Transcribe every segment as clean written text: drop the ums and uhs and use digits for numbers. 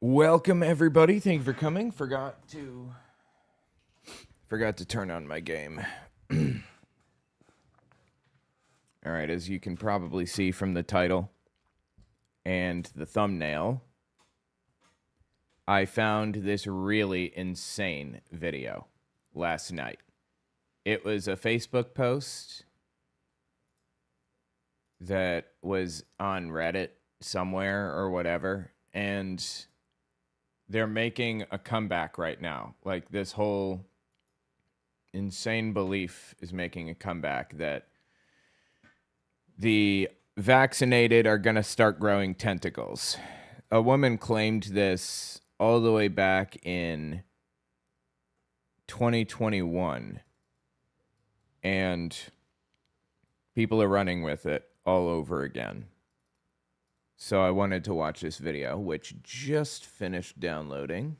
Welcome everybody. Thank you for coming. Forgot to turn on my game. All right, as you can probably see from the title and the thumbnail, I found this really insane video last night. It was a Facebook post that was on Reddit somewhere or whatever, and they're making a comeback right now. Like, this whole insane belief is making a comeback that the vaccinated are going to start growing tentacles. A woman claimed this all the way back in 2021, and people are running with it all over again. So I wanted to watch this video, which just finished downloading.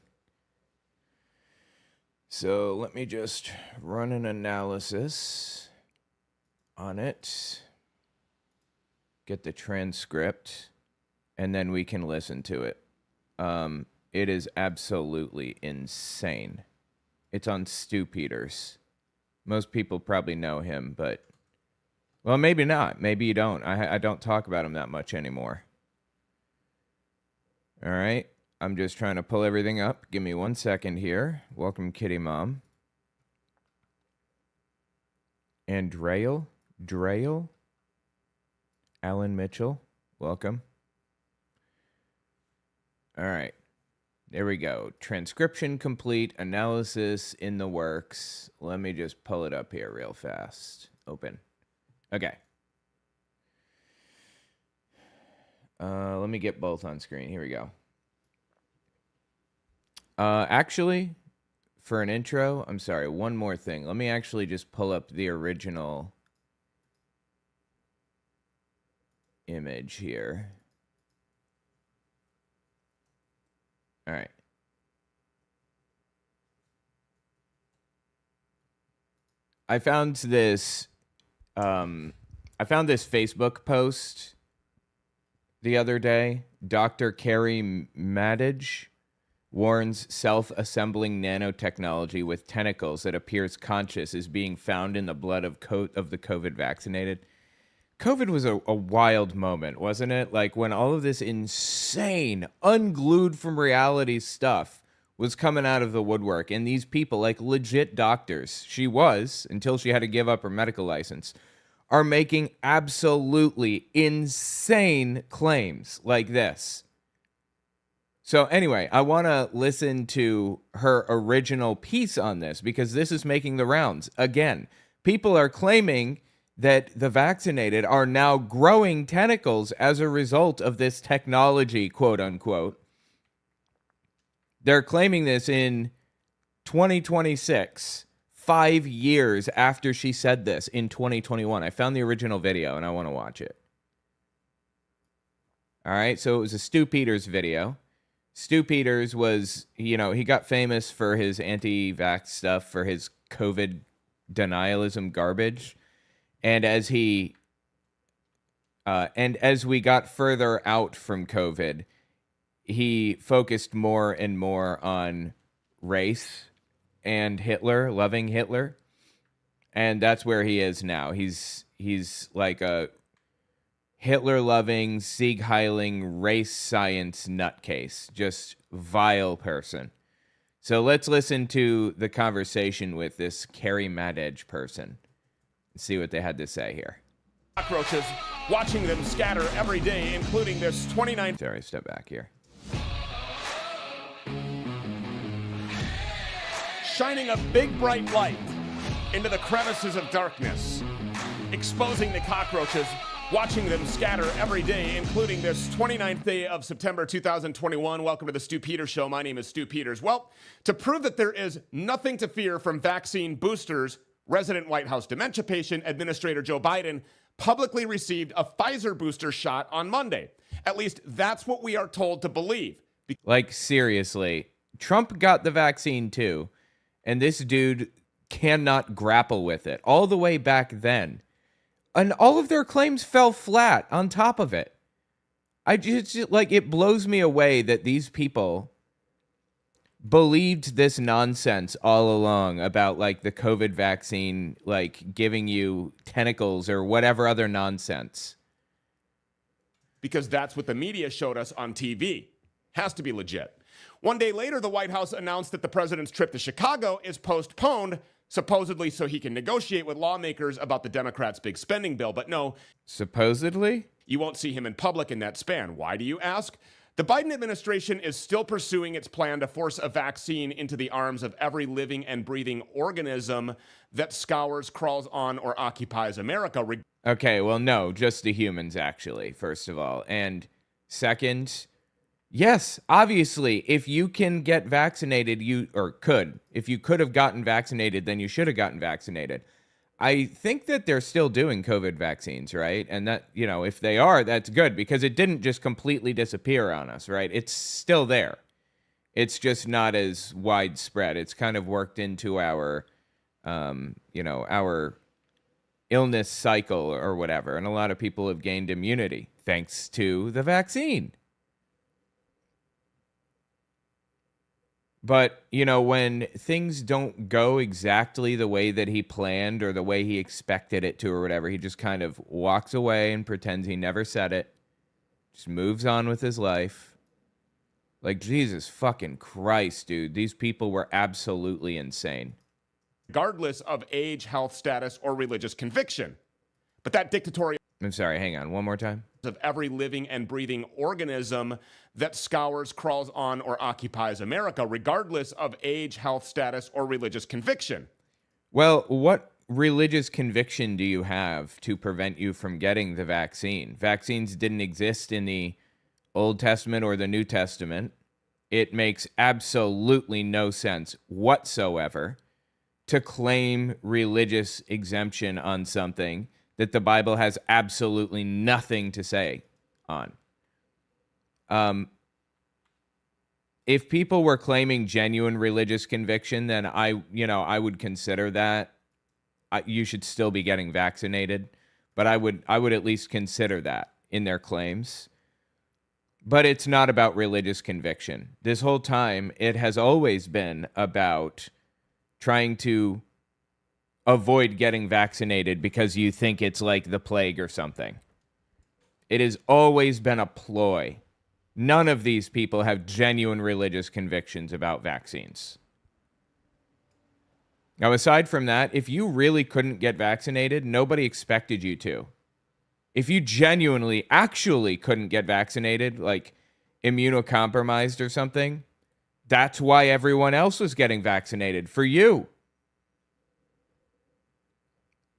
So let me just run an analysis on it, get the transcript, and then we can listen to it. It is absolutely insane. It's on Stu Peters. Most people probably know him, but, well, maybe not. Maybe you don't. I don't talk about him that much anymore. All right, I'm just trying to pull everything up. Give me 1 second here. Welcome, Kitty Mom. And Drayle, Alan Mitchell, welcome. All right, there we go. Transcription complete, analysis in the works. Let me just pull it up here real fast. Open. Okay. Let me get both on screen. Here we go. Actually, for an intro, I'm sorry, one more thing. Let me actually just pull up the original image here. All right. I found this Facebook post the other day. Dr. Carrie Madej warns self-assembling nanotechnology with tentacles that appears conscious is being found in the blood of the COVID vaccinated. COVID was a wild moment, wasn't it? Like, when all of this insane, unglued from reality stuff was coming out of the woodwork, and these people, like legit doctors, she was, until she had to give up her medical license, are making absolutely insane claims like this. So anyway, I want to listen to her original piece on this, because this is making the rounds. Again, people are claiming that the vaccinated are now growing tentacles as a result of this technology, quote unquote. They're claiming this in 2026. 5 years after she said this in 2021. I found the original video and I want to watch it. All right, so it was a Stu Peters video. Stu Peters was, he got famous for his anti-vax stuff, for his COVID denialism garbage. And as we got further out from COVID, he focused more and more on race and Hitler, loving Hitler. And that's where he is now. He's like a Hitler-loving, Sieg-heiling, race science nutcase. Just vile person. So let's listen to the conversation with this Carrie Madej person and see what they had to say here. Cockroaches, watching them scatter every day, including this 29... Sorry, step back here. Shining a big bright light into the crevices of darkness, exposing the cockroaches, watching them scatter every day, including this 29th day of September 2021. Welcome to the Stu Peters Show. My name is Stu Peters. Well, to prove that there is nothing to fear from vaccine boosters, resident White House dementia patient, Administrator Joe Biden, publicly received a Pfizer booster shot on Monday. At least that's what we are told to believe. Like, seriously, Trump got the vaccine too. And this dude cannot grapple with it all the way back then. And all of their claims fell flat on top of it. I just, like, it blows me away that these people believed this nonsense all along about like the COVID vaccine, like giving you tentacles or whatever other nonsense. Because that's what the media showed us on TV. Has to be legit. One day later, the White House announced that the president's trip to Chicago is postponed, supposedly so he can negotiate with lawmakers about the Democrats' big spending bill. But no, Supposedly? you won't see him in public in that span. Why, do you ask? The Biden administration is still pursuing its plan to force a vaccine into the arms of every living and breathing organism that scours, crawls on, or occupies America. Okay, well, no, just the humans, actually, first of all. And second, yes, obviously, if you can get vaccinated, if you could have gotten vaccinated, then you should have gotten vaccinated. I think that they're still doing COVID vaccines, right? And that, if they are, that's good because it didn't just completely disappear on us, right? It's still there. It's just not as widespread. It's kind of worked into our, our illness cycle or whatever. And a lot of people have gained immunity thanks to the vaccine. But, when things don't go exactly the way that he planned or the way he expected it to or whatever, he just kind of walks away and pretends he never said it. Just moves on with his life. Like, Jesus fucking Christ, dude. These people were absolutely insane. Regardless of age, health status, or religious conviction. But that dictatorial... I'm sorry, hang on. One more time. ...of every living and breathing organism that scours, crawls on, or occupies America, regardless of age, health status, or religious conviction. Well, what religious conviction do you have to prevent you from getting the vaccine? Vaccines didn't exist in the Old Testament or the New Testament. It makes absolutely no sense whatsoever to claim religious exemption on something that the Bible has absolutely nothing to say on. If people were claiming genuine religious conviction, then I would consider that you should still be getting vaccinated, but I would at least consider that in their claims. But it's not about religious conviction. This whole time, it has always been about trying to avoid getting vaccinated because you think it's like the plague or something. It has always been a ploy. None of these people have genuine religious convictions about vaccines. Now, aside from that, if you really couldn't get vaccinated, nobody expected you to. If you genuinely, actually couldn't get vaccinated, like immunocompromised or something, that's why everyone else was getting vaccinated, for you.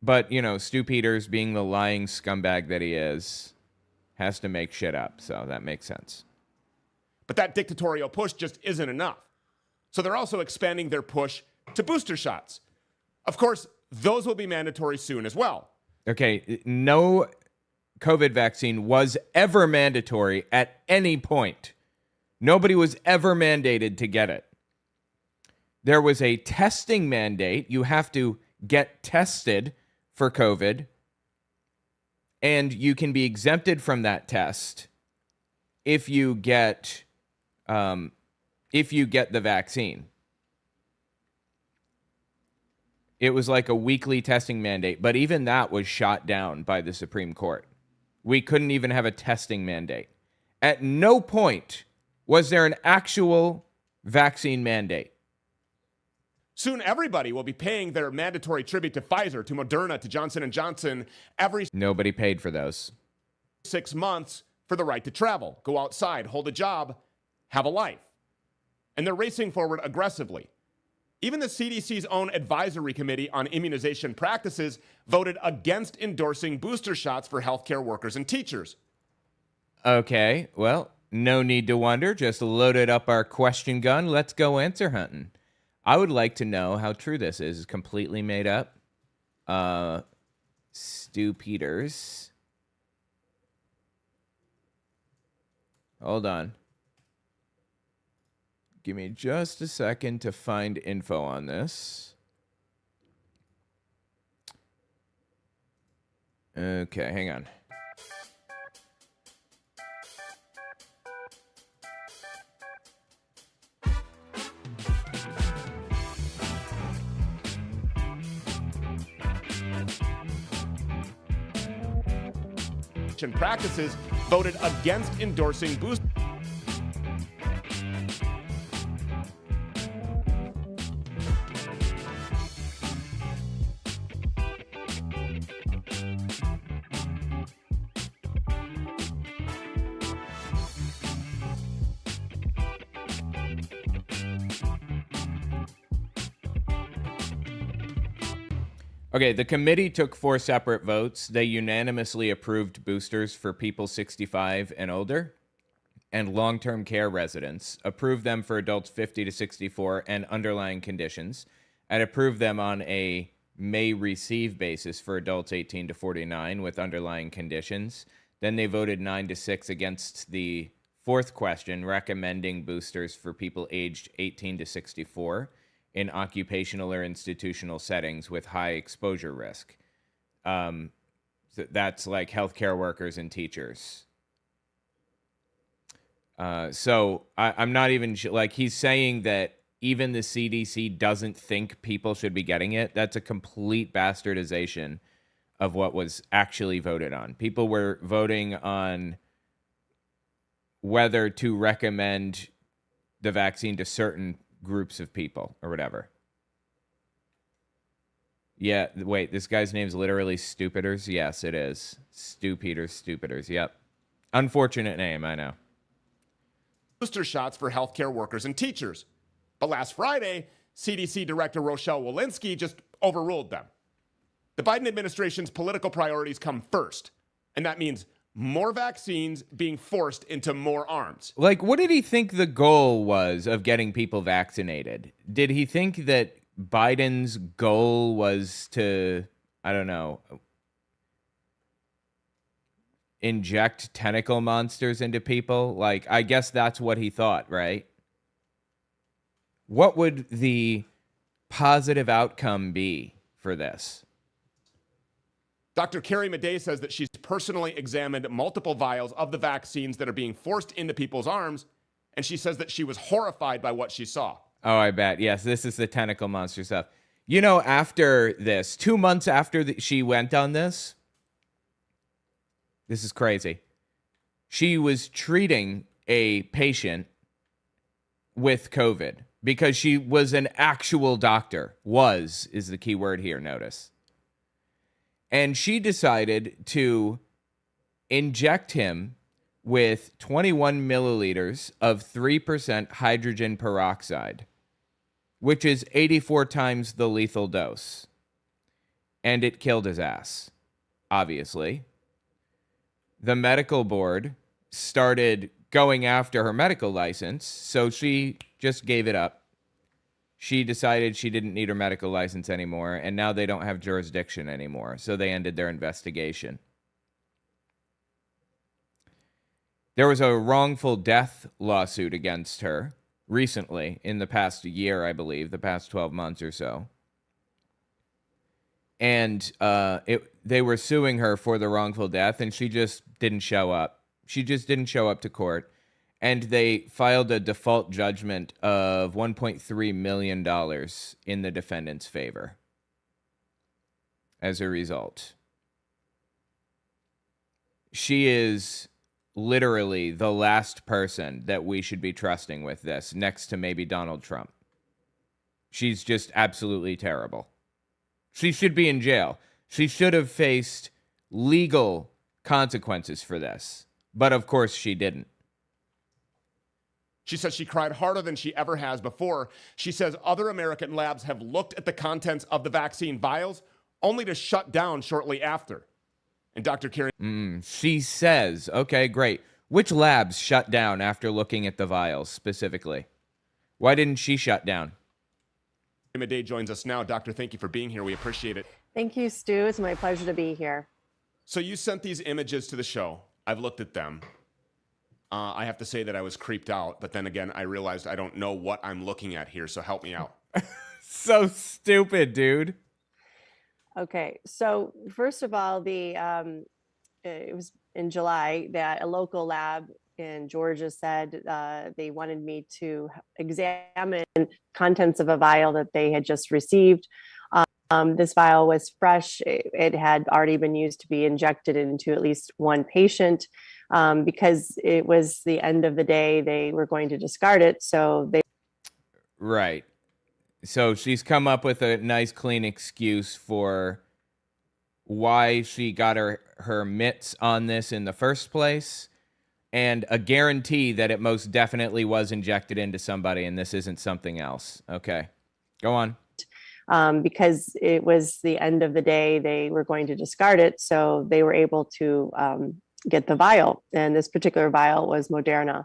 But, Stu Peters, being the lying scumbag that he is, has to make shit up, so that makes sense. But that dictatorial push just isn't enough. So they're also expanding their push to booster shots. Of course, those will be mandatory soon as well. Okay, no COVID vaccine was ever mandatory at any point. Nobody was ever mandated to get it. There was a testing mandate. You have to get tested for COVID, and you can be exempted from that test if you get the vaccine. It was like a weekly testing mandate, but even that was shot down by the Supreme Court. We couldn't even have a testing mandate. At no point was there an actual vaccine mandate. Soon everybody will be paying their mandatory tribute to Pfizer, to Moderna, to Johnson & Johnson every... Nobody paid for those. 6 months for the right to travel, go outside, hold a job, have a life. And they're racing forward aggressively. Even the CDC's own advisory committee on immunization practices voted against endorsing booster shots for healthcare workers and teachers. Okay, well, no need to wonder. Just loaded up our question gun. Let's go answer hunting. I would like to know how true this is. It's completely made up. Stu Peters. Hold on. Give me just a second to find info on this. Okay, hang on. practices voted against endorsing boosters. Okay, the committee took 4 separate votes. They unanimously approved boosters for people 65 and older and long-term care residents, approved them for adults 50 to 64 and underlying conditions, and approved them on a may receive basis for adults 18 to 49 with underlying conditions. Then they voted 9-6 against the 4th question, recommending boosters for people aged 18 to 64 in occupational or institutional settings with high exposure risk. So that's like healthcare workers and teachers. So I'm not even like, he's saying that even the CDC doesn't think people should be getting it. That's a complete bastardization of what was actually voted on. People were voting on whether to recommend the vaccine to certain groups of people or whatever. Yeah, wait, this guy's name's literally Stupiders? Yes, it is. Stu Peters Stupiders, yep. Unfortunate name, I know. Booster shots for healthcare workers and teachers. But last Friday, CDC Director Rochelle Walensky just overruled them. The Biden administration's political priorities come first, and that means more vaccines being forced into more arms. Like, what did he think the goal was of getting people vaccinated? Did he think that Biden's goal was to, I don't know, inject tentacle monsters into people? Like, I guess that's what he thought, right? What would the positive outcome be for this? Dr. Carrie Madej says that she's personally examined multiple vials of the vaccines that are being forced into people's arms, and she says that she was horrified by what she saw. Oh, I bet. Yes, this is the tentacle monster stuff. You know, after this, 2 months after she went on this is crazy. She was treating a patient with COVID because she was an actual doctor. Was is the key word here, notice. And she decided to inject him with 21 milliliters of 3% hydrogen peroxide, which is 84 times the lethal dose. And it killed his ass, obviously. The medical board started going after her medical license, so she just gave it up. She decided she didn't need her medical license anymore, and now they don't have jurisdiction anymore, so they ended their investigation. There was a wrongful death lawsuit against her recently, in the past year, I believe, the past 12 months or so. And they were suing her for the wrongful death, and she just didn't show up. She just didn't show up to court. And they filed a default judgment of $1.3 million in the defendant's favor as a result. She is literally the last person that we should be trusting with this, next to maybe Donald Trump. She's just absolutely terrible. She should be in jail. She should have faced legal consequences for this. But of course she didn't. She says she cried harder than she ever has before. She says other American labs have looked at the contents of the vaccine vials only to shut down shortly after. And Dr. Carey... She says, okay, great. Which labs shut down after looking at the vials specifically? Why didn't she shut down? Madej joins us now. Doctor, thank you for being here. We appreciate it. Thank you, Stu. It's my pleasure to be here. So you sent these images to the show. I've looked at them. I have to say that I was creeped out, but then again, I realized I don't know what I'm looking at here, so help me out. So stupid, dude. Okay, so first of all, it was in July that a local lab in Georgia said they wanted me to examine contents of a vial that they had just received. This vial was fresh. It had already been used to be injected into at least one patient. Because it was the end of the day, they were going to discard it. So they. Right. So she's come up with a nice, clean excuse for why she got her mitts on this in the first place, and a guarantee that it most definitely was injected into somebody, and this isn't something else. Okay. Go on. Because it was the end of the day, they were going to discard it. So they were able to get the vial. And this particular vial was Moderna.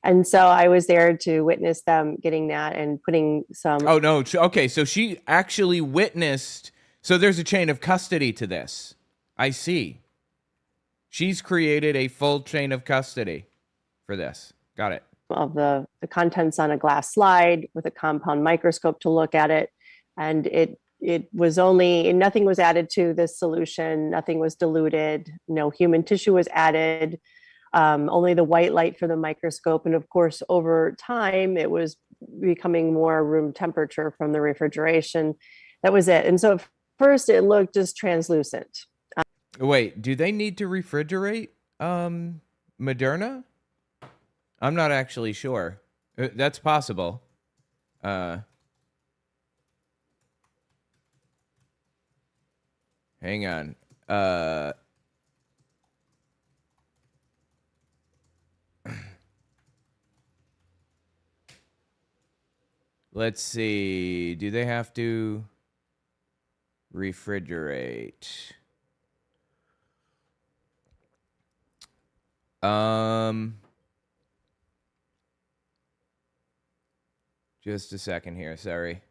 And so I was there to witness them getting that and putting some. Oh, no. Okay. So she actually witnessed. So there's a chain of custody to this. I see. She's created a full chain of custody for this. Got it. Of the contents on a glass slide with a compound microscope to look at it. And it was only, nothing was added to this solution. Nothing was diluted. No human tissue was added. Only the white light for the microscope. And of course, over time, it was becoming more room temperature from the refrigeration. That was it. And so at first it looked just translucent. Wait, do they need to refrigerate Moderna? I'm not actually sure. That's possible. Hang on. Let's see. Do they have to refrigerate? Just a second here. Sorry.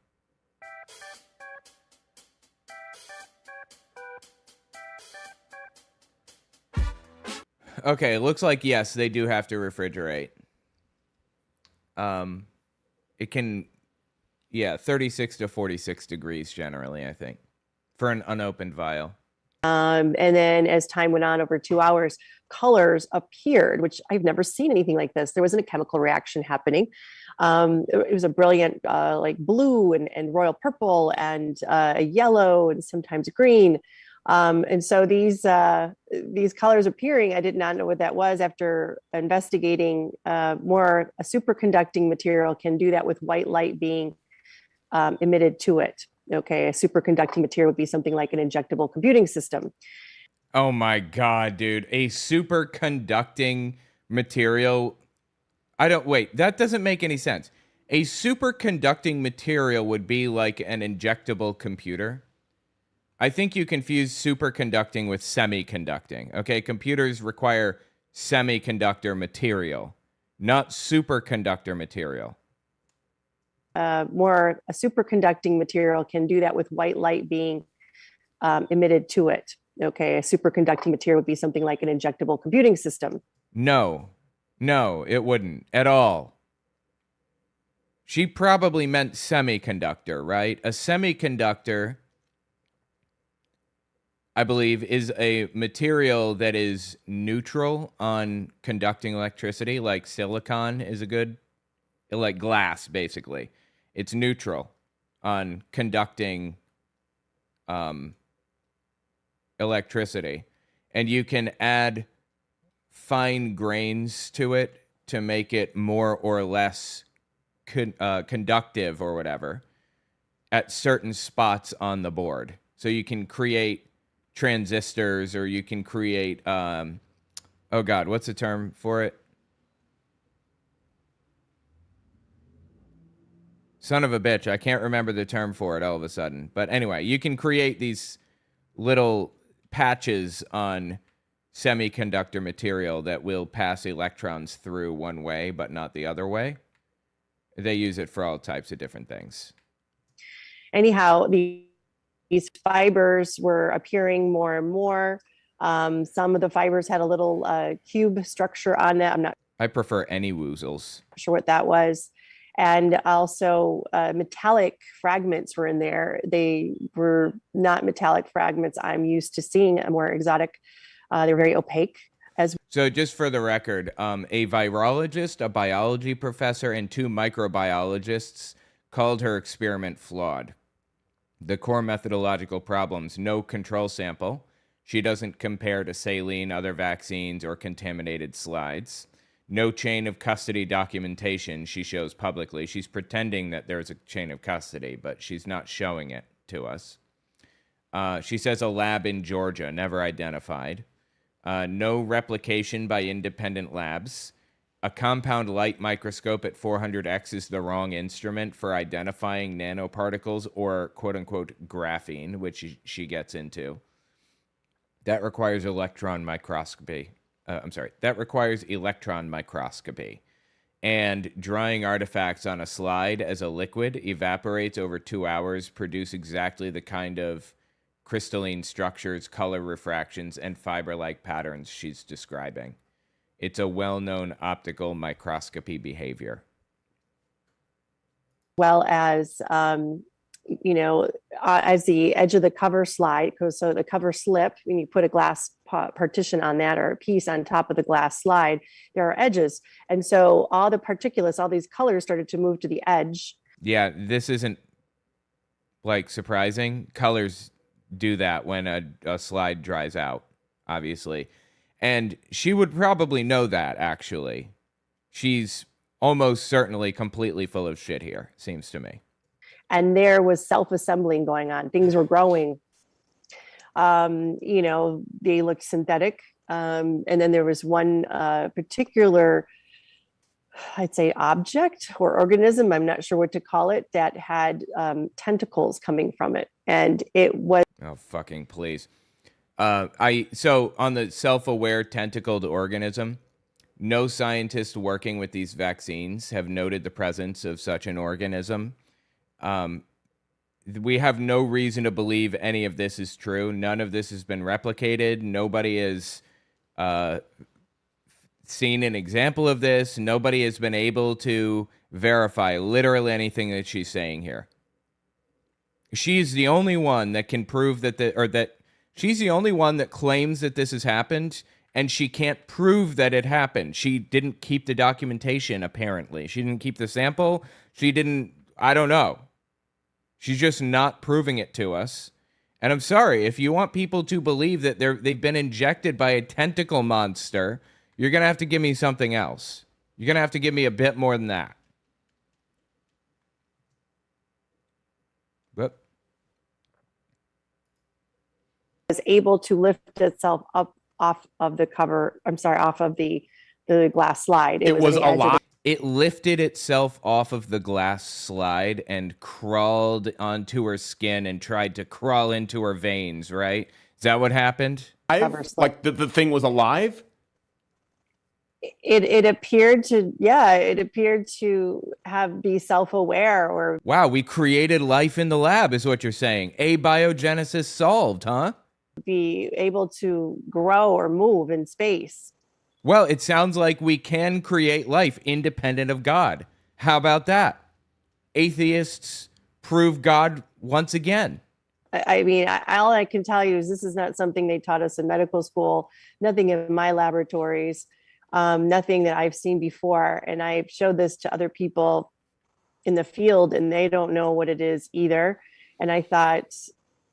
Okay, it looks like, yes, they do have to refrigerate. It can, 36 to 46 degrees generally, I think, for an unopened vial. And then as time went on, over 2 hours, colors appeared, which I've never seen anything like this. There wasn't a chemical reaction happening. It was a brilliant, like blue and royal purple and a yellow and sometimes green. And so these colors appearing, I did not know what that was. After investigating more, a superconducting material can do that with white light being emitted to it. Okay, a superconducting material would be something like an injectable computing system. Oh my God, dude. A superconducting material. That doesn't make any sense. A superconducting material would be like an injectable computer. I think you confuse superconducting with semiconducting. Okay, computers require semiconductor material, not superconductor material. A superconducting material can do that with white light being emitted to it. Okay, a superconducting material would be something like an injectable computing system. No, it wouldn't at all. She probably meant semiconductor, right? A semiconductor, I believe, is a material that is neutral on conducting electricity, like silicon is like glass, basically. It's neutral on conducting electricity. And you can add fine grains to it to make it more or less conductive or whatever at certain spots on the board. So you can create transistors, or you can create oh God, what's the term for it? Son of a bitch, I can't remember the term for it all of a sudden. But anyway, you can create these little patches on semiconductor material that will pass electrons through one way but not the other way. They use it for all types of different things. Anyhow, these fibers were appearing more and more. Some of the fibers had a little cube structure on them. I prefer any woozles. Not sure what that was. And also metallic fragments were in there. They were not metallic fragments I'm used to seeing, more exotic. They were very opaque. So just for the record, a virologist, a biology professor, and 2 microbiologists called her experiment flawed. The core methodological problems: no control sample. She doesn't compare to saline, other vaccines, or contaminated slides. No chain of custody documentation she shows publicly. She's pretending that there's a chain of custody, but she's not showing it to us. She says a lab in Georgia, never identified. No replication by independent labs. A compound light microscope at 400x is the wrong instrument for identifying nanoparticles or quote-unquote graphene, which she gets into. That requires electron microscopy. That requires electron microscopy. And drying artifacts on a slide as a liquid evaporates over 2 hours, produce exactly the kind of crystalline structures, color refractions, and fiber-like patterns she's describing. It's a well-known optical microscopy behavior. Well as, as the edge of the cover slide goes, so the cover slip, when you put a glass partition on that or a piece on top of the glass slide, there are edges. And so all the particulates, all these colors started to move to the edge. Yeah, this isn't like surprising. Colors do that when a slide dries out, obviously. And she would probably know that, actually. She's almost certainly completely full of shit here, seems to me. And there was self-assembling going on. Things were growing. They looked synthetic. And then there was one particular, I'd say, object or organism, I'm not sure what to call it, that had tentacles coming from it. And it was... Oh, fucking please. So on the self-aware tentacled organism, no scientists working with these vaccines have noted the presence of such an organism. We have no reason to believe any of this is true. None of this has been replicated. Nobody has seen an example of this. Nobody has been able to verify literally anything that she's saying here. She's the only one that can prove that she's the only one that claims that this has happened, and she can't prove that it happened. She didn't keep the documentation, apparently. She didn't keep the sample. I don't know. She's just not proving it to us. And I'm sorry, if you want people to believe that they've been injected by a tentacle monster, you're going to have to give me something else. You're going to have to give me a bit more than that. But was able to lift itself up off of the cover. Off of the glass slide. It was alive. It lifted itself off of the glass slide and crawled onto her skin and tried to crawl into her veins, right? Is that what happened? Like the thing was alive? It appeared to, be self-aware or... Wow, we created life in the lab is what you're saying. Abiogenesis solved, huh? Be able to grow or move in space. Well, it sounds like we can create life independent of God. How about that? Atheists prove God once again. I mean, all I can tell you is this is not something they taught us in medical school, nothing in my laboratories, nothing that I've seen before. And I've showed this to other people in the field, and they don't know what it is either. And I thought,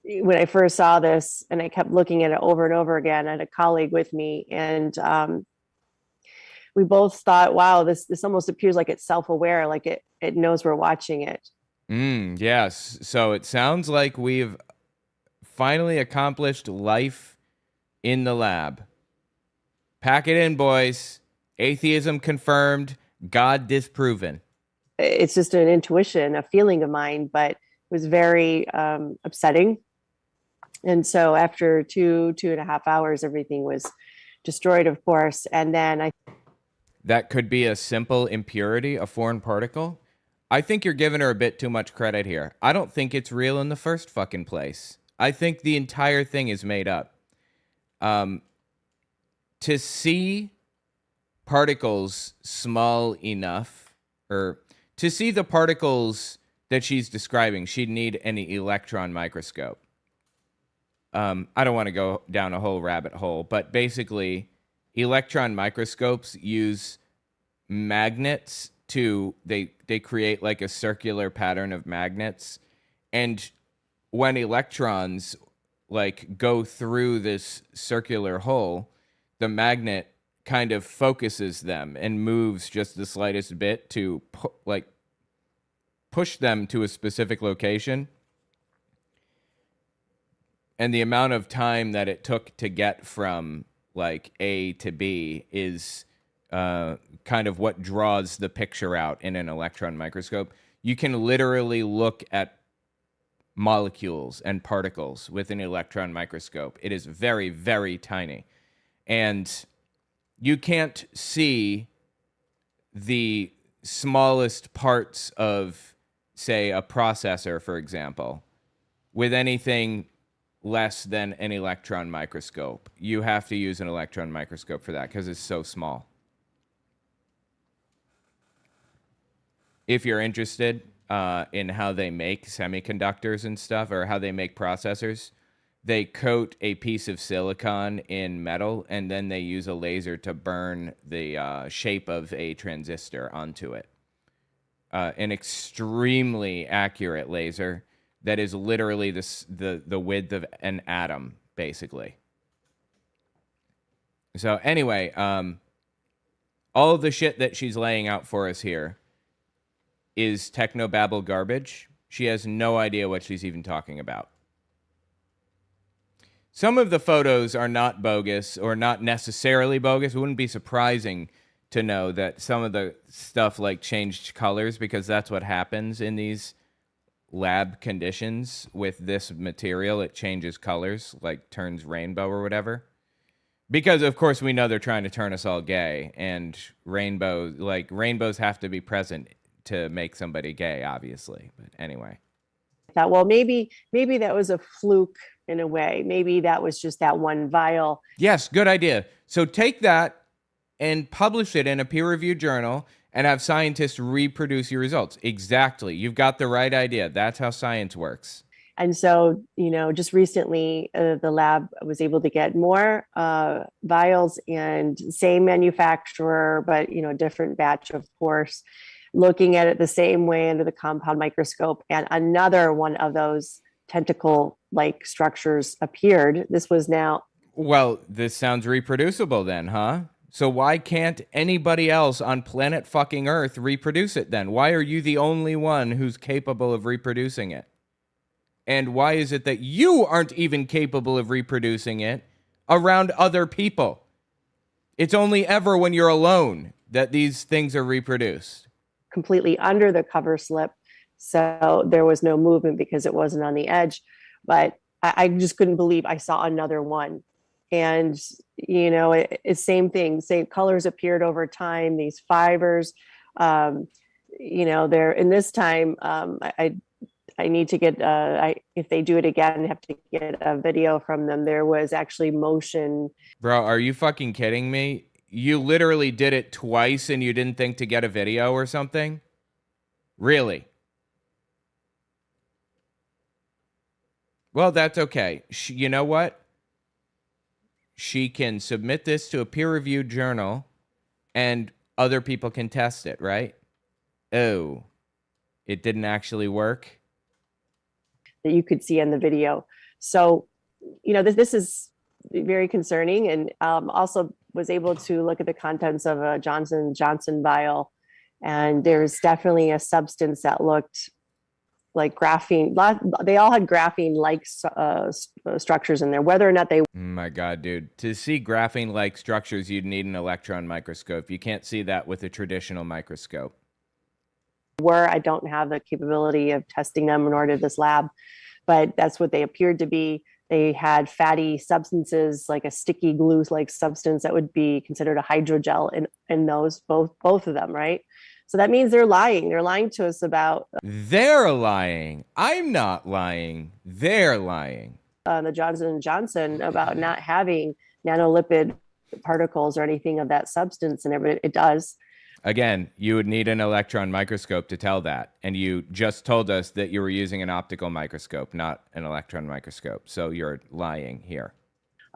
when I first saw this, and I kept looking at it over and over again, I had a colleague with me, and we both thought, wow, this almost appears like it's self-aware, like it knows we're watching it. Yes. So it sounds like we've finally accomplished life in the lab. Pack it in, boys. Atheism confirmed, God disproven. It's just an intuition, a feeling of mine, but it was very upsetting. And so after 2.5 hours, everything was destroyed, of course. And then that could be a simple impurity, a foreign particle. I think you're giving her a bit too much credit here. I don't think it's real in the first fucking place. I think the entire thing is made up. To see particles small enough, or to see the particles that she's describing, she'd need an electron microscope. I don't want to go down a whole rabbit hole, but basically, electron microscopes use magnets they create like a circular pattern of magnets, and when electrons like go through this circular hole, the magnet kind of focuses them and moves just the slightest bit to push them to a specific location. And the amount of time that it took to get from like A to B is kind of what draws the picture out in an electron microscope. You can literally look at molecules and particles with an electron microscope. It is very, very tiny. And you can't see the smallest parts of, say, a processor, for example, with anything less than an electron microscope. You have to use an electron microscope for that because it's so small. If you're interested in how they make semiconductors and stuff, or how they make processors, they coat a piece of silicon in metal, and then they use a laser to burn the shape of a transistor onto it. An extremely accurate laser that is literally the width of an atom, basically. So anyway, all of the shit that she's laying out for us here is technobabble garbage. She has no idea what she's even talking about. Some of the photos are not bogus or not necessarily bogus. It wouldn't be surprising to know that some of the stuff like changed colors, because that's what happens in these lab conditions with this material. It changes colors, like turns rainbow or whatever. Because of course we know they're trying to turn us all gay, and rainbows have to be present to make somebody gay, obviously. But anyway. Thought, well, maybe that was a fluke in a way. Maybe that was just that one vial. Yes, good idea. So take that and publish it in a peer-reviewed journal and have scientists reproduce your results. Exactly. You've got the right idea. That's how science works. And so, just recently, the lab was able to get more vials, and same manufacturer, but, different batch, of course, looking at it the same way under the compound microscope. And another one of those tentacle-like structures appeared. This was now... Well, this sounds reproducible then, huh? So why can't anybody else on planet fucking Earth reproduce it then? Why are you the only one who's capable of reproducing it? And why is it that you aren't even capable of reproducing it around other people? It's only ever when you're alone that these things are reproduced. Completely under the cover slip. So there was no movement because it wasn't on the edge. But I just couldn't believe I saw another one. And, it's same thing. Same colors appeared over time, these fibers. There, in this time, I need to get, if they do it again, I have to get a video from them. There was actually motion. Bro, are you fucking kidding me? You literally did it twice and you didn't think to get a video or something? Really? Well, that's okay. You know what? She can submit this to a peer-reviewed journal and other people can test it, right? Oh, it didn't actually work? That you could see in the video. So, this is very concerning, and also was able to look at the contents of a Johnson & Johnson vial, and there's definitely a substance that looked like graphene. They all had graphene-like structures in there, whether or not they... My God, dude. To see graphene-like structures, you'd need an electron microscope. You can't see that with a traditional microscope. I don't have the capability of testing them nor did this lab, but that's what they appeared to be. They had fatty substances, like a sticky glue-like substance that would be considered a hydrogel in those, both of them, right? So that means they're lying. They're lying to us about... They're lying. I'm not lying. They're lying. The Johnson & Johnson about not having nanolipid particles or anything of that substance, and it does. Again, you would need an electron microscope to tell that. And you just told us that you were using an optical microscope, not an electron microscope. So you're lying here.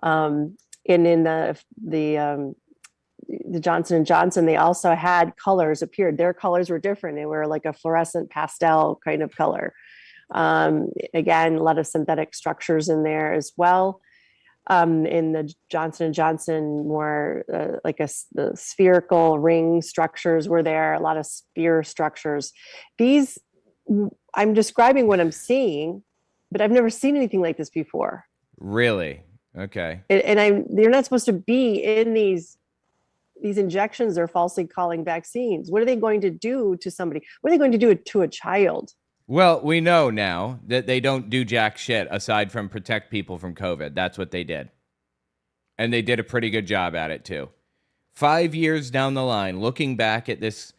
And in the Johnson & Johnson, they also had colors appeared. Their colors were different. They were like a fluorescent pastel kind of color. Again, a lot of synthetic structures in there as well. In the Johnson and Johnson, more like the spherical ring structures were there, a lot of spear structures. These, I'm describing what I'm seeing, but I've never seen anything like this before. Really? Okay. And they're not supposed to be in these injections they're falsely calling vaccines. What are they going to do to somebody? What are they going to do to a child? Well, we know now that they don't do jack shit aside from protect people from COVID. That's what they did. And they did a pretty good job at it too. 5 years down the line, looking back at this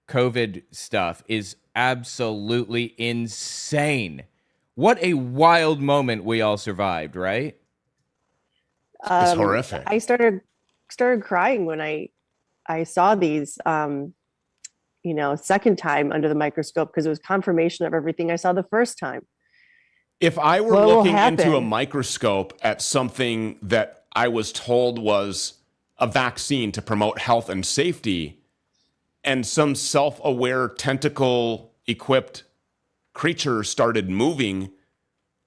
COVID stuff is absolutely insane. What a wild moment we all survived, right? It's horrific. I started crying when I saw these, second time under the microscope, because it was confirmation of everything I saw the first time. If I were looking into a microscope at something that I was told was a vaccine to promote health and safety, and some self-aware tentacle-equipped creature started moving,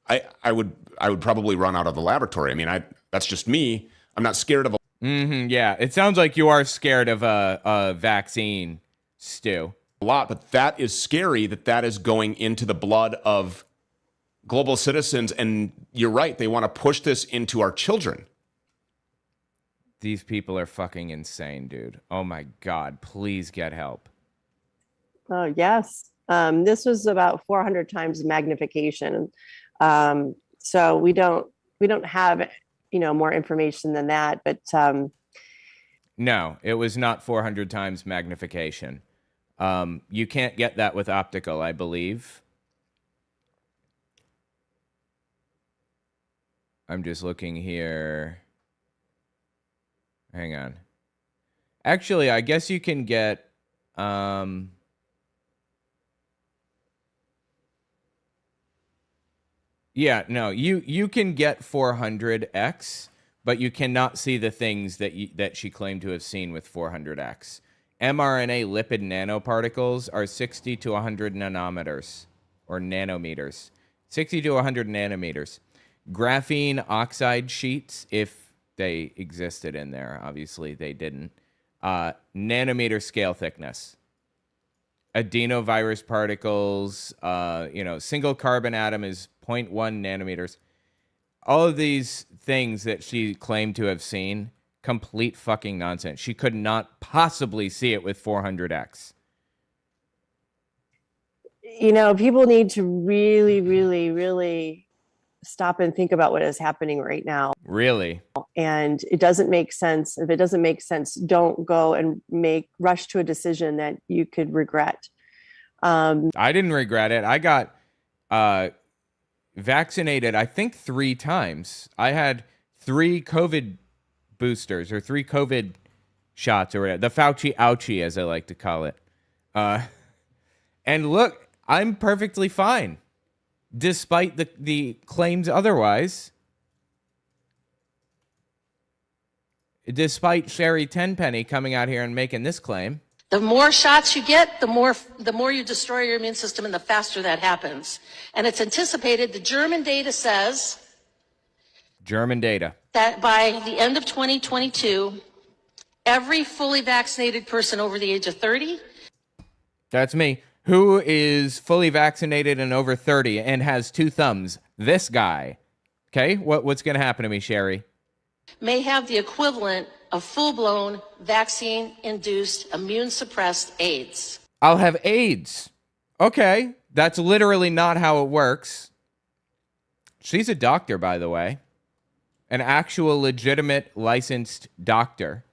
I would probably run out of the laboratory. I mean, that's just me. I'm not scared of yeah, it sounds like you are scared of a vaccine, Stu. a lot, but that is scary that is going into the blood of global citizens. And you're right. They want to push this into our children. These people are fucking insane, dude. Oh my God, please get help. Oh, yes. This was about 400 times magnification. So we don't have, more information than that, but no, it was not 400 times magnification. You can't get that with optical, I believe. I'm just looking here. Hang on. Actually, I guess you can get yeah, no, you can get 400x, but you cannot see the things that she claimed to have seen with 400x. mRNA lipid nanoparticles are 60 to 100 nanometers or nanometers. 60 to 100 nanometers. Graphene oxide sheets, if they existed in there, obviously they didn't. Nanometer scale thickness. Adenovirus particles, single carbon atom is 0.1 nanometers. All of these things that she claimed to have seen, complete fucking nonsense. She could not possibly see it with 400x. People need to really, really, really stop and think about what is happening right now. Really? And it doesn't make sense. If it doesn't make sense, don't go and rush to a decision that you could regret. I didn't regret it. I got vaccinated, I think 3 times. I had 3 COVID boosters or 3 COVID shots or whatever. The Fauci ouchie, as I like to call it. And look, I'm perfectly fine. Despite the claims otherwise. Despite Sherry Tenpenny coming out here and making this claim. The more shots you get, the more you destroy your immune system, and the faster that happens. And it's anticipated, the German data says... German data. ...that by the end of 2022, every fully vaccinated person over the age of 30... That's me. Who is fully vaccinated and over 30 and has 2 thumbs? This guy. Okay, what's going to happen to me, Sherry? ...may have the equivalent of full-blown vaccine-induced immune-suppressed AIDS. I'll have AIDS. Okay, that's literally not how it works. She's a doctor, by the way. An actual legitimate licensed doctor.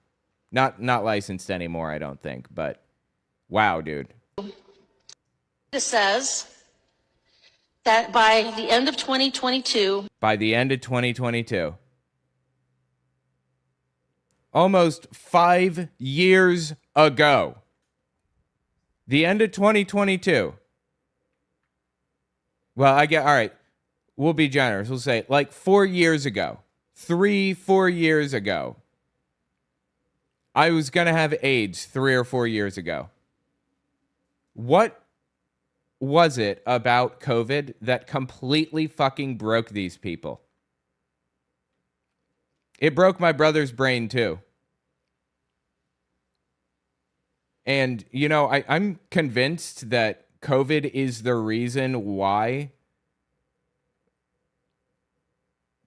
Not licensed anymore, I don't think, but wow, dude. It says that by the end of 2022... By the end of 2022... almost 5 years ago. The end of 2022. Well, all right. We'll be generous. We'll say like 4 years ago. 3-4 years ago. I was going to have AIDS 3 or 4 years ago. What was it about COVID that completely fucking broke these people? It broke my brother's brain too. And, you know, I'm convinced that COVID is the reason why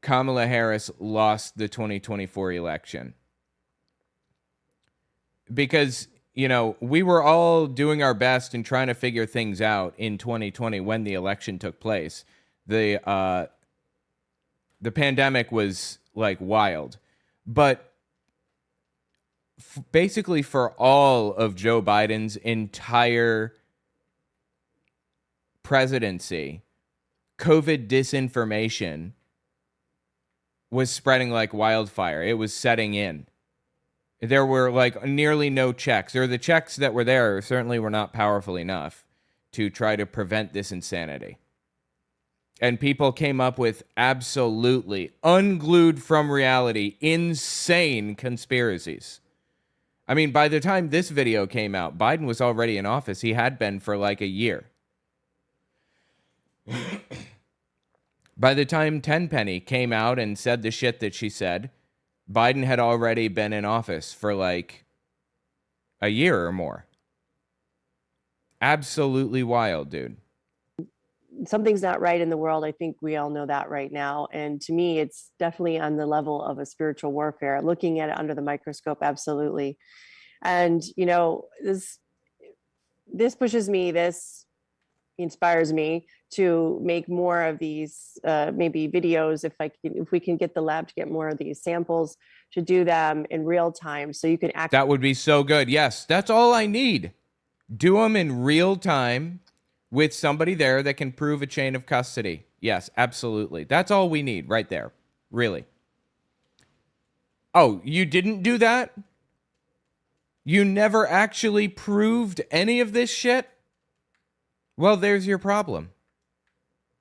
Kamala Harris lost the 2024 election. Because, you know, we were all doing our best and trying to figure things out in 2020 when the election took place. The pandemic was like wild. But basically for all of Joe Biden's entire presidency, COVID disinformation was spreading like wildfire. It was setting in. There were like nearly no checks, or the checks that were there certainly were not powerful enough to try to prevent this insanity. And people came up with absolutely unglued from reality, insane conspiracies. I mean, by the time this video came out, Biden was already in office. He had been for like a year. By the time Tenpenny came out and said the shit that she said, Biden had already been in office for like a year or more. Absolutely wild, dude. Something's not right in the world. I think we all know that right now. And to me, it's definitely on the level of a spiritual warfare. Looking at it under the microscope, absolutely. And, you know, this pushes me, this inspires me to make more of these maybe videos if we can get the lab to get more of these samples, to do them in real time so you can actually. That would be so good. Yes, that's all I need. Do them in real time with somebody there that can prove a chain of custody. Yes, absolutely. That's all we need right there. Really. Oh, you didn't do that? You never actually proved any of this shit? Well, there's your problem.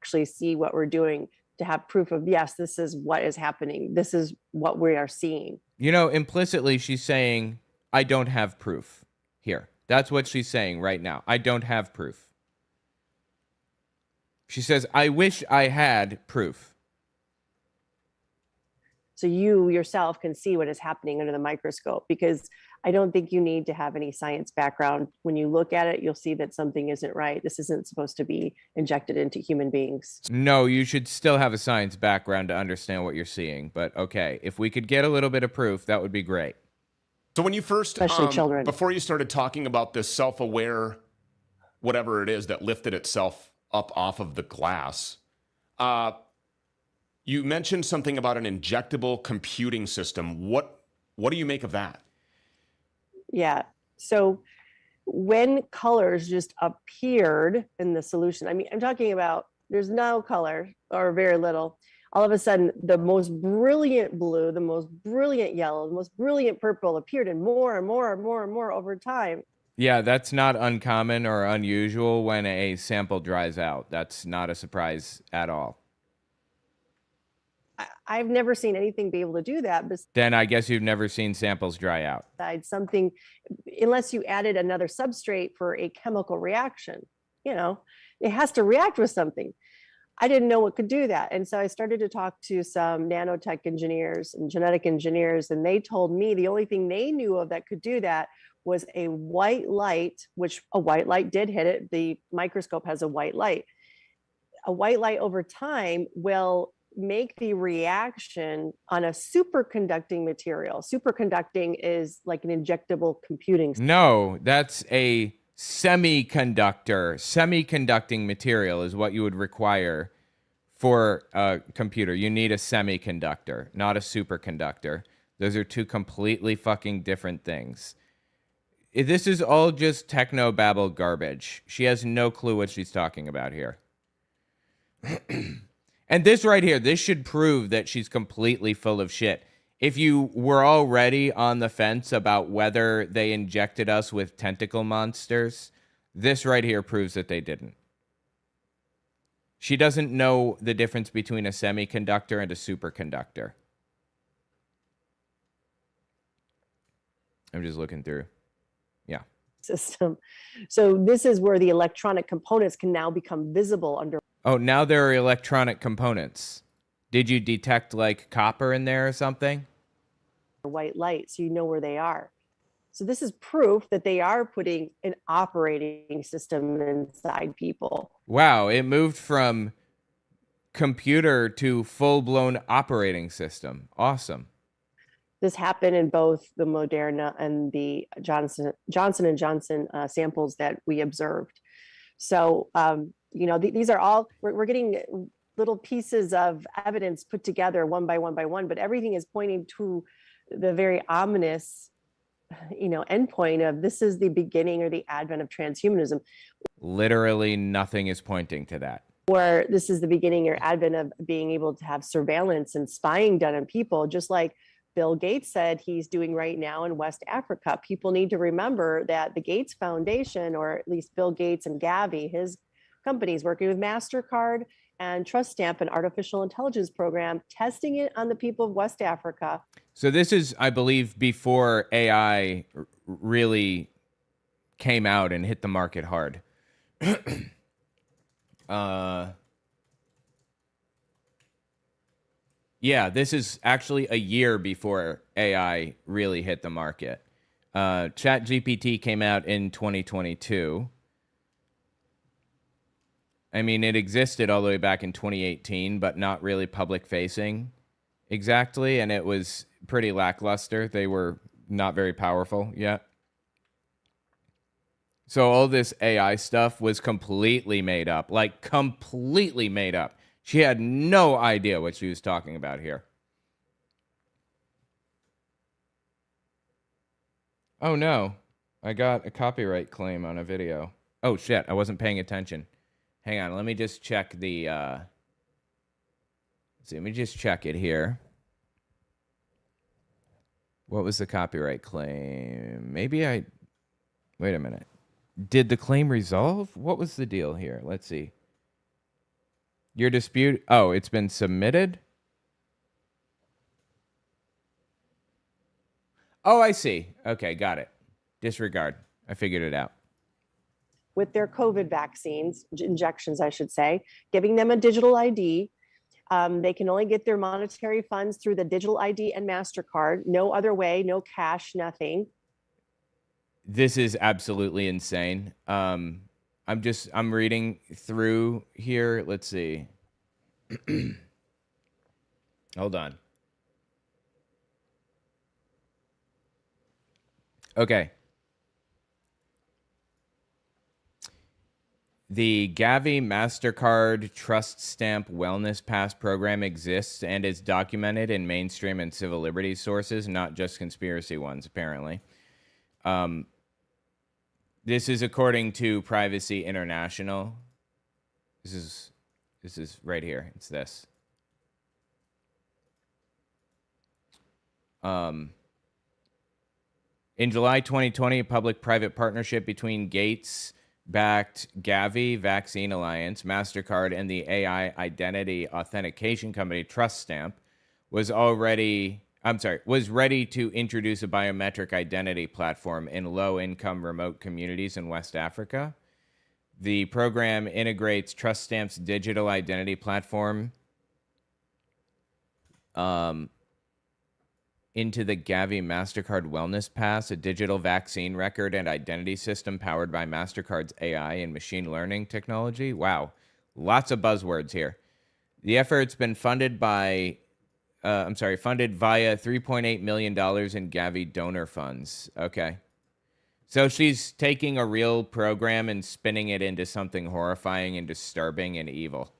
Actually see what we're doing, to have proof of, yes, this is what is happening. This is what we are seeing. You know, implicitly, she's saying, I don't have proof here. That's what she's saying right now. I don't have proof. She says, I wish I had proof. So you yourself can see what is happening under the microscope, because I don't think you need to have any science background. When you look at it, you'll see that something isn't right. This isn't supposed to be injected into human beings. No, you should still have a science background to understand what you're seeing. But okay, if we could get a little bit of proof, that would be great. So when you first, Especially children. before you started talking about this self-aware, whatever it is that lifted itself up off of the glass, you mentioned something about an injectable computing system. What do you make of that? Yeah. So when colors just appeared in the solution, I mean, I'm talking about there's no color or very little. All of a sudden, the most brilliant blue, the most brilliant yellow, the most brilliant purple appeared in more and more and more and more over time. Yeah, that's not uncommon or unusual when a sample dries out. That's not a surprise at all. I've never seen anything be able to do that. Then I guess you've never seen samples dry out. Besides something, unless you added another substrate for a chemical reaction, you know, it has to react with something. I didn't know what could do that. And so I started to talk to some nanotech engineers and genetic engineers, and they told me the only thing they knew of that could do that was a white light, which a white light did hit it. The microscope has a white light. A white light over time will make the reaction on a superconducting material. Superconducting is like an injectable computing. No, that's a semiconductor. Semiconducting material is what you would require for a computer. You need a semiconductor, not a superconductor. Those are two completely fucking different things. This is all just techno-babble garbage. She has no clue what she's talking about here. And this right here, this should prove that she's completely full of shit. If you were already on the fence about whether they injected us with tentacle monsters, this right here proves that they didn't. She doesn't know the difference between a semiconductor and a superconductor. I'm just looking through. Yeah. system. So this is where the electronic components can now become visible under. Oh, now there are electronic components. Did you detect like copper in there or something? White light, so you know where they are. So this is proof that they are putting an operating system inside people. Wow, it moved from computer to full-blown operating system. Awesome. This happened in both the Moderna and the Johnson and Johnson samples that we observed. So, these are all, we're getting little pieces of evidence put together one by one, but everything is pointing to the very ominous, endpoint of this is the beginning or the advent of transhumanism. Literally nothing is pointing to that. Or this is the beginning or advent of being able to have surveillance and spying done on people, just like Bill Gates said he's doing right now in West Africa. People need to remember that the Gates Foundation, or at least Bill Gates and Gavi, his companies working with MasterCard and Trust Stamp, an artificial intelligence program, testing it on the people of West Africa. So this is, I believe, before AI really came out and hit the market hard. Yeah, this is actually a year before AI really hit the market. ChatGPT came out in 2022. I mean, it existed all the way back in 2018, but not really public facing exactly. And it was pretty lackluster. They were not very powerful yet. So all this AI stuff was completely made up, like completely made up. She had no idea what she was talking about here. Oh no, I got a copyright claim on a video. Oh shit, I wasn't paying attention. Hang on, let me just check the, let me just check it here. What was the copyright claim? Maybe wait a minute. Did the claim resolve? What was the deal here? Let's see. Your dispute, oh, it's been submitted? Oh, I see. Okay, got it. Disregard. I figured it out. With their COVID vaccines, injections, I should say, giving them a digital ID. They can only get their monetary funds through the digital ID and MasterCard. No other way, no cash, nothing. This is absolutely insane. I'm reading through here. Let's see. Hold on. Okay. The Gavi MasterCard Trust Stamp Wellness Pass program exists and is documented in mainstream and civil liberties sources, not just conspiracy ones, apparently. This is according to Privacy International. This is right here. It's this. In July 2020, a public-private partnership between Gates-backed Gavi Vaccine Alliance, MasterCard, and the AI identity authentication company Trust Stamp was ready to introduce a biometric identity platform in low-income remote communities in West Africa. The program integrates Trust Stamp's digital identity platform into the Gavi MasterCard Wellness Pass, a digital vaccine record and identity system powered by MasterCard's AI and machine learning technology. Wow, lots of buzzwords here. The effort's been funded via $3.8 million in Gavi donor funds. Okay. So she's taking a real program and spinning it into something horrifying and disturbing and evil.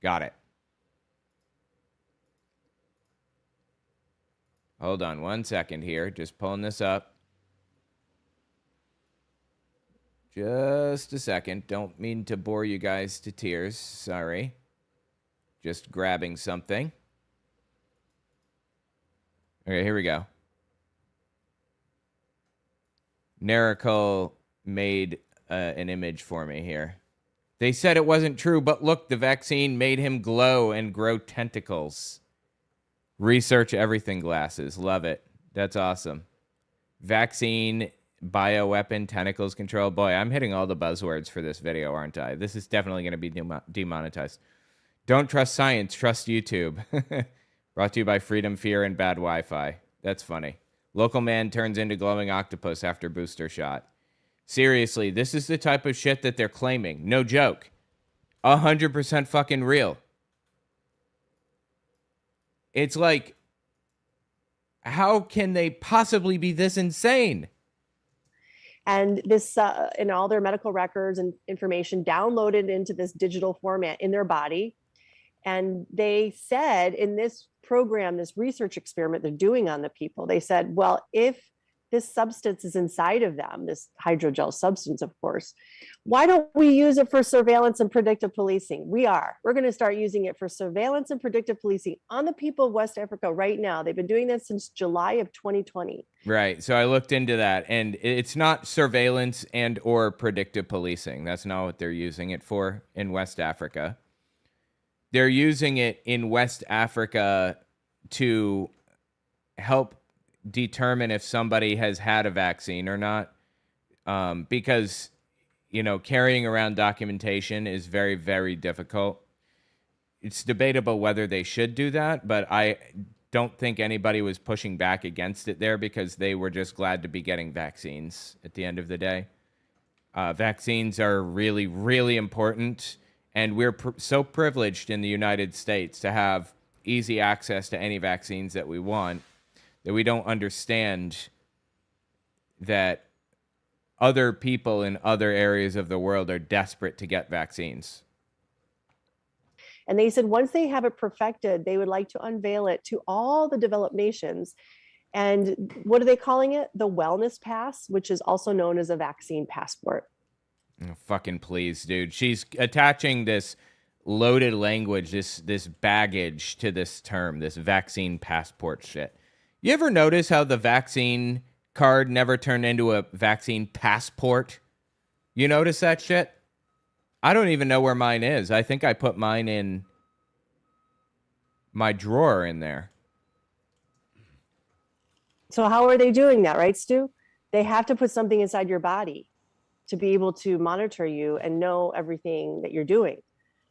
Got it. Hold on 1 second here. Just pulling this up. Just a second. Don't mean to bore you guys to tears. Sorry. Just grabbing something. Okay, here we go. Nerical made an image for me here. They said it wasn't true, but look, the vaccine made him glow and grow tentacles. Research everything glasses. Love it. That's awesome. Vaccine bioweapon, tentacles control. Boy, I'm hitting all the buzzwords for this video, aren't I? This is definitely going to be demonetized. Don't trust science, trust YouTube. Brought to you by Freedom, Fear, and Bad Wi-Fi. That's funny. Local man turns into glowing octopus after booster shot. Seriously, this is the type of shit that they're claiming. No joke. 100% fucking real. It's like, how can they possibly be this insane? And this, in all their medical records and information downloaded into this digital format in their body. And they said in this program, this research experiment they're doing on the people, they said, well, if this substance is inside of them, this hydrogel substance, of course, why don't we use it for surveillance and predictive policing? We're going to start using it for surveillance and predictive policing on the people of West Africa right now. They've been doing this since July of 2020. Right. So I looked into that, and it's not surveillance and or predictive policing. That's not what they're using it for in West Africa. They're using it in West Africa to help determine if somebody has had a vaccine or not, because, you know, carrying around documentation is very, very difficult. It's debatable whether they should do that, but I don't think anybody was pushing back against it there because they were just glad to be getting vaccines at the end of the day. Vaccines are really, really important, and we're so privileged in the United States to have easy access to any vaccines that we want, that we don't understand that other people in other areas of the world are desperate to get vaccines. And they said once they have it perfected, they would like to unveil it to all the developed nations. And what are they calling it? The wellness pass, which is also known as a vaccine passport. Oh, fucking please, dude. She's attaching this loaded language, this baggage to this term, this vaccine passport shit. You ever notice how the vaccine card never turned into a vaccine passport? You notice that shit? I don't even know where mine is. I think I put mine in my drawer in there. So how are they doing that, right, Stu? They have to put something inside your body to be able to monitor you and know everything that you're doing.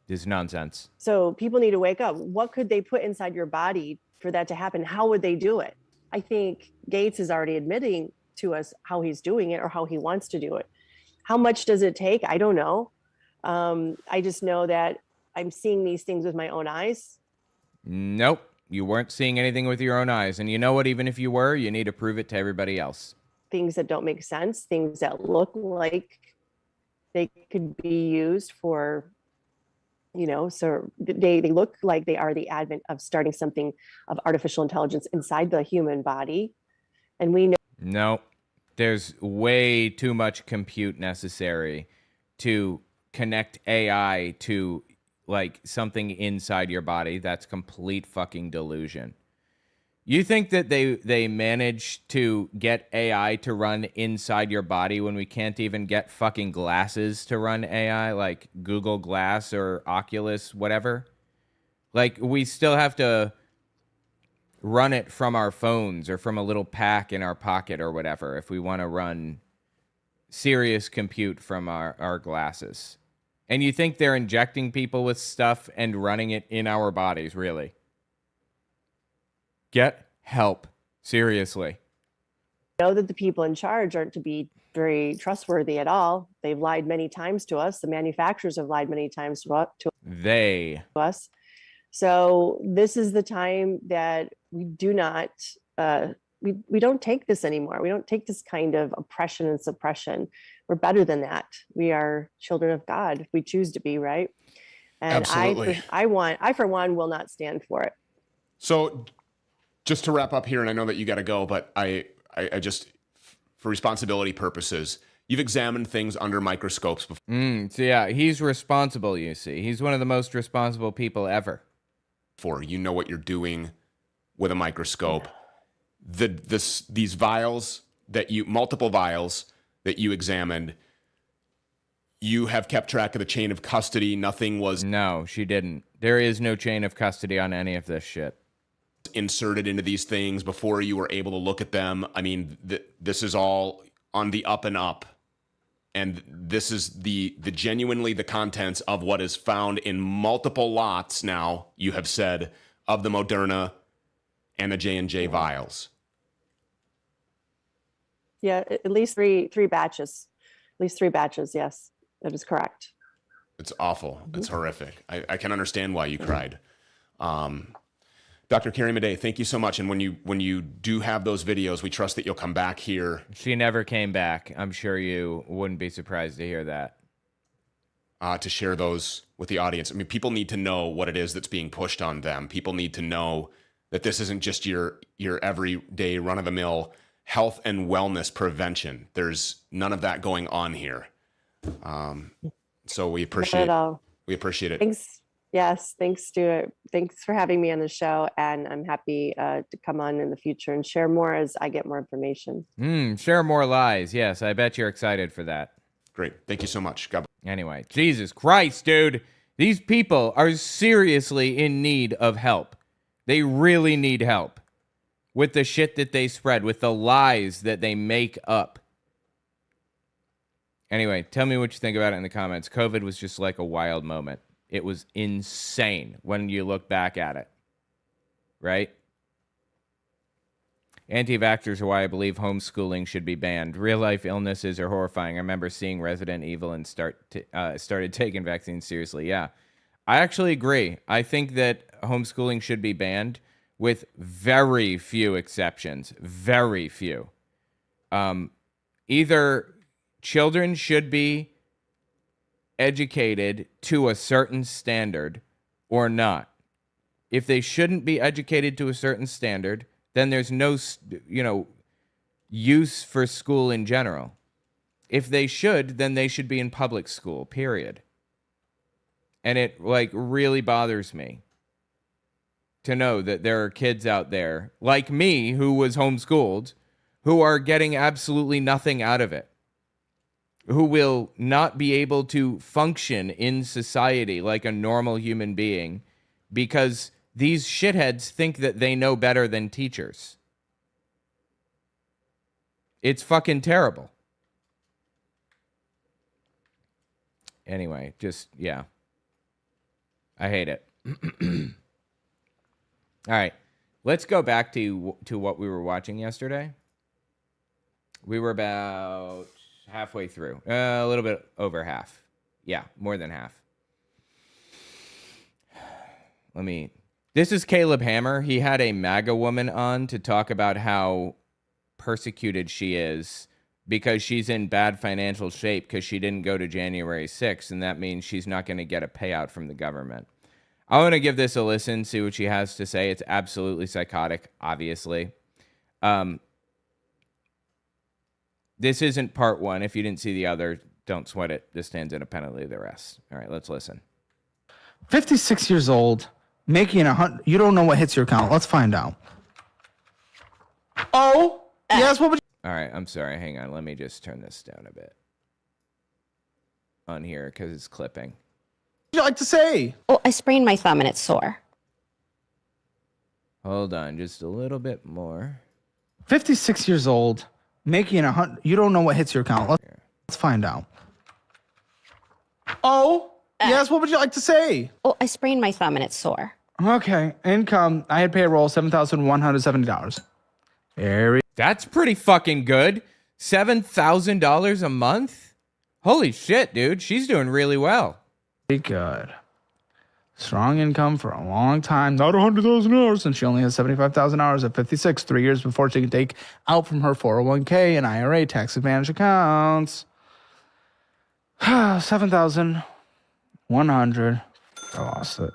This is nonsense. So people need to wake up. What could they put inside your body for that to happen? How would they do it? I think Gates is already admitting to us how he's doing it or how he wants to do it. How much does it take? I don't know. I just know that I'm seeing these things with my own eyes. Nope. You weren't seeing anything with your own eyes. And you know what? Even if you were, you need to prove it to everybody else. Things that don't make sense, things that look like they could be used for, you know, so they look like they are the advent of starting something of artificial intelligence inside the human body. And we know. No, there's way too much compute necessary to connect AI to like something inside your body. That's complete fucking delusion. You think that they managed to get AI to run inside your body when we can't even get fucking glasses to run AI, like Google Glass or Oculus, whatever? Like, we still have to run it from our phones or from a little pack in our pocket or whatever if we want to run serious compute from our glasses. And you think they're injecting people with stuff and running it in our bodies, really? Get help. Seriously. Know that the people in charge aren't to be very trustworthy at all. They've lied many times to us. The manufacturers have lied many times to us. So this is the time that we do not, we don't take this anymore. We don't take this kind of oppression and suppression. We're better than that. We are children of God. We choose to be, right? And Absolutely. I for one will not stand for it. So just to wrap up here, and I know that you got to go, but I just, for responsibility purposes, you've examined things under microscopes before. So yeah, he's responsible, you see. He's one of the most responsible people ever. You know what you're doing with a microscope. These vials multiple vials that you examined, you have kept track of the chain of custody. Nothing was... No, she didn't. There is no chain of custody on any of this shit. Inserted into these things before you were able to look at them. I mean, this is all on the up and up. And this is the genuinely the contents of what is found in multiple lots now, you have said, of the Moderna and the J&J vials. Yeah, at least three batches. At least 3 batches, yes. That is correct. It's awful. It's horrific. I can understand why you cried. Dr. Carrie Madej, thank you so much. And when you do have those videos, we trust that you'll come back here. She never came back. I'm sure you wouldn't be surprised to hear that. To share those with the audience. I mean, people need to know what it is that's being pushed on them. People need to know that this isn't just your everyday run-of-the-mill health and wellness prevention. There's none of that going on here. So we appreciate it. Thanks. Yes, thanks, Stuart. Thanks for having me on the show, and I'm happy to come on in the future and share more as I get more information. Share more lies. Yes, I bet you're excited for that. Great. Thank you so much. God. Anyway, Jesus Christ, dude. These people are seriously in need of help. They really need help with the shit that they spread, with the lies that they make up. Anyway, tell me what you think about it in the comments. COVID was just like a wild moment. It was insane when you look back at it, right? Anti-vaxxers are why I believe homeschooling should be banned. Real-life illnesses are horrifying. I remember seeing Resident Evil and started taking vaccines seriously. Yeah, I actually agree. I think that homeschooling should be banned with very few exceptions. Very few. Either children should be educated to a certain standard or not. If they shouldn't be educated to a certain standard, then there's no, use for school in general. If they should, then they should be in public school, period. And it really bothers me to know that there are kids out there like me who was homeschooled who are getting absolutely nothing out of it, who will not be able to function in society like a normal human being because these shitheads think that they know better than teachers. It's fucking terrible. Anyway, yeah. I hate it. All right. Let's go back to what we were watching yesterday. We were about halfway through. A little bit over half. Yeah, more than half. This is Caleb Hammer. He had a MAGA woman on to talk about how persecuted she is because she's in bad financial shape because she didn't go to January 6th, and that means she's not going to get a payout from the government. I want to give this a listen, see what she has to say. It's absolutely psychotic, obviously. This isn't part one. If you didn't see the other, don't sweat it. This stands independently of the rest. All right, let's listen. 56 years old, making you don't know what hits your account. Let's find out. Oh, yes, what would you... All right, I'm sorry. Hang on. Let me just turn this down a bit on here because it's clipping. What would you like to say? Oh, I sprained my thumb and it's sore. Hold on, just a little bit more. 56 years old, making you don't know what hits your account. Let's find out. Oh, yes, what would you like to say? Oh, I sprained my thumb and it's sore. Okay, income. I had payroll, $7,170. That's pretty fucking good. $7,000 a month? Holy shit, dude. She's doing really well. Pretty good. Strong income for a long time. Not 100,000 hours, and she only has 75,000 hours at 56, 3 years before she can take out from her 401k and IRA tax advantage accounts. 7,100. I lost it.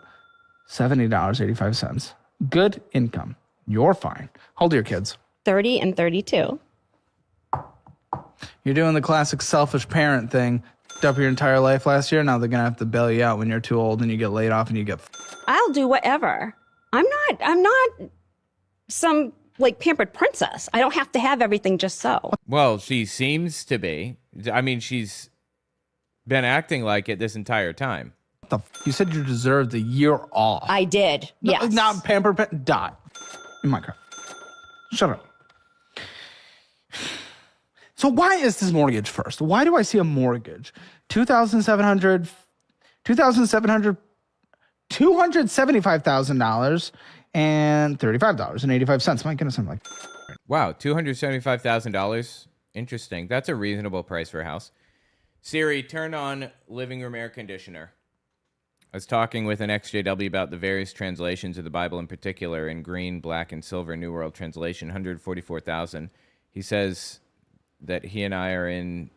$70.85. Good income. You're fine. How old are your kids? 30 and 32. You're doing the classic selfish parent thing. Up your entire life last year. Now they're gonna have to bail you out when you're too old and you get laid off and you get. I'll do whatever. I'm not some pampered princess. I don't have to have everything just so. Well, she seems to be. I mean, she's been acting like it this entire time. You said you deserved a year off. I did. Yes. Not pampered. Die. In Minecraft. Shut up. So why is this mortgage first? Why do I see a mortgage? $275,000 and $35.85. My goodness, I'm like, Wow, $275,000. Interesting. That's a reasonable price for a house. Siri, turn on living room air conditioner. I was talking with an XJW about the various translations of the Bible, in particular in green, black, and silver New World Translation, 144,000. He says that he and I are in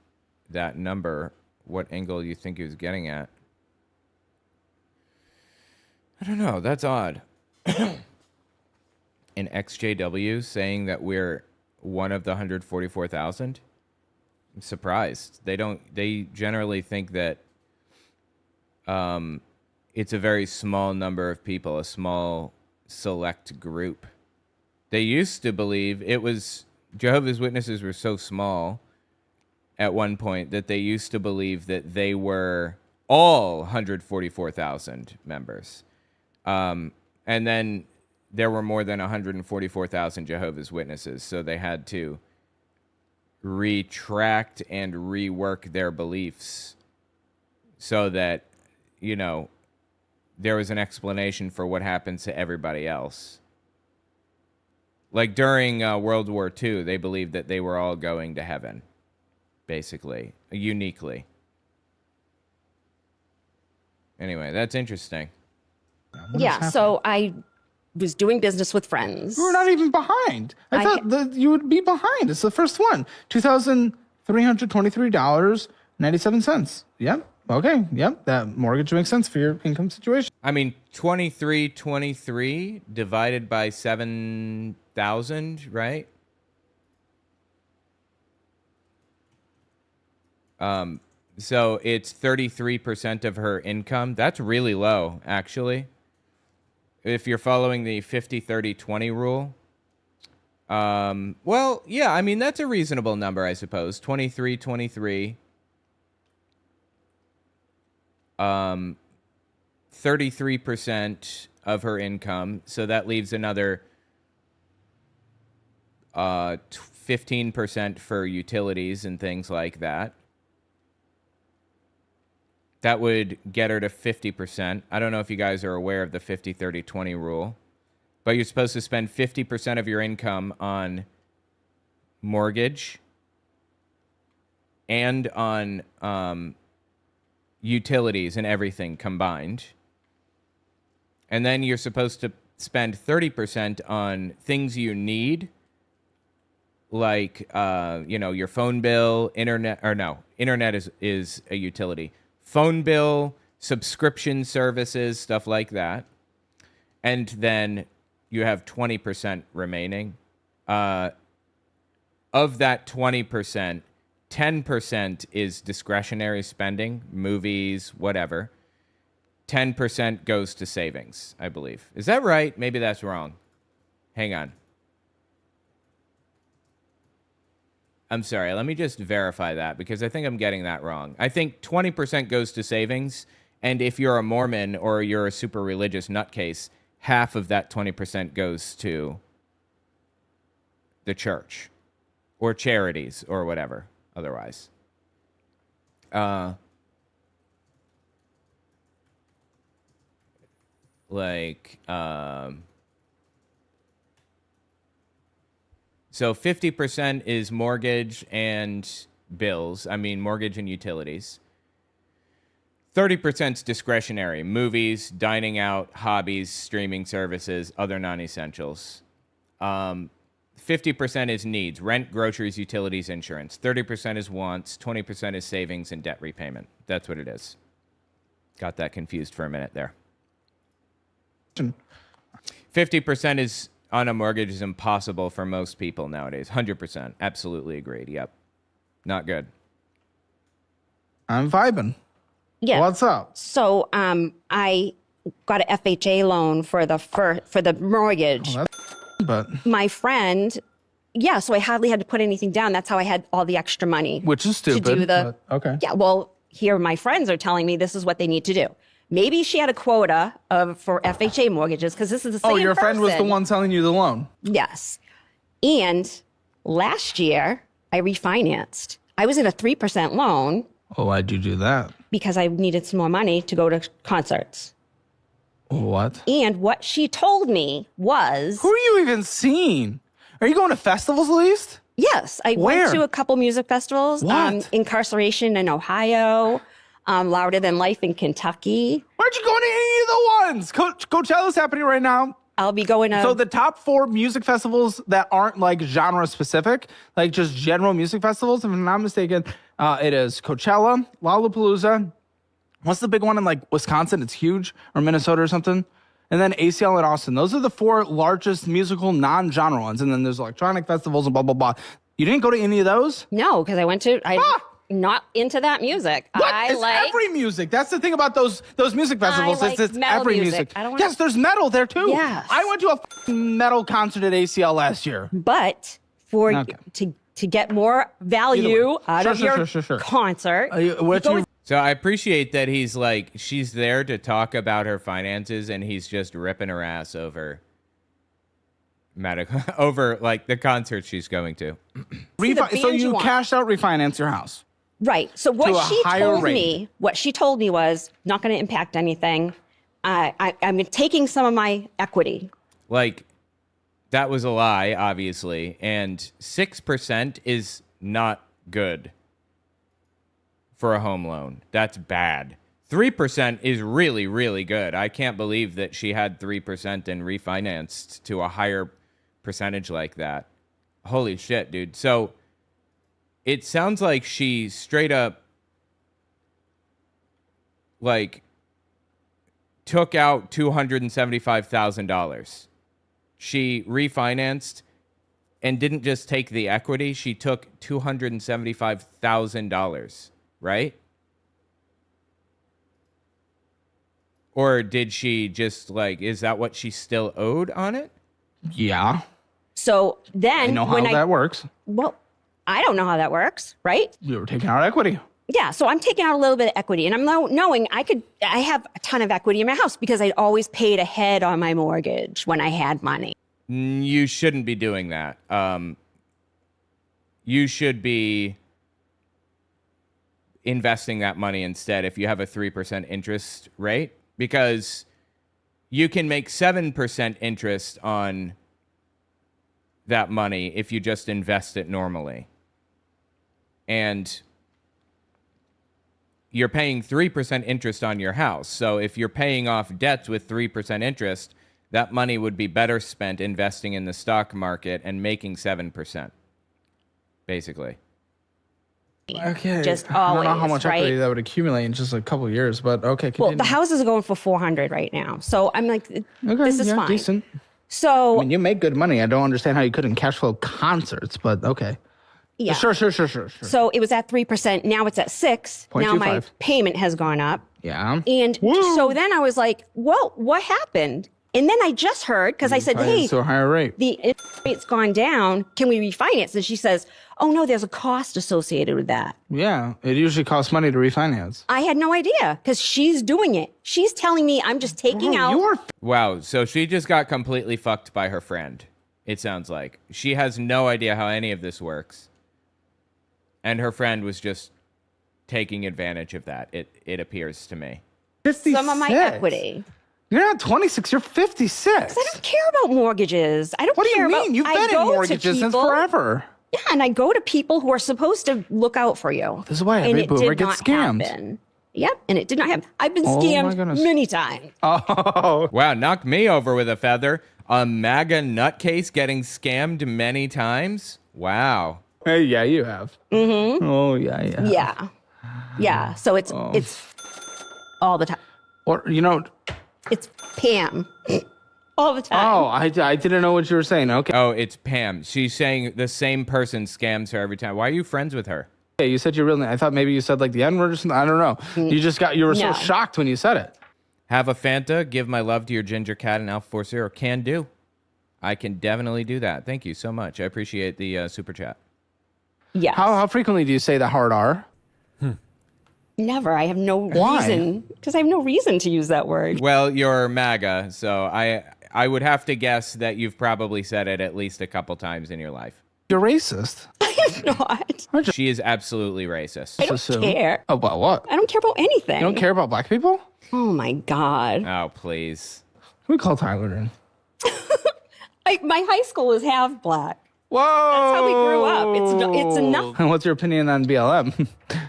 that number. What angle do you think he was getting at? I don't know. That's odd. An XJW saying that we're one of the 144,000? I'm surprised. They generally think that it's a very small number of people, a small select group. They used to believe it was Jehovah's Witnesses were so small at one point that they used to believe that they were all 144,000 members. And then there were more than 144,000 Jehovah's Witnesses, so they had to retract and rework their beliefs so that, you know, there was an explanation for what happens to everybody else. Like during World War II, they believed that they were all going to heaven, basically, uniquely. Anyway, that's interesting. Yeah, so I was doing business with friends. we're not even behind. I thought that you would be behind. It's the first one. $2,323.97. Yep. Okay. Yep. That mortgage makes sense for your income situation. I mean, 2323 divided by 7,000, right? So it's 33% of her income. That's really low, actually. If you're following the 50-30-20 rule. Well, yeah, I mean, that's a reasonable number, I suppose. 2323. 33% of her income. So that leaves another 15% for utilities and things like that. That would get her to 50%. I don't know if you guys are aware of the 50-30-20 rule, but you're supposed to spend 50% of your income on mortgage and on utilities and everything combined. And then you're supposed to spend 30% on things you need, like, your phone bill, internet, or no, internet is a utility. Phone bill, subscription services, stuff like that. And then you have 20% remaining. Of that 20%, 10% is discretionary spending, movies, whatever. 10% goes to savings, I believe. Is that right? Maybe that's wrong. Hang on. I'm sorry, let me just verify that because I think I'm getting that wrong. I think 20% goes to savings, and if you're a Mormon or you're a super religious nutcase, half of that 20% goes to the church or charities or whatever otherwise. So 50% is mortgage and bills. I mean, mortgage and utilities. 30% is discretionary. Movies, dining out, hobbies, streaming services, other non-essentials. 50% is needs. Rent, groceries, utilities, insurance. 30% is wants. 20% is savings and debt repayment. That's what it is. Got that confused for a minute there. 50% is on a mortgage is impossible for most people nowadays. 100%. Absolutely agreed. Yep. Not good. I'm vibing. Yeah. What's up? So I got an FHA loan for the mortgage. But My friend, so I hardly had to put anything down. That's how I had all the extra money. which is stupid. To do the but okay. Yeah, well, here my friends are telling me this is what they need to do. Maybe she had a quota for FHA mortgages because this is the same Friend was the person. one selling you the loan. Yes. And last year, I refinanced. I was in a 3% loan Oh, why'd you do that? because I needed some more money to go to concerts. What? And what she told me was, Who are you even seeing? Are you going to festivals at least? yes, I Where? went to a couple music festivals. What? Incarceration in Ohio, Louder Than Life in Kentucky. Why'd you go to any of the ones? Coachella's happening right now. I'll be going to. So the top 4 music festivals that aren't like genre specific, like just general music festivals, if I'm not mistaken, it is Coachella, Lollapalooza. What's the big one in like Wisconsin? It's huge, or Minnesota or something. And then ACL in Austin. Those are the 4 largest musical non-genre ones. And then there's electronic festivals and blah, blah, blah. You didn't go to any of those? No, because I went to. I'm not into that music. What? I It's like every music. That's the thing about those music festivals. like It's metal every music. music. I don't wanna- Yes, there's metal there too. Yes. I went to a f***ing metal concert at ACL last year. But for Okay. to get more value out of your Sure. concert, What's go your So I appreciate that he's like, she's there to talk about her finances, and he's just ripping her ass over over like the concert she's going to. the so bands you you want. cashed out, refinance your house. right. So To what a she higher told rate. me was not going to impact anything. I'm taking some of my equity. Like, that was a lie, obviously, and 6% is not good for a home loan. That's bad. 3% is really, really good. I can't believe that she had 3% and refinanced to a higher percentage like that. Holy shit, dude. So it sounds like she straight up like took out $275,000. She refinanced and didn't just take the equity, she took $275,000, right? Or did she just like, is that what she still owed on it? Yeah. So then I know how when that works. well, I don't know how that works, right? You were taking out equity. Yeah, so I'm taking out a little bit of equity, and I'm knowing I have a ton of equity in my house because I'd always paid ahead on my mortgage when I had money. You shouldn't be doing that. You should be investing that money instead if you have a 3% interest rate, because you can make 7% interest on that money if you just invest it normally. And you're paying 3% interest on your house. So if you're paying off debts with 3% interest, that money would be better spent investing in the stock market and making 7%, basically. Okay. Just I don't know how always, much right? equity that would accumulate in just a couple of years, but okay. Well, Continue. the house is going for $400 right now, so I'm like, Okay, this is yeah, fine. decent. So I mean, you make good money. I don't understand how you couldn't cash flow concerts, but okay. yeah, Sure. So it was at 3%. Now it's at 6%. Now my 0.25. payment has gone up, Yeah. and so then I was like, well, what happened? And then I just heard because I said, hey, to a higher rate. the interest rate's gone down. Can we refinance? And she says, oh, no, there's a cost associated with that. Yeah, it usually costs money to refinance. I had no idea because she's doing it. She's telling me I'm just taking out. You are Wow, so she just got completely fucked by her friend, it sounds like. She has no idea how any of this works. And her friend was just taking advantage of that, it appears to me. 56. some of my equity. You're not 26. You're 56. I don't care about mortgages. I don't What do care you about. mean? You've I been in go to mortgages since people- forever. Yeah, and I go to people who are supposed to look out for you. This is why And every it boomer did gets not scammed. happen. Yep, and it did not happen. I've been Oh my scammed goodness. many times. Oh, Wow, knocked me over with a feather. A MAGA nutcase getting scammed many times? Wow. hey, yeah, you have. Mm-hmm. Oh, yeah. Yeah, yeah. So it's all the time. Or It's Pam all the time. Oh, I didn't know what you were saying. Okay. Oh, it's Pam. She's saying the same person scams her every time. Why are you friends with her? Hey, you said your real name. I thought maybe you said like the N-word or something. I don't know. You were so No. shocked when you said it. Have a Fanta, give my love to your ginger cat and Alpha Force Zero. Can do. I can definitely do that. Thank you so much. I appreciate the super chat. Yes. How frequently do you say the hard R? Never. I have no Why? reason. Because I have no reason to use that word. Well, you're MAGA, so I would have to guess that you've probably said it at least a couple times in your life. You're racist. I'm not. She is absolutely racist. I don't care. About what? I don't care about anything. You don't care about black people? Oh my God. Oh, please. Can we call Tyler in? My high school is half black. Whoa! That's how we grew up. It's enough. And what's your opinion on BLM?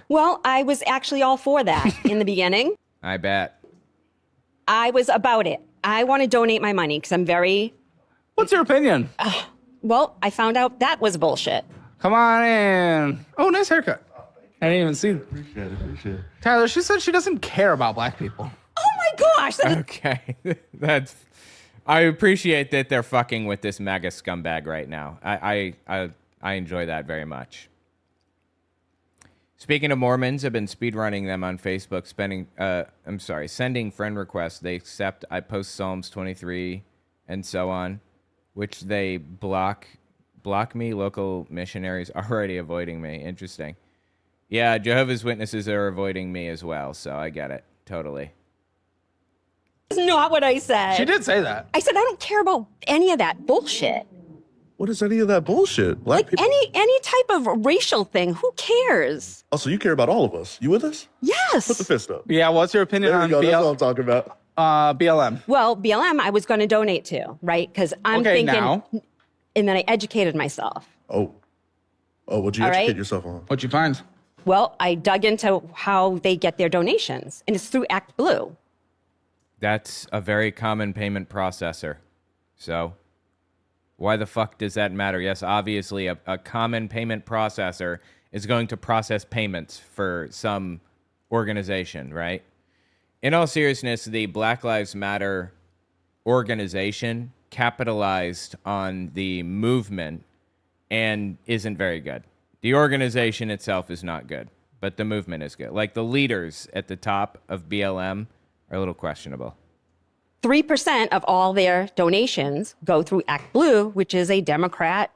Well, I was actually all for that in the beginning. I bet. I was about it. I want to donate my money because I'm very... What's your opinion? Well, I found out that was bullshit. Come on in. Oh, nice haircut. I didn't even see. Appreciate it. Tyler, she said she doesn't care about black people. Oh my gosh. Okay. I appreciate that they're fucking with this MAGA scumbag right now. I enjoy that very much. Speaking of Mormons, I've been speedrunning them on Facebook, sending friend requests. They accept. I post Psalms 23 and so on, which they block me. Local missionaries already avoiding me. Interesting. Yeah, Jehovah's Witnesses are avoiding me as well, so I get it. Totally. That's not what I said. She did say that. I said I don't care about any of that bullshit. What is any of that bullshit? Black people. Any type of racial thing. Who cares? Oh, so you care about all of us? You with us? Yes. Put the fist up. Yeah, what's your opinion There we on go. That's what I'm talking about. BLM? Well, BLM I was going to donate to, right? Because I'm Okay, thinking... now. And then I educated myself. Oh, what'd you All educate right. yourself on? What'd you find? Well, I dug into how they get their donations, and it's through Act Blue. That's a very common payment processor. So why the fuck does that matter? Yes, obviously a common payment processor is going to process payments for some organization, right? In all seriousness, the Black Lives Matter organization capitalized on the movement and isn't very good. The organization itself is not good, but the movement is good. Like the leaders at the top of BLM are a little questionable. 3% of all their donations go through Act Blue, which is a Democrat.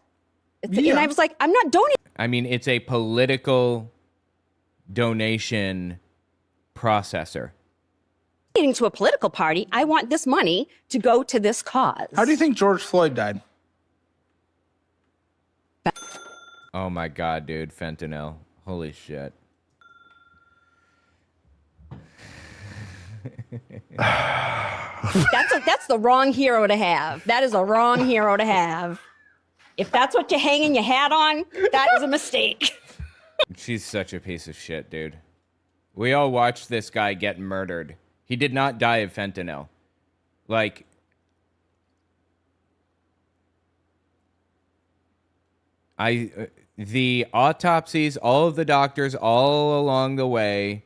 Yeah. And I was like, I'm not donating I mean, it's a political donation processor. to a political party. I want this money to go to this cause. How do you think George Floyd died? Oh my God, dude, fentanyl. Holy shit. That's the wrong hero to have. That is a wrong hero to have. If that's what you're hanging your hat on, that is a mistake. She's such a piece of shit, dude. We all watched this guy get murdered. He did not die of fentanyl. Like, the autopsies, all of the doctors all along the way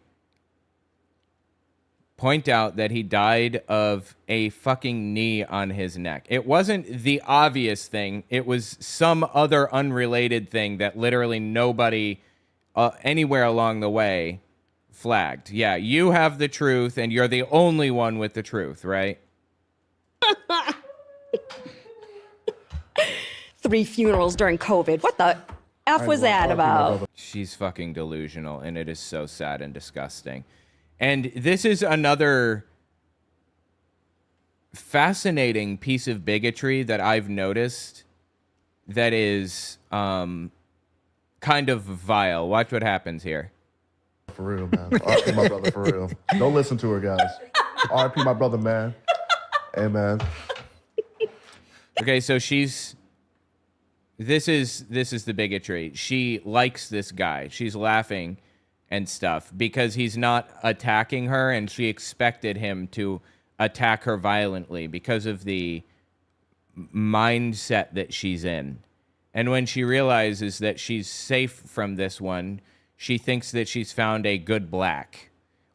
point out that he died of a fucking knee on his neck. It wasn't the obvious thing. It was some other unrelated thing that literally nobody anywhere along the way flagged. Yeah, you have the truth and you're the only one with the truth, right? 3 funerals during COVID. What the F was that about? She's fucking delusional, and it is so sad and disgusting. And this is another fascinating piece of bigotry that I've noticed that is kind of vile. Watch what happens here. For real, man. RP my brother, for real. Don't listen to her, guys. RP my brother, man. Hey, man. Okay, so this is the bigotry. She likes this guy. She's laughing and stuff because he's not attacking her, and she expected him to attack her violently because of the mindset that she's in. And when she realizes that she's safe from this one, she thinks that she's found a good black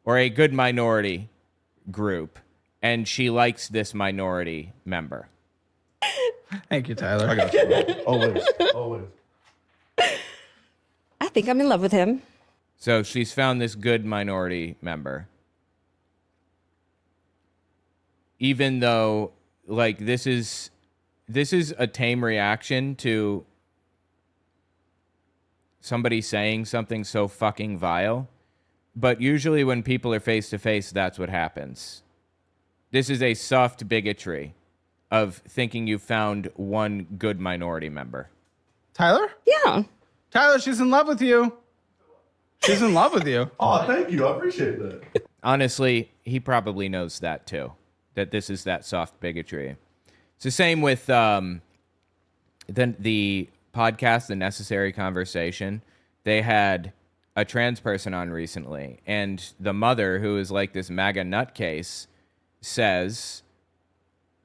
or a good minority group, and she likes this minority member. Thank you, Tyler. I got you, bro. Always. I think I'm in love with him. So she's found this good minority member. Even though, like, this is a tame reaction to somebody saying something so fucking vile. But usually when people are face to face, that's what happens. This is a soft bigotry of thinking you found one good minority member. Tyler? Yeah. Tyler, she's in love with you. She's in love with you. Oh, thank you. I appreciate that. Honestly, he probably knows that too, that this is that soft bigotry. It's the same with the podcast, The Necessary Conversation. They had a trans person on recently, and the mother, who is like this MAGA nutcase, says,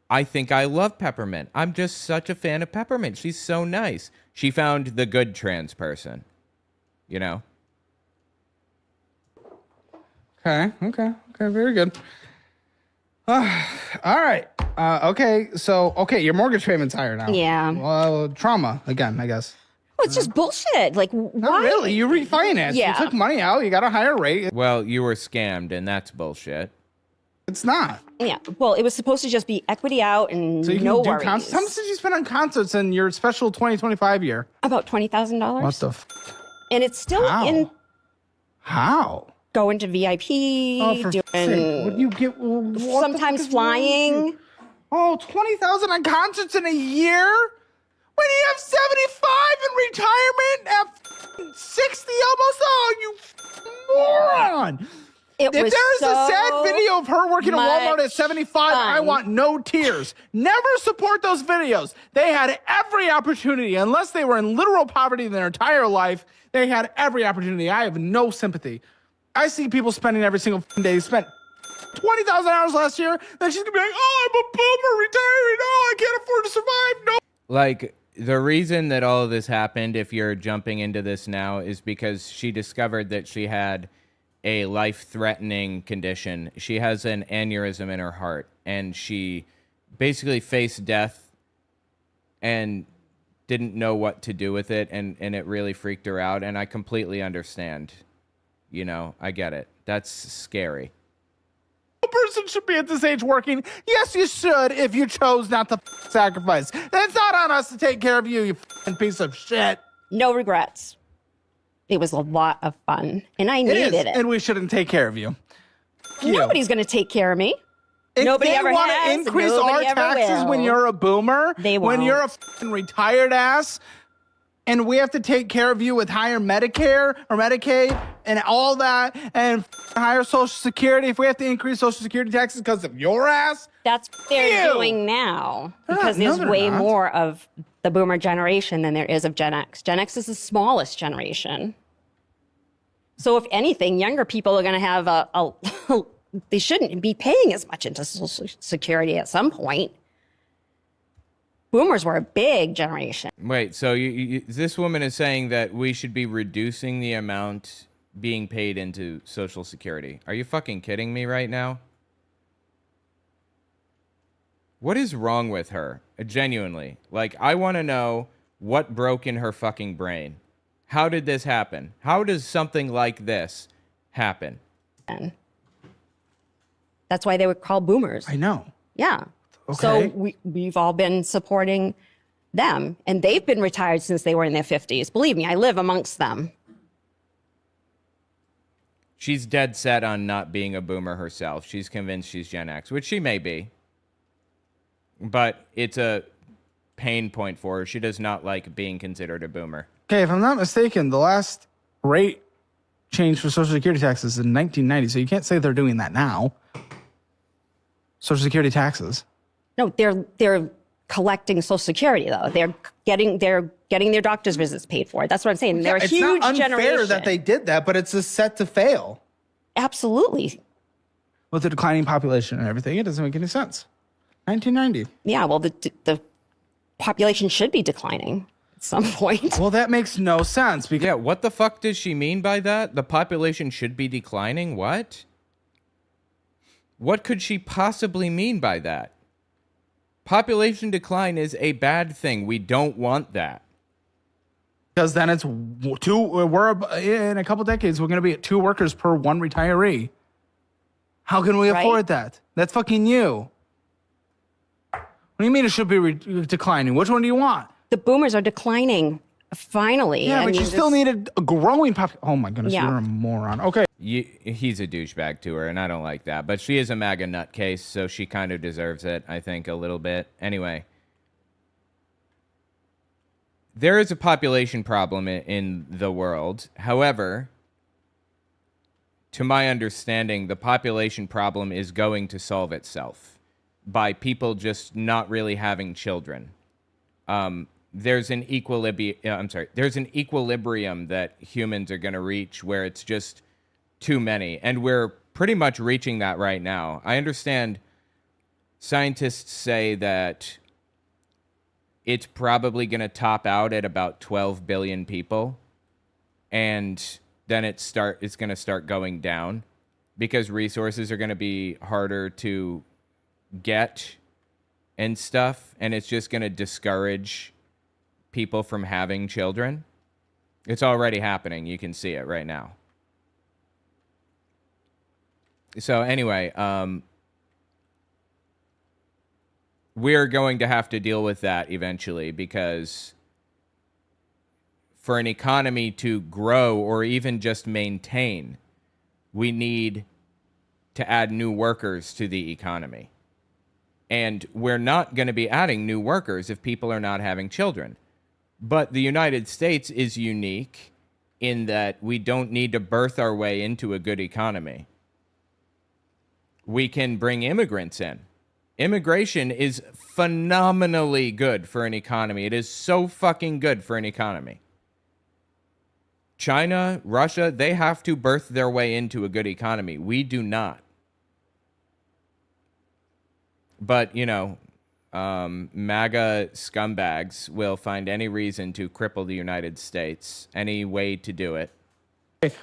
I think I love Peppermint. I'm just such a fan of Peppermint. She's so nice. She found the good trans person, you know? Okay, very good. All right. Your mortgage payment's higher now. Yeah. Well, trauma again, I guess. Oh, it's just bullshit. Like, why? Not really. You refinanced. Yeah. You took money out. You got a higher rate. Well, you were scammed, and that's bullshit. It's not. Yeah. Well, it was supposed to just be equity out and So you no can do worries. concerts. How much did you spend on concerts in your special 2025 year? About $20,000. What the And it's still in How? going to VIP, Oh, for doing sake. What do you get? What the fuck sometimes is wrong with you? flying. Oh, 20,000 on concerts in a year? When you have 75 in retirement at 60 almost? Oh, you moron. It If was there is a so sad video of her working at Walmart at much 75, I fun. want no tears. Never support those videos. They had every opportunity, unless they were in literal poverty their entire life, they had every opportunity. I have no sympathy. I see people spending every single day. They spent $20,000 last year. Then she's going to be like, oh, I'm a boomer retiring. Oh, I can't afford to survive. No. Like, the reason that all of this happened, if you're jumping into this now, is because she discovered that she had a life-threatening condition. She has an aneurysm in her heart, and she basically faced death and didn't know what to do with it, and it really freaked her out, and I completely understand. You know, I get it. That's scary. No person should be at this age working. Yes, you should if you chose not to sacrifice. That's not on us to take care of you, you piece of shit. No regrets. It was a lot of fun, and I needed it. And we shouldn't take care of you. Nobody's going to take care of me. If Nobody they ever want has, to and increase our nobody ever taxes when will. you're a boomer, They when won't. you're a fucking retired ass, and we have to take care of you with higher Medicare or Medicaid and all that, and higher Social Security, if we have to increase Social Security taxes because of your ass, That's what they're Ew. doing now They're because not- no, there's they're way not. more of the boomer generation than there is of Gen X. Gen X is the smallest generation. So if anything, younger people are going to have they shouldn't be paying as much into Social Security at some point. Boomers were a big generation. Wait, so this woman is saying that we should be reducing the amount being paid into Social Security. Are you fucking kidding me right now? What is wrong with her? Genuinely. Like, I want to know what broke in her fucking brain. How did this happen? How does something like this happen? That's why they were called boomers. I know. Yeah. Okay. So we've all been supporting them, and they've been retired since they were in their 50s. Believe me, I live amongst them. She's dead set on not being a boomer herself. She's convinced she's Gen X, which she may be. But it's a pain point for her. She does not like being considered a boomer. Okay, if I'm not mistaken, the last rate change for Social Security taxes in 1990, so you can't say they're doing that now. Social Security taxes. No, they're collecting Social Security though. They're getting their doctor's visits paid for. That's what I'm saying. They're a It's huge not unfair generation. that they did that, but it's a set to fail. Absolutely. With the declining population and everything, it doesn't make any sense. 1990. Yeah. Well, the population should be declining at some point. Well, that makes no sense because Yeah, what the fuck does she mean by that? The population should be declining? What? What could she possibly mean by that? Population decline is a bad thing. We don't want that. then it's in a couple decades, we're going to be at 2 workers per 1 retiree. How can we Right? afford that? That's fucking you. What do you mean it should be declining? Which one do you want? The boomers are declining. Finally. Yeah, I but mean, you still needed a growing population. Oh my goodness, Yeah. you're a moron. Okay. He's a douchebag to her, and I don't like that. But she is a MAGA nutcase, so she kind of deserves it, I think, a little bit. Anyway. there is a population problem in the world. However, to my understanding, the population problem is going to solve itself by people just not really having children. There's an there's an equilibrium that humans are going to reach where it's just too many, and we're pretty much reaching that right now. I understand scientists say that it's probably going to top out at about 12 billion people, and then it's going to start going down because resources are going to be harder to get and stuff, and it's just going to discourage people from having children. It's already happening. You can see it right now. So anyway, we're going to have to deal with that eventually, because for an economy to grow or even just maintain, we need to add new workers to the economy. And we're not going to be adding new workers if people are not having children. But the United States is unique in that we don't need to birth our way into a good economy. We can bring immigrants in. Immigration is phenomenally good for an economy. It is so fucking good for an economy. China, Russia, they have to birth their way into a good economy. We do not. But, you know, MAGA scumbags will find any reason to cripple the United States, any way to do it.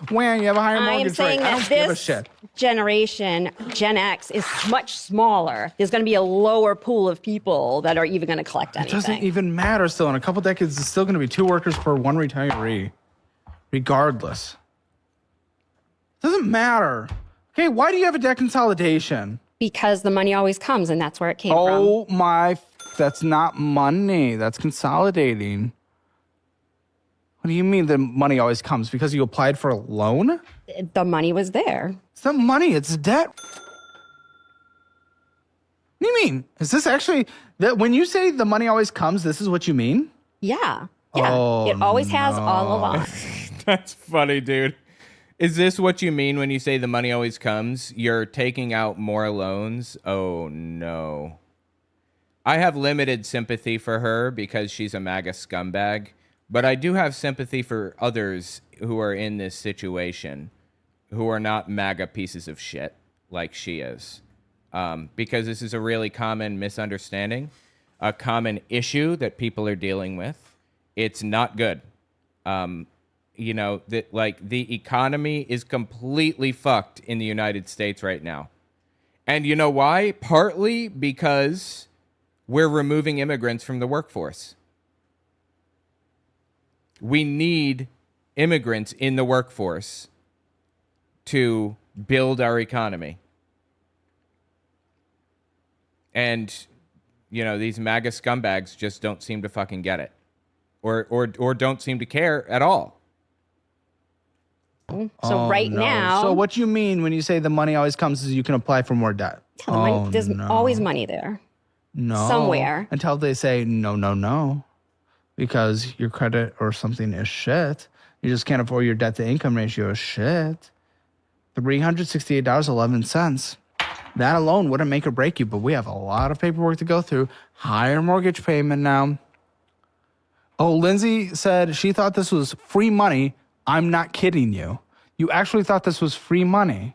When you have a higher I am mortgage saying rate, I that don't give a this shit. generation, Gen X, is much smaller. There's going to be a lower pool of people that are even going to collect It anything. doesn't even matter still. In a couple decades, it's still going to be 2 workers per 1 retiree, regardless. It doesn't matter. Okay, why do you have a debt consolidation? Because the money always comes, and that's where it came from. Oh my, that's not money. That's consolidating. What do you mean the money always comes? Because you applied for a loan? The money was there. It's not money, it's debt. What do you mean? Is this actually, that when you say the money always comes, this is what you mean? Yeah. Oh, it always has all along. That's funny, dude. Is this what you mean when you say the money always comes? You're taking out more loans? Oh, no. I have limited sympathy for her because she's a MAGA scumbag, but I do have sympathy for others who are in this situation, who are not MAGA pieces of shit like she is. Because this is a really common misunderstanding, a common issue that people are dealing with. It's not good. You know, that like the economy is completely fucked in the United States right now. And you know why? Partly because we're removing immigrants from the workforce. We need immigrants in the workforce to build our economy. And, you know, these MAGA scumbags just don't seem to fucking get it. Or don't seem to care at all. So now... So what you mean when you say the money always comes is you can apply for more debt? There's always money there. No. Somewhere. Until they say, no. Because your credit or something is shit. You just can't afford your debt to income ratio is shit. $368.11. That alone wouldn't make or break you, but we have a lot of paperwork to go through. Higher mortgage payment now. Oh, Lindsay said she thought this was free money. I'm not kidding you. You actually thought this was free money.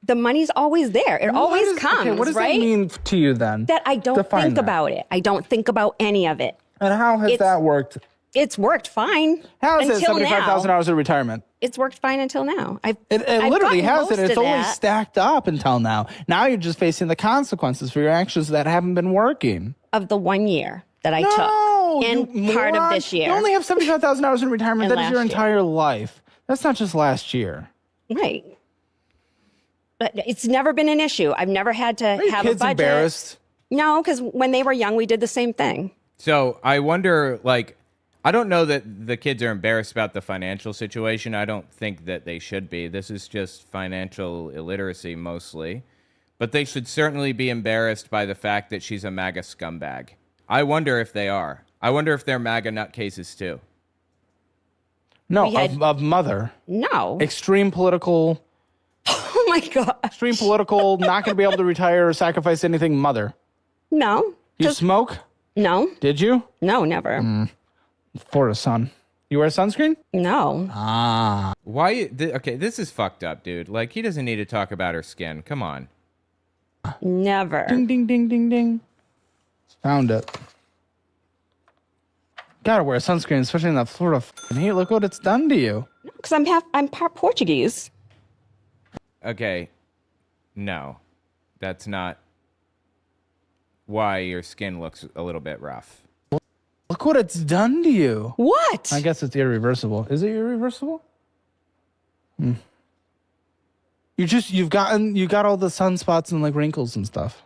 The money's always there. It always comes, okay, what does right? that mean to you then? That I don't think about it. I don't think about any of it. And how has that worked? It's worked fine. How is it until $75,000 of retirement? It's worked fine until now. It literally has it. It's only that. stacked up until now. Now you're just facing the consequences for your actions that haven't been working. Of the 1 year that I took. And part of this year. You only have $75,000 in retirement. And That is your last year. entire life. That's not just last year. Right. But it's never been an issue. I've never had to Are your have a kids budget. embarrassed? No, because when they were young, we did the same thing. So I wonder, like, I don't know that the kids are embarrassed about the financial situation. I don't think that they should be. This is just financial illiteracy mostly. But they should certainly be embarrassed by the fact that she's a MAGA scumbag. I wonder if they are. I wonder if they're MAGA nutcases too. No, We had- of mother. No. Extreme political, Oh my God. not going to be able to retire or sacrifice anything, mother. No. You smoke? No. Did you? No, never. For a sun. You wear sunscreen? No. Why? Okay, this is fucked up, dude. Like, he doesn't need to talk about her skin. Come on. Never. Ding, ding, ding, ding, ding. Found it. Gotta wear sunscreen, especially in that Florida fucking heat. Look what it's done to you. Because I'm part Portuguese. Okay. No. That's not why your skin looks a little bit rough. Look what it's done to you. What? I guess it's irreversible. Is it irreversible? You got all the sunspots and like wrinkles and stuff.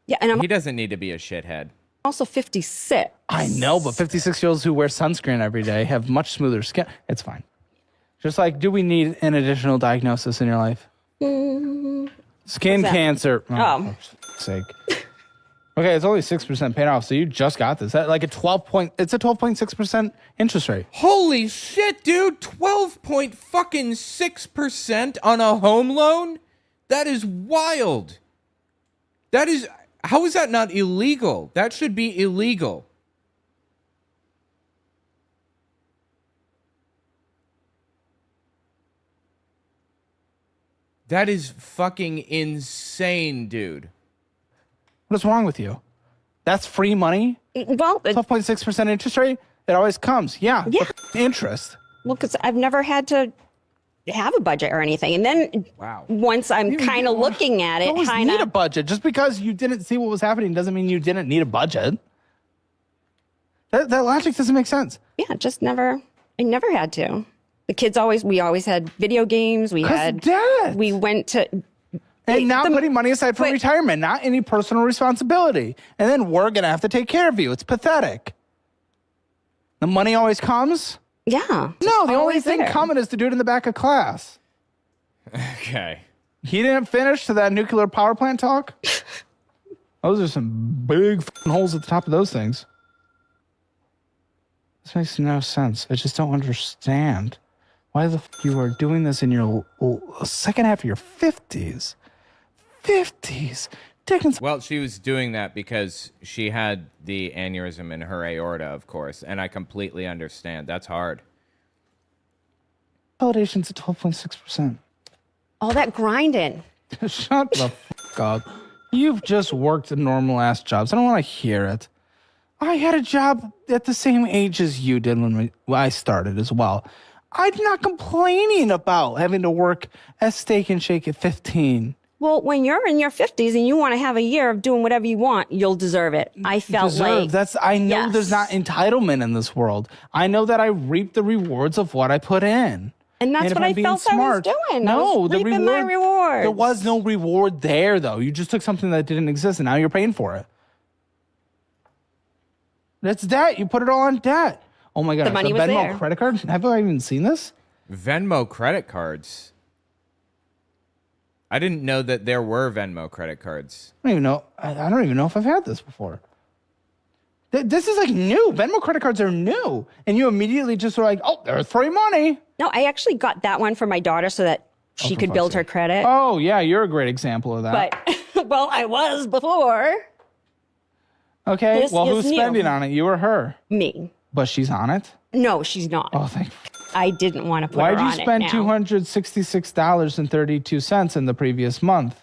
Yeah, and I'm He doesn't need to be a shithead. also 56. I know, but 56-year-olds who wear sunscreen every day have much smoother skin. It's fine. Just like, do we need an additional diagnosis in your life? Skin that? cancer. Oh. For fuck's sake. Okay, it's only 6% paid off, so you just got this. That, like it's a 12.6% interest rate. Holy shit, dude! 12.6% on a home loan? That is wild. That is, how is that not illegal? That should be illegal. That is fucking insane, dude. What is wrong with you? That's free money? Well, 12.6% interest rate? It always comes. Yeah. Yeah. Interest. well, because I've never had to have a budget or anything. And then Wow. once I'm kind of looking at You it, always kind need a of, budget. Just because you didn't see what was happening doesn't mean you didn't need a budget. That logic doesn't make sense. yeah, I never had to. We always had video games. We had, debt. we went to, And not the- putting money aside for but- retirement, not any personal responsibility. And then we're going to have to take care of you. It's pathetic. The money always comes? yeah. No, the only always thing there. coming is to do it in the back of class. Okay. He didn't finish to that nuclear power plant talk? Those are some big f***ing holes at the top of those things. This makes no sense. I just don't understand why the f*** you are doing this in your second half of your 50s. 50s. Dickens. Well, she was doing that because she had the aneurysm in her aorta, of course, and I completely understand. That's hard. Validation's at 12.6%. All that grinding. Shut the fuck up. You've just worked normal ass jobs. I don't want to hear it. I had a job at the same age as you did when I started as well. I'm not complaining about having to work at Steak and Shake at 15. Well, when you're in your 50s and you want to have a year of doing whatever you want, you'll deserve it. I felt like I know Yes. there's not entitlement in this world. I know that I reap the rewards of what I put in. And that's if what I'm I being felt I was doing. I No, was the reaping my rewards. There was no reward there, though. You just took something that didn't exist, and now you're paying for it. That's debt. You put it all on debt. Oh my God! The money it's a was Venmo there. credit card. Have I even seen this? Venmo credit cards. I didn't know that there were Venmo credit cards. I don't even know. I don't even know if I've had this before. This is like new. Venmo credit cards are new, and you immediately just are like, "Oh, there's free money." No, I actually got that one for my daughter so that she could build her credit. Oh yeah, you're a great example of that. But, well, I was before. Okay, This well, is who's new. spending on it? You or her? Me. But she's on it. No, she's not. Oh, thank. I didn't want to put Why'd her you on spend it now. $266.32 in the previous month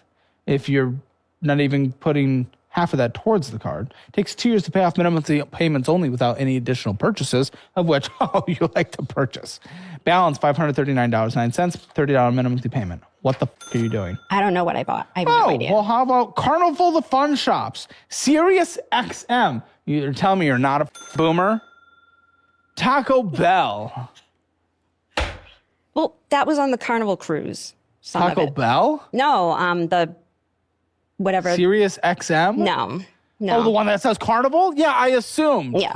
if you're not even putting half of that towards the card? It takes 2 years to pay off minimum payments only without any additional purchases, of which, you like to purchase. Balance $539.09, $30 minimum payment. What the f*** are you doing? I don't know what I bought. I have no idea. Well, how about Carnival the Fun Shops? Sirius XM. You're telling me you're not a boomer? Taco Bell. Well, that was on the Carnival cruise. Some of Taco it. Bell? No, the whatever. Sirius XM? No. Oh, the one that says Carnival? Yeah, I assumed. Yeah,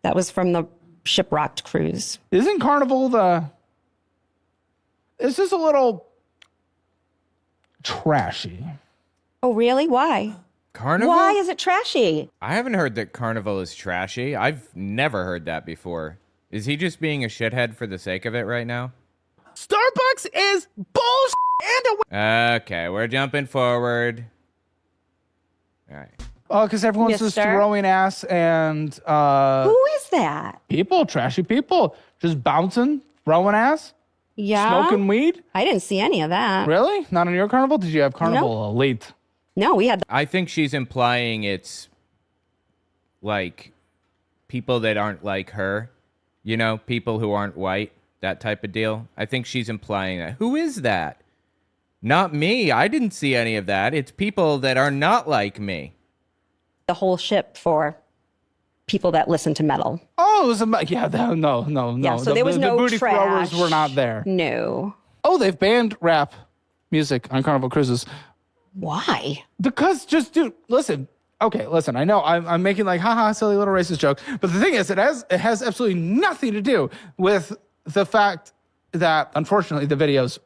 that was from the shipwrecked cruise. Isn't Carnival It's just a little trashy. Oh, really? Why? Carnival? Why is it trashy? I haven't heard that Carnival is trashy. I've never heard that before. Is he just being a shithead for the sake of it right now? Starbucks is bullshit and Okay, we're jumping forward. All right. Oh, because everyone's just Mister? throwing ass and Who is that? people, trashy people, just bouncing, throwing ass, Yeah. smoking weed. I didn't see any of that. Really? Not on your carnival? Did you have carnival elite? No, we had I think she's implying it's like people that aren't like her, you know, people who aren't white, that type of deal. I think she's implying that. Who is that? Not me. I didn't see any of that. It's people that are not like me. the whole ship for people that listen to metal. Oh, it was no. Yeah, so there was the no booty trash. throwers were not there. No. Oh, they've banned rap music on Carnival Cruises. Why? Because just dude, listen. Okay, listen. I know I'm making like haha silly little racist joke, but the thing is, it has absolutely nothing to do with the fact that unfortunately the videos.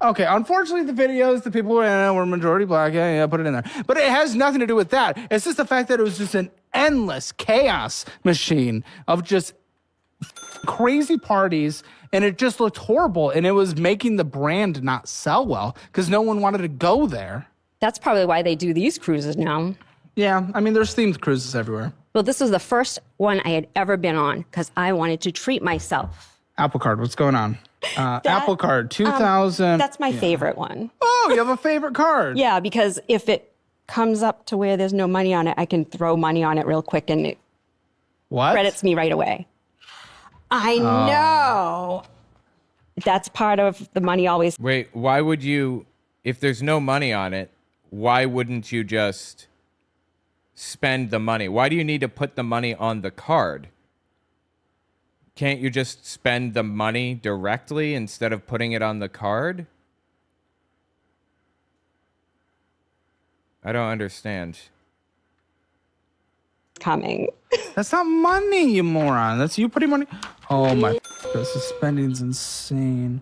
Okay, unfortunately the videos, the people were majority black. Yeah, put it in there. But it has nothing to do with that. It's just the fact that it was just an endless chaos machine of just crazy parties, and it just looked horrible, and it was making the brand not sell well because no one wanted to go there. That's probably why they do these cruises now. Yeah, I mean, there's themed cruises everywhere. Well, this was the first one I had ever been on because I wanted to treat myself. Apple Card, what's going on? Apple Card, 2000. That's my favorite one. Oh, you have a favorite card? Yeah, because if it comes up to where there's no money on it, I can throw money on it real quick and it What? credits me right away. I know. That's part of the money always. Wait, why would you, if there's no money on it, why wouldn't you just spend the money? Why do you need to put the money on the card? Can't you just spend the money directly instead of putting it on the card? I don't understand. Coming. That's not money, you moron. That's you putting money. Oh my, this spending's insane.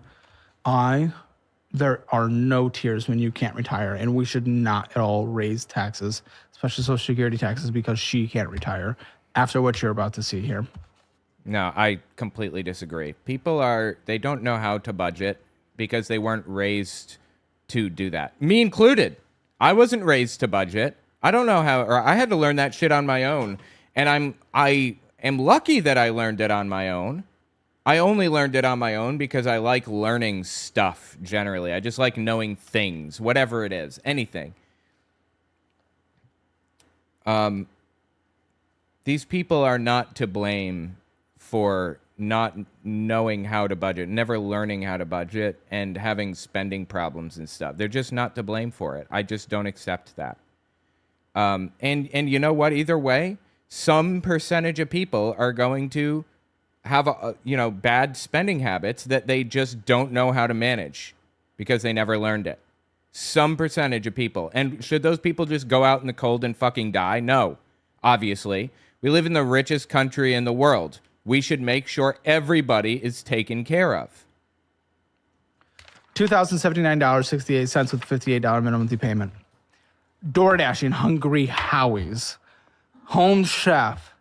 There are no tiers when you can't retire, and we should not at all raise taxes, especially Social Security taxes, because she can't retire after what you're about to see here. No, I completely disagree. They don't know how to budget because they weren't raised to do that. Me included. I wasn't raised to budget. I don't know how, or I had to learn that shit on my own. And I am lucky that I learned it on my own. I only learned it on my own because I like learning stuff generally. I just like knowing things, whatever it is, anything. These people are not to blame for not knowing how to budget, never learning how to budget, and having spending problems and stuff. They're just not to blame for it. I just don't accept that. And you know what? Either way, some percentage of people are going to have bad spending habits that they just don't know how to manage because they never learned it. Some percentage of people. And should those people just go out in the cold and fucking die? No, obviously. We live in the richest country in the world. We should make sure everybody is taken care of. $2,079.68 with $58 minimum monthly payment. DoorDashing Hungry Howie's, Home Chef,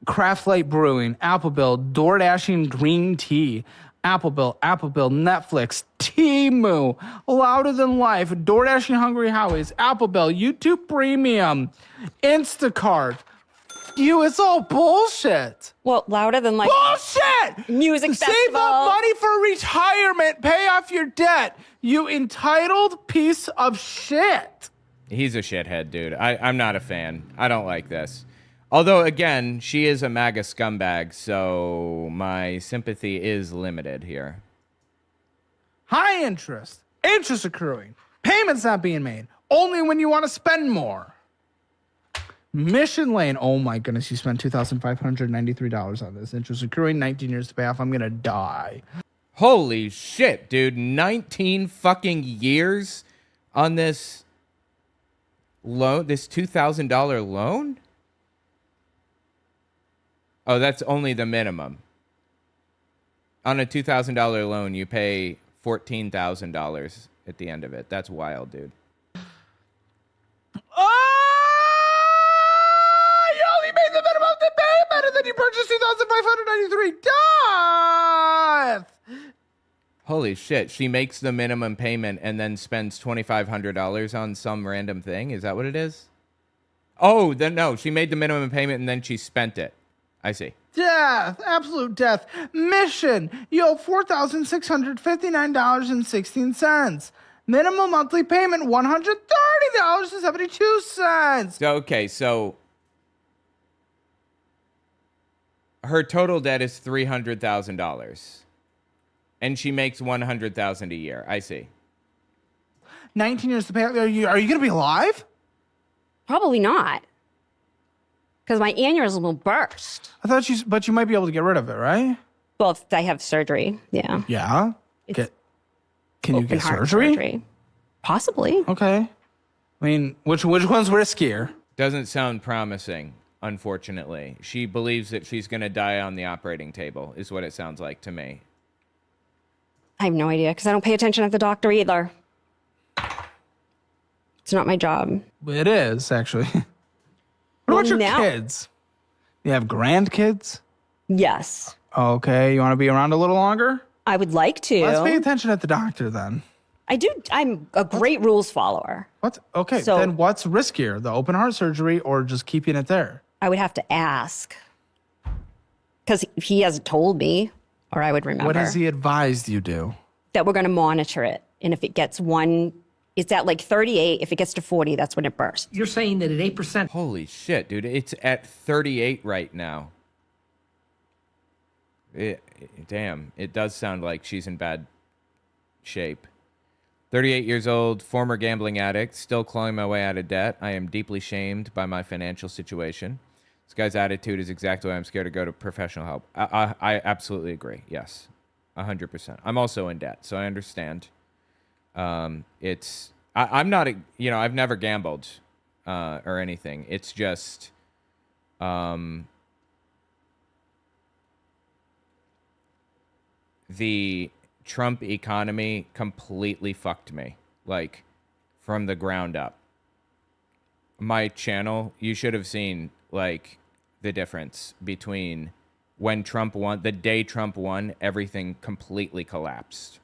Craft Light Brewing, Applebell, DoorDashing Green Tea, Applebell, Netflix, Temu, Louder Than Life, DoorDashing Hungry Howie's, Applebell, YouTube Premium, Instacart. It's all bullshit. Well, Louder Than Life. Bullshit! Music Save festival. up money for retirement. Pay off your debt. You entitled piece of shit. He's a shithead, dude. I'm not a fan. I don't like this. Although, again, she is a MAGA scumbag, so my sympathy is limited here. High interest accruing, payments not being made, only when you want to spend more. Mission Lane, oh my goodness, you spent $2,593 on this. Interest accruing, 19 years to pay off. I'm gonna die. Holy shit, dude. 19 fucking years on this loan, this $2,000 loan? Oh, that's only the minimum. On a $2,000 loan, you pay $14,000 at the end of it. That's wild, dude. 1993. Death! Holy shit. She makes the minimum payment and then spends $2,500 on some random thing? Is that what it is? Oh, then no. She made the minimum payment and then she spent it. I see. Death, absolute death. Mission, you owe $4,659.16. Minimum monthly payment, $130.72. Okay, so her total debt is $300,000. And she makes $100,000 a year. I see. 19 years to pay. Are you going to be alive? Probably not. Because my aneurysm will burst. I thought but you might be able to get rid of it, right? Well, if I have surgery, yeah. Yeah. Can you Open get heart surgery? Possibly. Okay. I mean, which one's riskier? Doesn't sound promising, unfortunately. She believes that she's going to die on the operating table, is what it sounds like to me. I have no idea because I don't pay attention at the doctor either. It's not my job. It is, actually. What about your now- kids? You have grandkids? Yes. Okay. You want to be around a little longer? I would like to. Let's pay attention at the doctor then. I do. I'm a great rules follower. Okay, So- then what's riskier, the open heart surgery or just keeping it there? I would have to ask because he hasn't told me, or I would remember. What has he advised you do? That we're going to monitor it, and if it gets it's at like 38. If it gets to 40, that's when it bursts. You're saying that at 8%. Holy shit, dude. It's at 38 right now. Damn, it does sound like she's in bad shape. 38 years old, former gambling addict, still clawing my way out of debt. I am deeply shamed by my financial situation. This guy's attitude is exactly why I'm scared to go to professional help. I absolutely agree. Yes, 100%. I'm also in debt, so I understand. I'm not, I've never gambled or anything. It's just, the Trump economy completely fucked me, like, from the ground up. My channel, you should have seen, like, the difference between when Trump won, the day Trump won, everything completely collapsed.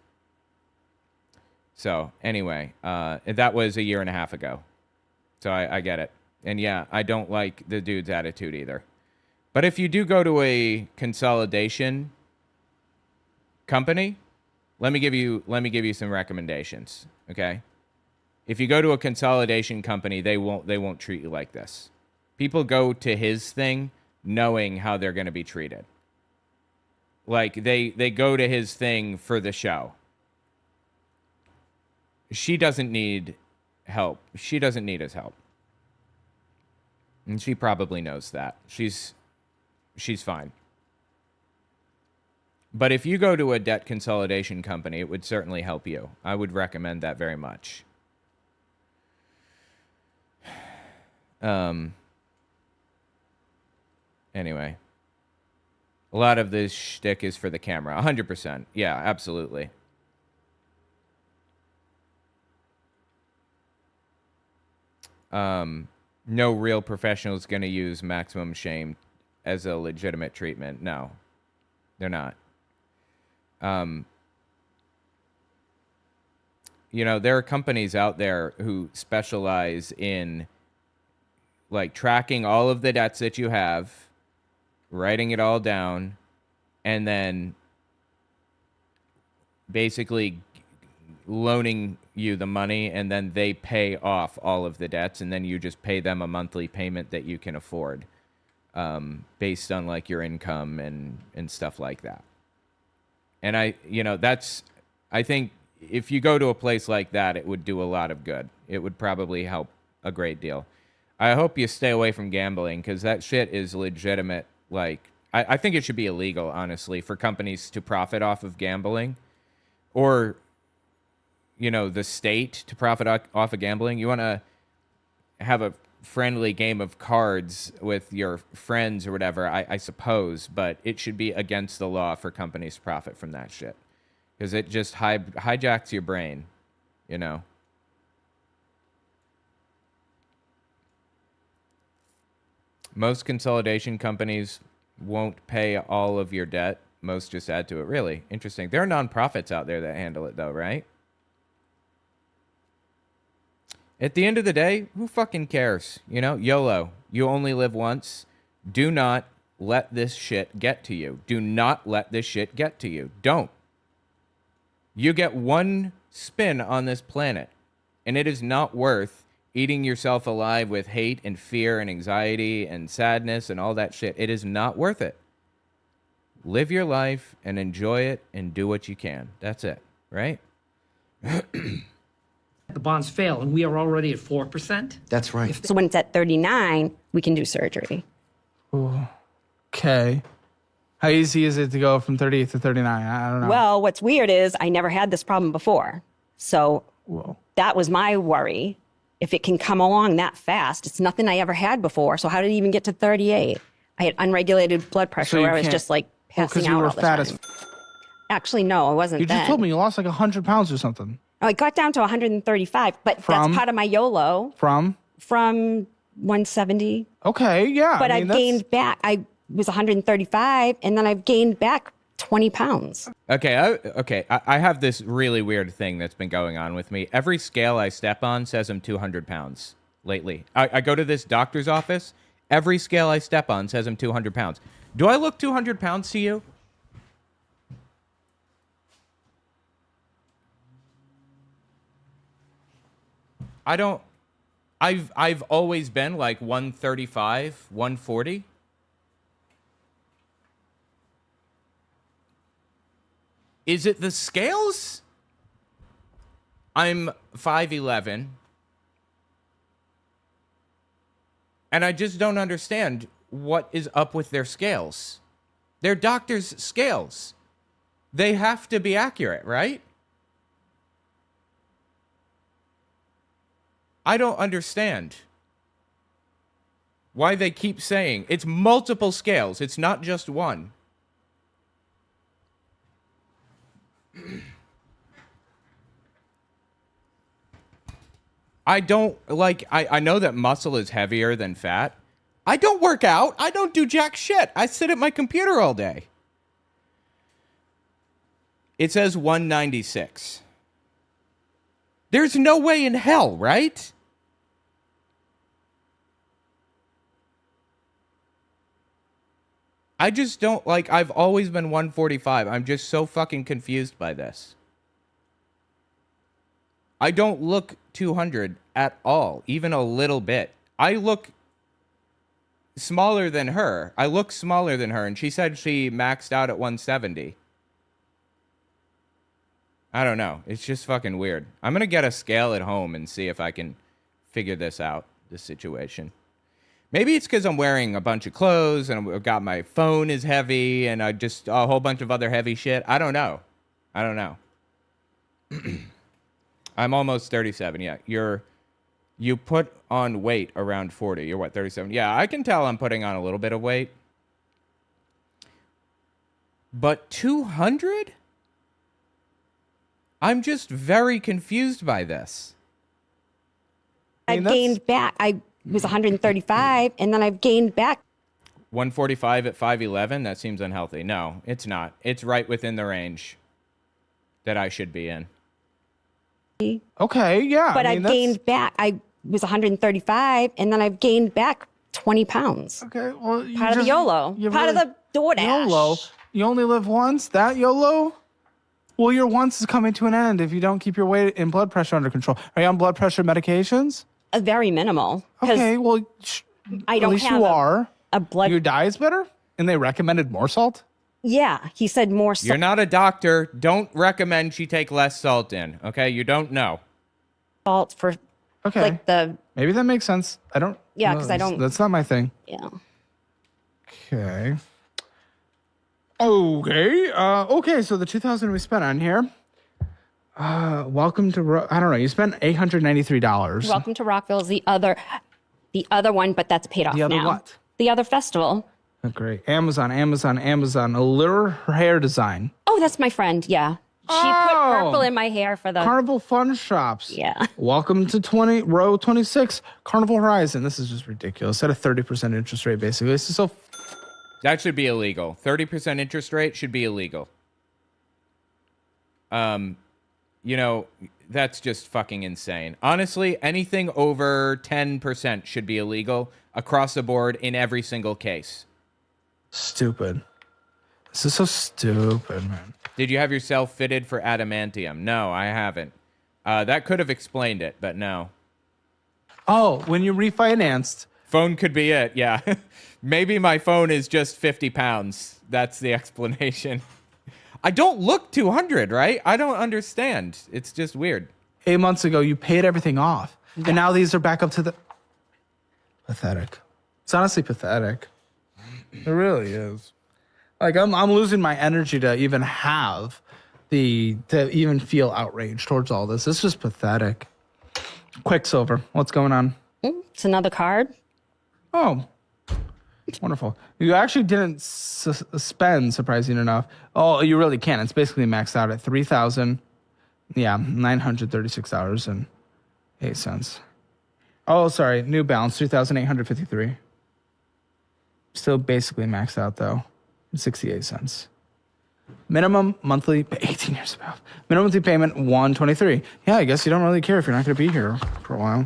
So, anyway, that was a year and a half ago. So I get it. And yeah, I don't like the dude's attitude either. But if you do go to a consolidation company, let me give you some recommendations, okay? If you go to a consolidation company, they won't treat you like this. People go to his thing knowing how they're going to be treated. Like they go to his thing for the show. She doesn't need help. She doesn't need his help. And she probably knows that. She's fine. But if you go to a debt consolidation company, it would certainly help you. I would recommend that very much. Anyway. A lot of this shtick is for the camera. 100%. Yeah, absolutely. No real professional is going to use maximum shame as a legitimate treatment. No, they're not. There are companies out there who specialize in, like, tracking all of the debts that you have, writing it all down, and then basically loaning you the money, and then they pay off all of the debts, and then you just pay them a monthly payment that you can afford, based on, like, your income and stuff like that. And I think if you go to a place like that, it would do a lot of good. It would probably help a great deal. I hope you stay away from gambling, because that shit is legitimate. Like, I think it should be illegal, honestly, for companies to profit off of gambling, or, the state to profit off of gambling. You want to have a friendly game of cards with your friends or whatever, I suppose, but it should be against the law for companies to profit from that shit, because it just hijacks your brain, Most consolidation companies won't pay all of your debt. Most just add to it. Really interesting. There are nonprofits out there that handle it, though, right? At the end of the day, who fucking cares? You know, YOLO. You only live once. Do not let this shit get to you. Do not let this shit get to you. Don't. You get one spin on this planet, and it is not worth eating yourself alive with hate and fear and anxiety and sadness and all that shit. It is not worth it. Live your life and enjoy it and do what you can. That's it, right? The bonds fail, and we are already at 4%. That's right. So when it's at 39, we can do surgery. Okay. How easy is it to go from 38 to 39? I don't know. Well, what's weird is I never had this problem before. So that was my worry. If it can come along that fast, it's nothing I ever had before. So how did it even get to 38? I had unregulated blood pressure where I was just like passing out all the time. Actually, no, it wasn't You then. just told me you lost like 100 pounds or something. Oh, it got down to 135, but that's part of my YOLO From? 170. Okay, yeah. But I mean, I've gained back. I was 135, and then I've gained back 20 pounds. Okay, I have this really weird thing that's been going on with me. Every scale I step on says I'm 200 pounds lately. I go to this doctor's office. Every scale I step on says I'm 200 pounds. Do I look 200 pounds to you? I don't. I've always been like 135, 140. Is it the scales? I'm 5'11". And I just don't understand what is up with their scales. They're doctors' scales. They have to be accurate, right? I don't understand why they keep saying it's multiple scales. It's not just one. I don't like, I know that muscle is heavier than fat. I don't work out. I don't do jack shit. I sit at my computer all day. It says 196. There's no way in hell, right? I just don't, like, I've always been 145. I'm just so fucking confused by this. I don't look 200 at all, even a little bit. I look smaller than her. I look smaller than her, and she said she maxed out at 170. I don't know. It's just fucking weird. I'm going to get a scale at home and see if I can figure this out, this situation. Maybe it's because I'm wearing a bunch of clothes and I've got my phone is heavy and I just a whole bunch of other heavy shit. I don't know. I'm almost 37. Yeah, you put on weight around 40. You're what, 37? Yeah, I can tell I'm putting on a little bit of weight. But 200? I'm just very confused by this. I've gained back. I was 135, and then I've gained back. 145 at 5'11"? That seems unhealthy. No, it's not. It's right within the range that I should be in. Okay, yeah. But I've gained back. I was 135, and then I've gained back 20 pounds. Okay, well, Part of the YOLO. Part of the DoorDash. YOLO. You only live once? That YOLO? Well, your once is coming to an end if you don't keep your weight and blood pressure under control. Are you on blood pressure medications? Very minimal. Okay, well, I don't at least have you are. A blood. Your diet's better? And they recommended more salt? Yeah, he said more salt. You're not a doctor. Don't recommend she take less salt in, okay? You don't know. Salt for like the... Maybe that makes sense. I don't... Yeah, because I don't... That's not my thing. Yeah. Okay. Okay, so the $2,000 we spent on here. Welcome to... I don't know. You spent $893. Welcome to Rockville is the other one, but that's paid off now. The other what? The other festival. Oh, great. Amazon. Allure hair design. Oh, that's my friend. Yeah. She put purple in my hair for the... Carnival Fun Shops. Yeah. Welcome to row 26, Carnival Horizon. This is just ridiculous. At a 30% interest rate, basically. This is so That should be illegal. 30% interest rate should be illegal. You know, that's just fucking insane. Honestly, anything over 10% should be illegal across the board in every single case. Stupid. This is so stupid, man. Did you have yourself fitted for adamantium? No, I haven't. That could have explained it, but no. Oh, when you refinanced. Phone could be it, yeah. Maybe my phone is just 50 pounds. That's the explanation. I don't look 200, right? I don't understand. It's just weird. 8 months ago, you paid everything off. Yeah. And now these are back up to the... Pathetic. It's honestly pathetic. It really is. Like, I'm losing my energy to even have to even feel outraged towards all this. It's just pathetic. Quicksilver, what's going on? It's another card. Oh, wonderful. You actually didn't spend, surprising enough. Oh, you really can't. It's basically maxed out at $3,000. Yeah, $936.08. Oh, sorry. New balance, 3,853. Still basically maxed out, though. 68 cents. Minimum monthly, 18 years above. Minimum monthly payment, $123. Yeah, I guess you don't really care if you're not going to be here for a while.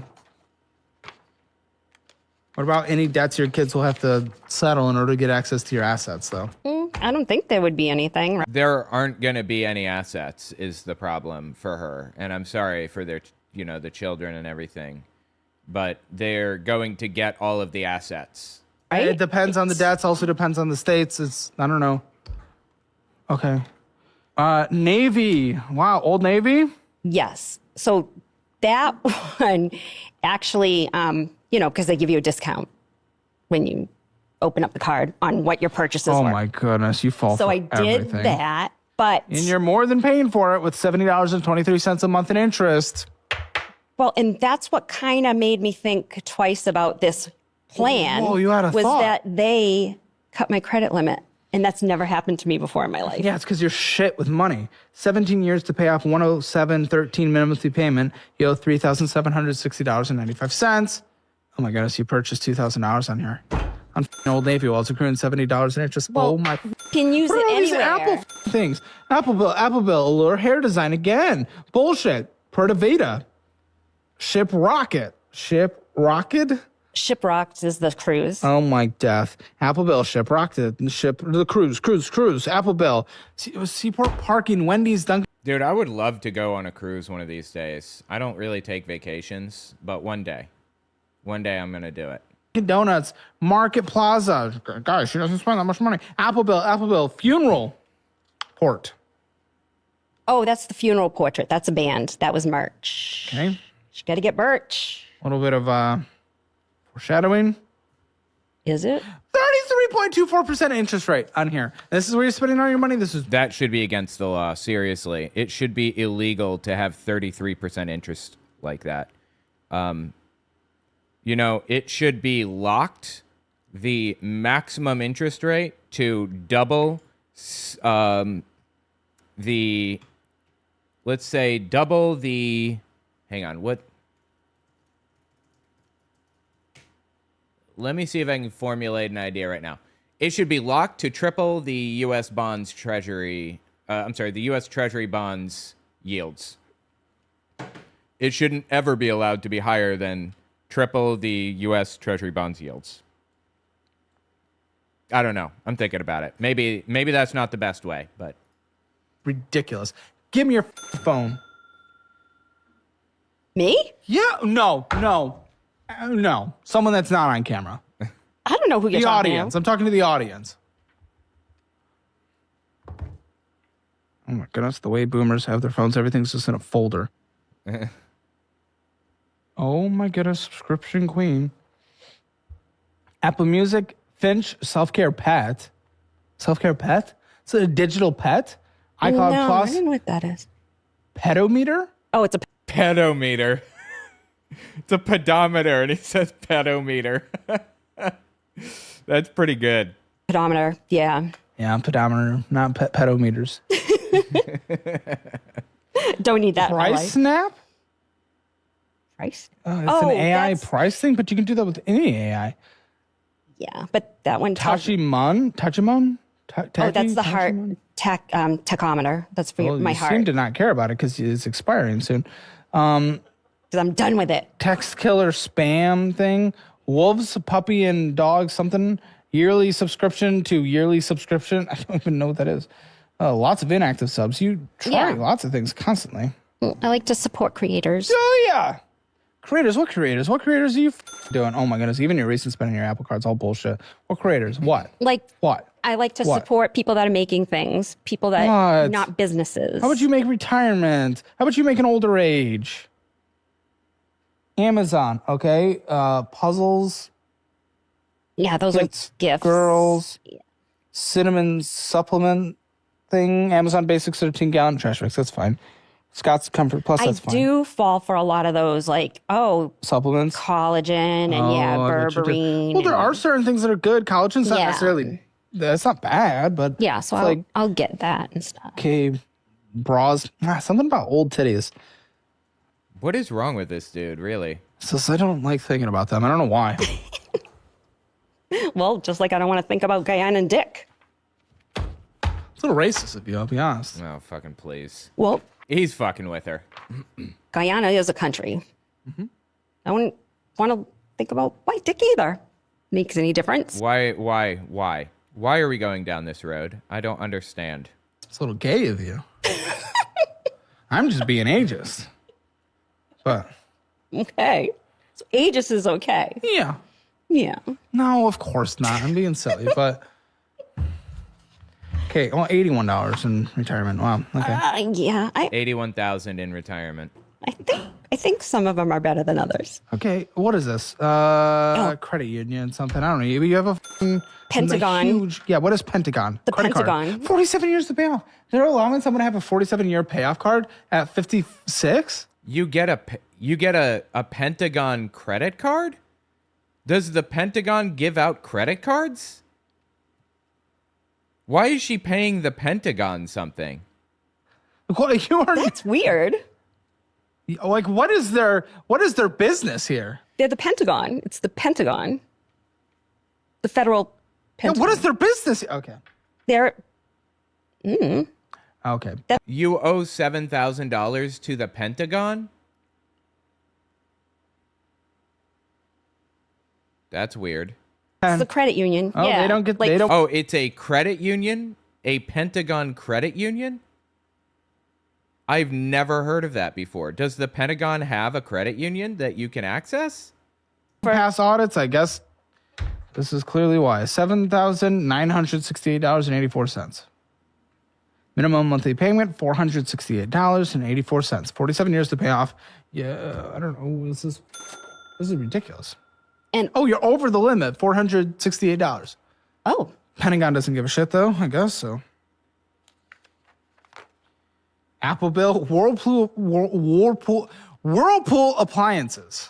What about any debts your kids will have to settle in order to get access to your assets, though? I don't think there would be anything. There aren't going to be any assets is the problem for her. And I'm sorry for their, the children and everything. But they're going to get all of the assets. Right? It depends on the debts. Also depends on the states. I don't know. Okay. Navy. Wow. Old Navy? Yes. So that one actually, because they give you a discount when you open up the card on what your purchases were. Oh my goodness. You fall for everything. So I did that, but... And you're more than paying for it with $70.23 a month in interest. Well, and that's what kind of made me think twice about this plan. Oh, you had a was thought. that they cut my credit limit. And that's never happened to me before in my life. Yeah, it's because you're shit with money. 17 years to pay off $107.13 minimum monthly payment. You owe $3,760.95. Oh my goodness, you purchased $2,000 on here. On Old Navy while it's accruing $70 in interest. Well, oh my. Can use it anywhere. These Apple things. Apple Bill, Allure hair design again. Bullshit. Perdavita. Ship Rocket. Shiprocked is the cruise. Oh my death. Apple Bill, Shiprocked, the cruise, Apple Bill, Seaport Parking, Wendy's, Dunkin'. Dude, I would love to go on a cruise one of these days. I don't really take vacations, but one day I'm going to do it. Donuts, Market Plaza. Guys, she doesn't spend that much money. Apple Bill, Funeral Port. Oh, that's the funeral portrait. That's a band. That was merch. Okay. You got to get merch. A little bit of foreshadowing. Is it? 33.24% interest rate on here. This is where you're spending all your money. That should be against the law. Seriously, it should be illegal to have 33% interest like that. It should be locked the maximum interest rate to double hang on, what? Let me see if I can formulate an idea right now. It should be locked to triple the U.S. bonds Treasury. The U.S. Treasury bonds yields. It shouldn't ever be allowed to be higher than triple the U.S. Treasury bonds yields. I don't know. I'm thinking about it. Maybe that's not the best way, but ridiculous. Give me your phone. Me? Yeah. No. Someone that's not on camera. I don't know who you're talking to. The audience. I'm talking to the audience. Oh my goodness, the way boomers have their phones, everything's just in a folder. Oh my goodness, subscription queen. Apple Music, Finch, self-care pet. Self-care pet? It's a digital pet? iCloud Plus. I don't know what that is. Pedometer? Oh, it's a pedometer. It's a pedometer, and it says pedometer. That's pretty good. Pedometer, yeah. Yeah, pedometer, not pedometers. Don't need that. Price Snap? Price? It's an AI price thing, but you can do that with any AI. Yeah, but that one tells you. Tachimon? Oh, that's the heart tachometer. That's for my You heart. seem to not care about it because it's expiring soon. Because I'm done with it. Text killer spam thing. Wolves, puppy, and dog something. Yearly subscription to yearly subscription. I don't even know what that is. Lots of inactive subs. You try lots of things constantly. I like to support creators. Oh, yeah. Creators? What creators? What creators are you doing? Oh, my goodness. Even your recent spending your Apple Card's all bullshit. What creators? What? Like, what? I like to support people that are making things, people that not businesses. How about you make retirement? How about you make an older age? Amazon, okay? Puzzles. Yeah, those are gifts. Girls. Yeah. Cinnamon supplement thing. Amazon Basics 13-gallon trash bags. That's fine. Scott's Comfort Plus, that's fine. I do fall for a lot of those, like, supplements, collagen, and berberine. Well, there are certain things that are good. Collagen's not necessarily, that's not bad, but yeah, so I'll get that and stuff. Okay, bras, something about old titties. What is wrong with this dude, really? It's just, I don't like thinking about them. I don't know why. Well, just like I don't want to think about Guyana and Dick. It's a little racist of you, I'll be honest. Oh, fucking please. Well, he's fucking with her. Guyana is a country. Mm-hmm. I wouldn't want to think about white dick either. Makes any difference? Why are we going down this road? I don't understand. It's a little gay of you. I'm just being ageist. But. Okay. So ageist is okay. Yeah. Yeah. No, of course not. I'm being silly, but. Okay, well, $81 in retirement. Wow. Okay. Yeah. $81,000 in retirement. I think some of them are better than others. Okay, what is this? Credit union, something. I don't know. You have a Pentagon. Huge. Yeah, what is Pentagon? The credit Pentagon. Card. 47 years to pay off. They're allowing someone to have a 47-year payoff card at 56? You get a Pentagon credit card? Does the Pentagon give out credit cards? Why is she paying the Pentagon something? That's weird. Like, what is their business here? They're the Pentagon. It's the Pentagon. The federal Pentagon. Yeah, what is their business? Okay. They're... Okay. You owe $7,000 to the Pentagon? That's weird. It's the credit union. Oh, yeah. they don't get... Oh, it's a credit union? A Pentagon credit union? I've never heard of that before. Does the Pentagon have a credit union that you can access? For past audits, I guess this is clearly why. $7,968.84. Minimum monthly payment, $468.84. 47 years to pay off. Yeah, I don't know. This is ridiculous. And you're over the limit, $468. Oh. Pentagon doesn't give a shit, though, I guess so. Apple bill, Whirlpool appliances.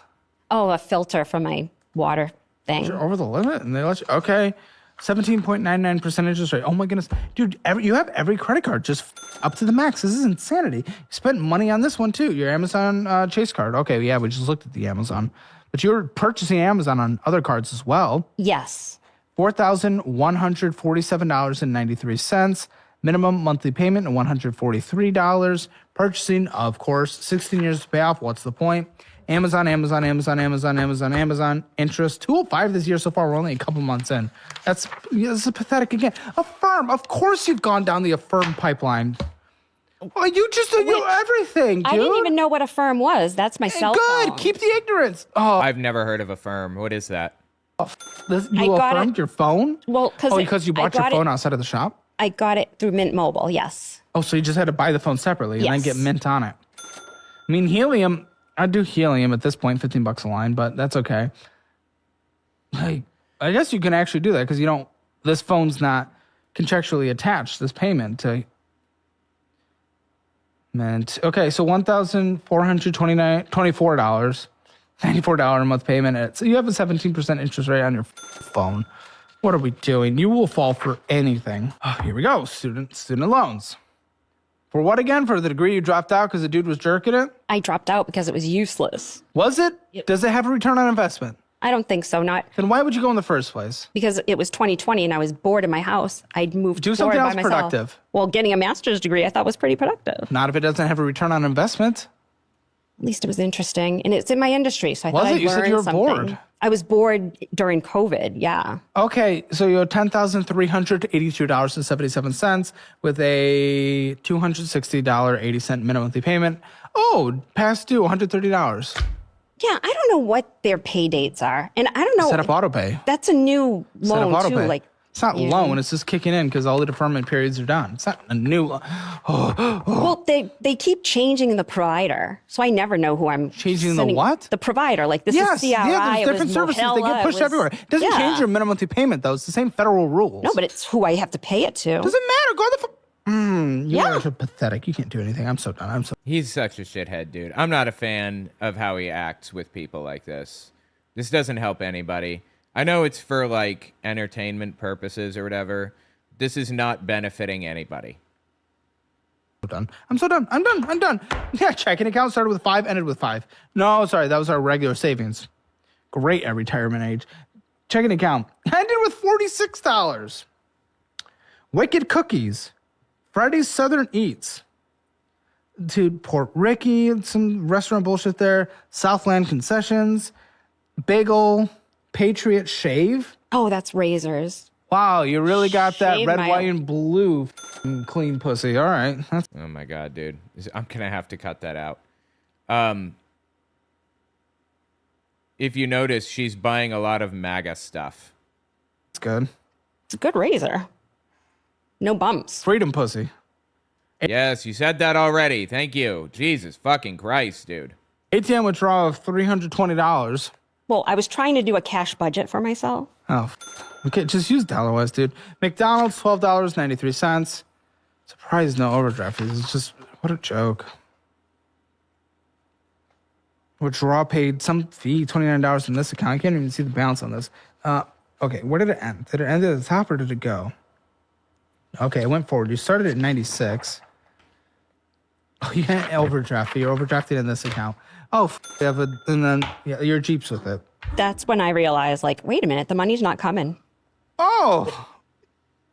Oh, a filter for my water thing. You're over the limit, and they let you. Okay, 17.99% interest rate. Oh my goodness, dude! You have every credit card just up to the max. This is insanity. You spent money on this one too. Your Amazon Chase card. Okay, yeah, we just looked at the Amazon, but you're purchasing Amazon on other cards as well. Yes. $4,147.93. Minimum monthly payment of $143. Purchasing, of course, 16 years to pay off. What's the point? Amazon. Interest, 205 this year so far. We're only a couple months in. This is pathetic again. Affirm. Of course you've gone down the Affirm pipeline. Well, you just do everything, dude. I didn't even know what Affirm was. That's my cell phone. Good. Keep the ignorance. Oh, I've never heard of Affirm. What is that? You affirmed your phone? Well, because you bought your phone outside of the shop? I got it through Mint Mobile, yes. Oh, so you just had to buy the phone separately and then get Mint on it. I mean, Helium, I'd do Helium at this point, $15 a line, but that's okay. Like, I guess you can actually do that because this phone's not contractually attached, this payment to Mint. Okay, so $1,424, $94 a month payment. So you have a 17% interest rate on your phone. What are we doing? You will fall for anything. Oh, here we go. Student loans. For what again? For the degree you dropped out because the dude was jerking it? I dropped out because it was useless. Was it? Yep. Does it have a return on investment? I don't think so. Not Then why would you go in the first place? because it was 2020 and I was bored in my house. I'd moved Do forward something by else myself. productive. Well, getting a master's degree I thought was pretty productive. Not if it doesn't have a return on investment. At least it was interesting, and it's in my industry, so I Was thought it? I'd You said learn you were something. bored. I was bored during COVID. Yeah. Okay, so you have $10,382.77 with a $260.80 minimum monthly payment. Oh, past due $130. Yeah, I don't know what their pay dates are, and I don't know. Set up auto pay. That's a new Set up loan auto too. pay. Like It's not yeah. loan. It's just kicking in because all the deferment periods are done. It's not a new loan. Well, they keep changing the provider, so I never know who I'm Changing the sending- what? The provider. Like this Yes, is CRI. yeah, there's it different was services. They Mohella, get it pushed was- everywhere. It doesn't yeah. change your minimum monthly payment, though. It's the same federal rules. No, but it's who I have to pay it to. Doesn't matter. Go to the... you Yeah. guys are pathetic. You can't do anything. I'm so done. He's such a shithead, dude. I'm not a fan of how he acts with people like this. This doesn't help anybody. I know it's for like entertainment purposes or whatever. This is not benefiting anybody. done. I'm so done. I'm done. Yeah, checking account started with 5, ended with 5. No, sorry, that was our regular savings. Great at retirement age. Checking account ended with $46. Wicked Cookies, Freddy's Southern Eats, dude, Port Ricky, and some restaurant bullshit there. Southland Concessions, Bagel, Patriot Shave. Oh, that's razors. Wow, you really got that Shave red, my- white, and blue clean pussy. All right. That's Oh my god, dude. I'm gonna have to cut that out. If you notice, she's buying a lot of MAGA stuff. good. It's a good razor. No bumps. Freedom pussy. Yes, you said that already. Thank you. Jesus fucking Christ, dude. ATM withdrawal of $320. Well, I was trying to do a cash budget for myself. Oh, okay. Just use dollar wise, dude. McDonald's, $12.93. Surprised no overdraft fees. It's just, what a joke. Withdraw paid some fee, $29 from this account. I can't even see the balance on this. Okay, where did it end? Did it end at the top or did it go? Okay, it went forward. You started at 96. Oh, you had an overdraft fee. You're overdrafted in this account. Oh, you have and then yeah, your Jeep's with it. That's when I realized, like, wait a minute, the money's not coming. Oh,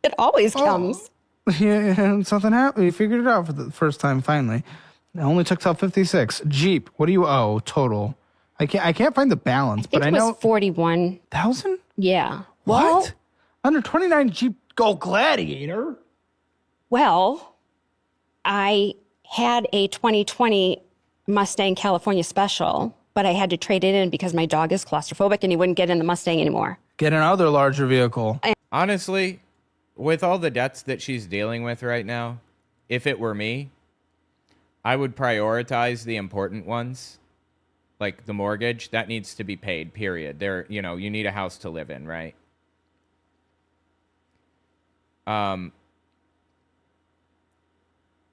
It always comes. yeah, something happened. You figured it out for the first time finally. It only took till 56. Jeep, what do you owe total? I can't find the balance, but I it was know 41. Yeah. What? Under 29 Jeep Gold Gladiator. Well, I had a 2020 Mustang California Special, but I had to trade it in because my dog is claustrophobic and he wouldn't get in the Mustang anymore. Get another larger vehicle. Honestly, with all the debts that she's dealing with right now, if it were me, I would prioritize the important ones. Like the mortgage, that needs to be paid, period. You need a house to live in, right?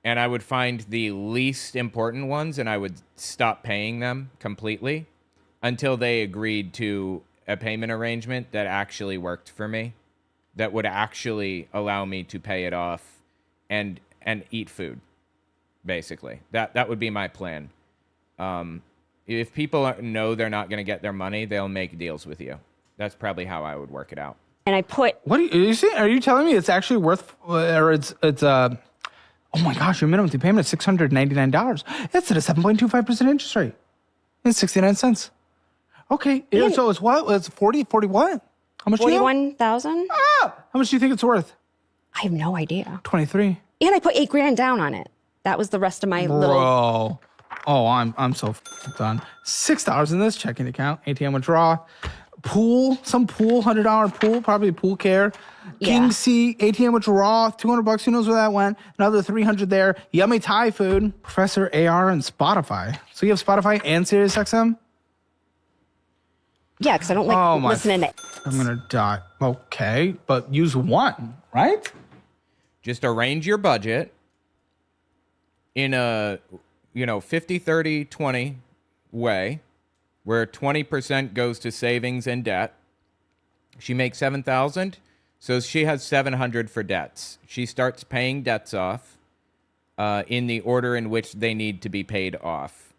And I would find the least important ones and I would stop paying them completely until they agreed to a payment arrangement that actually worked for me, that would actually allow me to pay it off and eat food, basically. That would be my plan. If people know they're not going to get their money, they'll make deals with you. That's probably how I would work it out. And I put, What are you see? Are you telling me it's actually worth, or it's oh my gosh, your minimum payment is $699. It's at a 7.25% interest rate. It's 69 cents. Okay, so it's what? It's 40 what? How much do you owe? 41,000. How much do you think it's worth? I have no idea. 23. And I put $8,000 down on it. That was the rest of my little. Bro. Oh, I'm so done. $6 in this checking account. ATM withdrawal. Pool, some pool, $100 pool, probably pool care. King Yeah. C, ATM withdrawal, $200. Who knows where that went? Another $300 there. Yummy Thai food. Professor AR and Spotify. So you have Spotify and SiriusXM? Yeah, because I don't like Oh my! listening to. I'm gonna die. Okay, but use one, right? Just arrange your budget in a 50 30 20 way where 20% goes to savings and debt. She makes 7,000, so she has 700 for debts. She starts paying debts off in the order in which they need to be paid off,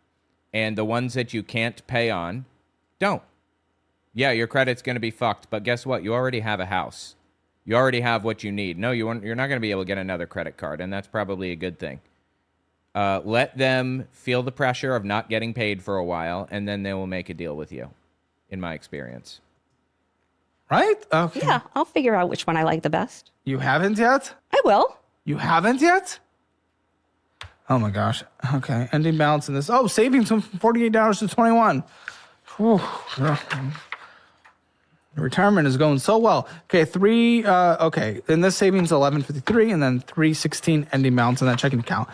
and the ones that you can't pay on, don't. Yeah, your credit's going to be fucked. But guess what? You already have a house. You already have what you need. No, you're not going to be able to get another credit card, and that's probably a good thing. Let them feel the pressure of not getting paid for a while, and then they will make a deal with you, in my experience. Right? Okay. Yeah, I'll figure out which one I like the best. You haven't yet? I will. You haven't yet? Oh my gosh. Okay. Ending balance in this. Oh, savings from $48 to $21. Whew. Retirement is going so well. Okay, okay. In this savings, $11.53, and then $3.16 ending balance in that checking account.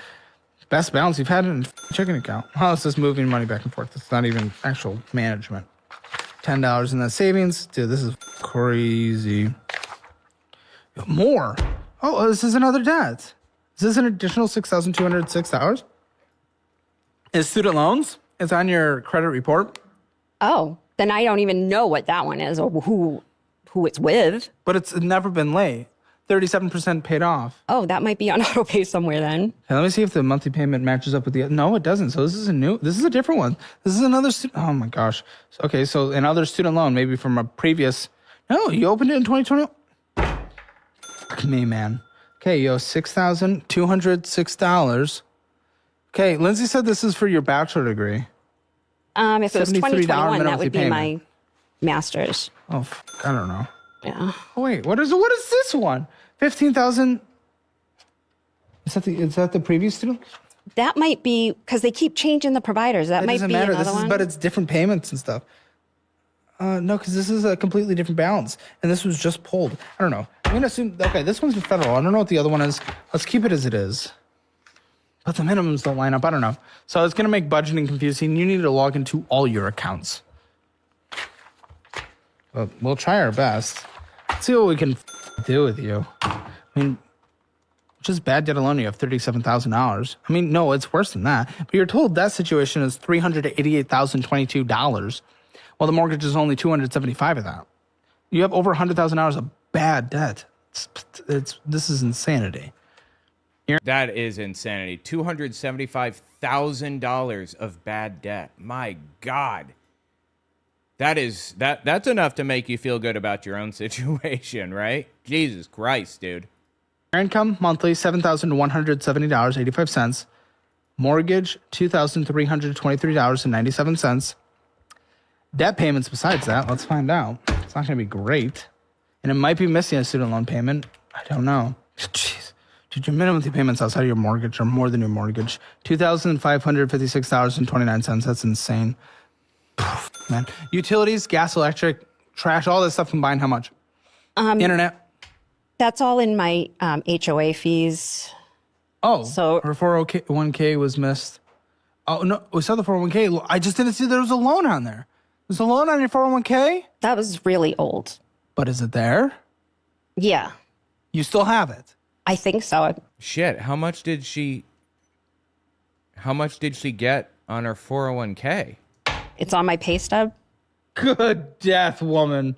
Best balance you've had in a checking account. How is this moving money back and forth? It's not even actual management. $10 in that savings. Dude, this is crazy. More. Oh, this is another debt. Is this an additional $6,206? Is student loans? It's on your credit report. Oh, then I don't even know what that one is or who it's with. But it's never been late. 37% paid off. Oh, that might be on auto pay somewhere then. Okay, let me see if the monthly payment matches up with the... No, it doesn't. So this is a different one. This is another... Oh my gosh. Okay, so another student loan, maybe from a previous... No, you opened it in 2020. Fuck me, man. Okay, you owe $6,206. Okay, Lindsay said this is for your bachelor degree. If it was $73 2021, that would be payment. my master's. Oh, I don't know. Yeah. Oh, wait, what is this one? 15,000. Is that the previous student? That might be because they keep changing the providers. That might doesn't be matter. another one. But it's different payments and stuff. No, because this is a completely different balance, and this was just pulled. I don't know. I'm gonna assume. Okay, this one's federal. I don't know what the other one is. Let's keep it as it is. But the minimums don't line up. I don't know. So it's gonna make budgeting confusing. You need to log into all your accounts. But we'll try our best. Let's see what we can do with you. I mean, just bad debt alone, you have $37,000. I mean, no, it's worse than that. But your total debt situation is $388,022. Well, the mortgage is only $275 of that. You have over $100,000 of bad debt. This is insanity. That is insanity. $275,000 of bad debt. My God. That's enough to make you feel good about your own situation, right? Jesus Christ, dude. Your income monthly $7,170.85. Mortgage $2,323.97. Debt payments besides that, let's find out. It's not going to be great. And it might be missing a student loan payment. I don't know. Jeez. Dude, your minimum payments outside of your mortgage are more than your mortgage. $2,556.29. That's insane. Man. Utilities, gas, electric, trash, all this stuff combined, how much? Internet. That's all in my HOA fees. Oh, so her 401k was missed. Oh, no, we saw the 401k. I just didn't see there was a loan on there. There's a loan on your 401k? That was really old. But is it there? Yeah. You still have it? I think so. Shit, how much did she get on her 401k? It's on my pay stub. Good death, woman.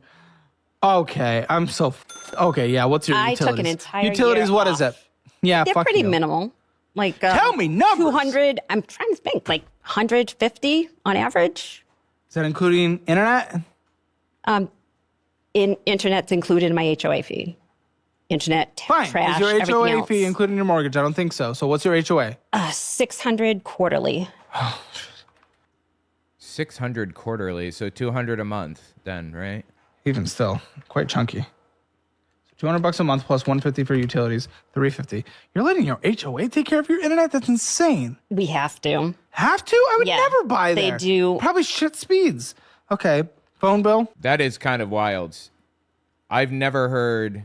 Okay, I'm so... Okay, yeah, what's your utilities? I took an entire utilities, year what off. is it? Yeah, They're fuck pretty you. minimal. Like Tell me numbers. 200. I'm trying to think, like 150 on average. Is that including internet? Internet's included in my HOA fee. Internet, Fine. trash, Is your everything HOA else. fee including your mortgage? I don't think so. So what's your HOA? $600 quarterly. 600 quarterly, so 200 a month then, right? Even still, quite chunky. So $200 a month plus $150 for utilities, $350. You're letting your HOA take care of your internet? That's insane. We have to. Have to? I would Yeah, never buy they there. do. Probably shit speeds. Okay, phone bill. That is kind of wild. I've never heard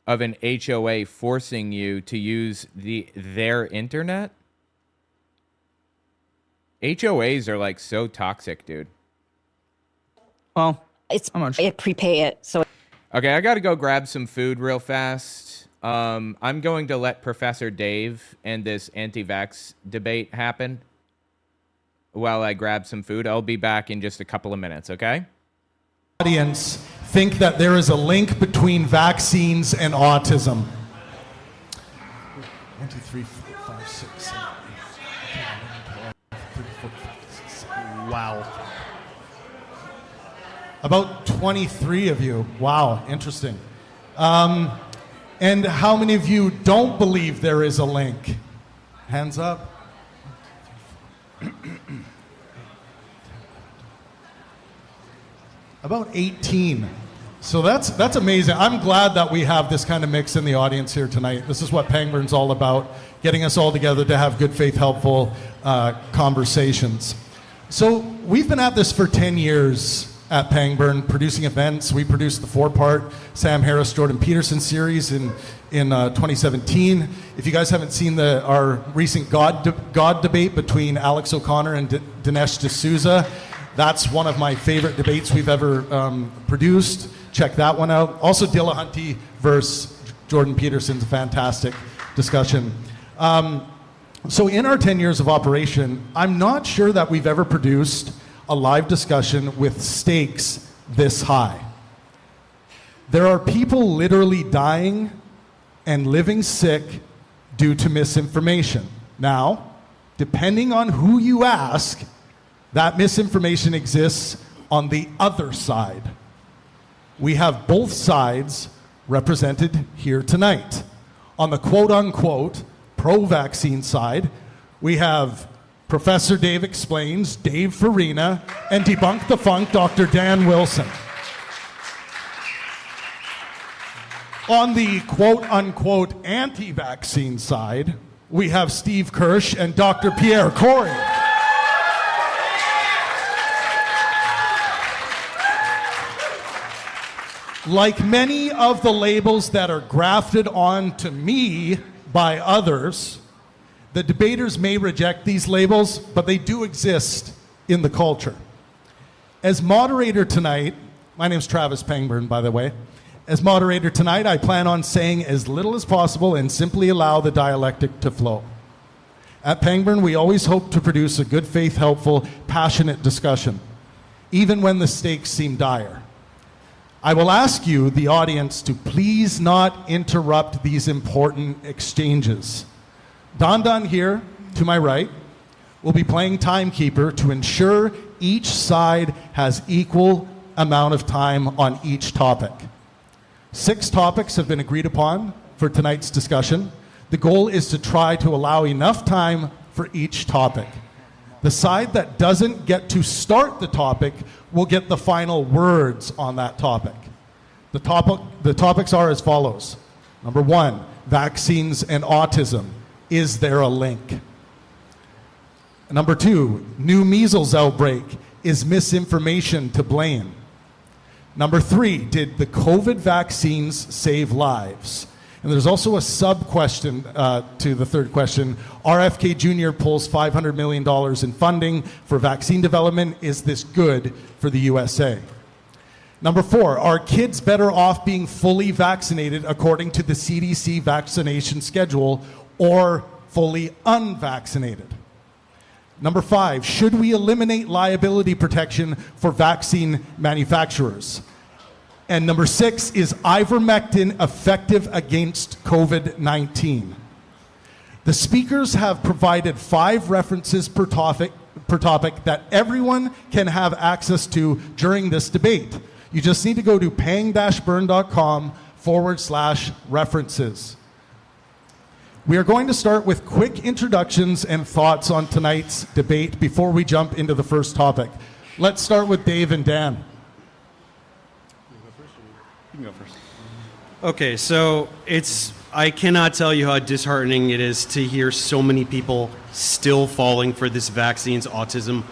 of an HOA forcing you to use their internet. HOAs are like so toxic, dude. Well, It's how much? I prepay it, so Okay, I got to go grab some food real fast. I'm going to let Professor Dave and this anti-vax debate happen while I grab some food. I'll be back in just a couple of minutes, okay? Audience think that there is a link between vaccines and autism. 1, 2, 3, 4, 5, 6, 7, 8, 9, 10, 11, 12, 13, 14, 15, 16. Wow. About 23 of you. Wow, interesting. And how many of you don't believe there is a link? Hands up. About 18. So that's amazing. I'm glad that we have this kind of mix in the audience here tonight. This is what Pangburn's all about, getting us all together to have good faith, helpful conversations. So we've been at this for 10 years at Pangburn, producing events. We produced the 4-part Sam Harris, Jordan Peterson series in 2017. If you guys haven't seen our recent God debate between Alex O'Connor and Dinesh D'Souza, that's one of my favorite debates we've ever produced. Check that one out. Also, Dillahunty versus Jordan Peterson's a fantastic discussion. So in our 10 years of operation, I'm not sure that we've ever produced a live discussion with stakes this high. There are people literally dying and living sick due to misinformation. Now, depending on who you ask, that misinformation exists on the other side. We have both sides represented here tonight. On the quote-unquote pro-vaccine side, we have Professor Dave Explains, Dave Farina, and Debunk the Funk, Dr. Dan Wilson. On the quote-unquote anti-vaccine side, we have Steve Kirsch and Dr. Pierre Corey. Like many of the labels that are grafted onto me by others, the debaters may reject these labels, but they do exist in the culture. As moderator tonight, my name's Travis Pangburn, by the way. As moderator tonight, I plan on saying as little as possible and simply allow the dialectic to flow. At Pangburn, we always hope to produce a good faith, helpful, passionate discussion, even when the stakes seem dire. I will ask you, the audience, to please not interrupt these important exchanges. Don here, to my right, will be playing timekeeper to ensure each side has equal amount of time on each topic. 6 topics have been agreed upon for tonight's discussion. The goal is to try to allow enough time for each topic. The side that doesn't get to start the topic will get the final words on that topic. The topics are as follows. Number 1, vaccines and autism. Is there a link? Number 2, new measles outbreak. Is misinformation to blame? Number 3, did the COVID vaccines save lives? And there's also a sub-question to the third question. RFK Jr. pulls $500 million in funding for vaccine development. Is this good for the USA? Number 4, are kids better off being fully vaccinated according to the CDC vaccination schedule or fully unvaccinated? Number 5, should we eliminate liability protection for vaccine manufacturers? And number 6, is ivermectin effective against COVID-19? The speakers have provided 5 references per topic that everyone can have access to during this debate. You just need to go to pang-burn.com/references. We are going to start with quick introductions and thoughts on tonight's debate before we jump into the first topic. Let's start with Dave and Dan. You can go first. Okay, so I cannot tell you how disheartening it is to hear so many people still falling for this vaccines autism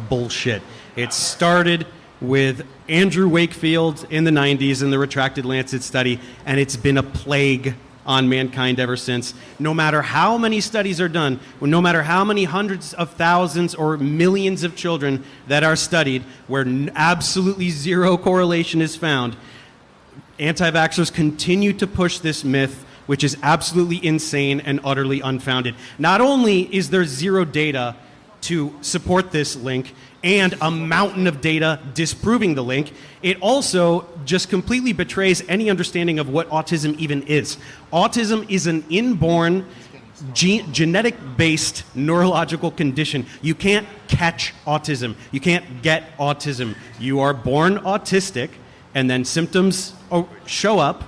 bullshit. It started with Andrew Wakefield in the 90s in the retracted Lancet study, and it's been a plague on mankind ever since. No matter how many studies are done, no matter how many hundreds of thousands or millions of children that are studied, where absolutely zero correlation is found, anti-vaxxers continue to push this myth, which is absolutely insane and utterly unfounded. Not only is there zero data to support this link and a mountain of data disproving the link, it also just completely betrays any understanding of what autism even is. Autism is an inborn genetic-based neurological condition. You can't catch autism. You can't get autism. You are born autistic, and then symptoms show up,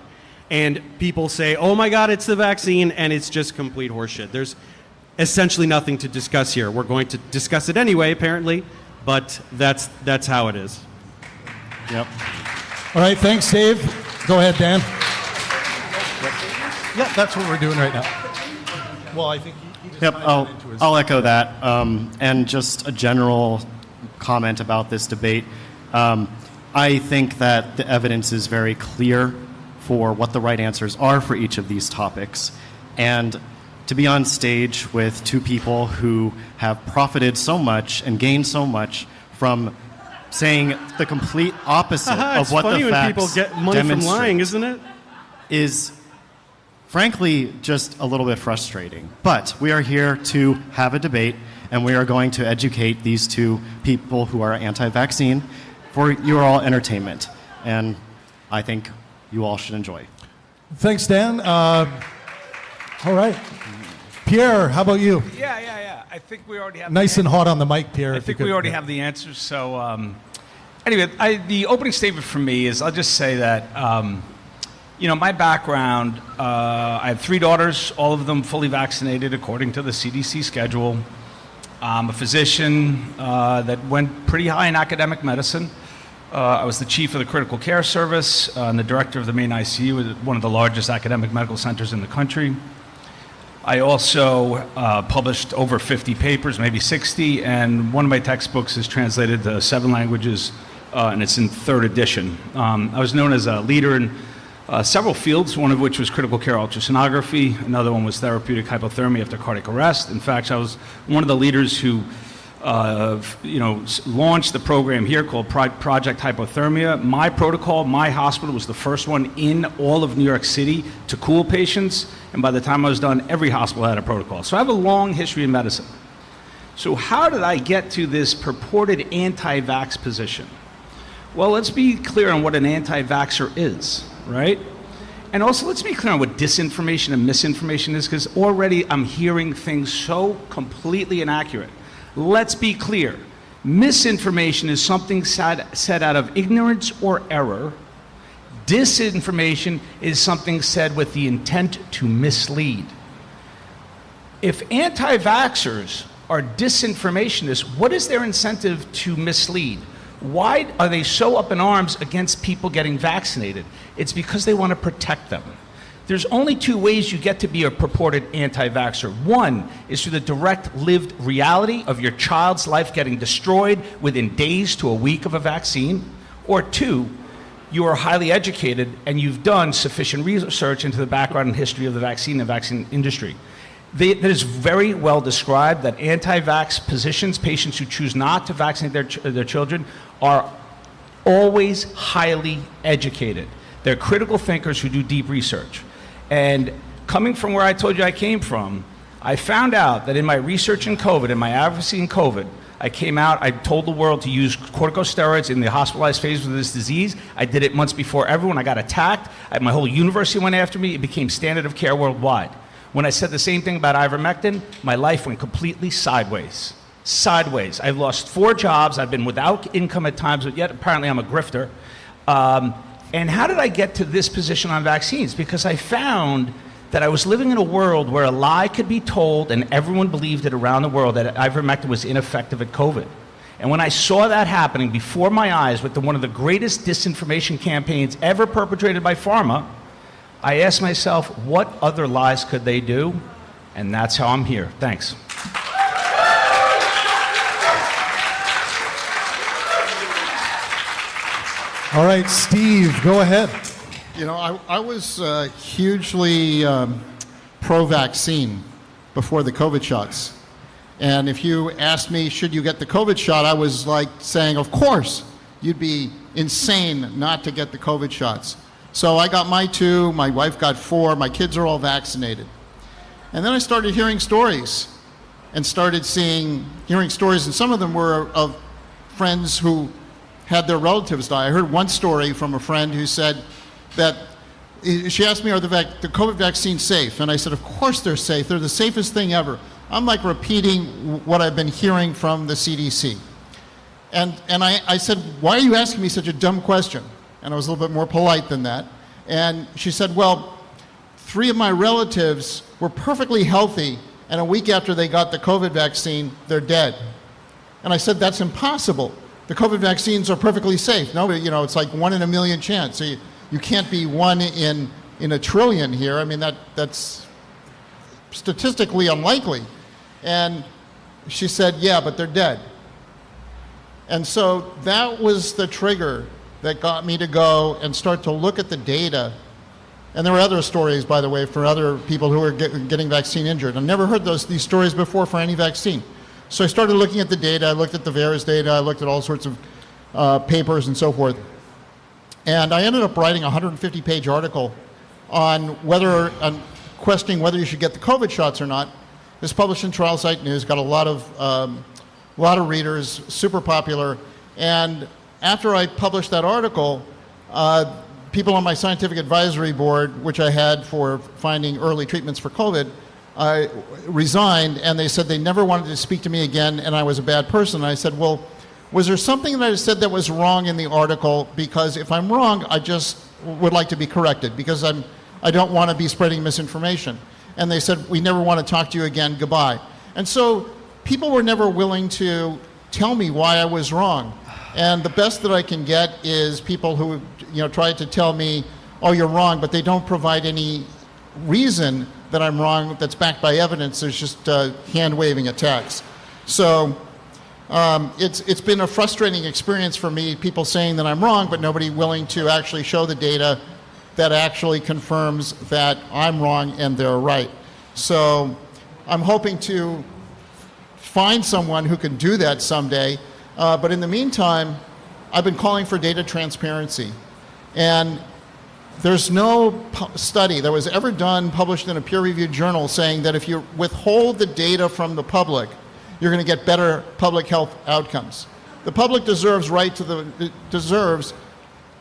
and people say, oh my God, it's the vaccine, and it's just complete horseshit. There's essentially nothing to discuss here. We're going to discuss it anyway, apparently, but that's how it is. Yep. All right, thanks, Dave. Go ahead, Dan. Yeah, that's what we're doing right now. Well, I think he just Yep, I'll echo that. And just a general comment about this debate. I think that the evidence is very clear for what the right answers are for each of these topics. And to be on stage with two people who have profited so much and gained so much from saying the complete opposite of what the facts demonstrate. It's funny when people get money from lying, isn't it? Is frankly just a little bit frustrating. But we are here to have a debate, and we are going to educate these two people who are anti-vaccine for your all entertainment. And I think you all should enjoy. Thanks, Dan. All right. Pierre, how about you? Yeah. I think we already have... Nice and hot on the mic, Pierre. I think we already have the answers. So anyway, the opening statement from me is I'll just say that, my background, I have 3 daughters, all of them fully vaccinated according to the CDC schedule. I'm a physician that went pretty high in academic medicine. I was the chief of the critical care service and the director of the main ICU at one of the largest academic medical centers in the country. I also published over 50 papers, maybe 60, and one of my textbooks is translated to 7 languages, and it's in 3rd edition. I was known as a leader in several fields, one of which was critical care ultrasonography. Another one was therapeutic hypothermia after cardiac arrest. In fact, I was one of the leaders who launched the program here called Project Hypothermia. My protocol, my hospital was the first one in all of New York City to cool patients, and by the time I was done, every hospital had a protocol. So I have a long history in medicine. So how did I get to this purported anti-vax position? Well, let's be clear on what an anti-vaxxer is, right? And also let's be clear on what disinformation and misinformation is, because already I'm hearing things so completely inaccurate. Let's be clear. Misinformation is something said out of ignorance or error. Disinformation is something said with the intent to mislead. If anti-vaxxers are disinformationists, what is their incentive to mislead? Why are they so up in arms against people getting vaccinated? It's because they want to protect them. There's only 2 ways you get to be a purported anti-vaxxer. One is through the direct lived reality of your child's life getting destroyed within days to a week of a vaccine. Or 2, you are highly educated and you've done sufficient research into the background and history of the vaccine and vaccine industry. That is very well described that anti-vax positions, patients who choose not to vaccinate their children, are always highly educated. They're critical thinkers who do deep research. And coming from where I told you I came from, I found out that in my research in COVID, in my advocacy in COVID, I came out, I told the world to use corticosteroids in the hospitalized phase of this disease. I did it months before everyone. I got attacked. My whole university went after me. It became standard of care worldwide. When I said the same thing about ivermectin, my life went completely sideways. Sideways. I've lost 4 jobs. I've been without income at times, but yet apparently I'm a grifter. And how did I get to this position on vaccines? Because I found that I was living in a world where a lie could be told and everyone believed it around the world that ivermectin was ineffective at COVID. And when I saw that happening before my eyes with one of the greatest disinformation campaigns ever perpetrated by pharma, I asked myself, what other lies could they do? And that's how I'm here. Thanks. All right, Steve, go ahead. I was hugely pro-vaccine before the COVID shots. And if you asked me, should you get the COVID shot, I was like saying, of course. You'd be insane not to get the COVID shots. So I got my 2, my wife got 4, my kids are all vaccinated. And then I started hearing stories and started hearing stories, and some of them were of friends who had their relatives die. I heard one story from a friend who said that she asked me, are the COVID vaccines safe? And I said, of course they're safe. They're the safest thing ever. I'm like repeating what I've been hearing from the CDC. And I said, why are you asking me such a dumb question? And I was a little bit more polite than that. And she said, well, 3 of my relatives were perfectly healthy, and a week after they got the COVID vaccine, they're dead. And I said, that's impossible. The COVID vaccines are perfectly safe. No, you know, it's like 1 in a million chance. So you can't be 1 in a trillion here. I mean, that's statistically unlikely. And she said, yeah, but they're dead. And so that was the trigger that got me to go and start to look at the data. And there were other stories, by the way, for other people who were getting vaccine injured. I've never heard these stories before for any vaccine. So I started looking at the data. I looked at the VAERS data. I looked at all sorts of papers and so forth. And I ended up writing a 150-page article on questioning whether you should get the COVID shots or not. It's published in Trial Site News, got a lot of readers, super popular. And after I published that article, people on my scientific advisory board, which I had for finding early treatments for COVID, resigned, and they said they never wanted to speak to me again, and I was a bad person. And I said, well, was there something that I said that was wrong in the article? Because if I'm wrong, I just would like to be corrected, because I don't want to be spreading misinformation. And they said, we never want to talk to you again, goodbye. And so people were never willing to tell me why I was wrong. And the best that I can get is people who try to tell me, oh, you're wrong, but they don't provide any reason that I'm wrong that's backed by evidence. There's just hand-waving attacks. So it's been a frustrating experience for me, people saying that I'm wrong, but nobody willing to actually show the data that actually confirms that I'm wrong and they're right. So I'm hoping to find someone who can do that someday. But in the meantime, I've been calling for data transparency. And there's no study that was ever done, published in a peer-reviewed journal, saying that if you withhold the data from the public, you're going to get better public health outcomes. The public deserves deserves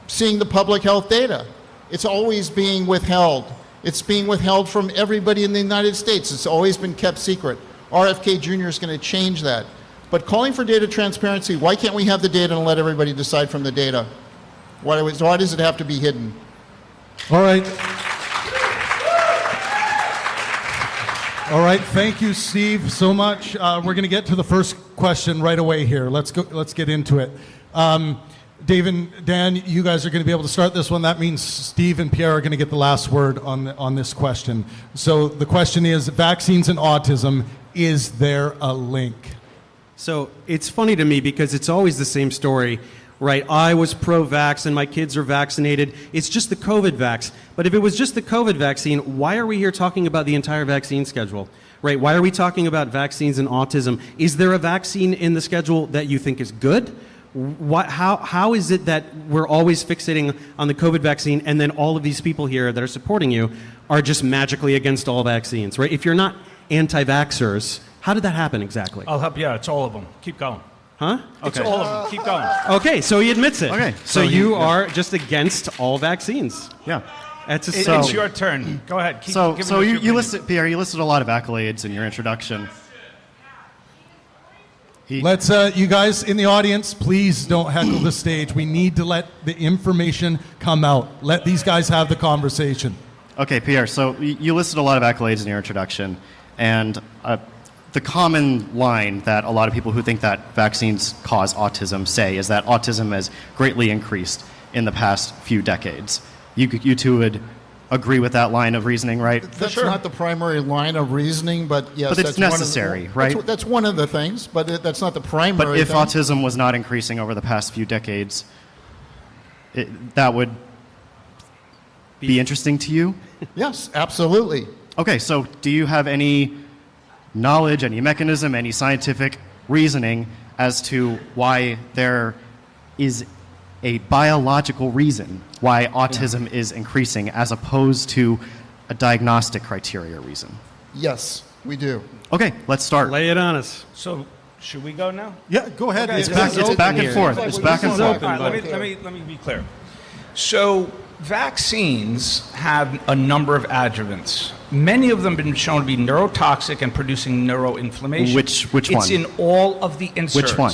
seeing the public health data. It's always being withheld. It's being withheld from everybody in the United States. It's always been kept secret. RFK Jr. is going to change that. But calling for data transparency, why can't we have the data and let everybody decide from the data? Why does it have to be hidden? All right. All right. Thank you, Steve, so much. We're going to get to the first question right away here. Let's get into it. Dave and Dan, you guys are going to be able to start this one. That means Steve and Pierre are going to get the last word on this question. So the question is, vaccines and autism, is there a link? So it's funny to me because it's always the same story, right? I was pro-vax and my kids are vaccinated. It's just the COVID vax. But if it was just the COVID vaccine, why are we here talking about the entire vaccine schedule, right? Why are we talking about vaccines and autism? Is there a vaccine in the schedule that you think is good? How is it that we're always fixating on the COVID vaccine and then all of these people here that are supporting you are just magically against all vaccines, right? If you're not anti-vaxxers, how did that happen exactly? I'll help you out. It's all of them. Keep going. Huh? Okay. It's all of them. Keep going. Okay, so he admits it. Okay. So you are just against all vaccines. Yeah. It's your turn. Go ahead. You listed, Pierre, you listed a lot of accolades in your introduction. Let's, you guys in the audience, please don't heckle the stage. We need to let the information come out. Let these guys have the conversation. Okay, Pierre, so you listed a lot of accolades in your introduction, and the common line that a lot of people who think that vaccines cause autism say is that autism has greatly increased in the past few decades. You two would agree with that line of reasoning, right? That's not the primary line of reasoning, but yes, but it's necessary, right? That's one of the things, but that's not the primary. But if thing. autism was not increasing over the past few decades, that would be interesting to you? Yes, absolutely. Okay, so do you have any knowledge, any mechanism, any scientific reasoning as to why there is a biological reason why autism is increasing as opposed to a diagnostic criteria reason? Yes, we do. Okay, let's start. Lay it on us. So, should we go now? Yeah, go ahead. It's back and forth. It's back and forth. Let me be clear. So, Vaccines have a number of adjuvants. Many of them have been shown to be neurotoxic and producing neuroinflammation. Which one? It's in all of the inserts. Which one?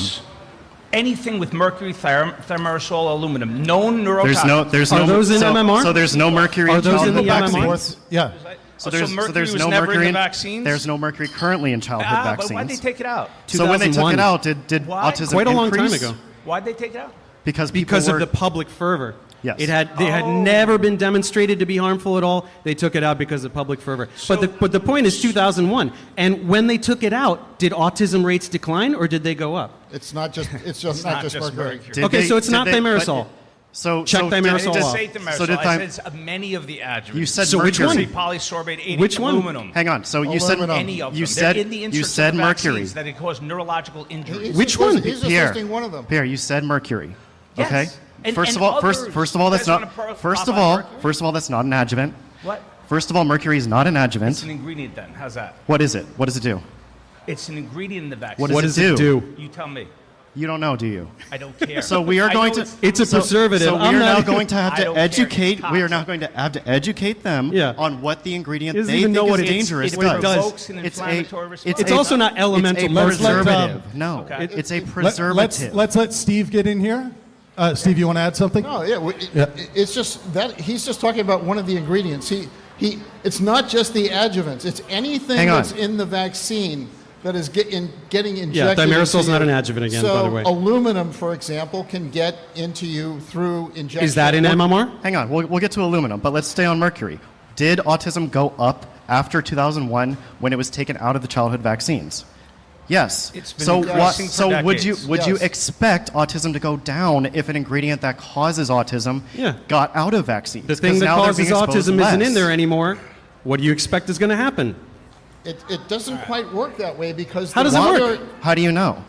Anything with mercury, thimerosal, aluminum, known neurotoxic. Are those in MMR? So there's no mercury in those in childhood the MMR? vaccines? Yeah. So there's mercury was no never mercury in the vaccines? There's no mercury currently in childhood vaccines. But why'd they take it out? So when they took it out, did Why? autism Quite a long time increase? ago. Why'd they take it out? Because of the public fervor. Yes. They had never been demonstrated to be harmful at all. They took it out because of public fervor. But the point is 2001. And when they took it out, did autism rates decline or did they go up? It's not just mercury. Okay, so it's not thimerosal. Check thimerosal off. Say thimerosal. I said many of the adjuvants. You said so which one? Polysorbate 80 Which one? aluminum. Hang on. So you said Any of them. you said They're in the you said of mercury. vaccines that it cause neurological injuries. Which one? He's just Pierre, listing one of them. Pierre, you said mercury. Yes. Okay. And First of others. all, that's You guys not. wanna First pop of on all, mercury? that's not an adjuvant. What? First of all, mercury is not an It's adjuvant. an ingredient then. How's that? What is it? What does it do? It's an ingredient in the vaccine. What does it do? You tell me. You don't know, do you? I don't care. So we are going to. It's a preservative. So we are now going to have I to don't care. educate. It's We are now going to have to educate them on what the ingredient Doesn't they even think know what is it dangerous what it does. Provokes an inflammatory response. It's also not elemental. It's a Let's let, preservative. No, Okay. it's a preservative. Let's let Steve get in here. Steve, you want to add something? Oh yeah, it's just that he's just talking about one of the ingredients. It's not just the adjuvants. It's anything that's in the vaccine that is getting injected. Yeah, thimerosal's into not you. an adjuvant again, so by the way. Aluminum, for example, can get into you through injection. Is that in MMR? Hang on, we'll get to aluminum, but let's stay on mercury. Did autism go up after 2001 when it was taken out of the childhood vaccines? Yes. It's been so increasing for would you decades. expect autism to go down if an ingredient that causes autism got out of vaccines? The thing 'Cause that now they're causes being exposed autism isn't less. in there anymore. What do you expect is going to happen? It doesn't quite work that way because How does it work? How do you know?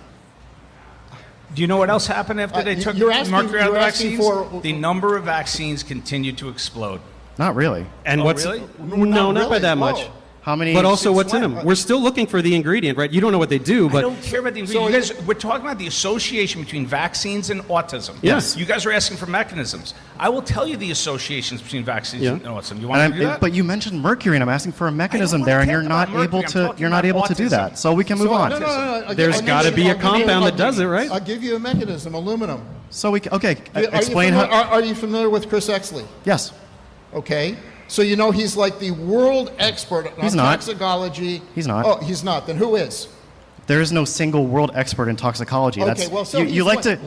Do you know what else happened after they took you're asking- mercury out of you're the asking vaccines? for- The number of vaccines continued to explode. Not really. And Oh, what's really? no, not by really. that much. Whoa. How many? But also, what's in when? them? We're still looking for the ingredient, right? You don't know what they do, I but don't care about the ingredient. We're talking about the association between vaccines and autism. Yes. You guys are asking for mechanisms. I will tell you the associations between vaccines and autism. You want And to do that? but you mentioned mercury, and I'm asking for a mechanism wanna there, and talk you're not about able mercury. I'm to. You're talking not able about to do autism. that. So we can move on. No. There's gotta be a compound that does it, right? I'll give you a mechanism, aluminum. So we okay. Are you Explain familiar- how. Are you familiar with Chris Exley? Yes. Okay. So you know he's like the world expert on He's not. toxicology. He's not. Oh, he's not. Then who is? There is no single world expert in toxicology. Okay, That's well, so you he's like to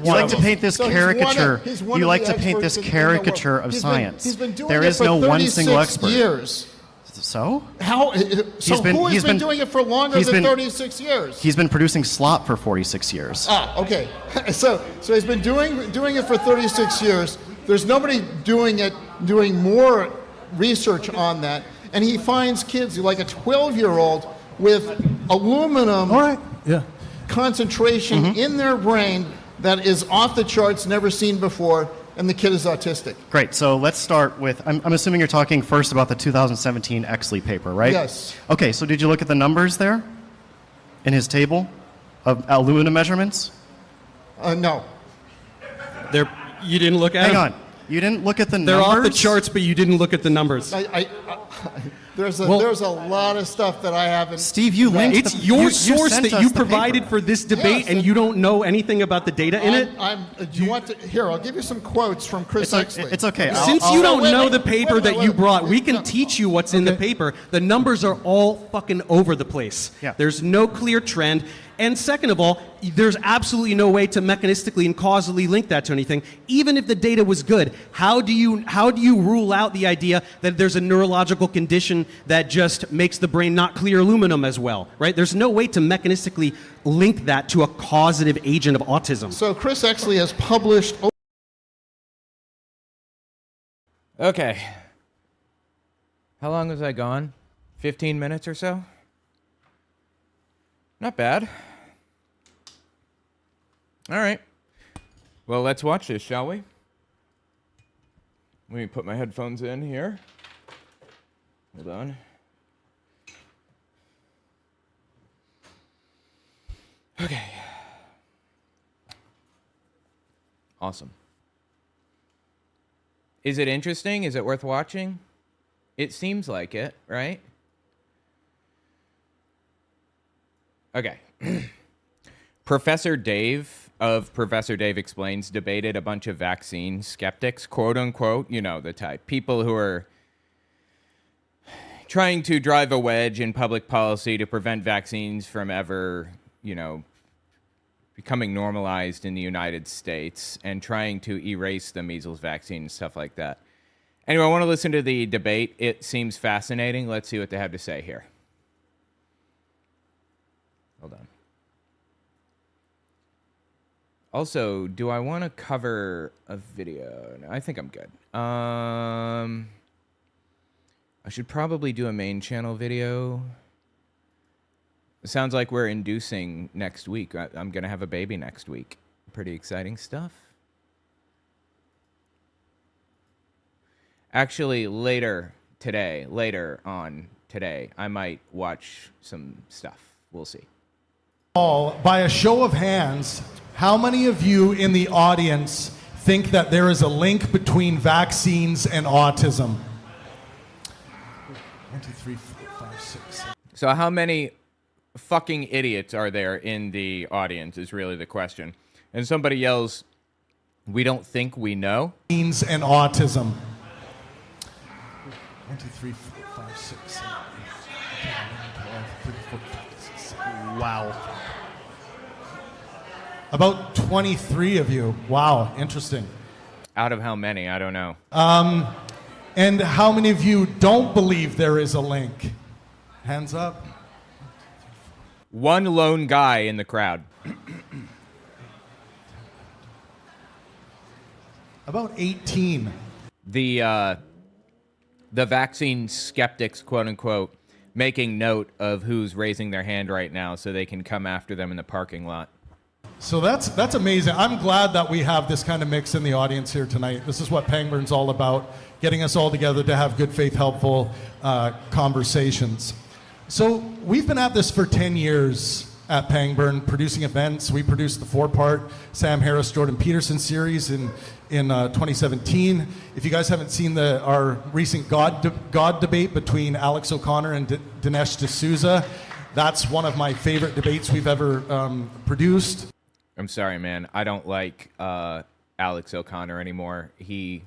paint this so he's one of- caricature. he's one You of like the to paint this experts in the world. caricature of science. He's been doing There it is for no one 36 single expert. years. So? How? So who has been doing it for longer than 36 years? He's been producing slop for 46 years. Okay. So he's been doing it for 36 years. There's nobody doing more research on that. And he finds kids like a 12-year-old with aluminum concentration in their brain that is off the charts, never seen before, and the kid is autistic. Great. So let's start with, I'm assuming you're talking first about the 2017 Exley paper, right? Yes. Okay, so did you look at the numbers there in his table of aluminum measurements? No. You didn't look at Hang them? on. You didn't look at the They're numbers? off the charts, but you didn't look at the numbers. There's a lot of stuff that I haven't. Steve, you linked. It's your source that you provided for this debate, and you don't know anything about the data in it? Do you want to? Here, I'll give you some quotes from Chris Exley. It's okay. Since you don't know the paper that you brought, we can teach you what's in the paper. The numbers are all fucking over the place. Yeah. There's no clear trend. And second of all, there's absolutely no way to mechanistically and causally link that to anything. Even if the data was good, how do you rule out the idea that there's a neurological condition that just makes the brain not clear aluminum as well, right? There's no way to mechanistically link that to a causative agent of autism. So Chris Exley has published. Okay. How long was I gone? 15 minutes or so? Not bad. All right. Well, let's watch this, shall we? Let me put my headphones in here. Hold on. Okay. Awesome. Is it interesting? Is it worth watching? It seems like it, right? Okay. Professor Dave of Professor Dave Explains debated a bunch of vaccine skeptics, quote unquote, you know the type. People who are trying to drive a wedge in public policy to prevent vaccines from ever, you know, becoming normalized in the United States and trying to erase the measles vaccine and stuff like that. Anyway, I want to listen to the debate. It seems fascinating. Let's see what they have to say here. Hold on. Also, do I want to cover a video? No, I think I'm good. I should probably do a main channel video. It sounds like we're inducing next week. I'm going to have a baby next week. Pretty exciting stuff. Actually, later on today, I might watch some stuff. We'll see. By a show of hands, how many of you in the audience think that there is a link between vaccines and autism? 1, 2, 3, 4, 5, 6. So how many fucking idiots are there in the audience is really the question. And somebody yells, "We don't think we know." Vaccines and autism. 1, 2, 3, 4, 5, 6, 7, 8, 9, 10, 11, 12, 13, 14, 15, 16. Wow. About 23 of you. Wow, interesting. Out of how many? I don't know. And how many of you don't believe there is a link? Hands up. One lone guy in the crowd. About 18. The vaccine skeptics, quote unquote, making note of who's raising their hand right now so they can come after them in the parking lot. So that's amazing. I'm glad that we have this kind of mix in the audience here tonight. This is what Pangburn's all about, getting us all together to have good faith, helpful conversations. So we've been at this for 10 years at Pangburn, producing events. We produced the 4-part Sam Harris, Jordan Peterson series in 2017. If you guys haven't seen our recent God debate between Alex O'Connor and Dinesh D'Souza, that's one of my favorite debates we've ever produced. I'm sorry, man. I don't like Alex O'Connor anymore. He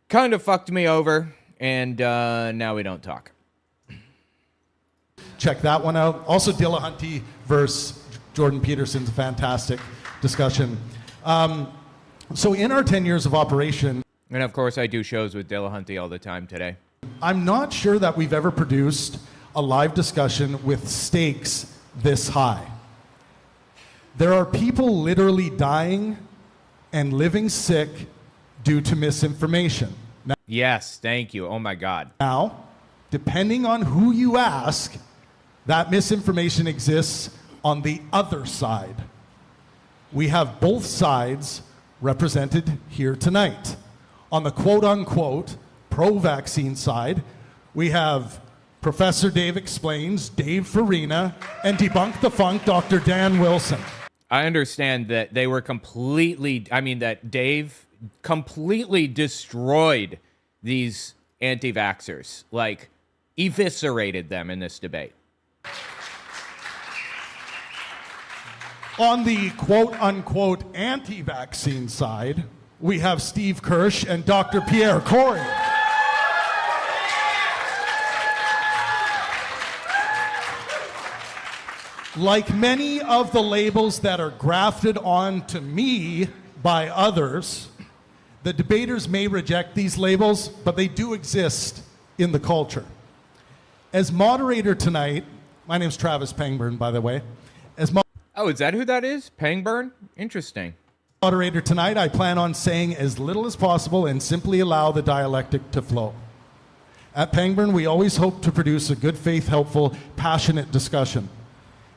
kind of fucked me over, and now we don't talk. Check that one out. Also, Dillahunty versus Jordan Peterson's a fantastic discussion. So in our 10 years of operation... And of course, I do shows with Dillahunty all the time today. I'm not sure that we've ever produced a live discussion with stakes this high. There are people literally dying and living sick due to misinformation. Now, yes, thank you. Oh my God. Now, depending on who you ask, that misinformation exists on the other side. We have both sides represented here tonight. On the quote-unquote pro-vaccine side, we have Professor Dave Explains, Dave Farina, and Debunk the Funk, Dr. Dan Wilson. I understand that they were that Dave completely destroyed these anti-vaxxers, like eviscerated them in this debate. On the quote-unquote anti-vaccine side, we have Steve Kirsch and Dr. Pierre Corey. Like many of the labels that are grafted onto me by others, the debaters may reject these labels, but they do exist in the culture. As moderator tonight, my name's Travis Pangburn, by the way. Oh, is that who that is? Pangburn? Interesting. Moderator tonight, I plan on saying as little as possible and simply allow the dialectic to flow. At Pangburn, we always hope to produce a good faith, helpful, passionate discussion,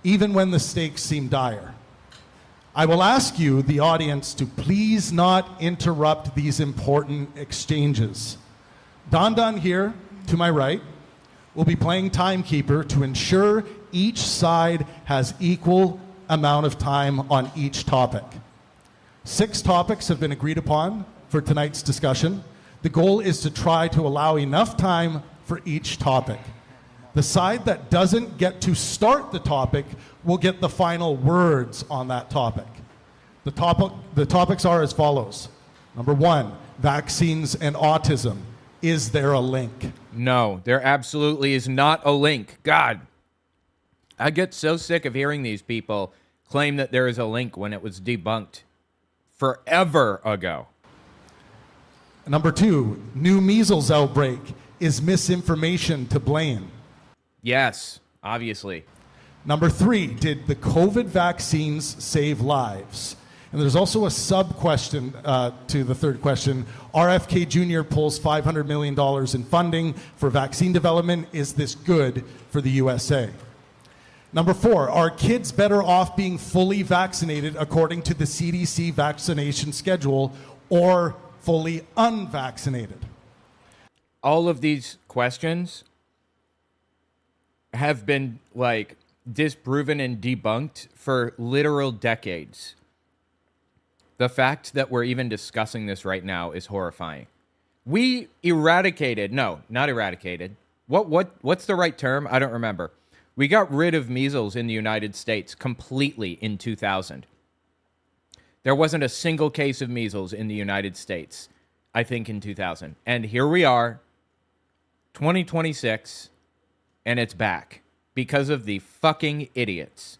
even when the stakes seem dire. I will ask you, the audience, to please not interrupt these important exchanges. Don here, to my right, will be playing timekeeper to ensure each side has equal amount of time on each topic. 6 topics have been agreed upon for tonight's discussion. The goal is to try to allow enough time for each topic. The side that doesn't get to start the topic will get the final words on that topic. The topics are as follows. Number 1, vaccines and autism. Is there a link? No, there absolutely is not a link. God, I get so sick of hearing these people claim that there is a link when it was debunked forever ago. Number 2, new measles outbreak. Is misinformation to blame? Yes, obviously. Number 3, did the COVID vaccines save lives? And there's also a sub-question to the third question. RFK Jr. pulls $500 million in funding for vaccine development. Is this good for the USA? Number 4, are kids better off being fully vaccinated according to the CDC vaccination schedule or fully unvaccinated? All of these questions have been disproven and debunked for literal decades. The fact that we're even discussing this right now is horrifying. We eradicated, no, not eradicated. What's the right term? I don't remember. We got rid of measles in the United States completely in 2000. There wasn't a single case of measles in the United States, I think, in 2000. And here we are, 2026, and it's back because of the fucking idiots.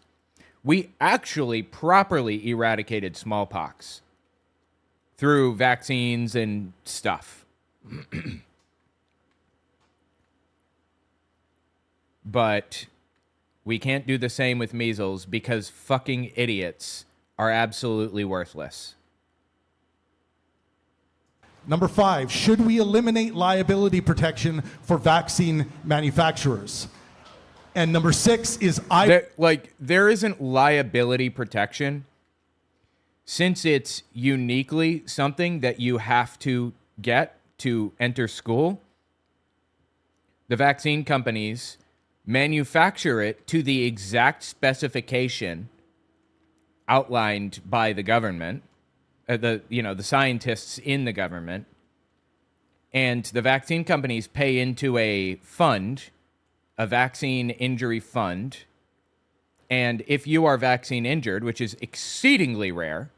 We actually properly eradicated smallpox through vaccines and stuff. But we can't do the same with measles because fucking idiots are absolutely worthless. Number 5, should we eliminate liability protection for vaccine manufacturers? And number 6 is there isn't liability protection since it's uniquely something that you have to get to enter school. The vaccine companies manufacture it to the exact specification outlined by the government, the scientists in the government, and the vaccine companies pay into a fund, a vaccine injury fund, and if you are vaccine injured, which is exceedingly rare,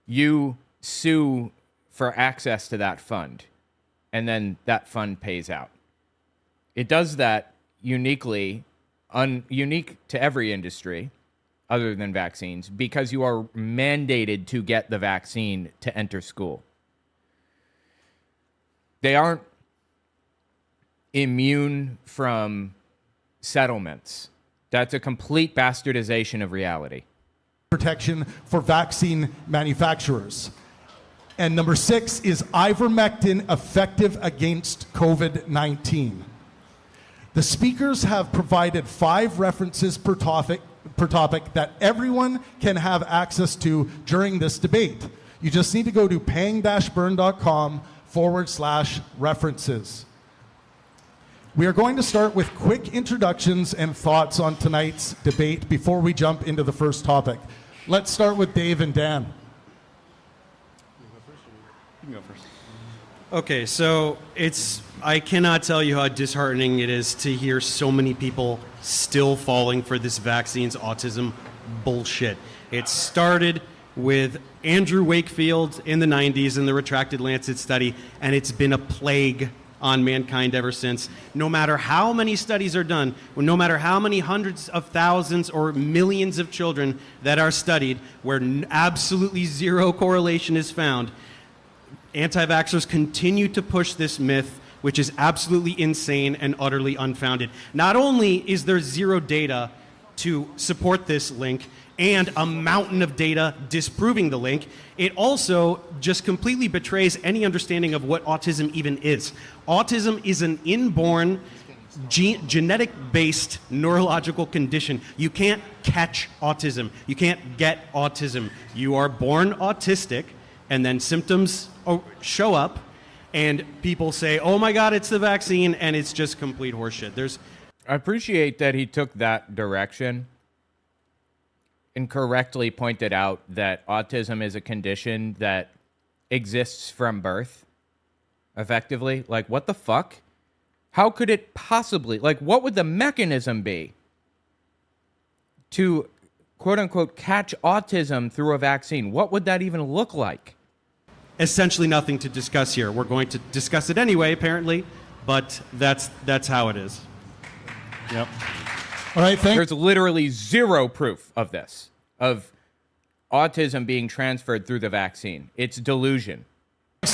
you sue for access to that fund, and then that fund pays out. It does that unique to every industry other than vaccines because you are mandated to get the vaccine to enter school. They aren't immune from settlements. That's a complete bastardization of reality. Protection for vaccine manufacturers. And number 6 is ivermectin effective against COVID-19. The speakers have provided 5 references per topic that everyone can have access to during this debate. You just need to go to pang-burn.com/references. We are going to start with quick introductions and thoughts on tonight's debate before we jump into the first topic. Let's start with Dave and Dan. You can go first. Okay, so I cannot tell you how disheartening it is to hear so many people still falling for this vaccine's autism bullshit. It started with Andrew Wakefield in the 90s in the retracted Lancet study, and it's been a plague on mankind ever since. No matter how many studies are done, no matter how many hundreds of thousands or millions of children that are studied where absolutely zero correlation is found, anti-vaxxers continue to push this myth, which is absolutely insane and utterly unfounded. Not only is there zero data to support this link and a mountain of data disproving the link, it also just completely betrays any understanding of what autism even is. Autism is an inborn, genetic-based neurological condition. You can't catch autism. You can't get autism. You are born autistic, and then symptoms show up, and people say, oh my God, it's the vaccine, and it's just complete horseshit. I appreciate that he took that direction and correctly pointed out that autism is a condition that exists from birth, effectively. Like, what the fuck? How could it possibly, like, what would the mechanism be to, quote unquote, catch autism through a vaccine? What would that even look like? Essentially nothing to discuss here. We're going to discuss it anyway, apparently, but that's how it is. Yep. All right, There's literally zero proof of this, of autism being transferred through the vaccine. It's delusion.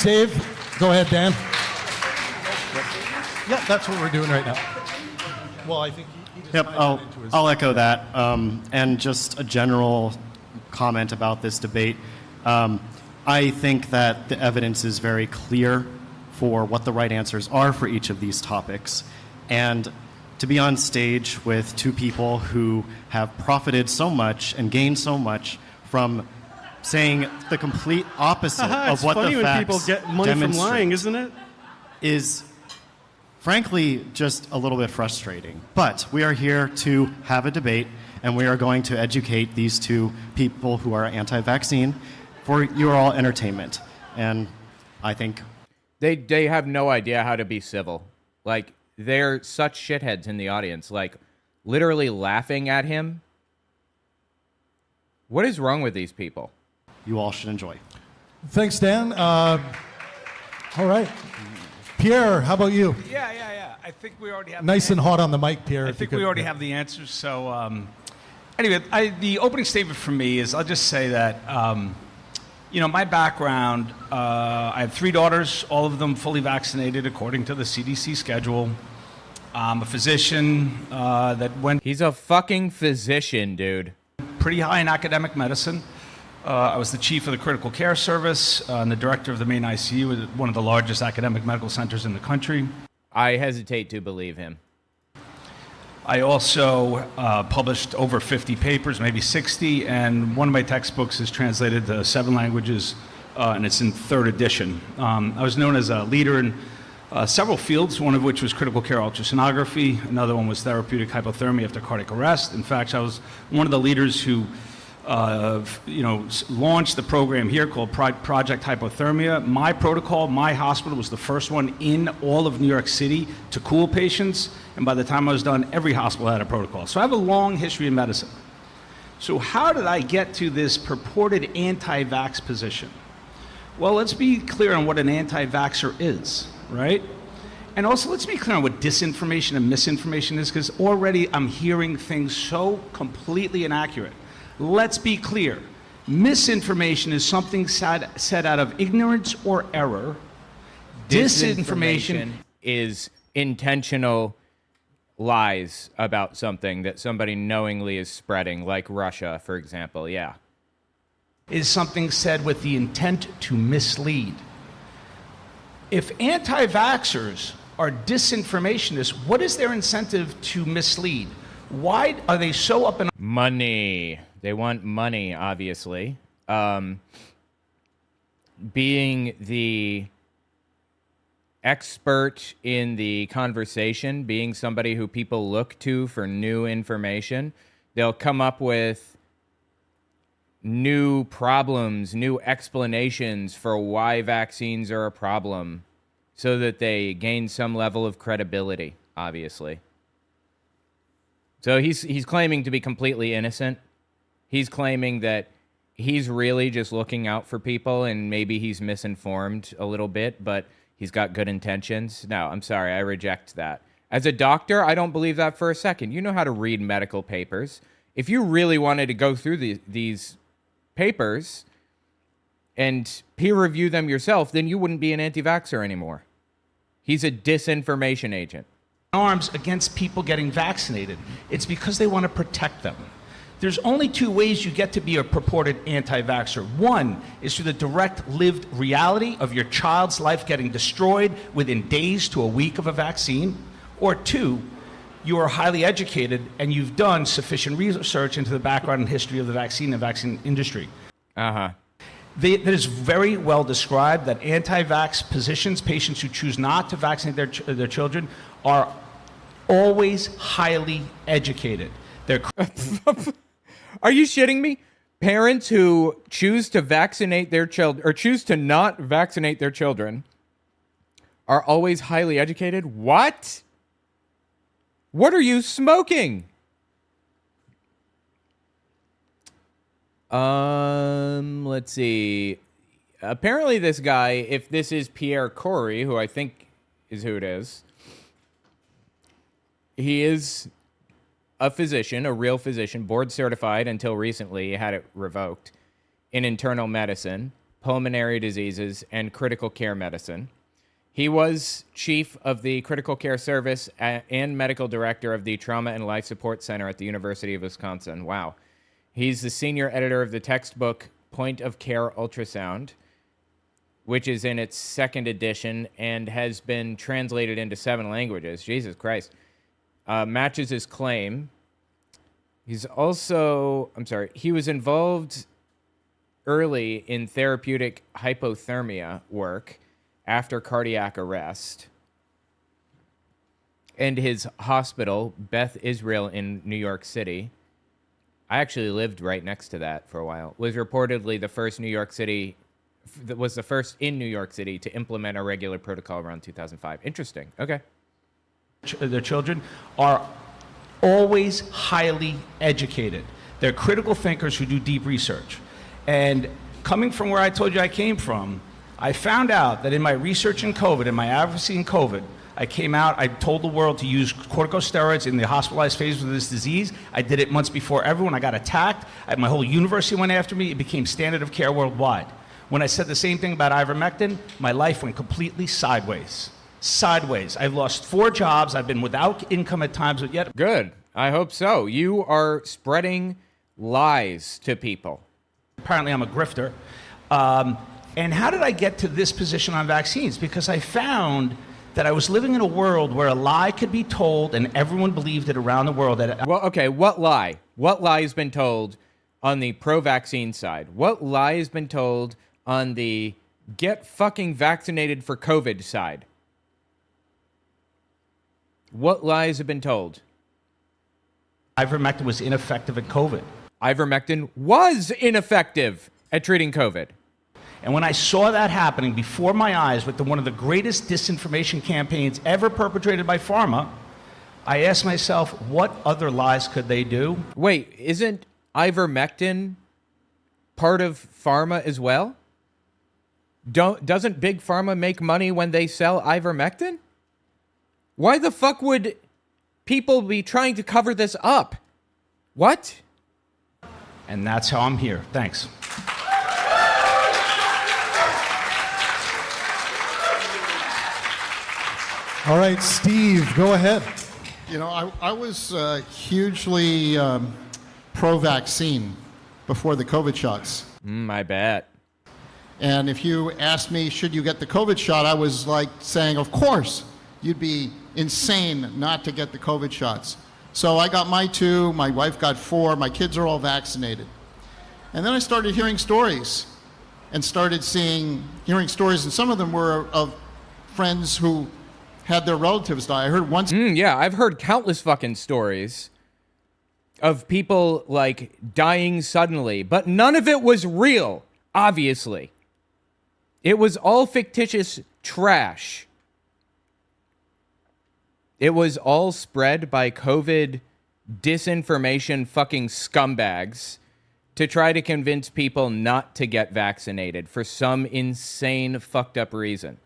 Dave, go ahead, Dan. Yeah, that's what we're doing right now. Well, I think he just Yep, might get into his... I'll echo that. And just a general comment about this debate. I think that the evidence is very clear for what the right answers are for each of these topics. And to be on stage with two people who have profited so much and gained so much from saying the complete opposite of what the facts people get money from lying, isn't it? Is frankly just a little bit frustrating. But we are here to have a debate, and we are going to educate these two people who are anti-vaccine for your all entertainment. And I think they have no idea how to be civil. Like, they're such shitheads in the audience, like literally laughing at him. What is wrong with these people? You all should enjoy. Thanks, Dan. All right. Pierre, how about you? Yeah. I think we already have... Nice and hot on the mic, Pierre. I think we already have the answers. So anyway, the opening statement for me is, I'll just say that, my background, I have 3 daughters, all of them fully vaccinated according to the CDC schedule. I'm a physician that went... He's a fucking physician, dude. Pretty high in academic medicine. I was the chief of the critical care service and the director of the main ICU at one of the largest academic medical centers in the country. I hesitate to believe him. I also published over 50 papers, maybe 60, and one of my textbooks is translated to 7 languages, and it's in 3rd edition. I was known as a leader in several fields, one of which was critical care ultrasonography. Another one was therapeutic hypothermia after cardiac arrest. In fact, I was one of the leaders who launched the program here called Project Hypothermia. My protocol, my hospital was the first one in all of New York City to cool patients. And by the time I was done, every hospital had a protocol. So I have a long history in medicine. So how did I get to this purported anti-vax position? Well, let's be clear on what an anti-vaxxer is, right? And also let's be clear on what disinformation and misinformation is, because already I'm hearing things so completely inaccurate. Let's be clear. Misinformation is something said out of ignorance or error. Disinformation is intentional lies about something that somebody knowingly is spreading, like Russia, for example. Yeah. Is something said with the intent to mislead. If anti-vaxxers are disinformationists, what is their incentive to mislead? Why are they so up in... Money. They want money, obviously. Being the expert in the conversation, being somebody who people look to for new information, they'll come up with new problems, new explanations for why vaccines are a problem so that they gain some level of credibility, obviously. So he's claiming to be completely innocent. He's claiming that he's really just looking out for people and maybe he's misinformed a little bit, but he's got good intentions. No, I'm sorry, I reject that. As a doctor, I don't believe that for a second. You know how to read medical papers. If you really wanted to go through these papers and peer review them yourself, then you wouldn't be an anti-vaxxer anymore. He's a disinformation agent. Arms against people getting vaccinated. It's because they want to protect them. There's only 2 ways you get to be a purported anti-vaxxer. One is through the direct lived reality of your child's life getting destroyed within days to a week of a vaccine. Or 2, you are highly educated and you've done sufficient research into the background and history of the vaccine and vaccine industry. That is very well described that anti-vax positions, patients who choose not to vaccinate their children, are always highly educated. They're... Are you shitting me? Parents who choose to vaccinate their children or choose to not vaccinate their children are always highly educated. What? What are you smoking? Let's see. Apparently this guy, if this is Pierre Corey, who I think is who it is, he is a physician, a real physician, board certified until recently, he had it revoked, in internal medicine, pulmonary diseases, and critical care medicine. He was chief of the critical care service and medical director of the Trauma and Life Support Center at the University of Wisconsin. Wow. He's the senior editor of the textbook Point of Care Ultrasound, which is in its second edition and has been translated into 7 languages. Jesus Christ. Matches his claim. He's also, he was involved early in therapeutic hypothermia work after cardiac arrest. And his hospital, Beth Israel in New York City, I actually lived right next to that for a while, was reportedly the first in New York City to implement a regular protocol around 2005. Interesting. Okay. Their children are always highly educated. They're critical thinkers who do deep research. And coming from where I told you I came from, I found out that in my research in COVID, in my advocacy in COVID, I came out, I told the world to use corticosteroids in the hospitalized phase of this disease. I did it months before everyone. I got attacked. My whole university went after me. It became standard of care worldwide. When I said the same thing about ivermectin, my life went completely sideways. Sideways. I've lost 4 jobs. I've been without income at times, but yet... Good. I hope so. You are spreading lies to people. Apparently I'm a grifter. And how did I get to this position on vaccines? Because I found that I was living in a world where a lie could be told and everyone believed it around the world. Well, okay, what lie? What lie has been told on the pro-vaccine side? What lie has been told on the get fucking vaccinated for COVID side? What lies have been told? Ivermectin was ineffective at COVID. Ivermectin was ineffective at treating COVID. And when I saw that happening before my eyes with one of the greatest disinformation campaigns ever perpetrated by pharma, I asked myself, what other lies could they do? Wait, isn't ivermectin part of pharma as well? Doesn't Big Pharma make money when they sell ivermectin? Why the fuck would people be trying to cover this up? What? And that's how I'm here. Thanks. All right, Steve, go ahead. You know, I was hugely pro-vaccine before the COVID shots. I bet. And if you asked me, should you get the COVID shot, I was like saying, of course. You'd be insane not to get the COVID shots. So I got my 2, my wife got 4, my kids are all vaccinated. And then I started hearing stories and started hearing stories, and some of them were of friends who had their relatives die. I heard once. Yeah, I've heard countless fucking stories of people like dying suddenly, but none of it was real, obviously. It was all fictitious trash. It was all spread by COVID disinformation fucking scumbags to try to convince people not to get vaccinated for some insane fucked up reason.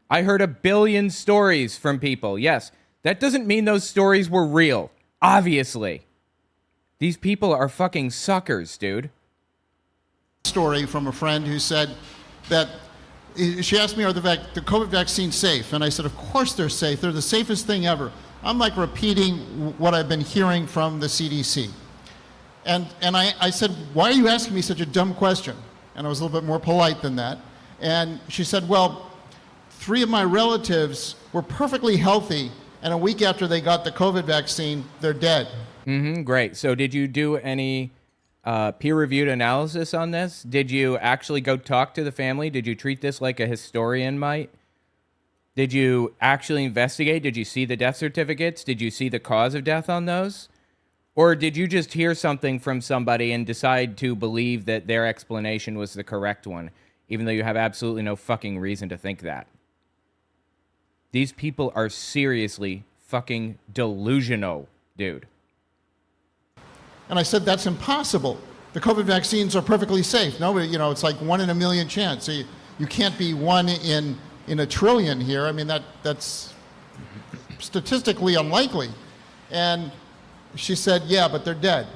I heard a billion stories from people. Yes, that doesn't mean those stories were real. Obviously. These people are fucking suckers, dude. Story from a friend who said that she asked me, are the COVID vaccines safe? And I said, of course they're safe. They're the safest thing ever. I'm like repeating what I've been hearing from the CDC. And I said, why are you asking me such a dumb question? And I was a little bit more polite than that. And she said, well, 3 of my relatives were perfectly healthy, and a week after they got the COVID vaccine, they're dead. Great. So did you do any peer-reviewed analysis on this? Did you actually go talk to the family? Did you treat this like a historian might? Did you actually investigate? Did you see the death certificates? Did you see the cause of death on those? Or did you just hear something from somebody and decide to believe that their explanation was the correct one, even though you have absolutely no fucking reason to think that? These people are seriously fucking delusional, dude. And I said, that's impossible. The COVID vaccines are perfectly safe. Nobody, you know, it's like 1 in a million chance. So you can't be 1 in a trillion here. I mean, that's statistically unlikely. And she said, yeah, but they're dead.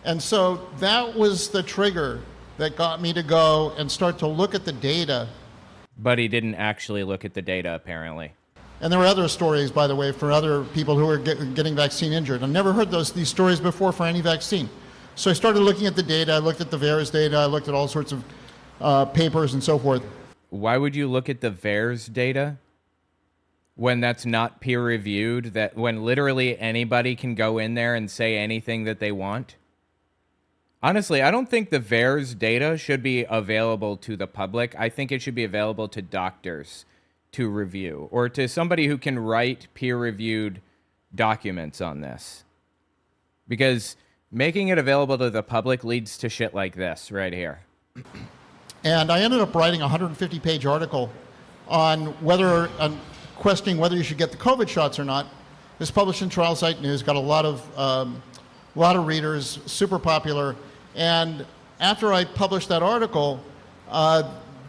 And so that was the trigger that got me to go and start to look at the data. But he didn't actually look at the data, apparently. And there were other stories, by the way, for other people who were getting vaccine injured. I've never heard these stories before for any vaccine. So I started looking at the data. I looked at the VAERS data. I looked at all sorts of papers and so forth. Why would you look at the VAERS data when that's not peer-reviewed, that when literally anybody can go in there and say anything that they want? Honestly, I don't think the VAERS data should be available to the public. I think it should be available to doctors to review, or to somebody who can write peer-reviewed documents on this. Because making it available to the public leads to shit like this right here. And I ended up writing a 150-page article on questioning whether you should get the COVID shots or not. It was published in Trial Site News, got a lot of readers, super popular. And after I published that article,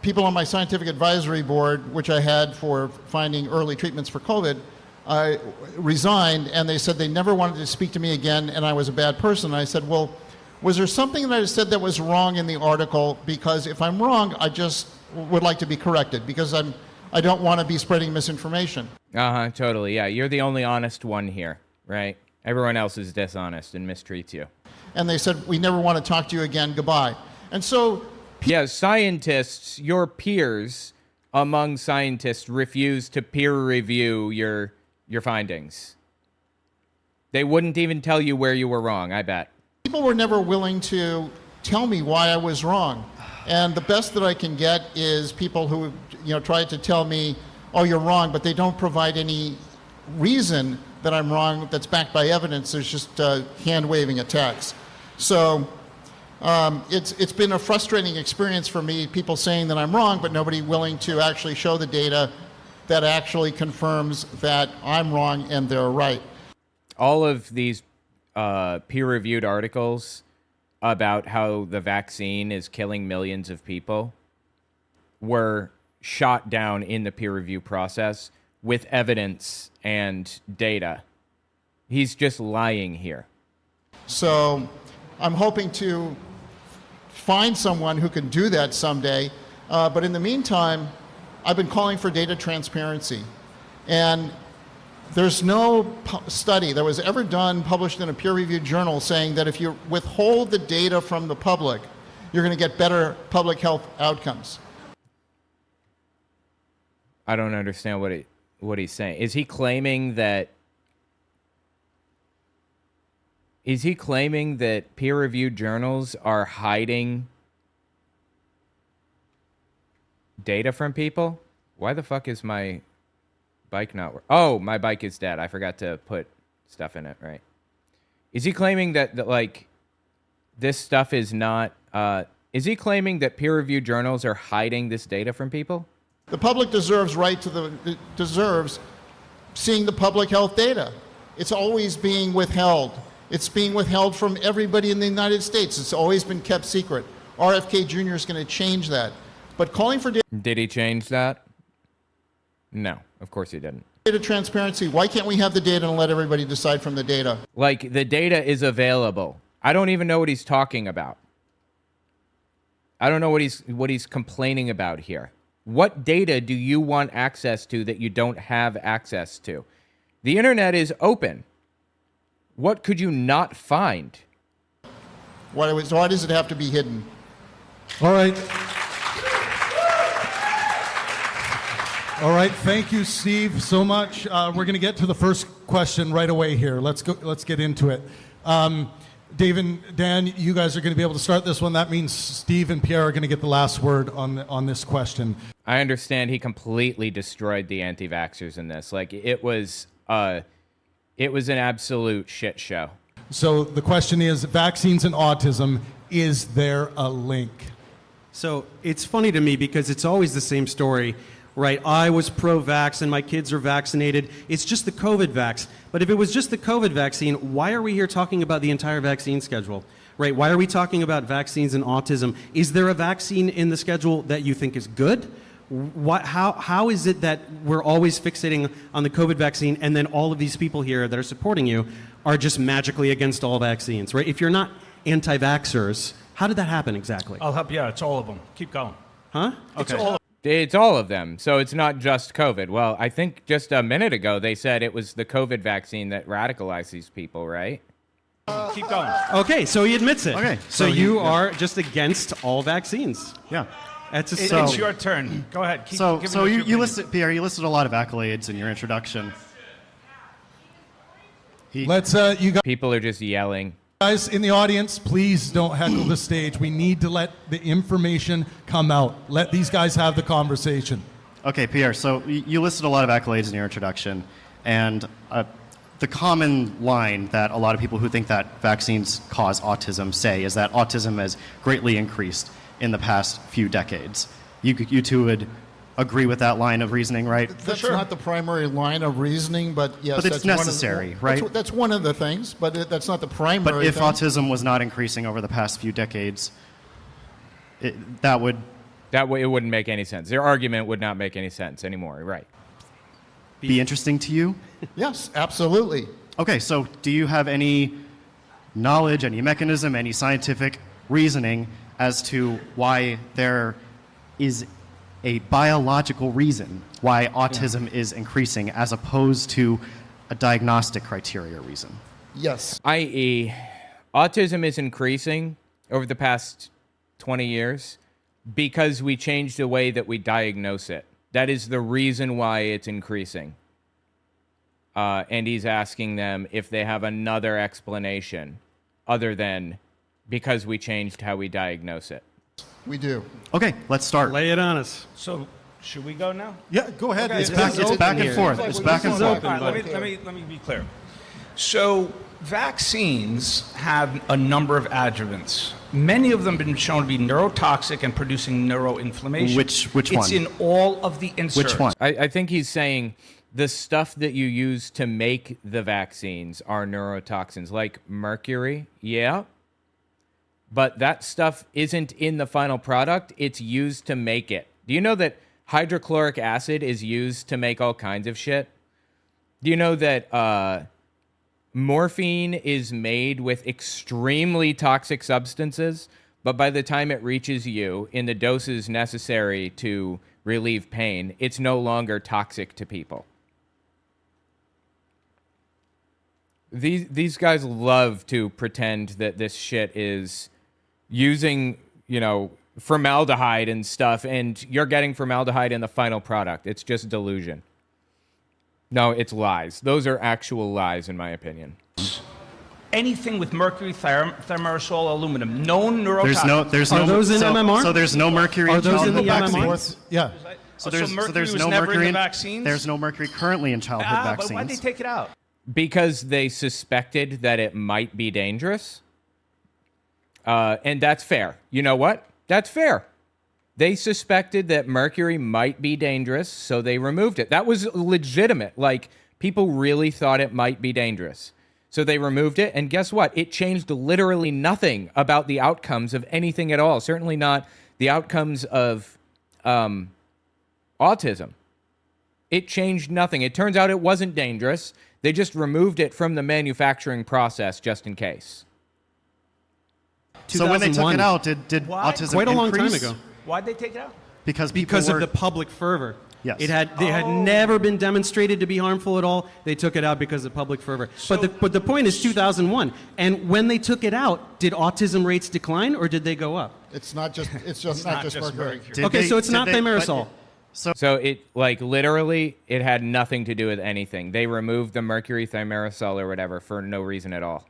people on my scientific advisory board, which I had for finding early treatments for COVID, resigned, and they said they never wanted to speak to me again, and I was a bad person. And I said, well, was there something that I said that was wrong in the article? Because if I'm wrong, I just would like to be corrected, because I don't want to be spreading misinformation. Totally, yeah. You're the only honest one here, right? Everyone else is dishonest and mistreats you. And they said, we never want to talk to you again, goodbye. And so... Yeah, scientists, your peers among scientists refuse to peer review your findings. They wouldn't even tell you where you were wrong, I bet. People were never willing to tell me why I was wrong. And the best that I can get is people who, tried to tell me, oh, you're wrong, but they don't provide any reason that I'm wrong that's backed by evidence. There's just hand-waving attacks. So it's been a frustrating experience for me, people saying that I'm wrong, but nobody willing to actually show the data that actually confirms that I'm wrong and they're right. All of these peer-reviewed articles about how the vaccine is killing millions of people were shot down in the peer review process with evidence and data. He's just lying here. So I'm hoping to find someone who can do that someday. But in the meantime, I've been calling for data transparency. And there's no study that was ever done, published in a peer-reviewed journal, saying that if you withhold the data from the public, you're going to get better public health outcomes. I don't understand what he's saying. Is he claiming that peer-reviewed journals are hiding data from people? Why the fuck is my bike not working? Oh, my bike is dead. I forgot to put stuff in it, right? Is he claiming that this stuff is not... is he claiming that peer-reviewed journals are hiding this data from people? The public deserves deserves seeing the public health data. It's always being withheld. It's being withheld from everybody in the United States. It's always been kept secret. RFK Jr. is going to change that. But calling for Did he change that? No, of course he didn't. Data transparency. Why can't we have the data and let everybody decide from the data? Like, the data is available. I don't even know what he's talking about. I don't know what he's complaining about here. What data do you want access to that you don't have access to? The internet is open. What could you not find? Why does it have to be hidden? All right. All right. Thank you, Steve, so much. We're going to get to the first question right away here. Let's go. Let's get into it. Dave and Dan, you guys are going to be able to start this one. That means Steve and Pierre are going to get the last word on this question. I understand he completely destroyed the anti-vaxxers in this. Like, it was an absolute shit show. So the question is, vaccines and autism, is there a link? So it's funny to me because it's always the same story, right? I was pro-vax and my kids are vaccinated. It's just the COVID vax. But if it was just the COVID vaccine, why are we here talking about the entire vaccine schedule, right? Why are we talking about vaccines and autism? Is there a vaccine in the schedule that you think is good? How is it that we're always fixating on the COVID vaccine and then all of these people here that are supporting you are just magically against all vaccines, right? If you're not anti-vaxxers, how did that happen exactly? I'll help you out. It's all of them. Keep going. Huh? Okay. It's all of them. So it's not just COVID. Well, I think just a minute ago they said it was the COVID vaccine that radicalized these people, right? Keep going. Okay, so he admits it. Okay, so you are just against all vaccines. Yeah. It's your turn. Go ahead. You listed, Pierre, you listed a lot of accolades in your introduction. Let's, you guys. People are just yelling. Guys in the audience, please don't heckle the stage. We need to let the information come out. Let these guys have the conversation. Okay, Pierre, so you listed a lot of accolades in your introduction, and the common line that a lot of people who think that vaccines cause autism say is that autism has greatly increased in the past few decades. You two would agree with that line of reasoning, right? That's not the primary line of reasoning, but yes, but it's necessary, right? That's one of the things, but that's not the primary. But if thing. autism was not increasing over the past few decades, that way it wouldn't make any sense. Their argument would not make any sense anymore, right? Be interesting to you? Yes, absolutely. Okay, so do you have any knowledge, any mechanism, any scientific reasoning as to why there is a biological reason why autism is increasing as opposed to a diagnostic criteria reason? Yes. I.e., autism is increasing over the past 20 years because we changed the way that we diagnose it. That is the reason why it's increasing. And he's asking them if they have another explanation other than because we changed how we diagnose it. We do. Okay, let's start. Lay it on us. So, should we go now? Yeah, go ahead. Okay, It's back and forth. It's back and forth. All right, let me be clear. So, vaccines have a number of adjuvants. Many of them have been shown to be neurotoxic and producing neuroinflammation. Which one? It's in all of the inserts. Which one? I think he's saying the stuff that you use to make the vaccines are neurotoxins, like mercury, yeah. But that stuff isn't in the final product. It's used to make it. Do you know that hydrochloric acid is used to make all kinds of shit? Do you know that morphine is made with extremely toxic substances, but by the time it reaches you in the doses necessary to relieve pain, it's no longer toxic to people? These guys love to pretend that this shit is using, formaldehyde and stuff, and you're getting formaldehyde in the final product. It's just delusion. No, it's lies. Those are actual lies, in my opinion. Anything with mercury, thimerosal, aluminum, known neurotoxins. Are those in MMR? So there's no mercury in childhood vaccines? Yeah. So mercury there's was no never mercury in the vaccines? There's no mercury currently in childhood vaccines. But why'd they take it out? Because they suspected that it might be dangerous. And that's fair. You know what? That's fair. They suspected that mercury might be dangerous, so they removed it. That was legitimate. Like, people really thought it might be dangerous. So they removed it, and guess what? It changed literally nothing about the outcomes of anything at all. Certainly not the outcomes of autism. It changed nothing. It turns out it wasn't dangerous. They just removed it from the manufacturing process just in case. So when they took it out, did Why? autism Quite a long time increase? ago. Why'd they take it out? Because of the public fervor. Yes. They had never been demonstrated to be harmful at all. They took it out because of public fervor. But the point is 2001. And when they took it out, did autism rates decline or did they go up? It's not just mercury. So it's not thimerosal. So it, literally, it had nothing to do with anything. They removed the mercury, thimerosal, or whatever for no reason at all,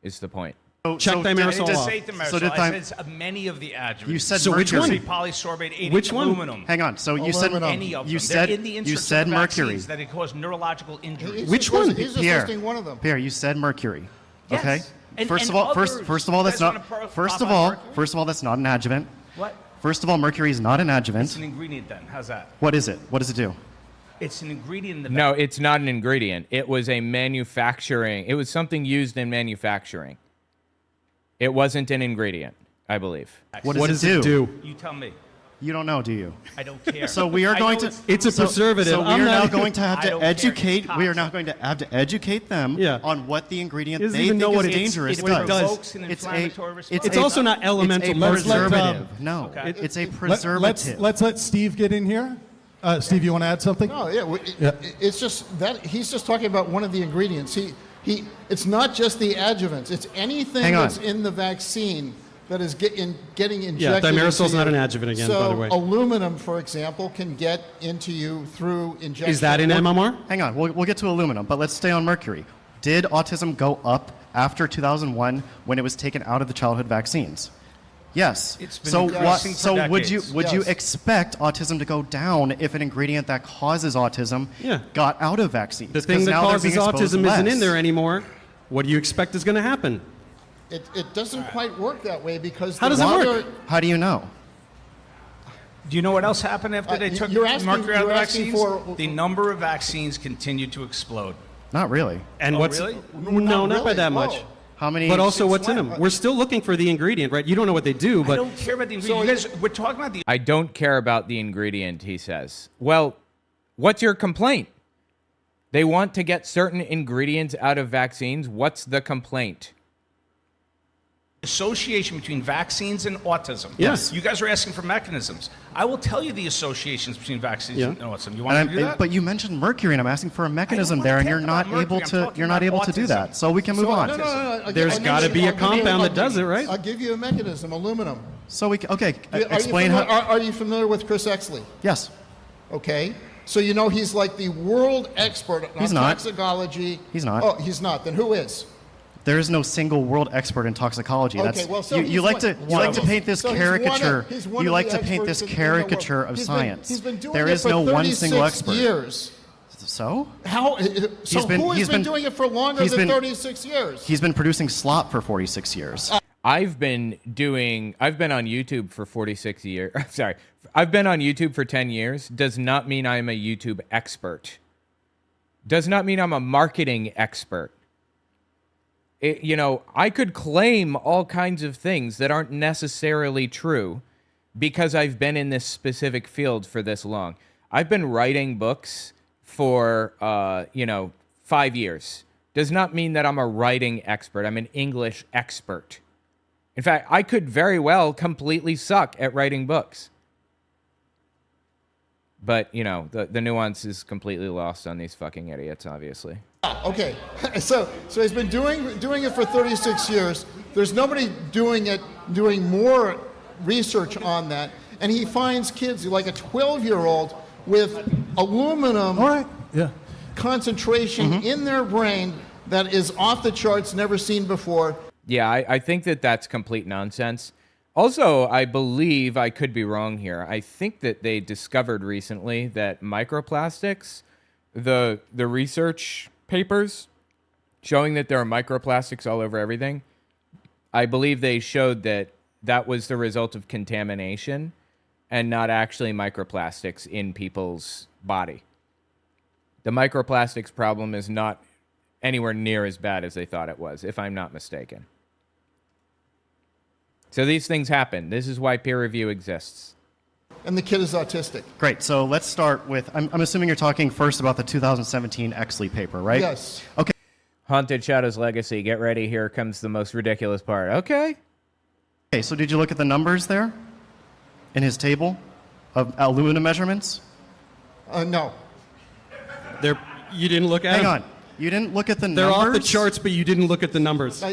is the point. Check thimerosal off. Say thimerosal. I said many of the adjuvants. You said So which mercury. one? Polysorbate 80 Which one? aluminum. Hang on. So you said Any of them. you They're said in the you inserts said of the mercury. vaccines that it caused neurological injuries. Which one? He's Pierre, listing one of them. Pierre, you said mercury. Yes. Okay. And- First and of all, others, first of all, that's you guys not. wanna First pop of on all, mercury? first of all, that's not an adjuvant. What? First of all, mercury is not an It's adjuvant. an ingredient then. How's that? What is it? What does it do? It's an ingredient in the No, it's not an ingredient. It was a manufacturing. It was something used in manufacturing. It wasn't an ingredient, I believe. What does it do? You tell me. You don't know, do you? I don't care. So we are I going know to. It's a so- preservative. So we I'm are not now even- going to have I to don't care. educate. It's We are now toxic. going to have to educate them Yeah. on what the ingredient Doesn't they even know think what is it- dangerous it does. does. An It's a. inflammatory response. It's also not elemental. It's a Let's let, preservative. No, Okay. it's a Let's preservative. let Steve get in here. Steve, you want to add something? No, yeah, it's just that he's just talking about one of the ingredients. It's not just the adjuvants. It's anything Hang on. that's in the vaccine that is getting injected. Yeah, thimerosal's into not you. an adjuvant again, so by the way. Aluminum, for example, can get into you through injection. Is that in MMR? Hang on, we'll get to aluminum, but let's stay on mercury. Did autism go up after 2001 when it was taken out of the childhood vaccines? Yes. It's been So increasing for so would you decades. expect autism to go down if an ingredient that causes autism got out of vaccines? The thing 'Cause that now they're causes being exposed autism isn't less. in there anymore. What do you expect is going to happen? It doesn't quite work that way because How the does it work? longer- How do you know? Do you know what else happened after they took you're asking- mercury out of the you're asking vaccines? for- The number of vaccines continued to explode. Not really. And Oh, what's really? no, not by really. that Whoa. much. How many? But also, Since what's in when? them? We're still looking for the ingredient, right? You don't know what they do, I but don't care about the ingredient. You guys, we're talking about the. I don't care about the ingredient, he says. Well, what's your complaint? They want to get certain ingredients out of vaccines. What's the complaint? Association between vaccines and autism. Yes. You guys are asking for mechanisms. I will tell you the associations between vaccines and autism. You want And me to do that? but you mentioned mercury, and I'm asking for a mechanism wanna there, and care you're not about mercury. able I'm to. talking You're not about able to do autism. that. So we can move on. No. there's got to be a compound that does it, right? I'll give you a mechanism, aluminum. So we okay. Are you Explain familiar- how. Are you familiar with Chris Exley? Yes. Okay. So you know he's like the world expert on He's not. toxicology. He's not. Oh, he's not. Then who is? There is no single world expert in toxicology. Okay, That's, well, so you he's like to paint this so he's one of- caricature. he's one You of like the to paint this experts in the world. caricature of science. He's been doing There it is for no one 36 single expert. years. So How? So who has been doing it for longer he's than been- 36 years? He's been producing slop for 46 years. I've been on YouTube for 46 years. Sorry. I've been on YouTube for 10 years. Does not mean I'm a YouTube expert. Does not mean I'm a marketing expert. I could claim all kinds of things that aren't necessarily true because I've been in this specific field for this long. I've been writing books for, 5 years. Does not mean that I'm a writing expert. I'm an English expert. In fact, I could very well completely suck at writing books. But, the nuance is completely lost on these fucking idiots, obviously. Okay, so he's been doing it for 36 years. There's nobody doing more research on that, and he finds kids like a 12-year-old with aluminum concentration in their brain that is off the charts, never seen before. Yeah, I think that's complete nonsense. Also, I believe, I could be wrong here, I think that they discovered recently that microplastics, the research papers showing that there are microplastics all over everything, I believe they showed that was the result of contamination and not actually microplastics in people's body. The microplastics problem is not anywhere near as bad as they thought it was, if I'm not mistaken. So these things happen. This is why peer review exists. And the kid is autistic. Great. So let's start with, I'm assuming you're talking first about the 2017 Exley paper, right? Yes. Okay. Haunted Shadows Legacy. Get ready. Here comes the most ridiculous part. Okay. Okay, so did you look at the numbers there in his table of aluminum measurements? No. You didn't look at Hang them? on. You didn't look at the They're numbers? off the charts, but you didn't look at the numbers.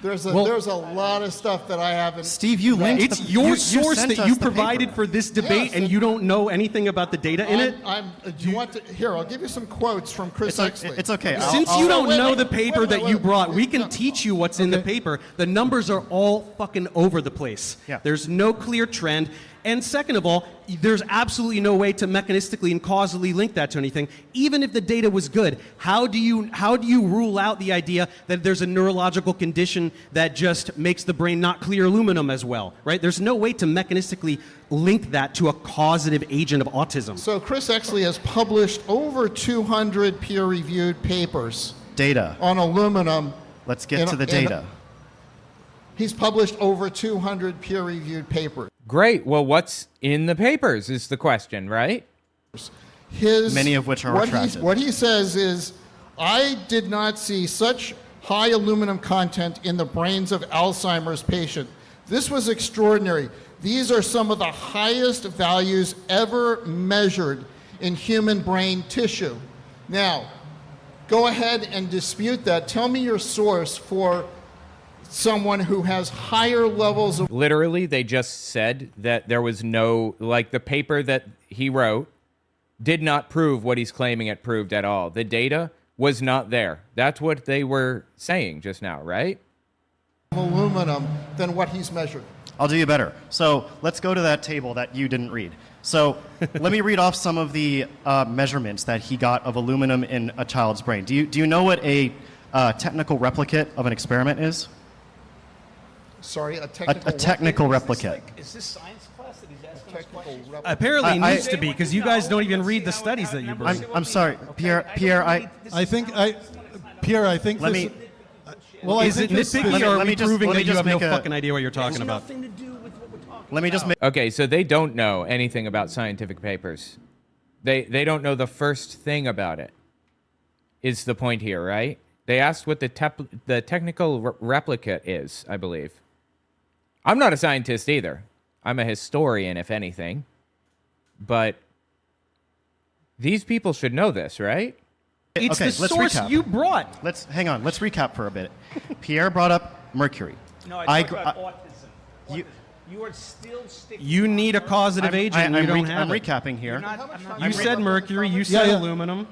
There's a lot of stuff that I haven't. Steve, you linked. It's your you source sent that us you the provided paper. for this debate, Yes, and you don't know anything about the data in it? Do you want to? Here, I'll give you some quotes from Chris Exley. It's okay. Since you don't know the wait, paper wait, that wait, you wait. brought, we can teach you what's in the paper. The numbers are all fucking over the place. Yeah. There's no clear trend. And second of all, there's absolutely no way to mechanistically and causally link that to anything. Even if the data was good, how do you rule out the idea that there's a neurological condition that just makes the brain not clear aluminum as well, right? There's no way to mechanistically link that to a causative agent of autism. So Chris Exley has published over 200 peer-reviewed papers. Data. On aluminum. Let's get to the data. He's published over 200 peer-reviewed papers. Great. Well, what's in the papers is the question, right? Many of which are retracted. What he says is, I did not see such high aluminum content in the brains of Alzheimer's patient. This was extraordinary. These are some of the highest values ever measured in human brain tissue. Now, go ahead and dispute that. Tell me your source for someone who has higher levels of... Literally, they just said that there was no, like the paper that he wrote did not prove what he's claiming it proved at all. The data was not there. That's what they were saying just now, right? Aluminum than what he's measured. I'll do you better. So let's go to that table that you didn't read. So let me read off some of the measurements that he got of aluminum in a child's brain. Do you know what a technical replicate of an experiment is? Sorry, a technical replicate. Is this science class that he's asking us questions? Apparently it needs to be, because you guys don't even read the studies that you bring. I'm sorry, Pierre, I think Let me... Well, is it nitpicky, or are we proving that you have no fucking idea what you're talking about? Let me just make... Okay, so they don't know anything about scientific papers. They don't know the first thing about it, is the point here, right? They asked what the technical replicate is, I believe. I'm not a scientist either. I'm a historian, if anything. But these people should know this, right? It's okay, the let's source recap. you brought. Hang on. Let's recap for a bit. Pierre brought up mercury. No, I talked about autism. You are still sticking. You need a causative agent, and you don't have I'm it. recapping here. You said mercury. You said aluminum.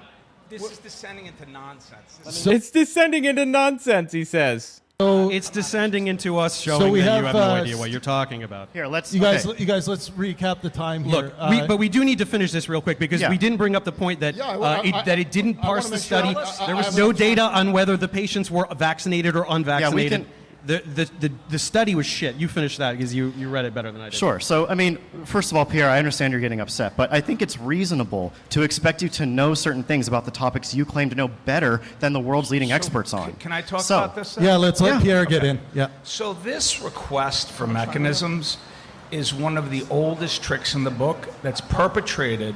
This is descending into nonsense. It's descending into nonsense, he says. So it's descending into us showing that you have no idea what you're talking about. Here, let's... You guys, let's recap the time here. Look, but we do need to finish this real quick, because we didn't bring up the point that that it didn't parse the study. There was no data on whether the patients were vaccinated or unvaccinated. The study was shit. You finished that because you read it better than I did. Sure. So, I mean, first of all, Pierre, I understand you're getting upset, but I think it's reasonable to expect you to know certain things about the topics you claim to know better than the world's leading experts on. Can I talk about this? Yeah, let's let Pierre get in. Yeah. So this request for mechanisms is one of the oldest tricks in the book that's perpetrated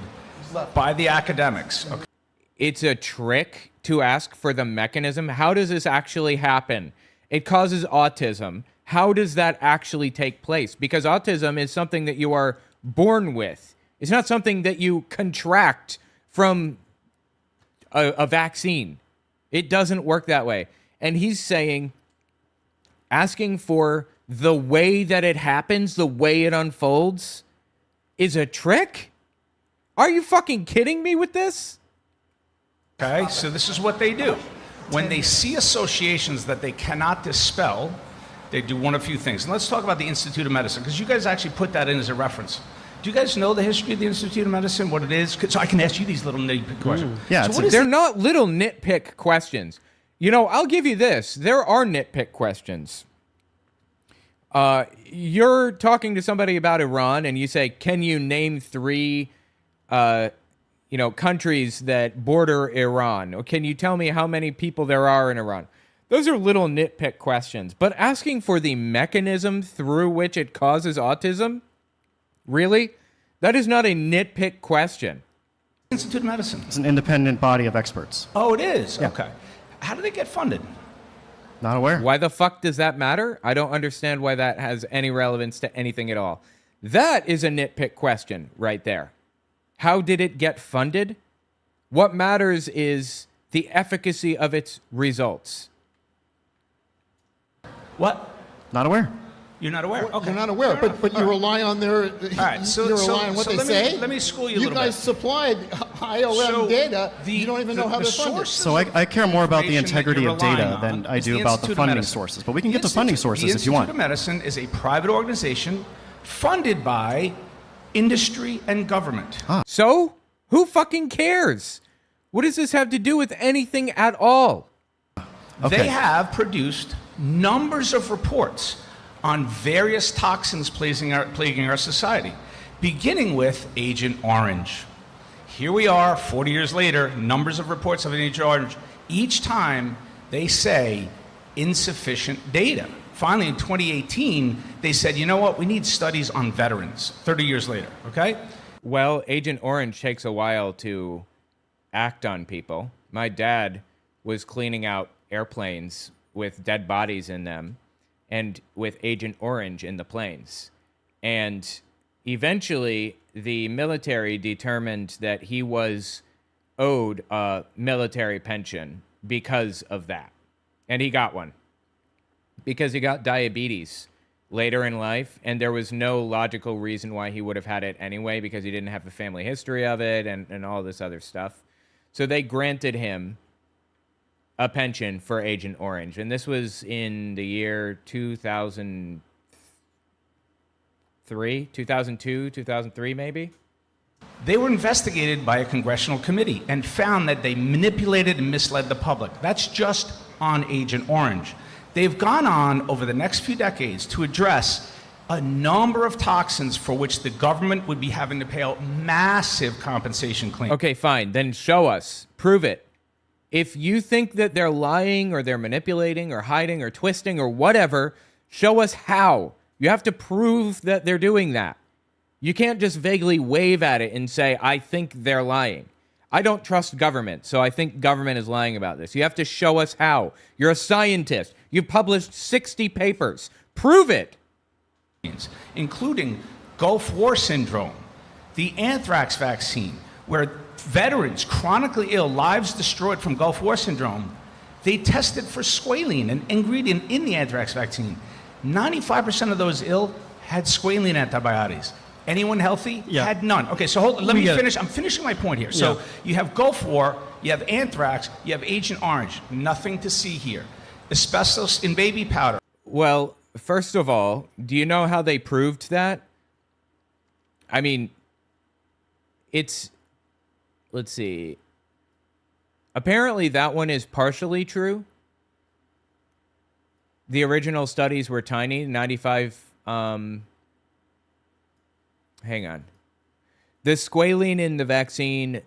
by the academics. Okay. It's a trick to ask for the mechanism. How does this actually happen? It causes autism. How does that actually take place? Because autism is something that you are born with. It's not something that you contract from a vaccine. It doesn't work that way. And he's saying, asking for the way that it happens, the way it unfolds, is a trick? Are you fucking kidding me with this? Okay, so this is what they do. When they see associations that they cannot dispel, they do one of a few things. And let's talk about the Institute of Medicine, because you guys actually put that in as a reference. Do you guys know the history of the Institute of Medicine, what it is? So I can ask you these little nitpick questions. Yeah, so they're not little nitpick questions. You know, I'll give you this. There are nitpick questions. You're talking to somebody about Iran, and you say, can you name 3 countries that border Iran? Or can you tell me how many people there are in Iran? Those are little nitpick questions. But asking for the mechanism through which it causes autism? Really? That is not a nitpick question. Institute of Medicine. It's an independent body of experts. Oh, it is? Yeah. Okay. How do they get funded? Not aware. Why the fuck does that matter? I don't understand why that has any relevance to anything at all. That is a nitpick question right there. How did it get funded? What matters is the efficacy of its results. What? Not aware. You're not aware? Okay. You're not aware, but you rely on their... All right, you rely on what they say. Let me school you a You little guys bit. supplied IOM data. You don't even know how to fund it. So I care more about the integrity of data relying than on I is do the about the Institute of funding Medicine. sources. But we can get to funding sources if you The Institute want. of Medicine is a private organization funded by industry and government. So, who fucking cares? What does this have to do with anything at all? They have produced numbers of reports on various toxins plaguing our society, beginning with Agent Orange. Here we are, 40 years later, numbers of reports of Agent Orange. Each time they say insufficient data. Finally, in 2018, they said, you know what, we need studies on veterans, 30 years later, okay? Well, Agent Orange takes a while to act on people. My dad was cleaning out airplanes with dead bodies in them and with Agent Orange in the planes. And eventually, the military determined that he was owed a military pension because of that. And he got one. Because he got diabetes later in life, and there was no logical reason why he would have had it anyway, because he didn't have a family history of it and all this other stuff. So they granted him a pension for Agent Orange. And this was in the year 2003, 2002, 2003 maybe? They were investigated by a congressional committee and found that they manipulated and misled the public. That's just on Agent Orange. They've gone on over the next few decades to address a number of toxins for which the government would be having to pay out massive compensation claims. Okay, fine. Then show us. Prove it. If you think that they're lying or they're manipulating or hiding or twisting or whatever, show us how. You have to prove that they're doing that. You can't just vaguely wave at it and say, I think they're lying. I don't trust government, so I think government is lying about this. You have to show us how. You're a scientist. You've published 60 papers. Prove it. Including Gulf War syndrome, the anthrax vaccine, where veterans, chronically ill, lives destroyed from Gulf War syndrome, they tested for squalene, an ingredient in the anthrax vaccine. 95% of those ill had squalene antibiotics. Anyone healthy had none. Okay, so let me finish. I'm finishing my point here. So you have Gulf War, you have anthrax, you have Agent Orange. Nothing to see here. Asbestos in baby powder. Well, first of all, do you know how they proved that? I mean, let's see. Apparently that one is partially true. The original studies were tiny, 95, hang on. The squalene in the vaccine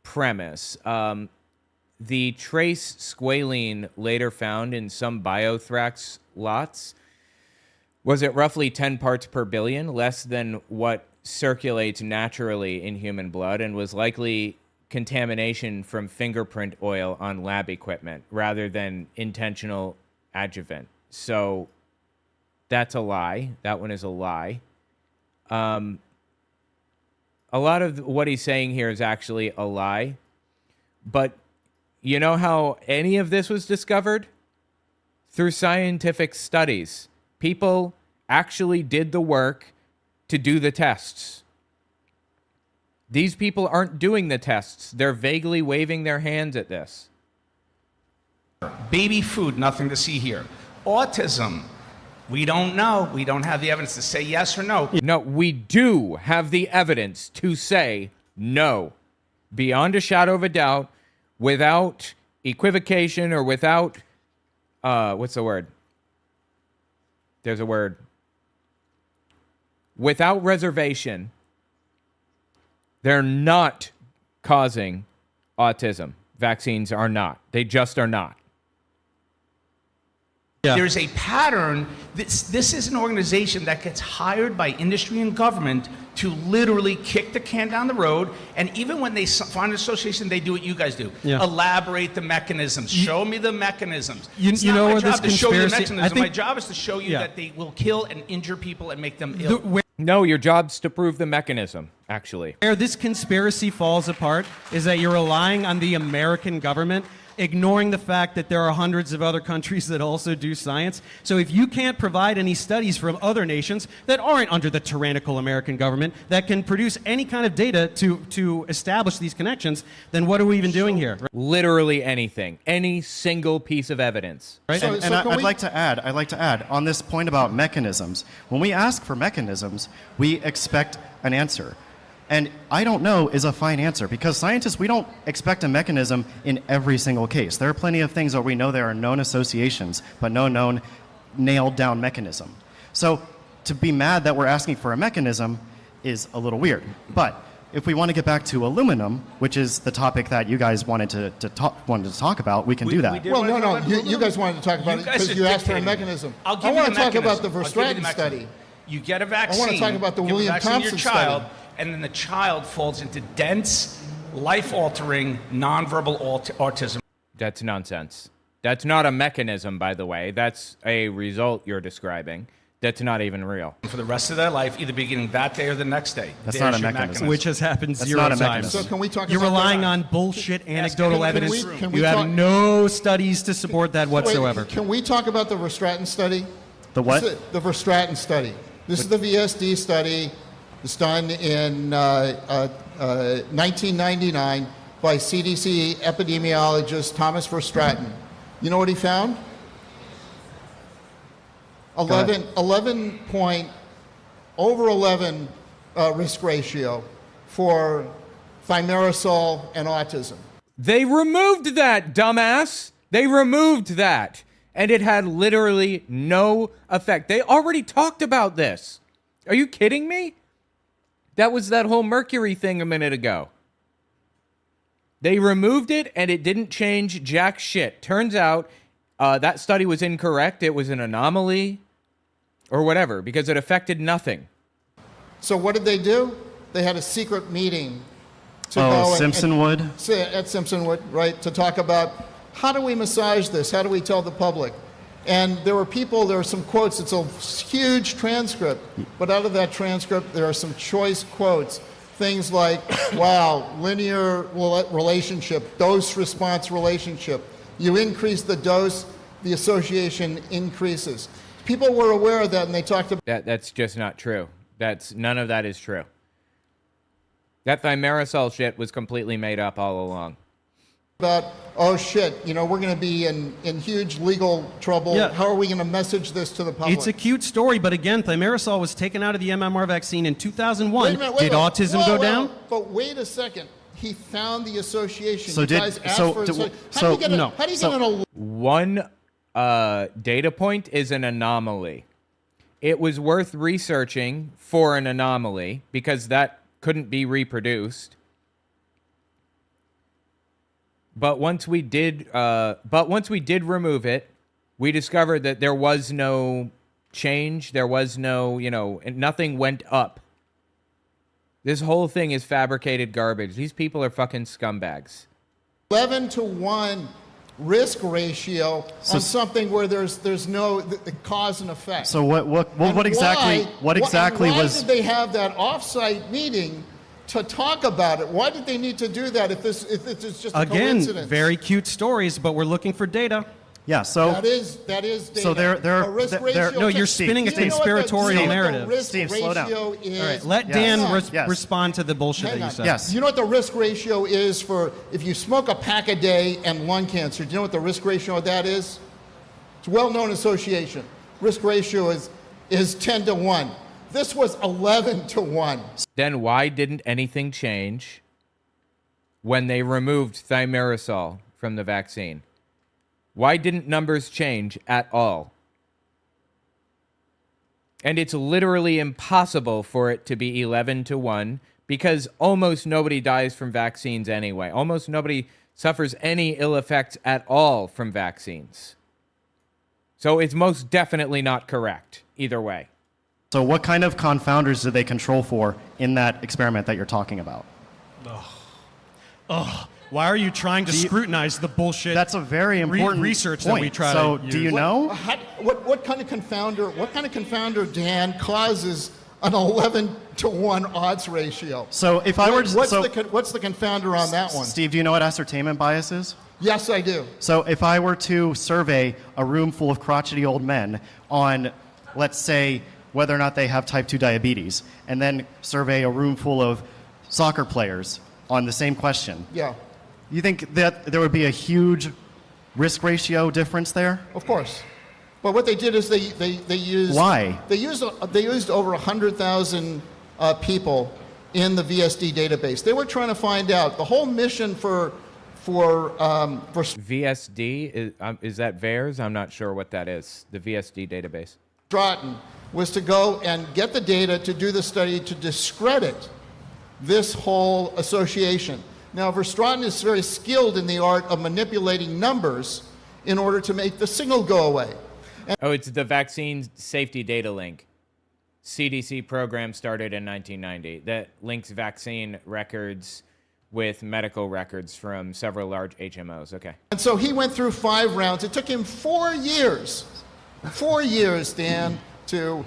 premise, the trace squalene later found in some biothrax lots was at roughly 10 parts per billion, less than what circulates naturally in human blood, and was likely contamination from fingerprint oil on lab equipment rather than intentional adjuvant. So that's a lie. That one is a lie. A lot of what he's saying here is actually a lie. But you know how any of this was discovered? Through scientific studies. People actually did the work to do the tests. These people aren't doing the tests. They're vaguely waving their hands at this. Baby food, nothing to see here. Autism, we don't know. We don't have the evidence to say yes or no. No, we do have the evidence to say no. Beyond a shadow of a doubt, without equivocation or without, what's the word? There's a word. Without reservation, they're not causing autism. Vaccines are not. They just are not. Yeah. There's a pattern. This is an organization that gets hired by industry and government to literally kick the can down the road. And even when they find an association, they do what you guys do. Yeah. Elaborate the mechanisms. Show me the mechanisms. It's not my job to show you the mechanism. My job is to show you that they will kill and injure people and make them ill. No, your job's to prove the mechanism, actually. Where this conspiracy falls apart is that you're relying on the American government ignoring the fact that there are hundreds of other countries that also do science. So if you can't provide any studies from other nations that aren't under the tyrannical American government that can produce any kind of data to establish these connections, then what are we even doing here? Literally anything, any single piece of evidence. Right? And I'd like to add on this point about mechanisms. When we ask for mechanisms, we expect an answer. And I don't know is a fine answer, because scientists, we don't expect a mechanism in every single case. There are plenty of things where we know there are known associations, but no known nailed down mechanism. So to be mad that we're asking for a mechanism is a little weird. But if we want to get back to aluminum, which is the topic that you guys wanted to talk about, we can do that. Well, no. You guys wanted to talk about it because you asked for a mechanism. I want to talk about the Verstraeten study. You get a vaccine. I want to talk about the give a William vaccine to your Thompson child, study. and then the child falls into dense, life-altering, nonverbal autism. That's nonsense. That's not a mechanism, by the way. That's a result you're describing. That's not even real. For the rest of their life, either beginning that day or the next day. That's There's not a your mechanism. Which has happened That's zero not a times. mechanism. So can we talk You're about relying that? on bullshit anecdotal evidence. can we You have talk- no studies to support that Wait, whatsoever. can we talk about the Verstraeten study? The what? The Verstraeten study. This is the VSD study. It's done in 1999 by CDC epidemiologist Thomas Verstraeten. You know what he found? 11 risk ratio for thimerosal and autism. They removed that, dumbass. They removed that. And it had literally no effect. They already talked about this. Are you kidding me? That was that whole mercury thing a minute ago. They removed it and it didn't change jack shit. Turns out that study was incorrect. It was an anomaly or whatever because it affected nothing. So what did they do? They had a secret meeting to Oh, Simpsonwood? At Simpsonwood, right, to talk about how do we massage this? How do we tell the public? And there were some quotes. It's a huge transcript. But out of that transcript, there are some choice quotes. Things like, wow, linear relationship, dose-response relationship. You increase the dose, the association increases. People were aware of that, and they talked about... That's just not true. None of that is true. That thimerosal shit was completely made up all along. Oh shit, we're going to be in huge legal trouble. Yeah. How are we going to message this to the public? It's a cute story, but again, thimerosal was taken out of the MMR vaccine in 2001. Wait a minute, Did autism go down? But wait a second. He found the association. So you did- guys asked so- for do- it. so- How do you get no. an One data point is an anomaly. It was worth researching for an anomaly because that couldn't be reproduced. But once we did remove it, we discovered that there was no change. There was no, nothing went up. This whole thing is fabricated garbage. These people are fucking scumbags. 11-to-1 risk ratio on something where there's no the cause and effect. So what exactly why was? did they have that off-site meeting to talk about it? Why did they need to do that if it's just a coincidence? Very cute stories, but we're looking for data. Yeah, so that is data. So there A risk ratio. No, you're spinning a conspiratorial narrative. Steve, slow down. All right, let Dan respond to the bullshit that you said. Yes. You know what the risk ratio is for if you smoke a pack a day and lung cancer? Do you know what the risk ratio of that is? It's a well-known association. Risk ratio is 10-to-1. This was 11-to-1. Then why didn't anything change when they removed thimerosal from the vaccine? Why didn't numbers change at all? And it's literally impossible for it to be 11-to-1 because almost nobody dies from vaccines anyway. Almost nobody suffers any ill effects at all from vaccines. So it's most definitely not correct either way. So what kind of confounders did they control for in that experiment that you're talking about? Why are you trying to scrutinize the bullshit? That's a very important research point. that we try so to use. do you know? What kind of confounder, Dan, causes an 11-to-1 odds ratio? So if I were to, what's the confounder on that one? Steve, do you know what ascertainment bias is? Yes, I do. So if I were to survey a room full of crotchety old men on, let's say, whether or not they have type 2 diabetes, and then survey a room full of soccer players on the same question, Yeah, you think that there would be a huge risk ratio difference there? of course. But what they did is they used... Why? They used over 100,000 people in the VSD database. They were trying to find out. The whole mission for VSD is that VAERS? I'm not sure what that is. The VSD database. Stratton was to go and get the data to do the study to discredit this whole association. Now, Verstraeten is very skilled in the art of manipulating numbers in order to make the signal go away. Oh, it's the Vaccine Safety Data Link. CDC program started in 1990 that links vaccine records with medical records from several large HMOs. Okay. And so he went through 5 rounds. It took him 4 years, Dan, to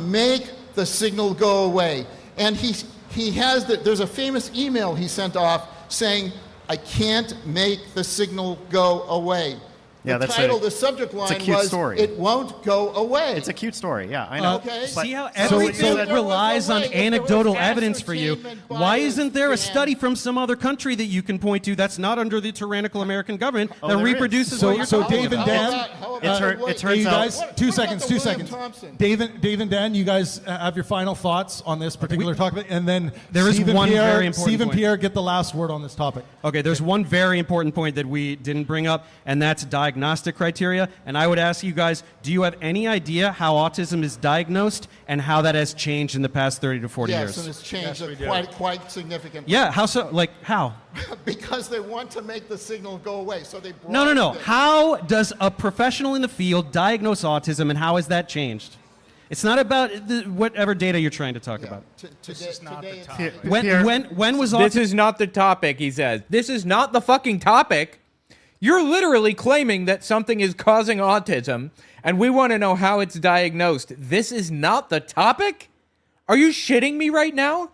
make the signal go away. And he has there's a famous email he sent off saying, "I can't make the signal go away." Yeah, the title, the subject line was, story. "It won't go away." It's a cute story, yeah, I know. Okay. See how everything relies on anecdotal evidence for you? Why isn't there a study from some other country that you can point to that's not under the tyrannical American government that reproduces what you're talking Dave and about? Dan, it turns you out... guys, 2 seconds. Dave and Dan, you guys have your final thoughts on this particular topic, and then there is one very important Steve and point. Pierre get the last word on this topic. Okay, there's one very important point that we didn't bring up, and that's diagnostic criteria. And I would ask you guys, do you have any idea how autism is diagnosed and how that has changed in the past 30 to 40 years? Yes, and it's changed quite significantly. Yeah, how so? Like, how? Because they want to make the signal go away, so they... No. How does a professional in the field diagnose autism, and how has that changed? It's not about whatever data you're trying to talk about. This is not the topic. When was autism... This is not the topic, he says. This is not the fucking topic. You're literally claiming that something is causing autism, and we want to know how it's diagnosed. This is not the topic? Are you shitting me right now?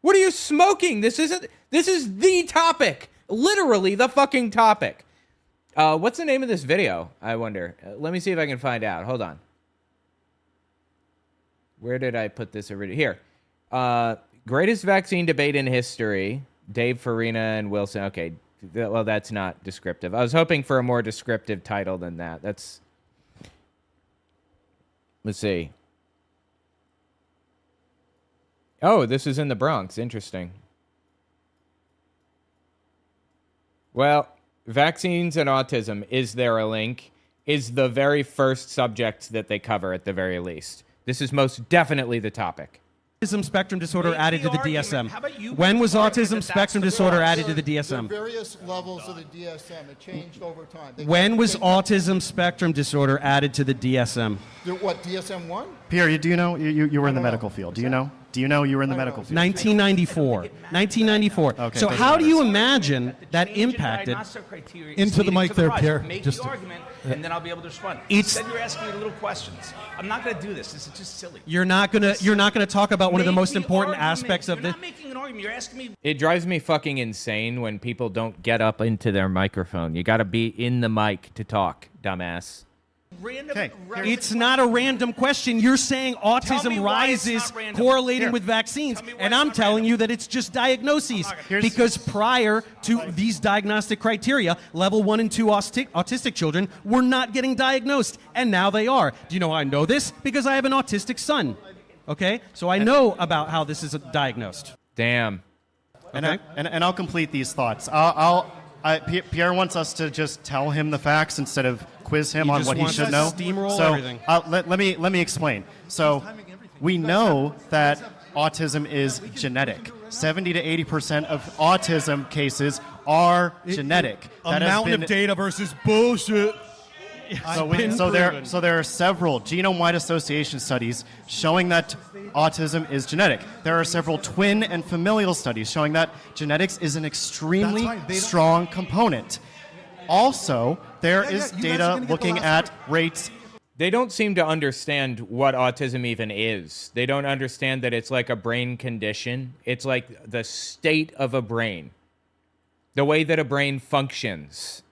What are you smoking? This is the topic. Literally the fucking topic. What's the name of this video, I wonder? Let me see if I can find out. Hold on. Where did I put this originally? Here. Greatest vaccine debate in history. Dave Farina and Wilson. Okay. Well, that's not descriptive. I was hoping for a more descriptive title than that. Let's see. Oh, this is in the Bronx. Interesting. Well, vaccines and autism, is there a link? Is the very first subject that they cover at the very least. This is most definitely the topic. Autism spectrum disorder added to the DSM. When was autism spectrum disorder added to the DSM? There are various levels of the DSM. It changed over time. When was autism spectrum disorder added to the DSM? What, DSM 1? Pierre, do you know you were in the medical field? Do you know? Do you know you were in the medical field? 1994. Okay, so how do you imagine that impacted? Into the mic there, Pierre. Make Just the argument, and then I'll be able to respond. It's- Instead, you're asking me little questions. I'm not going to do this. This is just silly. You're not gonna talk about one of the most important aspects of You're this. not making an argument. You're asking me. It drives me fucking insane when people don't get up into their microphone. You got to be in the mic to talk, dumbass. It's not a random question. You're saying autism rises correlating with vaccines, and I'm telling you that it's just diagnoses. Because prior to these diagnostic criteria, level 1 and 2 autistic children were not getting diagnosed, and now they are. Do you know how I know this? Because I have an autistic son. Okay? So I know about how this is diagnosed. Damn. And I'll complete these thoughts. Pierre wants us to just tell him the facts instead of quiz him on what he should know. Steamroll So everything. let me explain. So we know that autism is genetic. 70 to 80% of autism cases are genetic. A mountain of data versus bullshit. So there are several genome-wide association studies showing that autism is genetic. There are several twin and familial studies showing that genetics is an extremely strong component. Also, there is data looking at rates. They don't seem to understand what autism even is. They don't understand that it's like a brain condition. It's like the state of a brain. The way that a brain functions.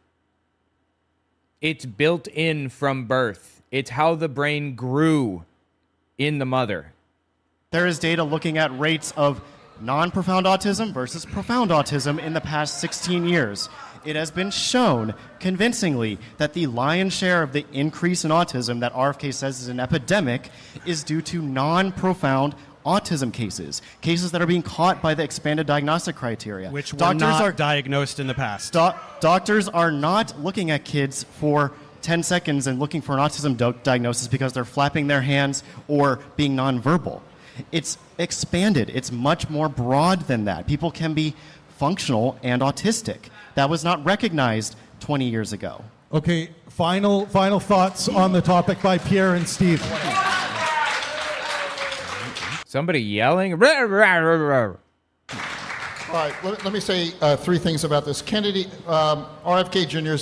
It's built in from birth. It's how the brain grew in the mother. There is data looking at rates of non-profound autism versus profound autism in the past 16 years. It has been shown convincingly that the lion's share of the increase in autism that RFK says is an epidemic is due to non-profound autism cases that are being caught by the expanded diagnostic criteria. Which were not diagnosed in the past. Doctors are not looking at kids for 10 seconds and looking for an autism diagnosis because they're flapping their hands or being nonverbal. It's expanded. It's much more broad than that. People can be functional and autistic. That was not recognized 20 years ago. Okay, final thoughts on the topic by Pierre and Steve. Somebody yelling. All right, let me say three things about this. Kennedy, RFK Jr.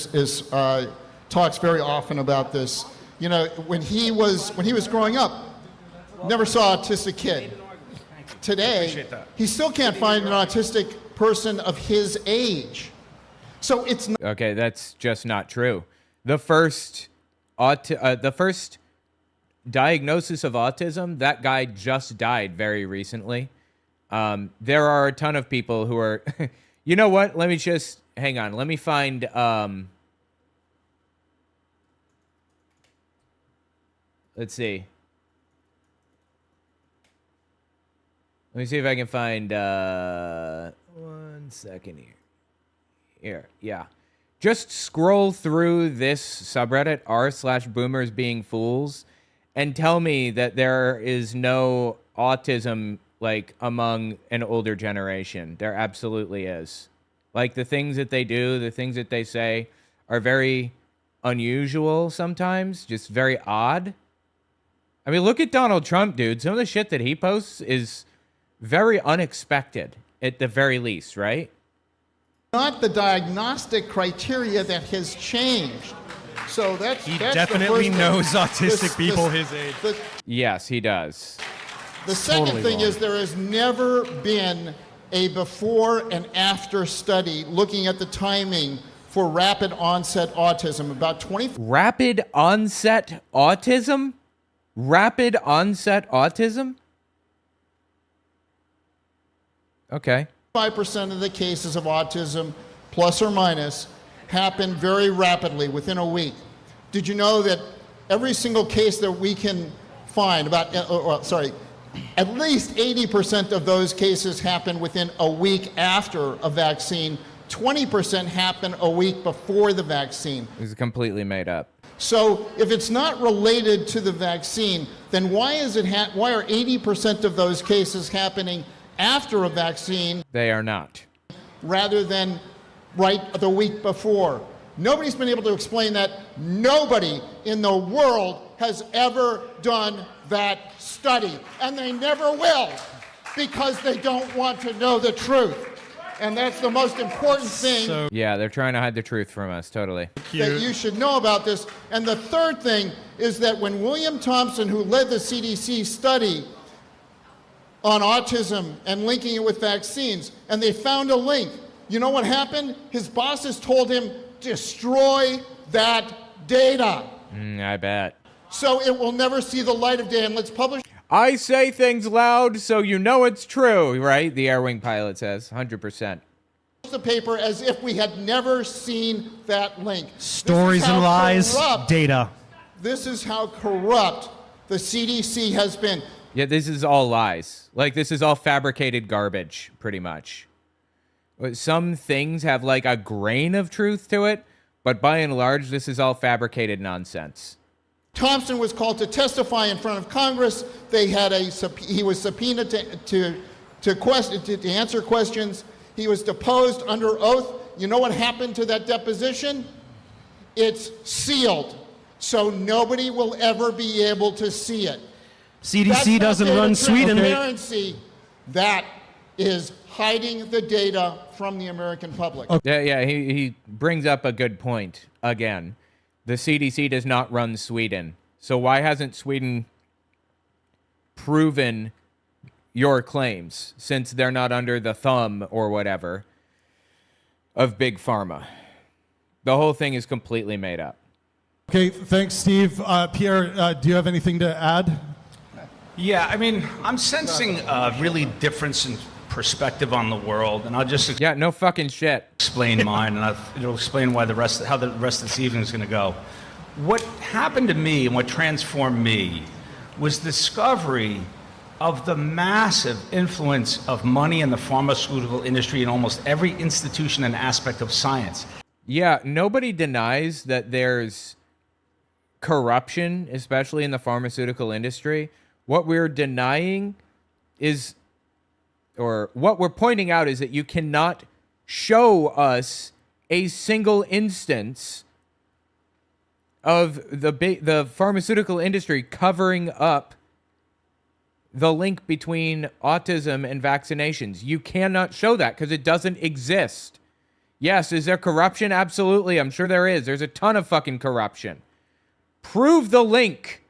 Talks very often about this. You know, when he was growing up, never saw an autistic kid. Today, he still can't find an autistic person of his age. So it's not Okay, that's just not true. The first diagnosis of autism, that guy just died very recently. There are a ton of people who are... You know what? Let me just... Hang on. Let me find... Let's see. Let me see if I can find... 1 second here. Here, yeah. Just scroll through this subreddit, r/boomers being fools, and tell me that there is no autism, like, among an older generation. There absolutely is. Like, the things that they do, the things that they say are very unusual sometimes, just very odd. I mean, look at Donald Trump, dude. Some of the shit that he posts is very unexpected, at the very least, right? not the diagnostic criteria that has changed. So that's He that's definitely the first knows thing. autistic people his age. Yes, he does. The second thing is there has never been a before and after study looking at the timing for rapid onset autism. About 20. Rapid onset autism? Rapid onset autism? Okay. 5% of the cases of autism, plus or minus, happen very rapidly within a week. Did you know that every single case that we can find, at least 80% of those cases happen within a week after a vaccine, 20% happen a week before the vaccine. This is completely made up. So if it's not related to the vaccine, then why are 80% of those cases happening after a vaccine? They are not. Rather than right the week before. Nobody's been able to explain that. Nobody in the world has ever done that study, and they never will, because they don't want to know the truth. And that's the most important thing. Yeah, they're trying to hide the truth from us, totally. That you should know about this. And the third thing is that when William Thompson, who led the CDC study on autism and linking it with vaccines, and they found a link, you know what happened? His bosses told him, destroy that data. I bet. So it will never see the light of day, and let's publish. I say things loud so you know it's true, right? The Air Wing pilot says, 100%. The paper as if we had never seen that link. Stories and lies, data. This is how corrupt the CDC has been. Yeah, this is all lies. Like, this is all fabricated garbage, pretty much. Some things have, like, a grain of truth to it, but by and large, this is all fabricated nonsense. Thompson was called to testify in front of Congress. He was subpoenaed to answer questions. He was deposed under oath. You know what happened to that deposition? It's sealed, so nobody will ever be able to see it. CDC doesn't run Sweden. Transparency, that is hiding the data from the American public. Yeah, he brings up a good point again. The CDC does not run Sweden. So why hasn't Sweden proven your claims, since they're not under the thumb or whatever of Big Pharma? The whole thing is completely made up. Okay, thanks, Steve. Pierre, do you have anything to add? Yeah, I mean, I'm sensing a really difference in perspective on the world, and I'll just no fucking shit. Explain mine, and it'll explain why how the rest of this evening is going to go. What happened to me and what transformed me was the discovery of the massive influence of money in the pharmaceutical industry in almost every institution and aspect of science. Yeah, nobody denies that there's corruption, especially in the pharmaceutical industry. What we're denying is, or what we're pointing out is that you cannot show us a single instance of the pharmaceutical industry covering up the link between autism and vaccinations. You cannot show that because it doesn't exist. Yes, is there corruption? Absolutely. I'm sure there is. There's a ton of fucking corruption. Prove the link.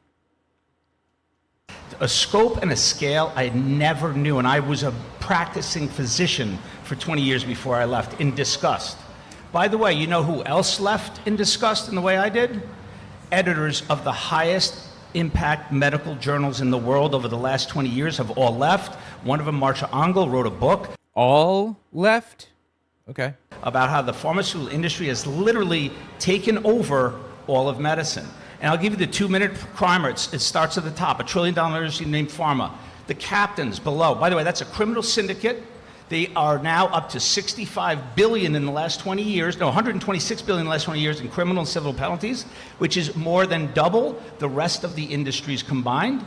A scope and a scale I never knew, and I was a practicing physician for 20 years before I left, in disgust. By the way, you know who else left in disgust in the way I did? Editors of the highest impact medical journals in the world over the last 20 years have all left. One of them, Marsha Angel, wrote a book. All left? Okay. About how the pharmaceutical industry has literally taken over all of medicine. And I'll give you the 2-minute primer. It starts at the top. $1 trillion industry named pharma. The captains below. By the way, that's a criminal syndicate. They are now up to $65 billion in the last 20 years. No, $126 billion in the last 20 years in criminal and civil penalties, which is more than double the rest of the industries combined.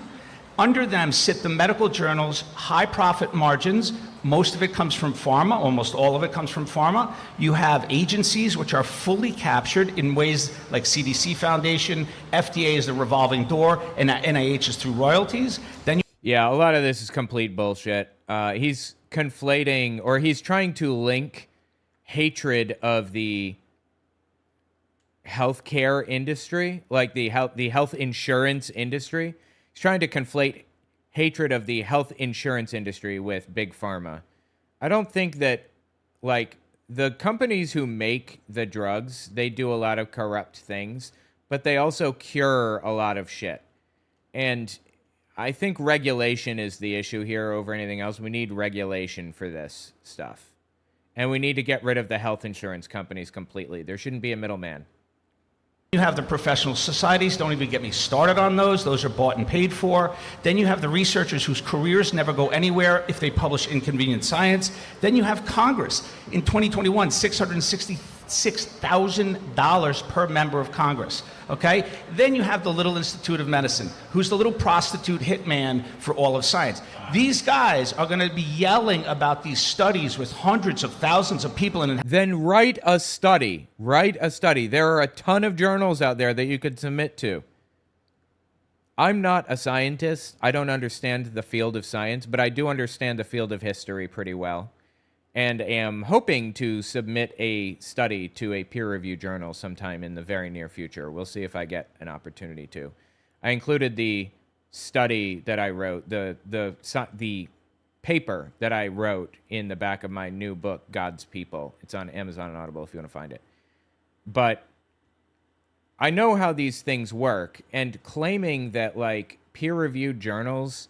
Under them sit the medical journals, high profit margins. Most of it comes from pharma. Almost all of it comes from pharma. You have agencies which are fully captured in ways like CDC Foundation, FDA is the revolving door, and NIH is through royalties. Then yeah, a lot of this is complete bullshit. He's conflating, or he's trying to link hatred of the healthcare industry, like the health insurance industry. He's trying to conflate hatred of the health insurance industry with big pharma. I don't think that, like, the companies who make the drugs, they do a lot of corrupt things, but they also cure a lot of shit. And I think regulation is the issue here over anything else. We need regulation for this stuff. And we need to get rid of the health insurance companies completely. There shouldn't be a middleman. you have the professional societies. Don't even get me started on those. Those are bought and paid for. Then you have the researchers whose careers never go anywhere if they publish inconvenient science. Then you have Congress. In 2021, $666,000 per member of Congress. Okay? Then you have the Little Institute of Medicine, who's the little prostitute hitman for all of science. These guys are going to be yelling about these studies with hundreds of thousands of people in it. Then write a study. Write a study. There are a ton of journals out there that you could submit to. I'm not a scientist. I don't understand the field of science, but I do understand the field of history pretty well, and am hoping to submit a study to a peer-reviewed journal sometime in the very near future. We'll see if I get an opportunity to. I included the study that I wrote, the paper that I wrote in the back of my new book, God's People. It's on Amazon and Audible if you want to find it. But I know how these things work, and claiming that, like, peer-reviewed journals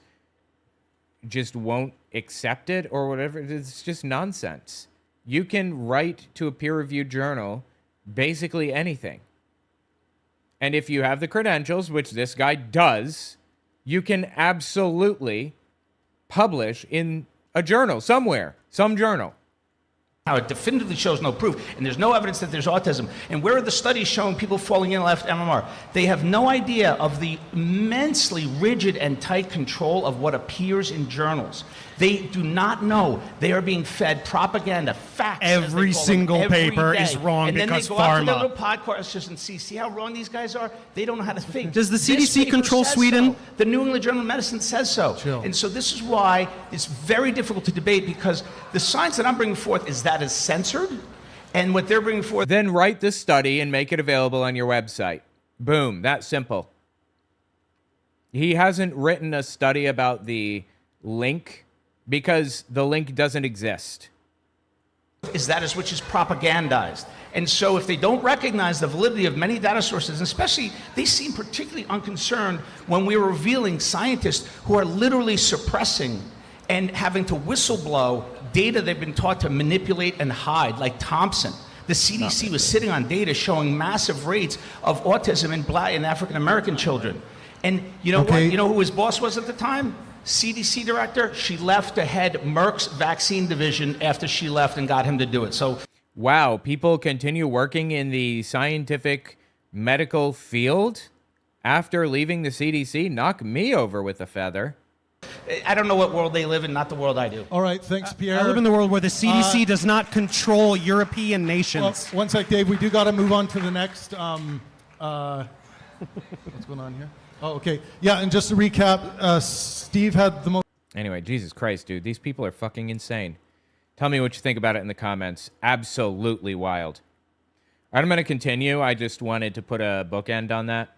just won't accept it or whatever, it's just nonsense. You can write to a peer-reviewed journal basically anything. And if you have the credentials, which this guy does, you can absolutely publish in a journal somewhere, some journal. Now, it definitively shows no proof, and there's no evidence that there's autism. And where are the studies showing people falling in left MMR? They have no idea of the immensely rigid and tight control of what appears in journals. They do not know. They are being fed propaganda, facts. Every single paper day. is wrong and then because they go out to their pharma. little podcasters and see how wrong these guys are? They don't know how to think. Does the This CDC paper control says Sweden? so. The New England Journal of Medicine says so. Chill. And so this is why it's very difficult to debate, because the science that I'm bringing forth is censored, and what they're bringing forth. Then write the study and make it available on your website. Boom, that simple. He hasn't written a study about the link because the link doesn't exist. is which is propagandized. And so if they don't recognize the validity of many data sources, and especially they seem particularly unconcerned when we're revealing scientists who are literally suppressing and having to whistleblow data they've been taught to manipulate and hide, like Thompson. The CDC was sitting on data showing massive rates of autism in Black and African American children. And you know what? You know who his boss was at the time? CDC director. She left to head Merck's vaccine division after she left and got him to do it. So, wow, people continue working in the scientific medical field after leaving the CDC? Knock me over with a feather. I don't know what world they live in, not the world I do. All right, thanks, Pierre. I live in the world where the CDC does not control European nations. Well, one sec, Dave. We do got to move on to the next. What's going on here? Oh, okay. Yeah, and just to recap, Steve had the most. Anyway, Jesus Christ, dude. These people are fucking insane. Tell me what you think about it in the comments. Absolutely wild. All right, I'm going to continue. I just wanted to put a bookend on that.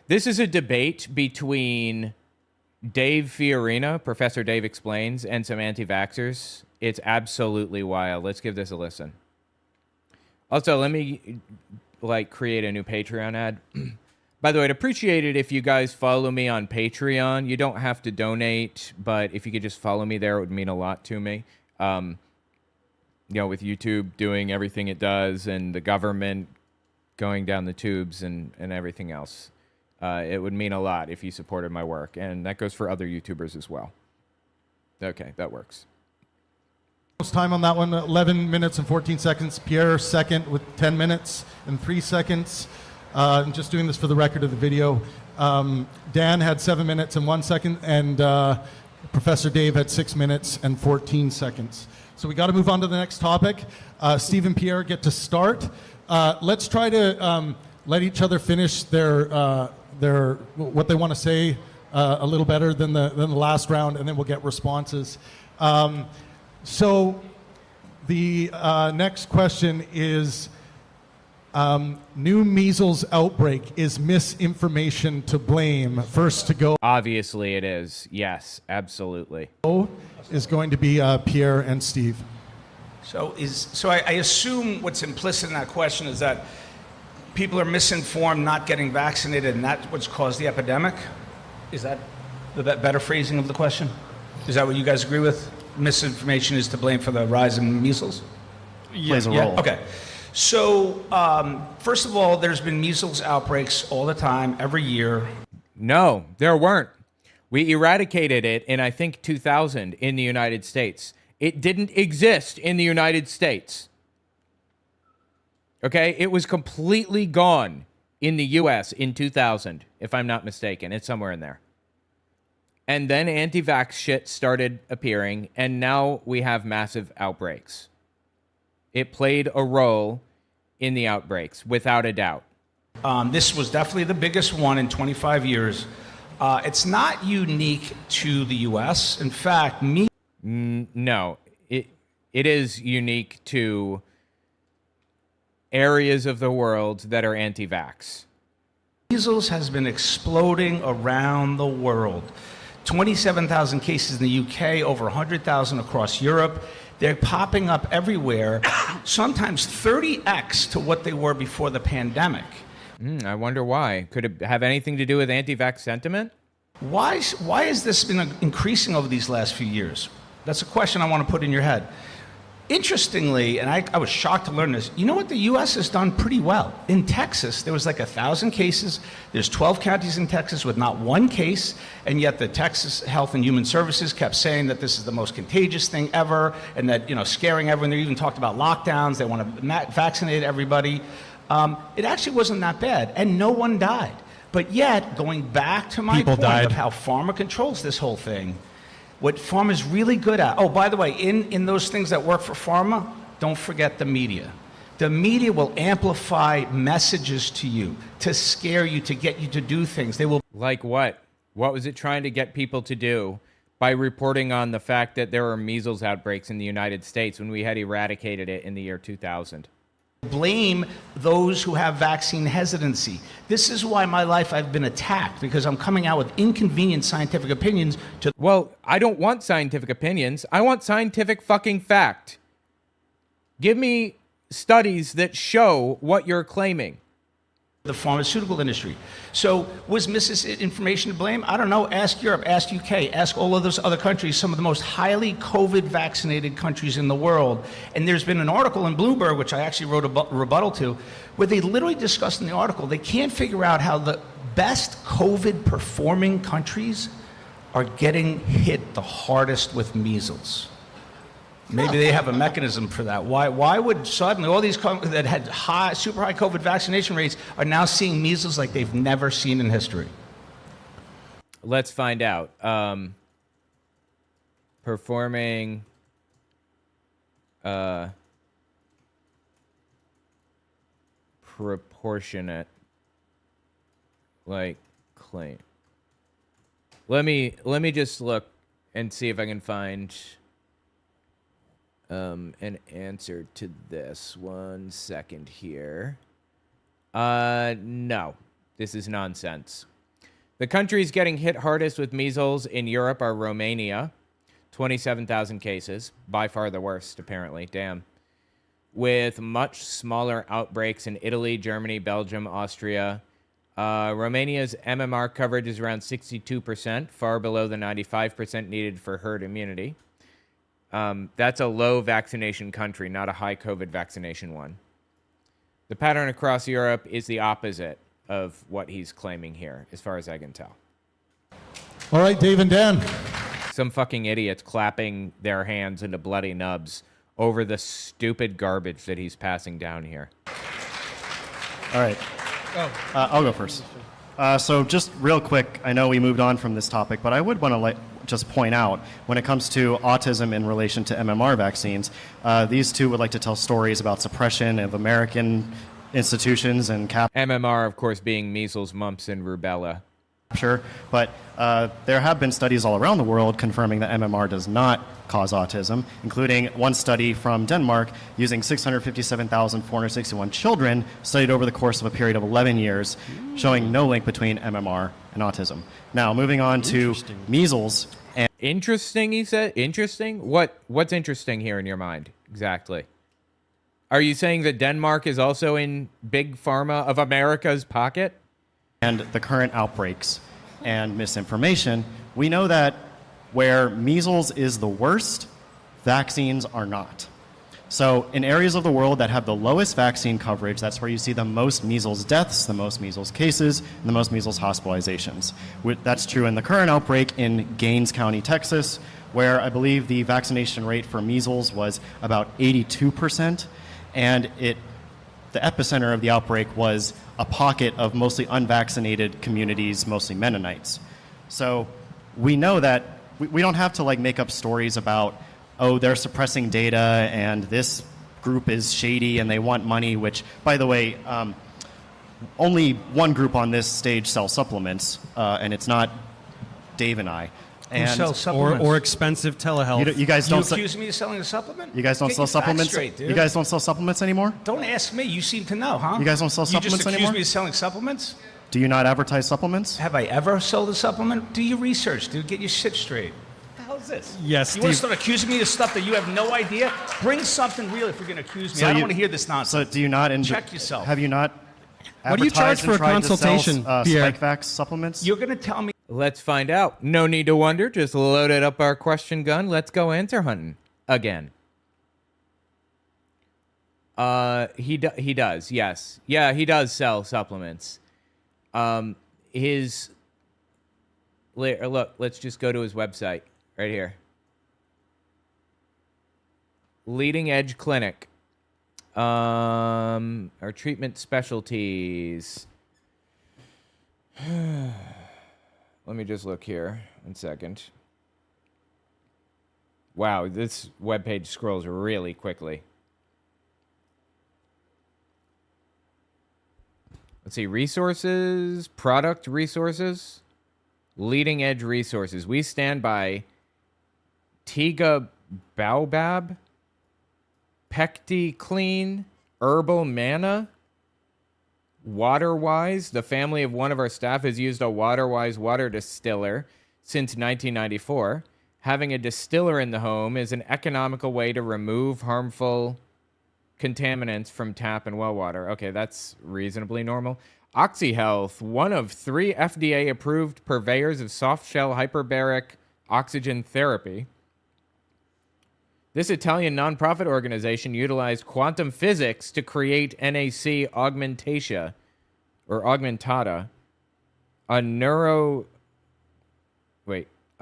This is a debate between Dave Fiorina, Professor Dave Explains, and some anti-vaxxers. It's absolutely wild. Let's give this a listen. Also, let me create a new Patreon ad. By the way, I'd appreciate it if you guys follow me on Patreon. You don't have to donate, but if you could just follow me there, it would mean a lot to me. With YouTube doing everything it does and the government going down the tubes and everything else. It would mean a lot if you supported my work, and that goes for other YouTubers as well. Okay, that works. Time on that one, 11 minutes and 14 seconds. Pierre second with 10 minutes and 3 seconds. I'm just doing this for the record of the video. Dan had 7 minutes and 1 second, and Professor Dave had 6 minutes and 14 seconds. So we got to move on to the next topic. Steve and Pierre get to start. Let's try to let each other finish their what they want to say a little better than the last round, and then we'll get responses. So the next question is, new measles outbreak, is misinformation to blame? First to go. Obviously it is. Yes, absolutely. Is going to be Pierre and Steve. So I assume what's implicit in that question is that people are misinformed, not getting vaccinated, and that's what's caused the epidemic? Is that the better phrasing of the question? Is that what you guys agree with? Misinformation is to blame for the rise in measles? Plays a role. Okay. So, first of all, there's been measles outbreaks all the time, every year. No, there weren't. We eradicated it in, I think, 2000 in the United States. It didn't exist in the United States. Okay? It was completely gone in the U.S. in 2000, if I'm not mistaken. It's somewhere in there. And then anti-vax shit started appearing, and now we have massive outbreaks. It played a role in the outbreaks, without a doubt. This was definitely the biggest one in 25 years. It's not unique to the U.S. In fact, no, it is unique to areas of the world that are anti-vax. Measles has been exploding around the world. 27,000 cases in the UK, over 100,000 across Europe. They're popping up everywhere, sometimes 30x to what they were before the pandemic. I wonder why. Could it have anything to do with anti-vax sentiment? Why has this been increasing over these last few years? That's a question I want to put in your head. Interestingly, and I was shocked to learn this, you know what the U.S. has done pretty well? In Texas, there was like 1,000 cases. There's 12 counties in Texas with not one case, and yet the Texas Health and Human Services kept saying that this is the most contagious thing ever, and that, scaring everyone. They even talked about lockdowns. They want to vaccinate everybody. It actually wasn't that bad, and no one died. But yet, going back to my point of how pharma controls this whole thing, what pharma's really good at, oh, by the way, in those things that work for pharma, don't forget the media. The media will amplify messages to you, to scare you, to get you to do things. They will. Like what? What was it trying to get people to do by reporting on the fact that there were measles outbreaks in the United States when we had eradicated it in the year 2000? Blame those who have vaccine hesitancy. This is why my life I've been attacked, because I'm coming out with inconvenient scientific opinions to. Well, I don't want scientific opinions. I want scientific fucking fact. Give me studies that show what you're claiming. The pharmaceutical industry. So was misinformation to blame? I don't know. Ask Europe, ask UK, ask all of those other countries, some of the most highly COVID vaccinated countries in the world. And there's been an article in Bloomberg, which I actually wrote a rebuttal to, where they literally discussed in the article, they can't figure out how the best COVID performing countries are getting hit the hardest with measles. Maybe they have a mechanism for that. Why would suddenly all these that had super high COVID vaccination rates are now seeing measles like they've never seen in history? Let's find out. Performing proportionate claim. Let me just look and see if I can find an answer to this. 1 second here. No, this is nonsense. The countries getting hit hardest with measles in Europe are Romania, 27,000 cases, by far the worst, apparently. Damn. With much smaller outbreaks in Italy, Germany, Belgium, Austria. Romania's MMR coverage is around 62%, far below the 95% needed for herd immunity. That's a low vaccination country, not a high COVID vaccination one. The pattern across Europe is the opposite of what he's claiming here, as far as I can tell. All right, Dave and Dan. Some fucking idiots clapping their hands into bloody nubs over the stupid garbage that he's passing down here. All right. I'll go first. So just real quick, I know we moved on from this topic, but I would want to just point out, when it comes to autism in relation to MMR vaccines, these two would like to tell stories about suppression of American institutions and MMR, of course, being measles, mumps, and rubella. Sure, but there have been studies all around the world confirming that MMR does not cause autism, including one study from Denmark using 657,461 children studied over the course of a period of 11 years, showing no link between MMR and autism. Now, moving on to measles. Interesting, he said? Interesting? What's interesting here in your mind, exactly? Are you saying that Denmark is also in big pharma of America's pocket? And the current outbreaks and misinformation, we know that where measles is the worst, vaccines are not. So in areas of the world that have the lowest vaccine coverage, that's where you see the most measles deaths, the most measles cases, and the most measles hospitalizations. That's true in the current outbreak in Gaines County, Texas, where I believe the vaccination rate for measles was about 82%, and the epicenter of the outbreak was a pocket of mostly unvaccinated communities, mostly Mennonites. So we know that we don't have to make up stories about, oh, they're suppressing data and this group is shady and they want money, which, by the way, only one group on this stage sells supplements, and it's not Dave and I. And who sells supplements? Or expensive telehealth. You guys don't. You accuse me of selling a supplement? You guys don't sell supplements. Straight, dude. You guys don't sell supplements anymore? Don't ask me. You seem to know, huh? You guys don't sell supplements anymore? You just accuse me of selling supplements? Do you not advertise supplements? Have I ever sold a supplement? Do your research, dude. Get your shit straight. What the hell is this? Yes. You want to start accusing me of stuff that you have no idea? Bring something real if you're going to accuse me. I don't want to hear this nonsense. So do you not? Check yourself. Have you not? What do you charge for a consultation, Pierre? SpikeVax supplements. You're going to tell me. Let's find out. No need to wonder. Just loaded up our question gun. Let's go answer hunting again. He does. Yes. Yeah, he does sell supplements. Look, let's just go to his website right here. Leading Edge Clinic. Our treatment specialties. Let me just look here. 1 second. Wow, this webpage scrolls really quickly. Let's see, resources, product resources, leading edge resources. We stand by Tiga Baobab, Pecti Clean, Herbal Manna, Waterwise. The family of one of our staff has used a Waterwise water distiller since 1994. Having a distiller in the home is an economical way to remove harmful contaminants from tap and well water. Okay, that's reasonably normal. OxyHealth, one of 3 FDA-approved purveyors of soft-shell hyperbaric oxygen therapy. This Italian nonprofit organization utilized quantum physics to create NAC augmentation, or augmentada, a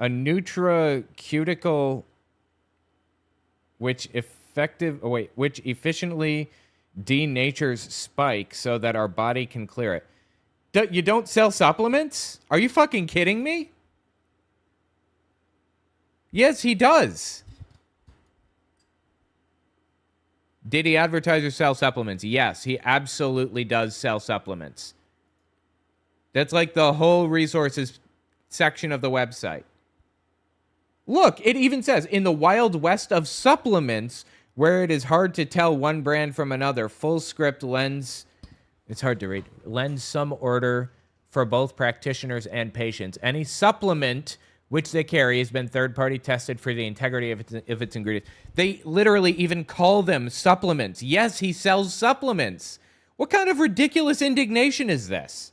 nutracuticle which efficiently denatures spike so that our body can clear it. You don't sell supplements? Are you fucking kidding me? Yes, he does. Did he advertise or sell supplements? Yes, he absolutely does sell supplements. That's like the whole resources section of the website. Look, it even says, in the wild west of supplements, where it is hard to tell one brand from another, full script lends, it's hard to read, lends some order for both practitioners and patients. Any supplement which they carry has been third-party tested for the integrity of its ingredients. They literally even call them supplements. Yes, he sells supplements. What kind of ridiculous indignation is this?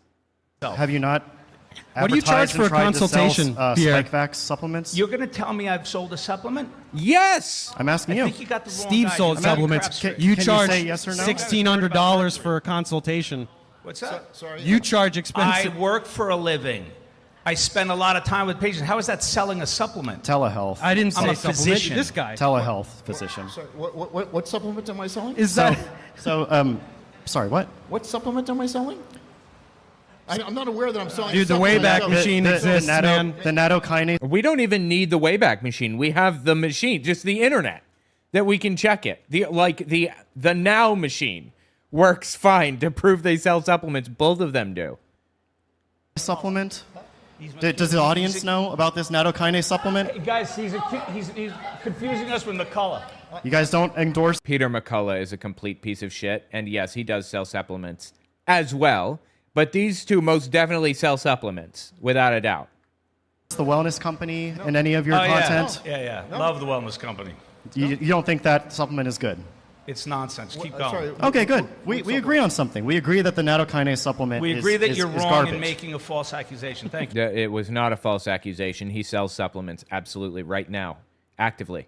Have you not What do you charge for a consultation, Pierre? SpikeVax supplements? You're going to tell me I've sold a supplement? Yes! I'm asking I you. think you got the wrong Steve guy. sold I'm supplements. not You Can charge you say yes or no? $1,600 for a consultation. What's that? You charge expensive. I work for a living. I spend a lot of time with patients. How is that selling a supplement? Telehealth. I didn't say I'm a supplement. physician. This guy. Telehealth physician. Sorry, what supplement am I selling? Is that? Sorry, what? What supplement am I selling? I'm not aware that I'm selling. Dude, the Wayback Machine exists, man. The nattokinase. We don't even need the Wayback Machine. We have the machine, just the internet, that we can check it. The Now machine works fine to prove they sell supplements. Both of them do. Supplement? Does the audience know about this nattokinase supplement? Hey, guys, he's confusing us with McCullough. You guys don't endorse? Peter McCullough is a complete piece of shit, and yes, he does sell supplements as well. But these two most definitely sell supplements, without a doubt. The wellness company in any of your content? Yeah. Love the wellness company. You don't think that supplement is good? It's nonsense. Keep going. Sorry, Okay, good. We agree on something. We agree that the nattokinase supplement We is agree that is- you're is wrong garbage. in making a false accusation. Thank you. It was not a false accusation. He sells supplements absolutely right now, actively.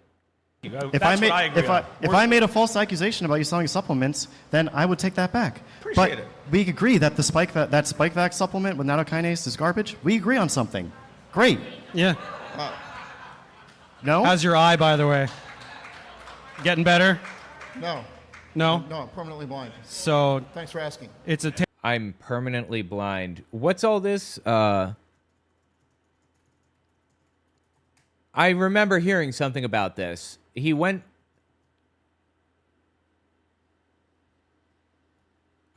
If I made a false accusation about you selling supplements, then I would take that back. Appreciate but it. we agree that the SpikeVax supplement with nattokinase is garbage. We agree on something. Great. Yeah. No? How's your eye, by the way? Getting better? No. No? No, I'm permanently blind. So Thanks for asking. it's a. I'm permanently blind. What's all this? I remember hearing something about this. He went...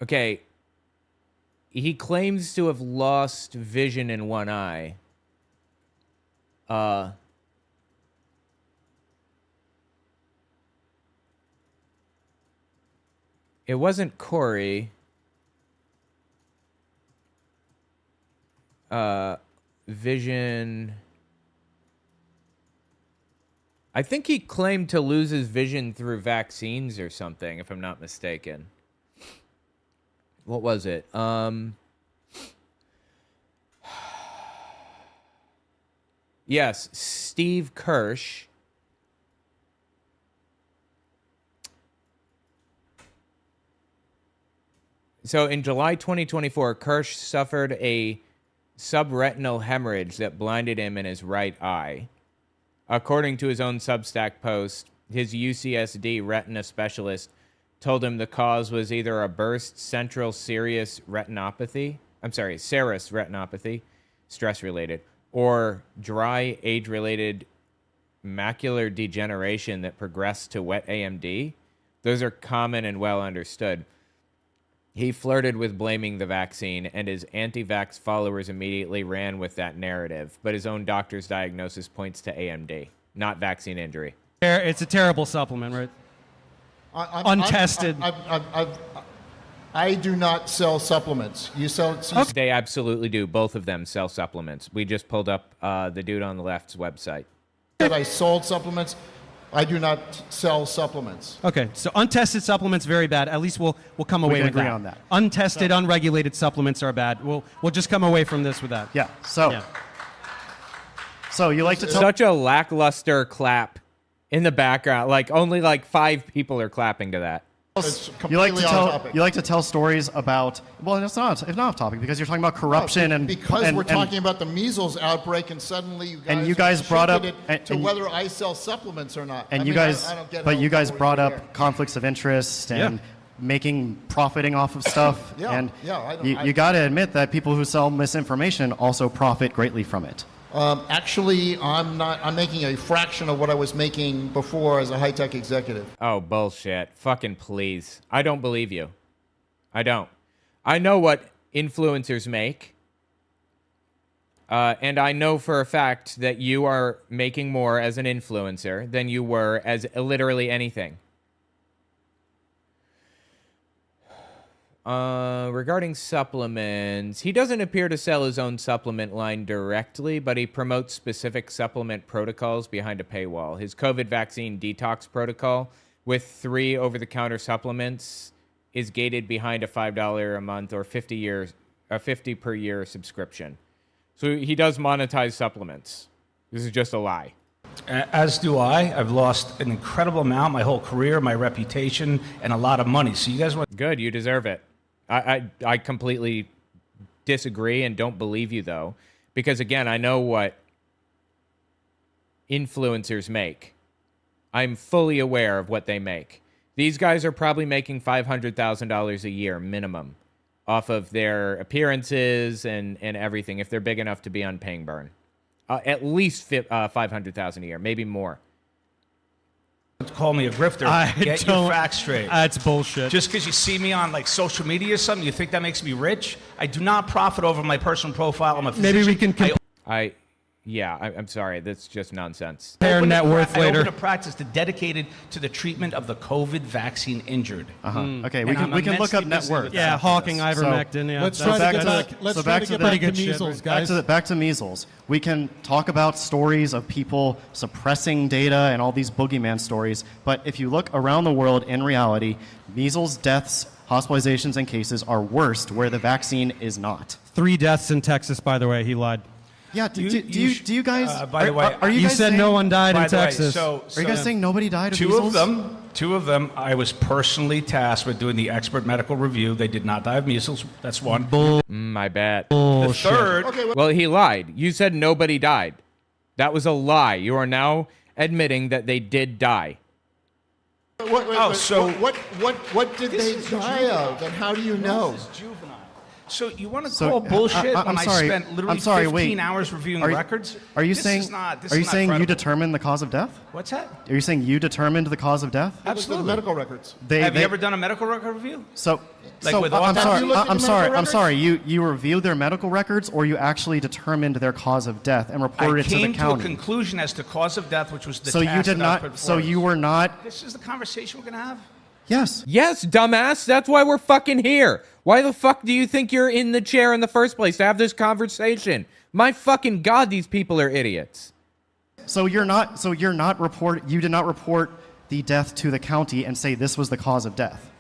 Okay. He claims to have lost vision in one eye. It wasn't Corey. Vision... I think he claimed to lose his vision through vaccines or something, if I'm not mistaken. What was it? Yes, Steve Kirsch. So in July 2024, Kirsch suffered a subretinal hemorrhage that blinded him in his right eye. According to his own Substack post, his UCSD retina specialist told him the cause was either a burst central serous retinopathy, stress-related, or dry age-related macular degeneration that progressed to wet AMD. Those are common and well understood. He flirted with blaming the vaccine, and his anti-vax followers immediately ran with that narrative. But his own doctor's diagnosis points to AMD, not vaccine injury. It's a terrible supplement, right? Untested. I do not sell supplements. You sell... They absolutely do. Both of them sell supplements. We just pulled up the dude on the left's website. That I sold supplements. I do not sell supplements. Okay, so untested supplements very bad. At least we'll come away can with agree that. on that. Untested, unregulated supplements are bad. We'll just come away from this with that. Yeah. So. Yeah. So you like to tell Such a lackluster clap in the background. Like only like 5 people are clapping to that. It's you like to completely off tell topic. you like to tell stories about it's not off topic because you're talking about corruption and because we're talking about the measles outbreak and suddenly you guys brought up shifted it to whether I sell supplements or not. and I you mean, guys I don't get but how you guys we're brought there. up conflicts of interest and profiting off of stuff Yeah, and yeah, I don't- you got to admit that people who sell misinformation also profit greatly from it. Actually, I'm making a fraction of what I was making before as a high-tech executive. Oh, bullshit. Fucking please. I don't believe you. I don't. I know what influencers make. And I know for a fact that you are making more as an influencer than you were as literally anything. Regarding supplements, he doesn't appear to sell his own supplement line directly, but he promotes specific supplement protocols behind a paywall. His COVID vaccine detox protocol with 3 over-the-counter supplements is gated behind a $5 a month or 50 per year subscription. So he does monetize supplements. This is just a lie. As do I. I've lost an incredible amount, my whole career, my reputation, and a lot of money. So you guys want... Good, you deserve it. I completely disagree and don't believe you, though. Because, again, I know what influencers make. I'm fully aware of what they make. These guys are probably making $500,000 a year minimum off of their appearances and everything, if they're big enough to be on paying burn. At least $500,000 a year, maybe more. Call me a grifter. Get your facts straight. That's bullshit. Just because you see me on like social media or something, you think that makes me rich? I do not profit over my personal profile. I'm a physician. Maybe we can I'm sorry. That's just nonsense. compare net worth I later. opened a practice dedicated to the treatment of the COVID vaccine injured. Okay, we can look up net worth. Yeah, Hawking, ivermectin. Yeah, Let's try to get back to measles, guys. Back to measles. We can talk about stories of people suppressing data and all these boogeyman stories, but if you look around the world, in reality, measles deaths, hospitalizations, and cases are worst where the vaccine is not. 3 deaths in Texas, by the way. He lied. Yeah, do you guys? By the way, are you You guys said saying, no one died in by the way, Texas. so Are you guys saying nobody died of two measles? of them, I was personally tasked with doing the expert medical review. They did not die of measles. That's one. My bad. The third, Well, he lied. You said nobody died. That was a lie. You are now admitting that they did die. What did they die of, and how do you know? So you want to call bullshit when I spent literally 15 hours reviewing records? Are you This saying? is not- this Are you is not saying you credible. determined the cause of death? What's that? Are you saying you determined the cause of death? Absolutely. Medical records. Have you ever done a medical record review? So, Like so with I'm autopsy? sorry. Have you looked at I'm the sorry. medical I'm sorry. You reviewed their medical records, or you actually determined their cause of death and reported I it to the came to a county. conclusion as to cause of death, which was the So you task did that I not. put So forth. you were not. This is the conversation we're going to have? Yes. Yes, dumbass. That's why we're fucking here. Why the fuck do you think you're in the chair in the first place to have this conversation? My fucking God, these people are idiots. So you're not. So you're not report. You did not report the death to the county and say this was the cause of death.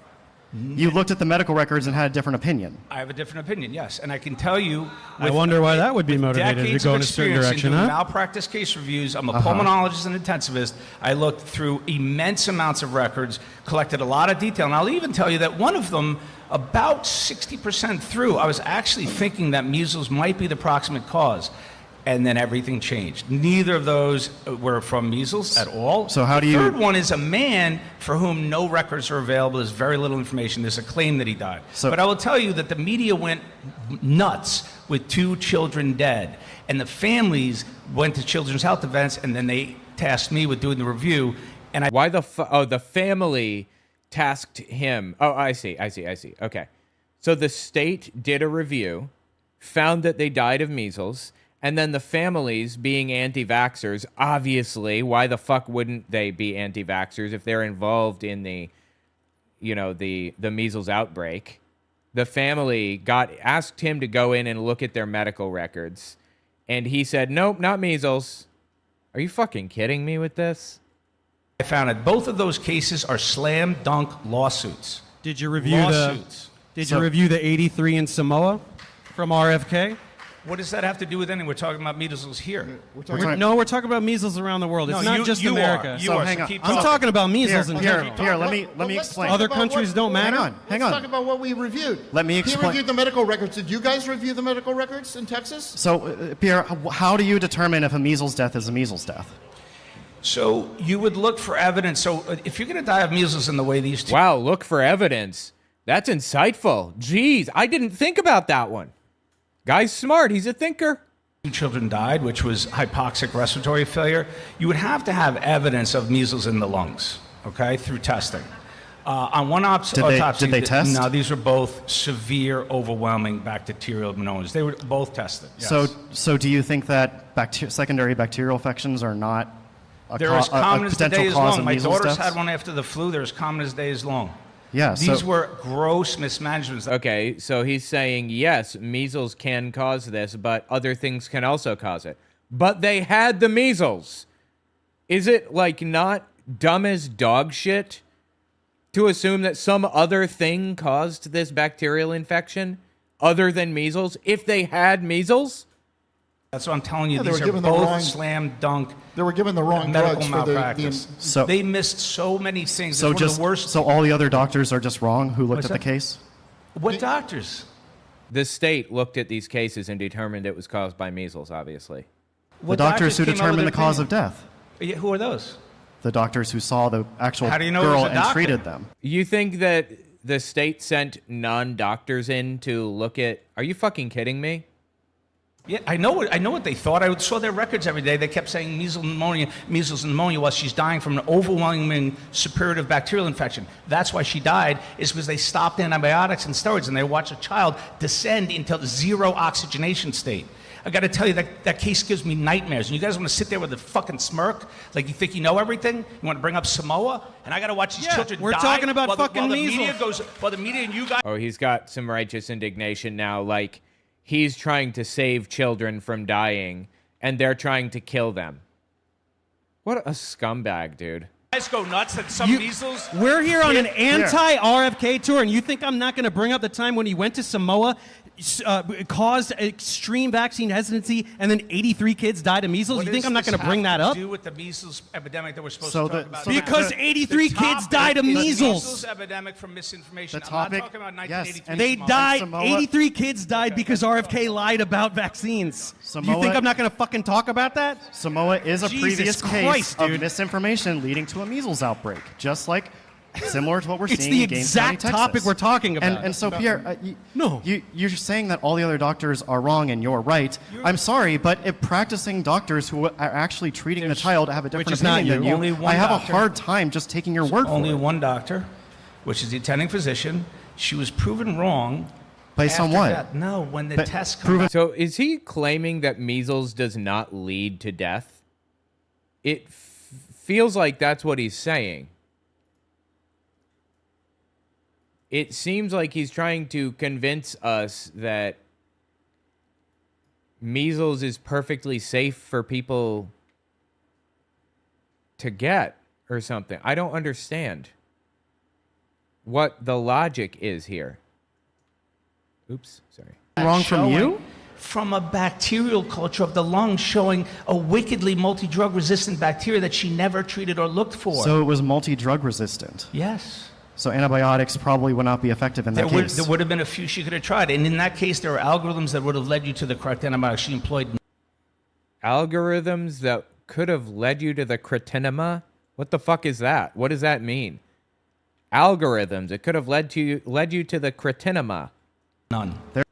You looked at the medical records and had a different opinion. I have a different opinion, yes. And I can tell you... I wonder why that would be with motivated to decades go of in a certain experience direction, doing huh? malpractice case reviews. I'm a pulmonologist and intensivist. I looked through immense amounts of records, collected a lot of detail. And I'll even tell you that one of them, about 60% through, I was actually thinking that measles might be the proximate cause. And then everything changed. Neither of those were from measles at all. So how do you? The third one is a man for whom no records are available. There's very little information. There's a claim that he died. But I will tell you that the media went nuts with 2 children dead. And the families went to children's health events, and then they tasked me with doing the review. And Why the the family tasked him. Oh, I see. Okay. So the state did a review, found that they died of measles, and then the families, being anti-vaxxers, obviously, why the fuck wouldn't they be anti-vaxxers if they're involved in the measles outbreak? The family asked him to go in and look at their medical records, and he said, nope, not measles. Are you fucking kidding me with this? I found it. Both of those cases are slam dunk lawsuits. Did you review lawsuits. Did you review the 83 in Samoa from RFK? What does that have to do with anything? We're talking about measles here. We're talking about measles around the world. It's No, not just America. Hang on. I'm talking about measles in general. Pierre, let me explain. Other countries don't matter. Hang on. Let's talk about what we reviewed. Let me explain. He reviewed the medical records. Did you guys review the medical records in Texas? So, Pierre, how do you determine if a measles death is a measles death? So you would look for evidence. So if you're going to die of measles in the way these two... Wow, look for evidence. That's insightful. Jeez, I didn't think about that one. Guy's smart. He's a thinker. Children died, which was hypoxic respiratory failure. You would have to have evidence of measles in the lungs, okay, through testing. On one autopsy... Did they test? No, these were both severe, overwhelming bacterial pneumonias. They were both tested, yes. So do you think that secondary bacterial infections are not they're as common as the day is long. My daughters deaths? had one after the flu. They're as common as day is long. Yeah, These were gross mismanagements. Okay, so he's saying, yes, measles can cause this, but other things can also cause it. But they had the measles. Is it, like, not dumb as dog shit to assume that some other thing caused this bacterial infection other than measles if they had measles? That's what I'm telling you. Yeah, These are both slam dunk. They were given the wrong medical drugs for malpractice. So they missed so many things. So it's one of the worst. So all the other doctors are just wrong who looked What's at the that? case? What doctors? The state looked at these cases and determined it was caused by measles, obviously. The doctors who determined the cause of death. Yeah, who are those? The doctors who saw the actual How do you know it was girl a and doctor? treated them. You think that the state sent non-doctors in to look at... Are you fucking kidding me? Yeah, I know what they thought. I saw their records every day. They kept saying measles and pneumonia while she's dying from an overwhelming suppurative bacterial infection. That's why she died, is because they stopped antibiotics and steroids, and they watched a child descend into the zero oxygenation state. I got to tell you, that case gives me nightmares. And you guys want to sit there with a fucking smirk, like you think you know everything? You want to bring up Samoa? And I got to watch these children die? we're talking about while fucking the measles. media goes, while the media and you guys... Oh, he's got some righteous indignation now, like... He's trying to save children from dying, and they're trying to kill them. What a scumbag, dude. Guys go nuts that some measles... We're here on an anti-RFK tour, and you think I'm not going to bring up the time when he went to Samoa, caused extreme vaccine hesitancy, and then 83 kids died of measles? You think I'm not going to bring that up? What does this have to do with the measles epidemic that we're supposed So to the- talk about? so Because 83 kids died of The measles. measles epidemic from misinformation. The topic- I'm not talking about yes, 1983. and They Samoa. died. Samoa- 83 kids died because RFK lied about vaccines. you Samoa- think I'm not going to fucking talk about that? Samoa is a Jesus previous case Christ, of dude. misinformation leading to a measles outbreak, just like similar to what we're It's seeing the in Gaines County, exact Texas. topic we're talking about. And so, Pierre, No. you're saying that all the other doctors are wrong and you're right. I'm sorry, but if practicing doctors who are actually treating the child have a different is not opinion than you. you, Only one I have doctor. a hard time just taking your word Only for it. one doctor, which is the attending physician. She was proven wrong. Based on after what? that. No, when the But tests come proven- back. So is he claiming that measles does not lead to death? It feels like that's what he's saying. It seems like he's trying to convince us that measles is perfectly safe for people to get or something. I don't understand what the logic is here. Oops, sorry. Wrong from you? From a bacterial culture of the lungs showing a wickedly multi-drug resistant bacteria that she never treated or looked for. So it was multi-drug resistant. Yes. So antibiotics probably would not be effective in that case. There would have been a few she could have tried. And in that case, there are algorithms that would have led you to the correct antibiotic. She employed Algorithms that could have led you to the cretinema? What the fuck is that? What does that mean? Algorithms. It could have led you to the cretinema. none. There have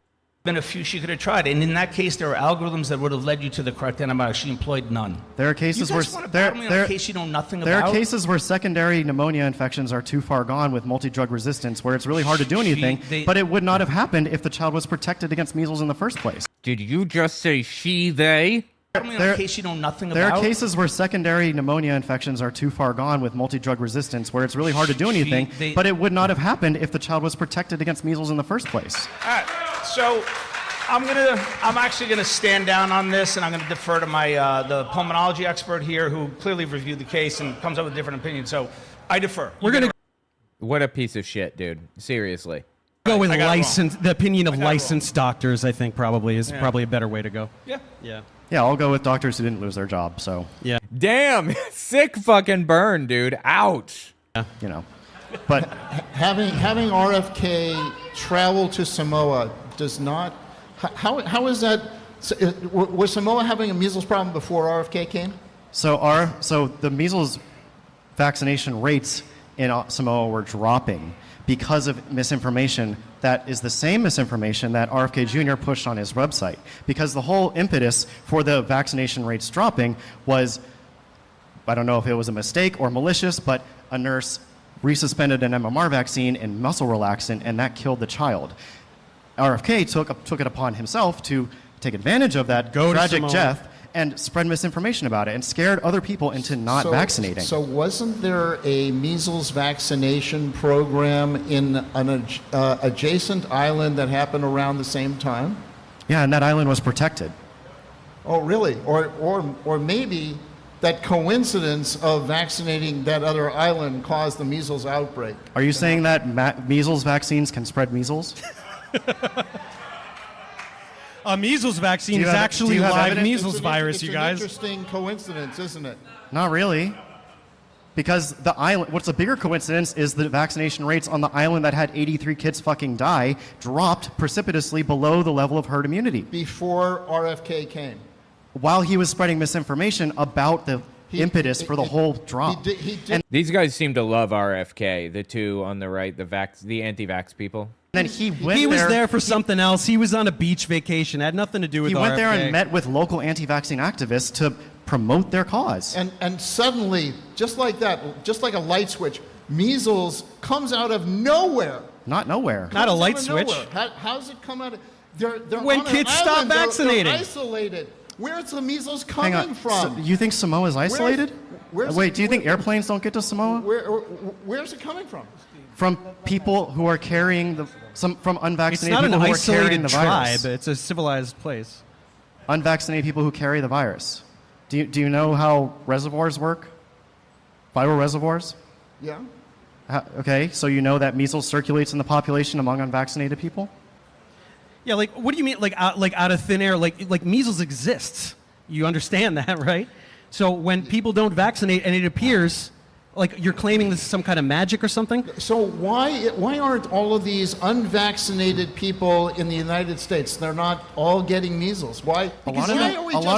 been a few she could have tried. And in that case, there are algorithms that would have led you to the correct antibiotic. She employed none. There are cases You where guys want to battle me on a case you know nothing there about? are cases where secondary pneumonia infections are too far gone with multi-drug resistance, where it's really hard to do anything. But it would not have happened if the child was protected against measles in the first place. Did you just say she, they? Battle me on a case you know nothing There about? are cases where secondary pneumonia infections are too far gone with multi-drug resistance, where it's really hard to do anything. But it would not have happened if the child was protected against measles in the first place. All right, so I'm actually gonna stand down on this, and I'm gonna defer to my the pulmonology expert here, who clearly reviewed the case and comes up with a different opinion. So I defer. We're gonna What a piece of shit, dude. Seriously. go with the opinion of licensed doctors. I think probably is probably a better way to go. Yeah. Yeah. Yeah, I'll go with doctors who didn't lose their job. So Yeah. Damn, sick fucking burn, dude. Ouch. you know, but Having RFK travel to Samoa does not. How is that? Was Samoa having a measles problem before RFK came? so the measles vaccination rates in Samoa were dropping because of misinformation that is the same misinformation that RFK Jr. pushed on his website. Because the whole impetus for the vaccination rates dropping was, I don't know if it was a mistake or malicious, but a nurse resuspended an MMR vaccine and muscle relaxant, and that killed the child. RFK took it upon himself to take advantage of that tragic death and spread misinformation about it and scared other people into not vaccinating. So wasn't there a measles vaccination program in an adjacent island that happened around the same time? Yeah, and that island was protected. Oh, really? Or maybe that coincidence of vaccinating that other island caused the measles outbreak. Are you saying that measles vaccines can spread measles? A measles vaccine is actually live measles virus, you guys. It's an interesting coincidence, isn't it? Not really. Because the island, what's a bigger coincidence is the vaccination rates on the island that had 83 kids fucking die dropped precipitously below the level of herd immunity. Before RFK came. While he was spreading misinformation about the impetus for the whole drop. These guys seem to love RFK, the two on the right, the anti-vax people. And then he was there for something else. He was on a beach vacation. It had nothing to do with He RFK. went there and met with local anti-vaccine activists to promote their cause. And suddenly, just like that, just like a light switch, measles comes out of nowhere. Not nowhere. Not a light switch. How's it come out of... They're when on kids an stop island, they're vaccinating. isolated. Where's the measles Hang coming on. from? So you think Samoa is isolated? Wait, do you think airplanes don't get to Samoa? Where's it coming from? From people who are carrying from unvaccinated It's not people an who are carrying isolated the tribe. virus. It's a civilized place. Unvaccinated people who carry the virus. Do you know how reservoirs work? Viral reservoirs? Yeah. Okay, so you know that measles circulates in the population among unvaccinated people? Yeah, like what do you mean, like out of thin air? Like measles exists. You understand that, right? So when people don't vaccinate and it appears, like you're claiming this is some kind of magic or something. So why aren't all of these unvaccinated people in the United States? They're not all getting measles. Why? A lot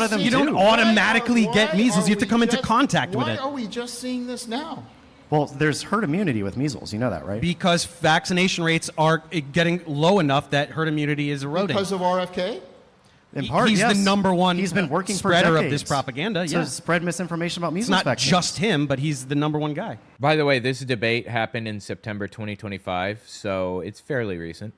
of them You don't automatically get measles. You have to come into contact with it. Why are we just seeing this now? Well, there's herd immunity with measles. You know that, right? Because vaccination rates are getting low enough that herd immunity is eroding. Because of RFK? In part, he's yes. the number one He's been working spreader for of decades this propaganda. to Yeah. spread misinformation about measles It's not vaccines. just him, but he's the number one guy. By the way, this debate happened in September 2025, so it's fairly recent.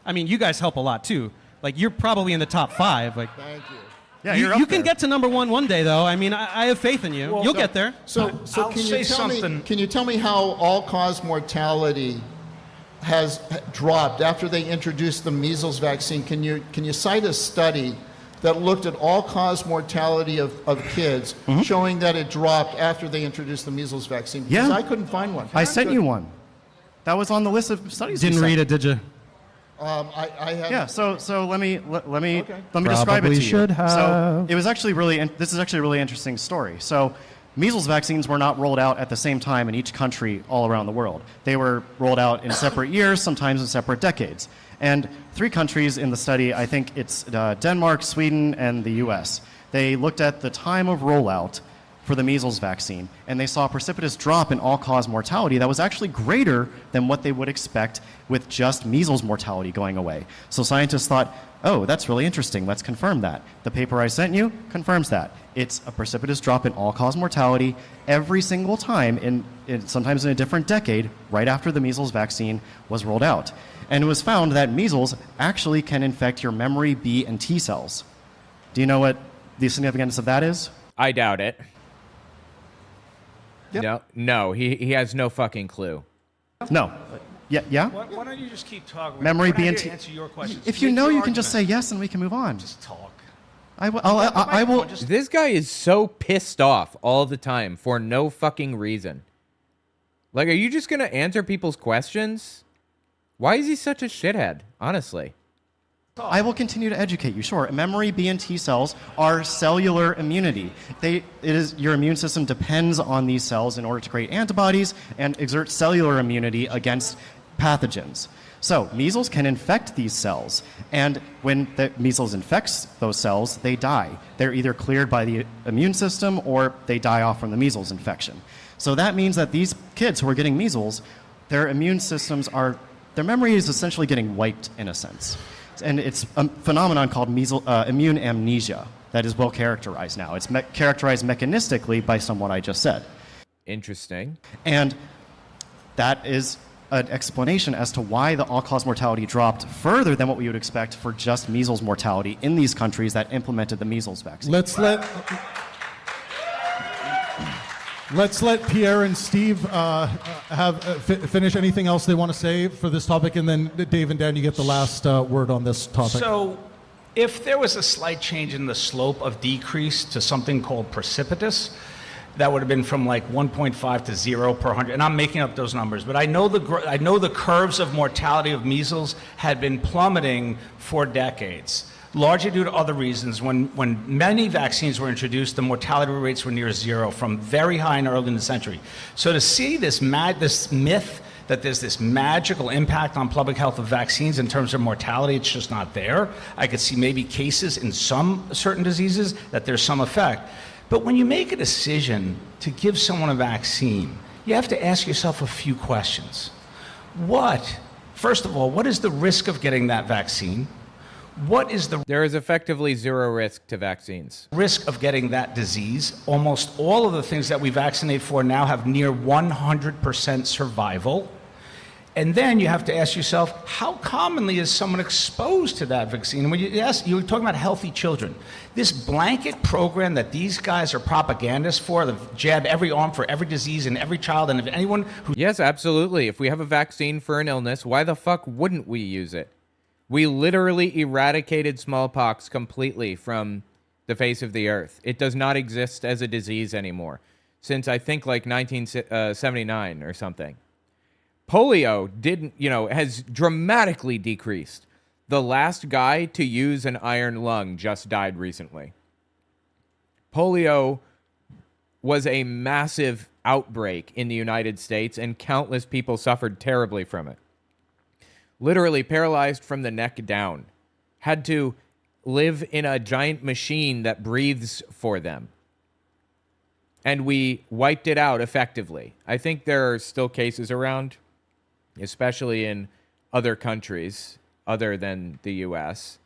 I mean, you guys help a lot too. Like you're probably in the top 5. Like, thank you. Yeah, you, you're up you can there. get to number 1 one day, though. I mean, I have faith in you. Well, You'll get there. So I'll can say you tell me? something. Can you tell me how all-cause mortality has dropped after they introduced the measles vaccine? Can you cite a study that looked at all-cause mortality of kids, showing that it dropped after they introduced the measles vaccine? Because Yeah. I couldn't find one. I sent you one. That was on the list of studies. Didn't read it, did you? I had. Yeah. So let me Okay. describe it to you. should have. So it was actually this is actually a really interesting story. So measles vaccines were not rolled out at the same time in each country all around the world. They were rolled out in separate years, sometimes in separate decades. And 3 countries in the study, I think it's Denmark, Sweden, and the U.S. They looked at the time of rollout for the measles vaccine, and they saw a precipitous drop in all-cause mortality that was actually greater than what they would expect with just measles mortality going away. So scientists thought, oh, that's really interesting. Let's confirm that. The paper I sent you confirms that. It's a precipitous drop in all-cause mortality every single time, sometimes in a different decade, right after the measles vaccine was rolled out. And it was found that measles actually can infect your memory B and T cells. Do you know what the significance of that is? I doubt it. Yep. No, he has no fucking clue. No. Yeah? Why don't you just keep talking? Memory We're not here BNT. to answer your questions. If you Make know, your you can just say argument. yes and we can move on. Just talk. I will. This guy is so pissed off all the time for no fucking reason. Like, are you just gonna answer people's questions? Why is he such a shithead? Honestly. I will continue to educate you. Sure, memory B and T cells are cellular immunity. Your immune system depends on these cells in order to create antibodies and exert cellular immunity against pathogens. So measles can infect these cells, and when the measles infects those cells, they die. They're either cleared by the immune system or they die off from the measles infection. So that means that these kids who are getting measles, their immune systems their memory is essentially getting wiped in a sense. And it's a phenomenon called immune amnesia that is well characterized now. It's characterized mechanistically by what I just said. Interesting. And that is an explanation as to why the all-cause mortality dropped further than what we would expect for just measles mortality in these countries that implemented the measles vaccine. Let's let Pierre and Steve finish anything else they want to say for this topic, and then Dave and Dan, you get the last word on this topic. So, if there was a slight change in the slope of decrease to something called precipitous, that would have been from like 1.5 to 0 per 100. And I'm making up those numbers, but I know the curves of mortality of measles had been plummeting for decades, largely due to other reasons. When many vaccines were introduced, the mortality rates were near 0 from very high and early in the century. So to see this myth that there's this magical impact on public health of vaccines in terms of mortality, it's just not there. I could see maybe cases in some certain diseases that there's some effect. But when you make a decision to give someone a vaccine, you have to ask yourself a few questions. First of all, what is the risk of getting that vaccine? There is effectively zero risk to vaccines. Risk of getting that disease? Almost all of the things that we vaccinate for now have near 100% survival. And then you have to ask yourself, how commonly is someone exposed to that vaccine? And when you were talking about healthy children. This blanket program that these guys are propagandists for, the jab every arm for every disease in every child, and if anyone who... Yes, absolutely. If we have a vaccine for an illness, why the fuck wouldn't we use it? We literally eradicated smallpox completely from the face of the earth. It does not exist as a disease anymore, since I think like 1979 or something. Polio has dramatically decreased. The last guy to use an iron lung just died recently. Polio was a massive outbreak in the United States, and countless people suffered terribly from it. Literally paralyzed from the neck down. Had to live in a giant machine that breathes for them. And we wiped it out effectively. I think there are still cases around, especially in other countries other than the US.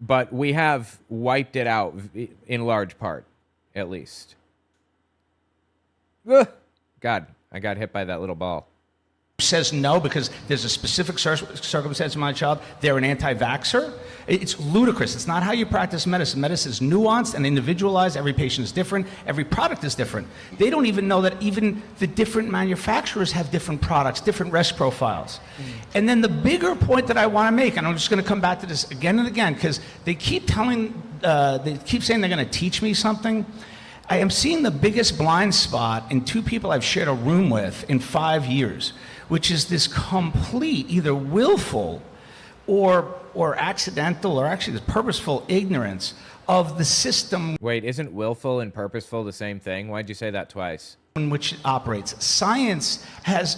But we have wiped it out in large part, at least. Ugh. God, I got hit by that little ball. Says no because there's a specific circumstance in my child, they're an anti-vaxxer. It's ludicrous. It's not how you practice medicine. Medicine is nuanced and individualized. Every patient is different. Every product is different. They don't even know that even the different manufacturers have different products, different risk profiles. And then the bigger point that I want to make, and I'm just going to come back to this again and again, because they keep saying they're going to teach me something. I am seeing the biggest blind spot in two people I've shared a room with in 5 years, which is this complete, either willful or accidental, or actually this purposeful ignorance of the system. Wait, isn't willful and purposeful the same thing? Why'd you say that twice? In which it operates. Science has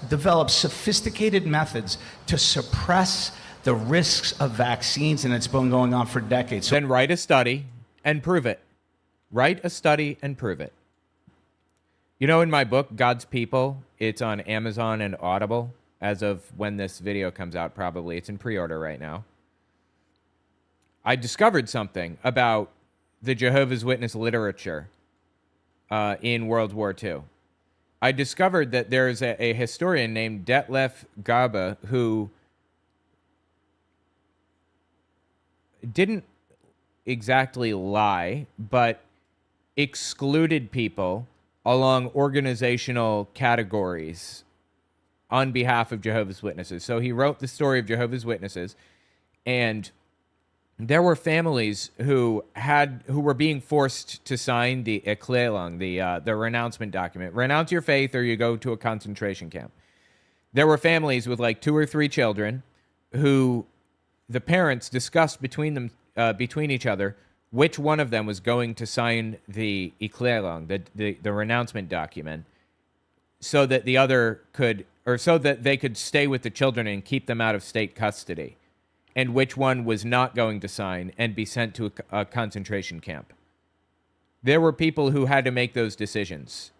developed sophisticated methods to suppress the risks of vaccines, and it's been going on for decades. Then write a study and prove it. Write a study and prove it. You know, in my book, God's People, it's on Amazon and Audible. As of when this video comes out, probably. It's in pre-order right now. I discovered something about the Jehovah's Witness literature in World War II. I discovered that there's a historian named Detlef Gabe who didn't exactly lie, but excluded people along organizational categories on behalf of Jehovah's Witnesses. So he wrote the story of Jehovah's Witnesses, and there were families who were being forced to sign the Erklärung, the renouncement document. Renounce your faith or you go to a concentration camp. There were families with like 2 or 3 children who the parents discussed between each other which one of them was going to sign the Erklärung, the renouncement document, so that the other could, or so that they could stay with the children and keep them out of state custody, and which one was not going to sign and be sent to a concentration camp. There were people who had to make those decisions.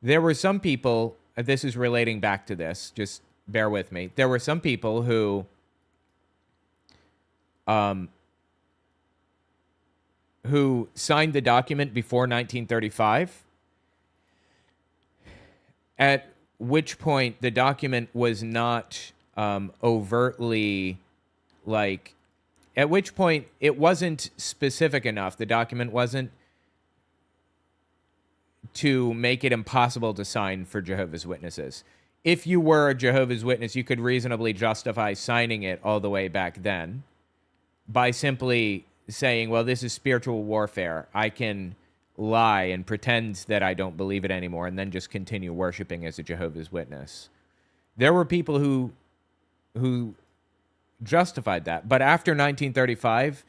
There were some people, this is relating back to this, just bear with me. There were some people who signed the document before 1935, at which point the document was not overtly, like, at which point it wasn't specific enough. The document wasn't to make it impossible to sign for Jehovah's Witnesses. If you were a Jehovah's Witness, you could reasonably justify signing it all the way back then by simply saying, well, this is spiritual warfare. I can lie and pretend that I don't believe it anymore and then just continue worshiping as a Jehovah's Witness. There were people who justified that. But after 1935,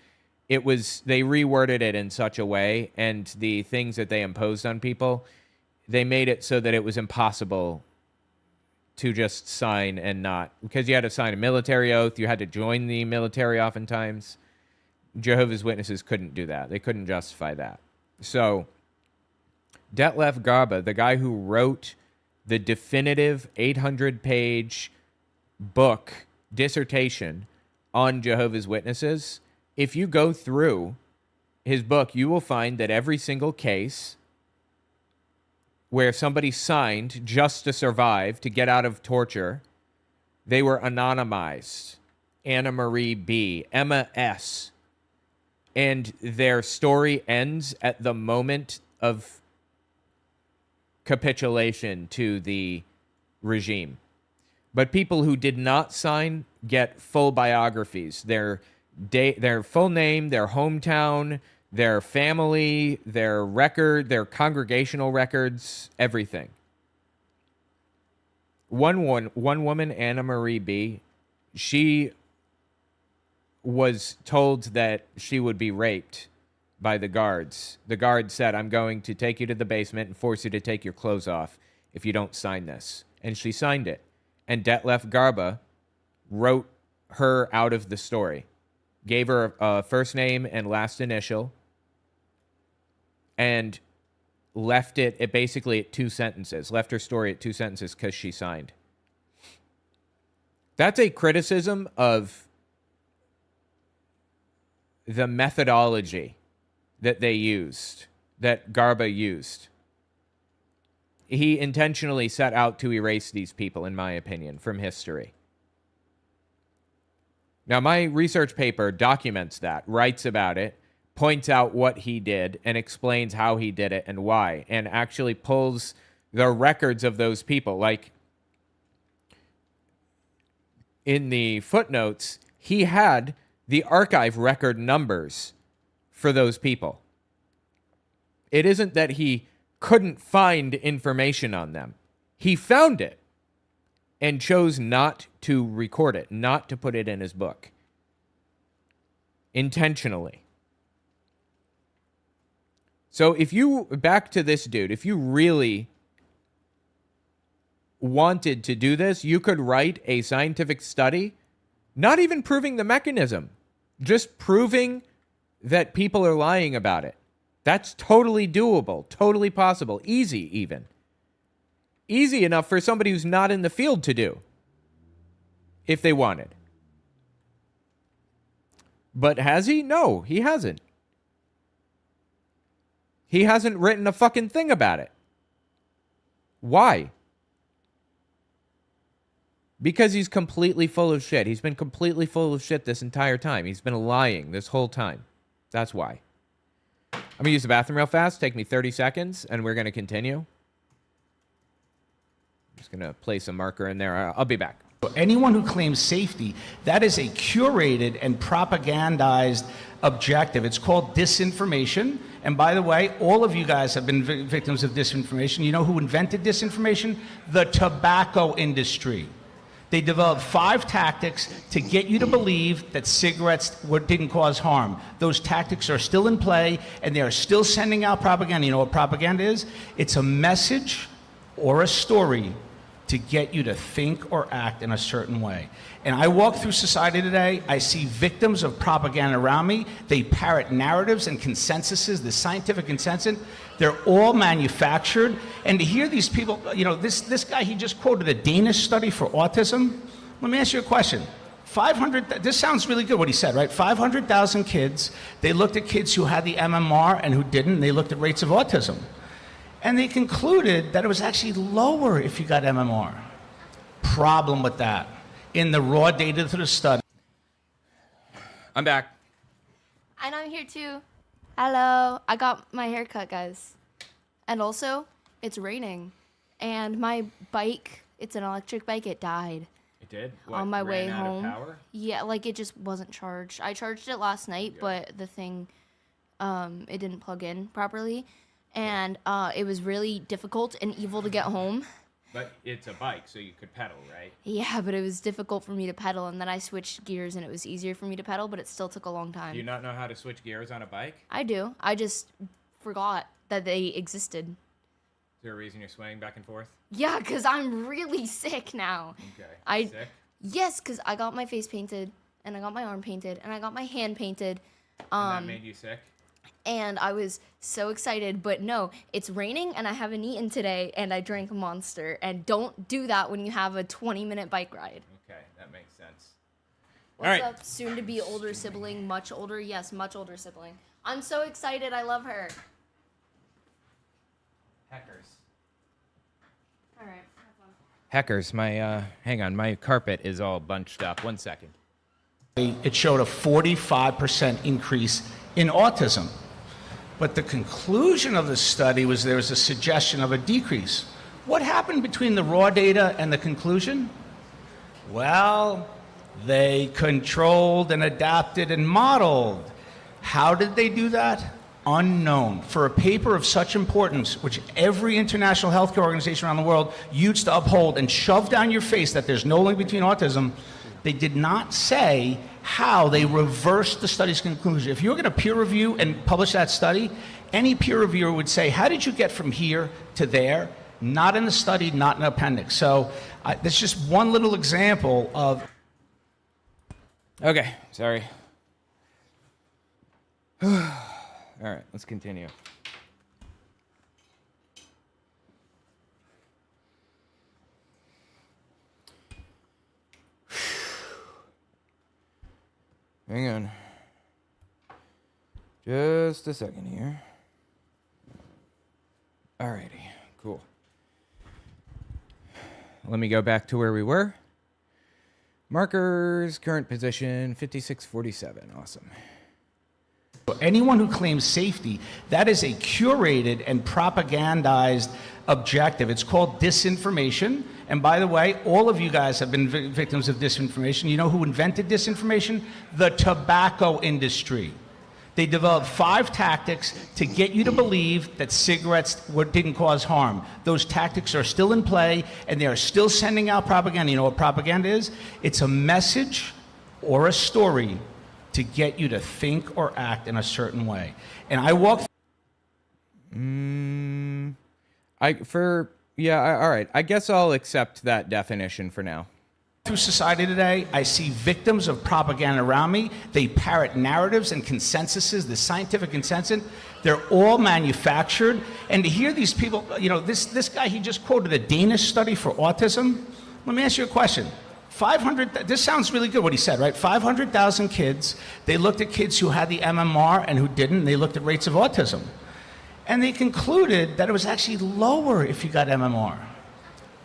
they reworded it in such a way, and the things that they imposed on people, they made it so that it was impossible to just sign and not, because you had to sign a military oath, you had to join the military oftentimes. Jehovah's Witnesses couldn't do that. They couldn't justify that. So Detlef Garba, the guy who wrote the definitive 800-page book, dissertation on Jehovah's Witnesses, if you go through his book, you will find that every single case where somebody signed just to survive, to get out of torture, they were anonymized. Anna Marie B., Emma S., and their story ends at the moment of capitulation to the regime. But people who did not sign get full biographies. Their full name, their hometown, their family, their record, their congregational records, everything. One woman, Anna Marie B., she was told that she would be raped by the guards. The guard said, I'm going to take you to the basement and force you to take your clothes off if you don't sign this. And she signed it. And Detlef Garba wrote her out of the story, gave her a first name and last initial, and left it basically at 2 sentences, left her story at 2 sentences because she signed. That's a criticism of the methodology that they used, that Garba used. He intentionally set out to erase these people, in my opinion, from history. Now, my research paper documents that, writes about it, points out what he did, and explains how he did it and why, and actually pulls the records of those people. Like, in the footnotes, he had the archive record numbers for those people. It isn't that he couldn't find information on them. He found it and chose not to record it, not to put it in his book. Intentionally. So back to this dude, if you really wanted to do this, you could write a scientific study, not even proving the mechanism, just proving that people are lying about it. That's totally doable, totally possible, easy even. Easy enough for somebody who's not in the field to do, if they wanted. But has he? No, he hasn't. He hasn't written a fucking thing about it. Why? Because he's completely full of shit. He's been completely full of shit this entire time. He's been lying this whole time. That's why. I'm gonna use the bathroom real fast. Take me 30 seconds, and we're gonna continue. I'm just gonna place a marker in there. I'll be back. Anyone who claims safety, that is a curated and propagandized objective. It's called disinformation. And by the way, all of you guys have been victims of disinformation. You know who invented disinformation? The tobacco industry. They developed 5 tactics to get you to believe that cigarettes didn't cause harm. Those tactics are still in play, and they are still sending out propaganda. You know what propaganda is? It's a message or a story to get you to think or act in a certain way. And I walk through society today, I see victims of propaganda around me. They parrot narratives and consensuses, the scientific consensus. They're all manufactured. And to hear these people, you know, this guy, he just quoted a Danish study for autism. Let me ask you a question. 500, this sounds really good what he said, right? 500,000 kids, they looked at kids who had the MMR and who didn't, and they looked at rates of autism. And they concluded that it was actually lower if you got MMR. Problem with that. In the raw data to the study. I'm back. And I'm here too. Hello. I got my hair cut, guys. And also, it's raining. And my bike, it's an electric bike, it died. It did? On my way home. Power? Yeah, like it just wasn't charged. I charged it last night, but the thing, it didn't plug in properly. And it was really difficult and evil to get home. But it's a bike, so you could pedal, right? Yeah, but it was difficult for me to pedal, and then I switched gears, and it was easier for me to pedal, but it still took a long time. Do you not know how to switch gears on a bike? I do. I just forgot that they existed. Is there a reason you're swaying back and forth? Yeah, because I'm really sick now. Okay. Sick? Yes, because I got my face painted, and I got my arm painted, and I got my hand painted. And that made you sick? And I was so excited, but no, it's raining and I haven't eaten today and I drank a Monster. And don't do that when you have a 20-minute bike ride. Okay, that makes sense. What's up, soon to be older sibling, much older? Yes, much older sibling. I'm so excited, I love her. Hackers. All right. Hackers, hang on, my carpet is all bunched up. 1 second. It showed a 45% increase in autism. But the conclusion of the study was there was a suggestion of a decrease. What happened between the raw data and the conclusion? Well, they controlled and adapted and modeled. How did they do that? Unknown. For a paper of such importance, which every international healthcare organization around the world used to uphold and shove down your face that there's no link between autism, they did not say how they reversed the study's conclusion. If you were going to peer review and publish that study, any peer reviewer would say, how did you get from here to there? Not in the study, not in the appendix. So that's just one little example of... Okay, sorry. All right, let's continue. Hang on. Just a second here. Alrighty, cool. Let me go back to where we were. Markers, current position, 5647. Awesome. Anyone who claims safety, that is a curated and propagandized objective. It's called disinformation. And by the way, all of you guys have been victims of disinformation. You know who invented disinformation? The tobacco industry. They developed 5 tactics to get you to believe that cigarettes didn't cause harm. Those tactics are still in play, and they are still sending out propaganda. You know what propaganda is? It's a message or a story to get you to think or act in a certain way. And I walk... all right. I guess I'll accept that definition for now. Through society today, I see victims of propaganda around me. They parrot narratives and consensuses, the scientific consensus. They're all manufactured. And to hear these people, you know, this guy, he just quoted a Danish study for autism. Let me ask you a question. This sounds really good what he said, right? 500,000 kids, they looked at kids who had the MMR and who didn't, and they looked at rates of autism. And they concluded that it was actually lower if you got MMR.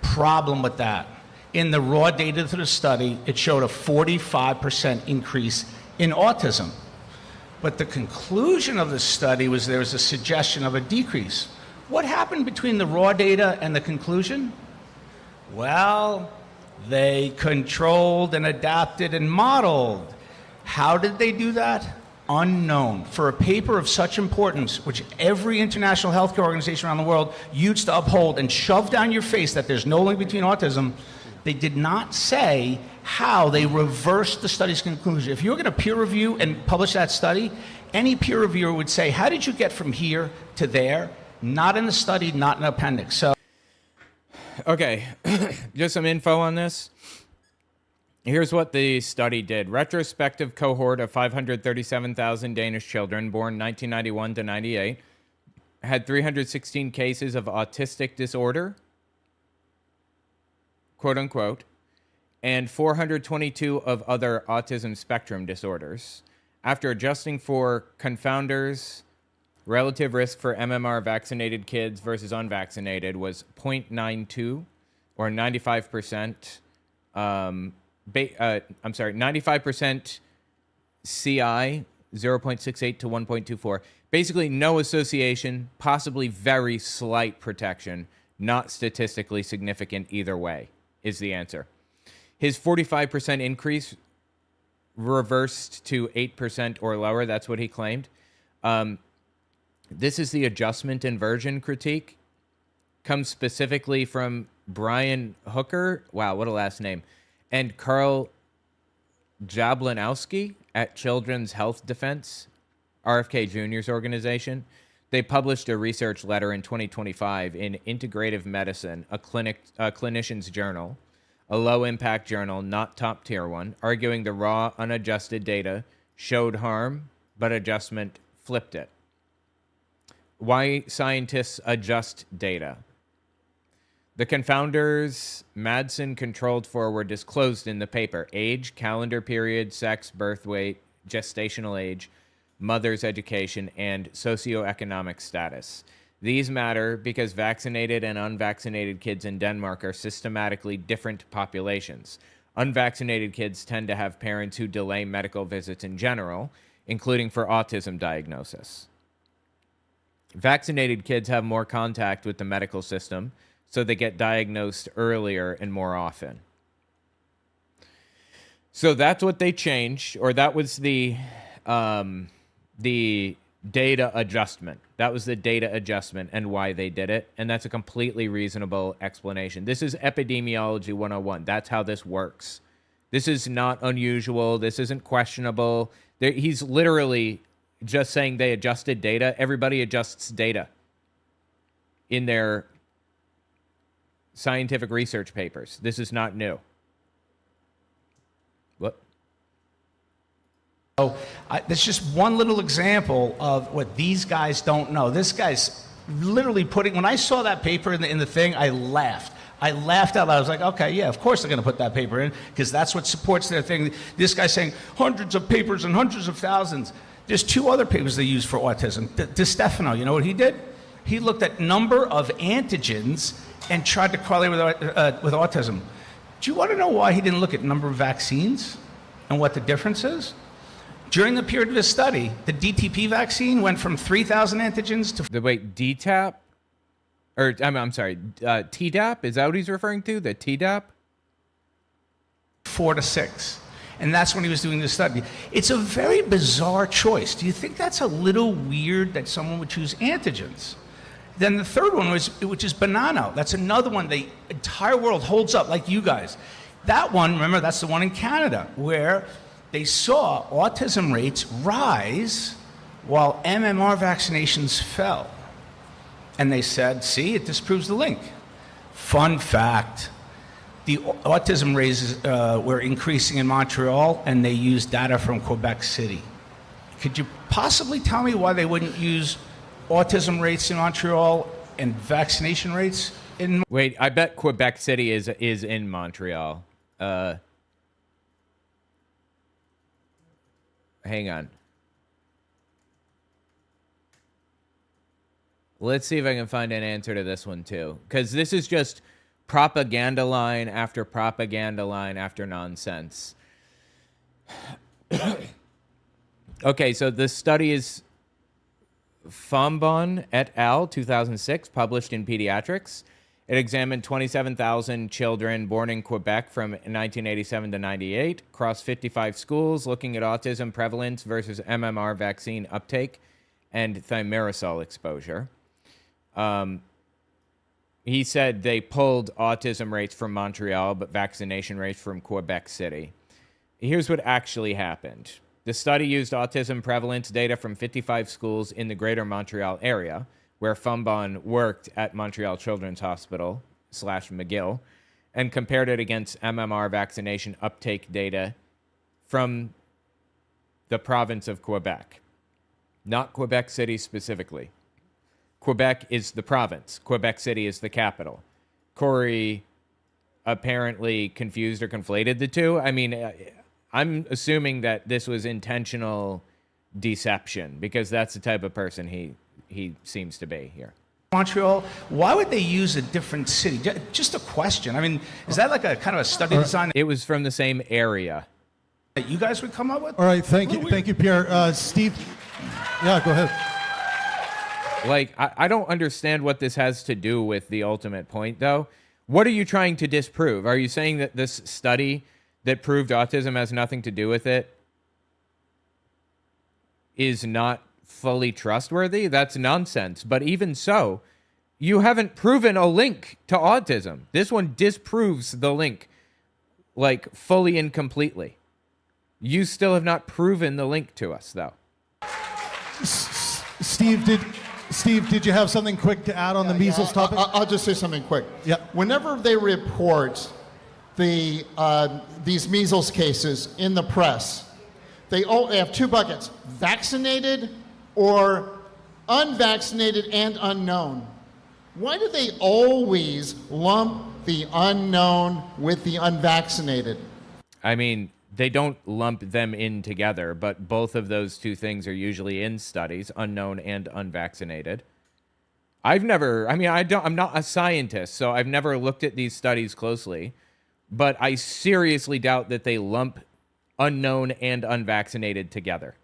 Problem with that. In the raw data to the study, it showed a 45% increase in autism. But the conclusion of the study was there was a suggestion of a decrease. What happened between the raw data and the conclusion? Well, they controlled and adapted and modeled. How did they do that? Unknown. For a paper of such importance, which every international healthcare organization around the world used to uphold and shove down your face that there's no link between autism, they did not say how they reversed the study's conclusion. If you were going to peer review and publish that study, any peer reviewer would say, how did you get from here to there? Not in the study, not in the appendix. So, okay, just some info on this. Here's what the study did. Retrospective cohort of 537,000 Danish children born 1991 to 98 had 316 cases of autistic disorder, quote unquote, and 422 of other autism spectrum disorders. After adjusting for confounders, relative risk for MMR vaccinated kids versus unvaccinated was 0.92 or 95%. 95% CI, 0.68 to 1.24. Basically, no association, possibly very slight protection, not statistically significant either way, is the answer. His 45% increase reversed to 8% or lower. That's what he claimed. This is the adjustment inversion critique. Comes specifically from Brian Hooker. Wow, what a last name. And Carl Jablanowski at Children's Health Defense, RFK Jr.'s organization. They published a research letter in 2025 in Integrative Medicine, a clinician's journal, a low-impact journal, not top-tier one, arguing the raw, unadjusted data showed harm, but adjustment flipped it. Why scientists adjust data. The confounders Madsen controlled for were disclosed in the paper. Age, calendar period, sex, birth weight, gestational age, mother's education, and socioeconomic status. These matter because vaccinated and unvaccinated kids in Denmark are systematically different populations. Unvaccinated kids tend to have parents who delay medical visits in general, including for autism diagnosis. Vaccinated kids have more contact with the medical system, so they get diagnosed earlier and more often. So that's what they changed, or that was the data adjustment. That was the data adjustment and why they did it, and that's a completely reasonable explanation. This is epidemiology 101. That's how this works. This is not unusual. This isn't questionable. He's literally just saying they adjusted data. Everybody adjusts data in their scientific research papers. This is not new. What? So that's just one little example of what these guys don't know. This guy's literally putting, when I saw that paper in the thing, I laughed. I laughed out loud. I was like, okay, yeah, of course they're going to put that paper in because that's what supports their thing. This guy's saying hundreds of papers and hundreds of thousands. There's two other papers they use for autism. DeStefano, you know what he did? He looked at number of antigens and tried to correlate with autism. Do you want to know why he didn't look at number of vaccines and what the difference is? During the period of his study, the DTP vaccine went from 3,000 antigens to... Wait, DTaP? Or, I'm sorry, Tdap? Is that what he's referring to? The Tdap? 4 to 6. And that's when he was doing this study. It's a very bizarre choice. Do you think that's a little weird that someone would choose antigens? Then the third one which is banana. That's another one the entire world holds up, like you guys. That one, remember, that's the one in Canada, where they saw autism rates rise while MMR vaccinations fell. And they said, see, it disproves the link. Fun fact, the autism rates were increasing in Montreal, and they used data from Quebec City. Could you possibly tell me why they wouldn't use autism rates in Montreal and vaccination rates in... Wait, I bet Quebec City is in Montreal. Hang on. Let's see if I can find an answer to this one too, because this is just propaganda line after propaganda line after nonsense. Okay, so this study is Fambon et al., 2006, published in Pediatrics. It examined 27,000 children born in Quebec from 1987 to 98, across 55 schools, looking at autism prevalence versus MMR vaccine uptake and thimerosal exposure. He said they pulled autism rates from Montreal, but vaccination rates from Quebec City. Here's what actually happened. The study used autism prevalence data from 55 schools in the greater Montreal area, where Fambon worked at Montreal Children's Hospital / McGill, and compared it against MMR vaccination uptake data from the province of Quebec. Not Quebec City specifically. Quebec is the province. Quebec City is the capital. Corey apparently confused or conflated the two. I mean, I'm assuming that this was intentional deception, because that's the type of person he seems to be here. Montreal, why would they use a different city? Just a question. I mean, is that like a kind of a study design It was from the same area. that you guys would come up with? All right, thank you, Pierre. Steve, yeah, go ahead. Like, I don't understand what this has to do with the ultimate point, though. What are you trying to disprove? Are you saying that this study that proved autism has nothing to do with it is not fully trustworthy? That's nonsense. But even so, you haven't proven a link to autism. This one disproves the link, like, fully and completely. You still have not proven the link to us, though. Steve, did you have something quick to add on the measles topic? I'll just say something quick. Yeah. Whenever they report these measles cases in the press, they have two buckets: vaccinated or unvaccinated and unknown. Why do they always lump the unknown with the unvaccinated? I mean, they don't lump them in together, but both of those two things are usually in studies, unknown and unvaccinated. I'm not a scientist, so I've never looked at these studies closely, but I seriously doubt that they lump unknown and unvaccinated together.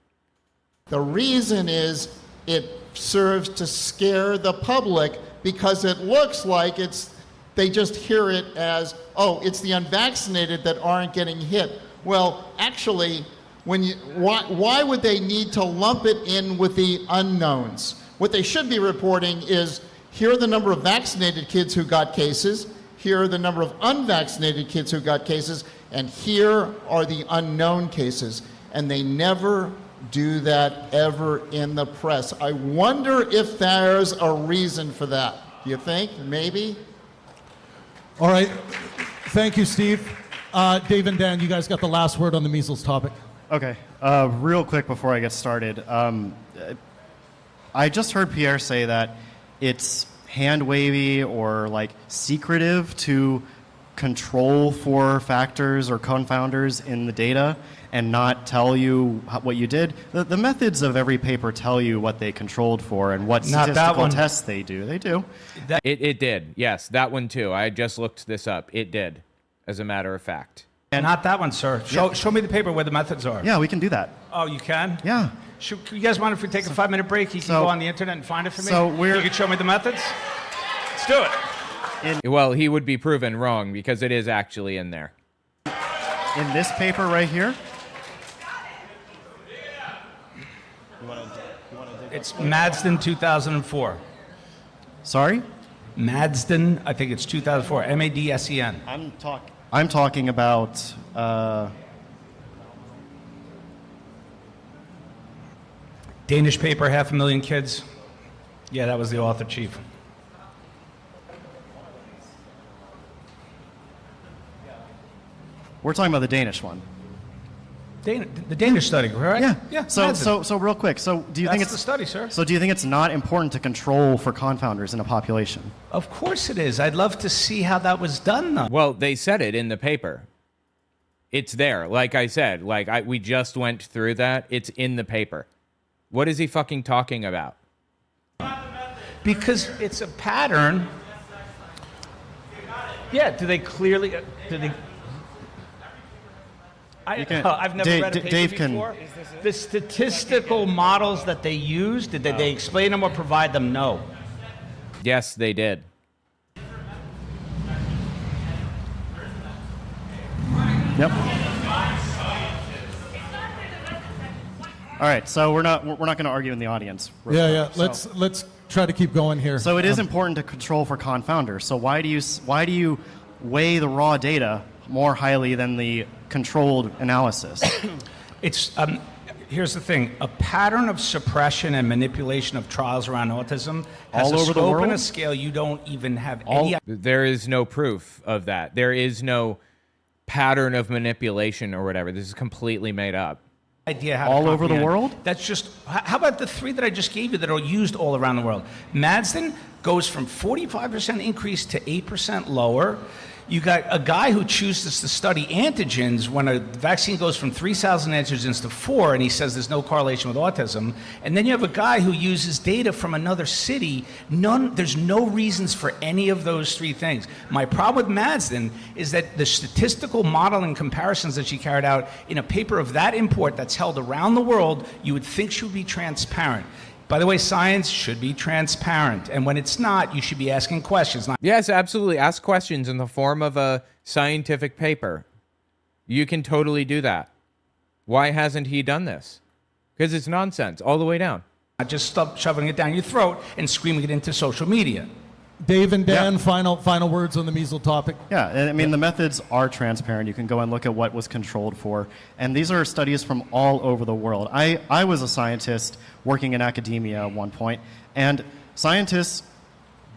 The reason is it serves to scare the public, because it looks like they just hear it as, oh, it's the unvaccinated that aren't getting hit. Well, actually, why would they need to lump it in with the unknowns? What they should be reporting is, here are the number of vaccinated kids who got cases, here are the number of unvaccinated kids who got cases, and here are the unknown cases. And they never do that ever in the press. I wonder if there's a reason for that. Do you think? Maybe? All right. Thank you, Steve. Dave and Dan, you guys got the last word on the measles topic. Okay. Real quick before I get started. I just heard Pierre say that it's hand-wavy or like secretive to control for factors or confounders in the data and not tell you what you did. The methods of every paper tell you what they controlled for and what statistical tests they do. They do. It did. Yes, that one too. I just looked this up. It did, as a matter of fact. And not that one, sir. Show me the paper where the methods are. Yeah, we can do that. Oh, you can? Yeah. You guys mind if we take a 5-minute break? You can go on the internet and find it for me? You can show me the methods? Let's do it. Well, he would be proven wrong, because it is actually in there. In this paper right here? It's Madsden 2004. Sorry? Madsden, I think it's 2004. M-A-D-S-E-N. I'm talking about Danish paper, 500,000 kids. Yeah, that was the author chief. We're talking about the Danish one. The Danish study, correct? Yeah. So real quick. So do you think it's the study, sir? So do you think it's not important to control for confounders in a population? Of course it is. I'd love to see how that was done, though. Well, they said it in the paper. It's there. Like I said, we just went through that. It's in the paper. What is he fucking talking about? Because it's a pattern. Yeah, do they clearly... I've never read a paper before. The statistical models that they used, did they explain them or provide them? No. Yes, they did. Yep. All right, so we're not going to argue in the audience. Yeah. Let's try to keep going here. So it is important to control for confounders. So why do you weigh the raw data more highly than the controlled analysis? It's here's the thing: a pattern of suppression and manipulation of trials around autism has all over the scope world and a scale you don't even have any. There is no proof of that. There is no pattern of manipulation or whatever. This is completely made up. Idea how all to over the comprehend. world? That's just, how about the three that I just gave you that are used all around the world? Madsden goes from 45% increase to 8% lower. You got a guy who chooses to study antigens when a vaccine goes from 3,000 antigens to 4, and he says there's no correlation with autism. And then you have a guy who uses data from another city. There's no reasons for any of those three things. My problem with Madsden is that the statistical modeling comparisons that she carried out in a paper of that import that's held around the world, you would think should be transparent. By the way, science should be transparent, and when it's not, you should be asking questions. Yes, absolutely. Ask questions in the form of a scientific paper. You can totally do that. Why hasn't he done this? Because it's nonsense all the way down. Not just stop shoving it down your throat and screaming it into social media. Dave and Dan, final words on the measles topic. Yeah, I mean, the methods are transparent. You can go and look at what was controlled for. And these are studies from all over the world. I was a scientist working in academia at one point, and scientists,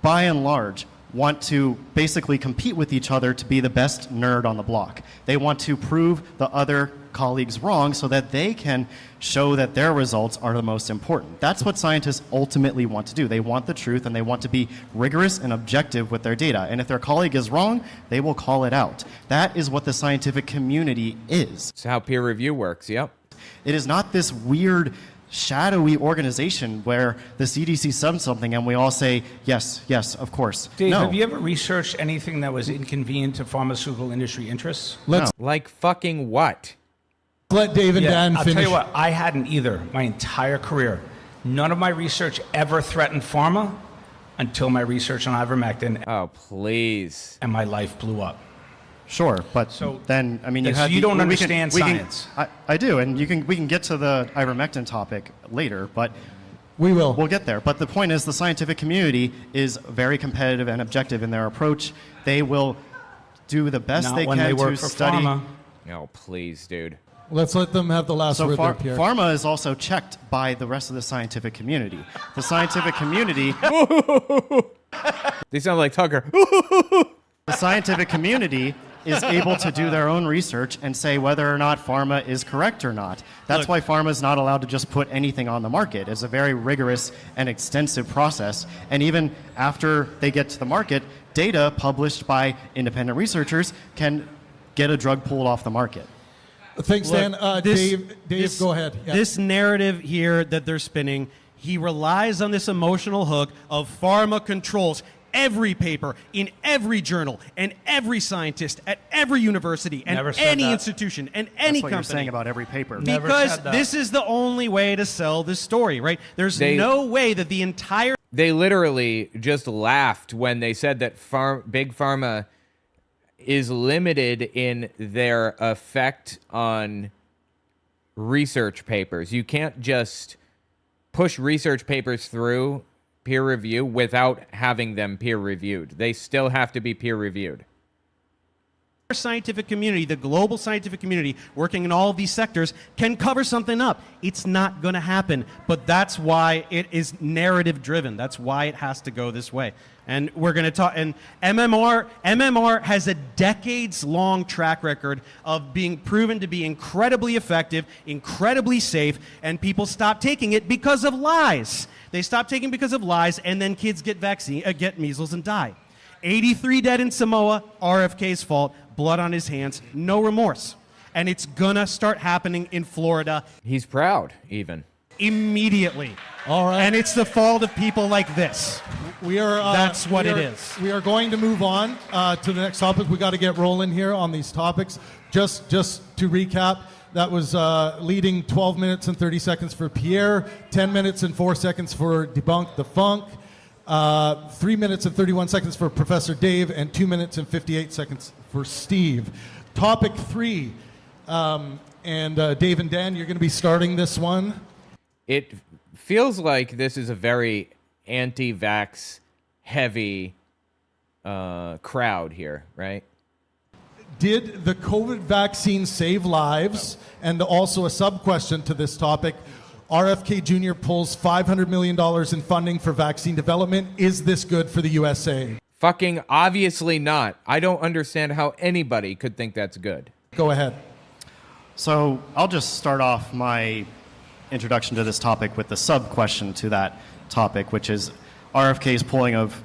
by and large, want to basically compete with each other to be the best nerd on the block. They want to prove the other colleagues wrong so that they can show that their results are the most important. That's what scientists ultimately want to do. They want the truth, and they want to be rigorous and objective with their data. And if their colleague is wrong, they will call it out. That is what the scientific community is. It's how peer review works, yep. It is not this weird, shadowy organization where the CDC says something and we all say, yes, yes, of course. Dave, no. have you ever researched anything that was inconvenient to pharmaceutical industry interests? Like fucking what? Let Dave and Dan I'll finish. tell you what, I hadn't either my entire career. None of my research ever threatened pharma until my research on ivermectin. Oh, please. And my life blew up. Sure, but then, I mean, you don't understand science. I do, and we can get to the ivermectin topic later, but we'll get there. But the point is, the scientific community is very competitive and objective in their approach. They will do the best Not they when can they work to for study. Pharma. No, please, dude. Let's let them have the last word there, Pierre. Pharma is also checked by the rest of the scientific community. The scientific community... They sound like Tucker. The scientific community is able to do their own research and say whether or not pharma is correct or not. That's why pharma is not allowed to just put anything on the market. It's a very rigorous and extensive process. And even after they get to the market, data published by independent researchers can get a drug pulled off the market. Thanks, Dan. Dave, go ahead. Yeah. This narrative here that they're spinning, he relies on this emotional hook of pharma controls every paper in every journal and every scientist at every university and any institution and any That's what company. You're saying about every paper. Because this is the only way to sell this story, right? There's no way that the entire... They literally just laughed when they said that Big Pharma is limited in their effect on research papers. You can't just push research papers through peer review without having them peer reviewed. They still have to be peer reviewed. Scientific community, the global scientific community working in all of these sectors can cover something up. It's not going to happen, but that's why it is narrative driven. That's why it has to go this way. And we're going to talk, and MMR has a decades-long track record of being proven to be incredibly effective, incredibly safe, and people stop taking it because of lies. They stop taking it because of lies, and then kids get get measles and die. 83 dead in Samoa, RFK's fault, blood on his hands, no remorse. And it's gonna start happening in Florida. He's proud, even. Immediately. All right. And it's the fault of people like this. That's what it is. We are going to move on to the next topic. We got to get rolling here on these topics. Just to recap, that was leading 12 minutes and 30 seconds for Pierre, 10 minutes and 4 seconds for Debunk the Funk, 3 minutes and 31 seconds for Professor Dave, and 2 minutes and 58 seconds for Steve. Topic 3, and Dave and Dan, you're going to be starting this one. It feels like this is a very anti-vax heavy crowd here, right? Did the COVID vaccine save lives? And also a sub-question to this topic, RFK Jr. pulls $500 million in funding for vaccine development. Is this good for the USA? Fucking obviously not. I don't understand how anybody could think that's good. Go ahead. So I'll just start off my introduction to this topic with the sub-question to that topic, which is RFK's pulling of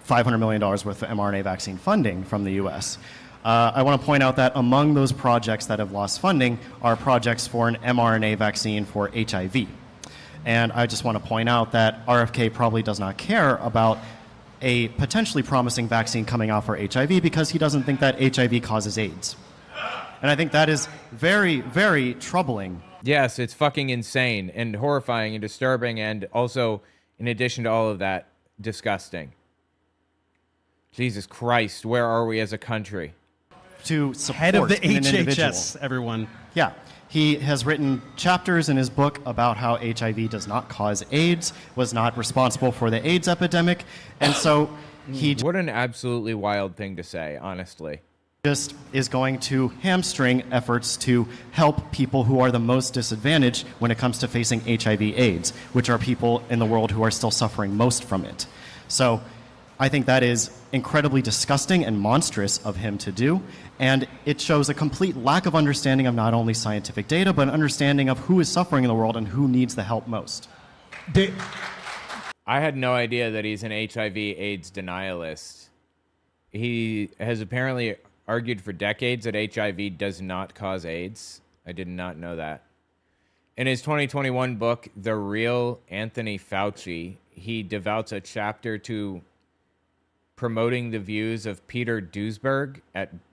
$500 million worth of mRNA vaccine funding from the U.S. I want to point out that among those projects that have lost funding are projects for an mRNA vaccine for HIV. And I just want to point out that RFK probably does not care about a potentially promising vaccine coming out for HIV because he doesn't think that HIV causes AIDS. And I think that is very, very troubling. Yes, it's fucking insane and horrifying and disturbing, and also, in addition to all of that, disgusting. Jesus Christ, where are we as a country? To support Head of the an individual. HHS, everyone. Yeah. He has written chapters in his book about how HIV does not cause AIDS, was not responsible for the AIDS epidemic, and so he... What an absolutely wild thing to say, honestly. Just is going to hamstring efforts to help people who are the most disadvantaged when it comes to facing HIV/AIDS, which are people in the world who are still suffering most from it. So I think that is incredibly disgusting and monstrous of him to do, and it shows a complete lack of understanding of not only scientific data, but an understanding of who is suffering in the world and who needs the help most. I had no idea that he's an HIV/AIDS denialist. He has apparently argued for decades that HIV does not cause AIDS. I did not know that. In his 2021 book, The Real Anthony Fauci, he devotes a chapter to promoting the views of Peter Duesberg,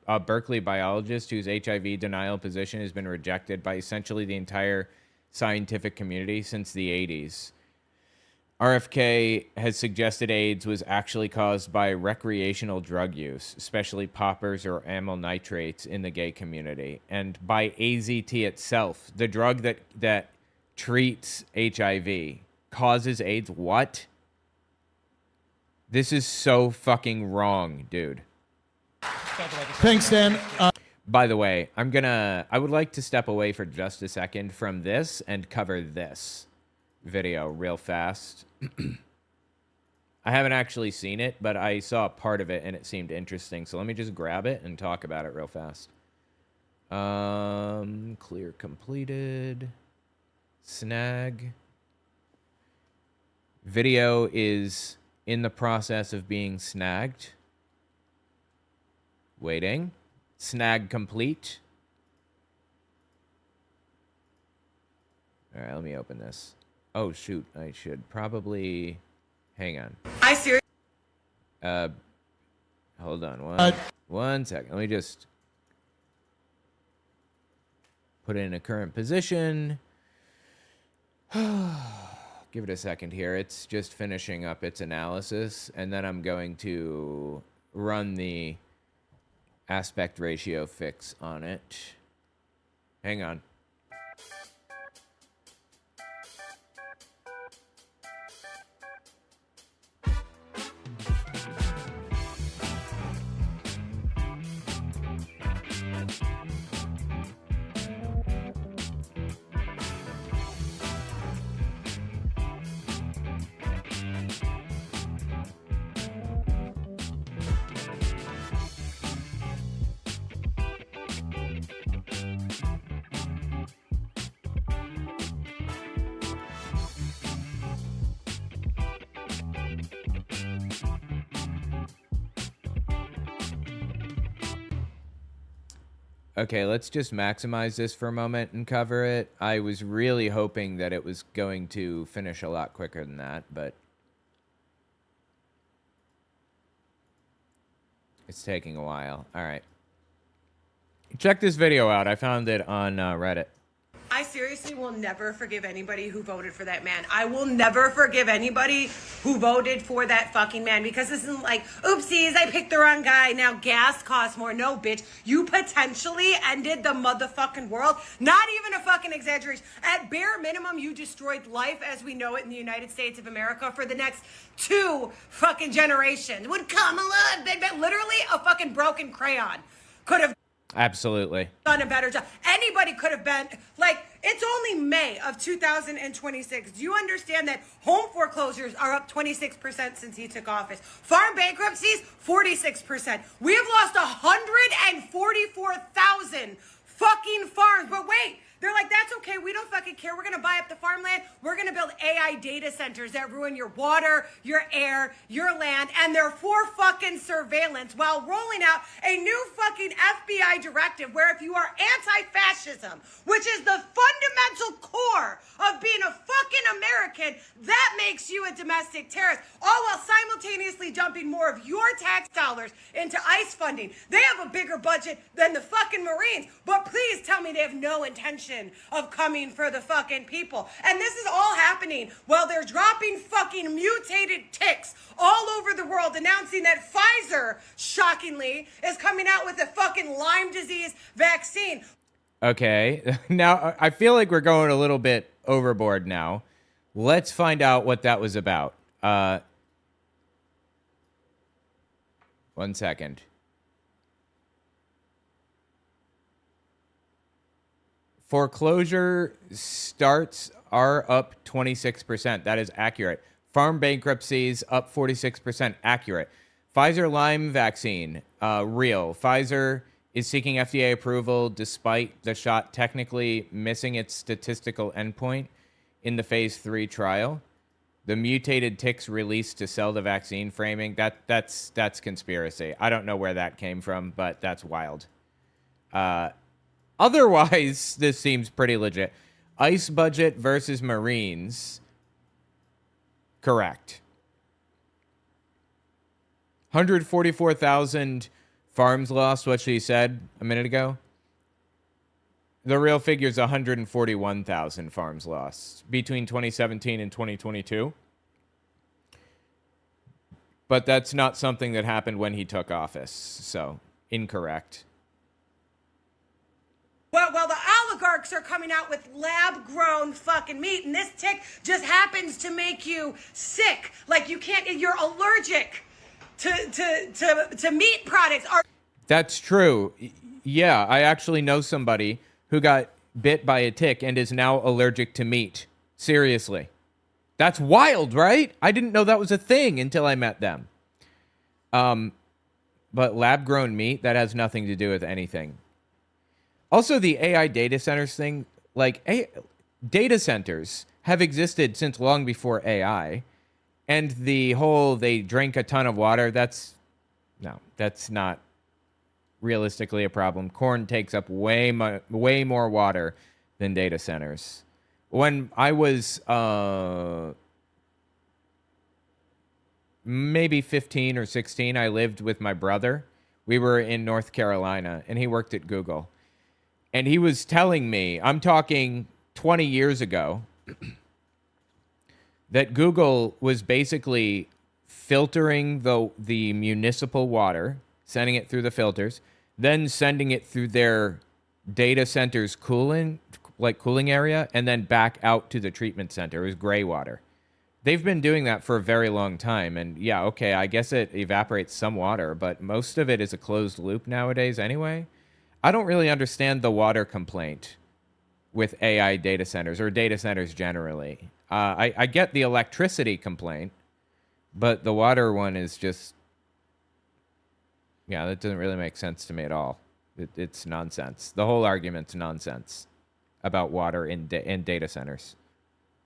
a Berkeley biologist whose HIV denial position has been rejected by essentially the entire scientific community since the 80s. RFK has suggested AIDS was actually caused by recreational drug use, especially poppers or amyl nitrates in the gay community, and by AZT itself, the drug that treats HIV, causes AIDS. What? This is so fucking wrong, dude. Thanks, Dan. By the way, I would like to step away for just a second from this and cover this video real fast. I haven't actually seen it, but I saw part of it and it seemed interesting. So let me just grab it and talk about it real fast. Clear completed. Snag. Video is in the process of being snagged. Waiting. Snag complete. All right, let me open this. Oh, shoot. I should probably... Hang on. I seriously... Hold on. One second. Let me just... put it in a current position. Give it a second here. It's just finishing up its analysis. And then I'm going to run the aspect ratio fix on it. Hang on. Okay, let's just maximize this for a moment and cover it. I was really hoping that it was going to finish a lot quicker than that, but it's taking a while. All right. Check this video out. I found it on Reddit. I seriously will never forgive anybody who voted for that man. I will never forgive anybody who voted for that fucking man, because this isn't like, oopsies, I picked the wrong guy. Now gas costs more. No, bitch. You potentially ended the motherfucking world. Not even a fucking exaggeration. At bare minimum, you destroyed life as we know it in the United States of America for the next 2 fucking generations. Would Kamala, literally a fucking broken crayon could have Absolutely. done a better job. Anybody could have been, like, it's only May of 2026. Do you understand that home foreclosures are up 26% since he took office? Farm bankruptcies, 46%. We have lost 144,000 fucking farms. But wait, they're like, that's okay. We don't fucking care. We're going to buy up the farmland. We're going to build AI data centers that ruin your water, your air, your land, and they're for fucking surveillance while rolling out a new fucking FBI directive where if you are anti-fascism, which is the fundamental core of being a fucking American, that makes you a domestic terrorist, all while simultaneously dumping more of your tax dollars into ICE funding. They have a bigger budget than the fucking Marines, but please tell me they have no intention of coming for the fucking people. And this is all happening while they're dropping fucking mutated ticks all over the world, announcing that Pfizer, shockingly, is coming out with a fucking Lyme disease vaccine. Okay, now I feel like we're going a little bit overboard now. Let's find out what that was about. 1 second. Foreclosure starts are up 26%. That is accurate. Farm bankruptcies up 46%. Accurate. Pfizer Lyme vaccine, real. Pfizer is seeking FDA approval despite the shot technically missing its statistical endpoint in the phase 3 trial. The mutated ticks released to sell the vaccine framing, that's conspiracy. I don't know where that came from, but that's wild. Otherwise, this seems pretty legit. ICE budget versus Marines. Correct. 144,000 farms lost, what she said a minute ago. The real figure is 141,000 farms lost between 2017 and 2022. But that's not something that happened when he took office, so incorrect. Well, the oligarchs are coming out with lab-grown fucking meat, and this tick just happens to make you sick. Like you're allergic to meat products. That's true. Yeah, I actually know somebody who got bit by a tick and is now allergic to meat. Seriously. That's wild, right? I didn't know that was a thing until I met them. But lab-grown meat, that has nothing to do with anything. Also, the AI data centers thing, like, data centers have existed since long before AI. And the whole, they drink a ton of water, that's not realistically a problem. Corn takes up way more water than data centers. When I was maybe 15 or 16, I lived with my brother. We were in North Carolina, and he worked at Google. And he was telling me, I'm talking 20 years ago, that Google was basically filtering the municipal water, sending it through the filters, then sending it through their data center's cooling area, and then back out to the treatment center. It was gray water. They've been doing that for a very long time. And yeah, okay, I guess it evaporates some water, but most of it is a closed loop nowadays anyway. I don't really understand the water complaint with AI data centers or data centers generally. I get the electricity complaint, but the water one is just, yeah, that doesn't really make sense to me at all. It's nonsense. The whole argument's nonsense about water in data centers.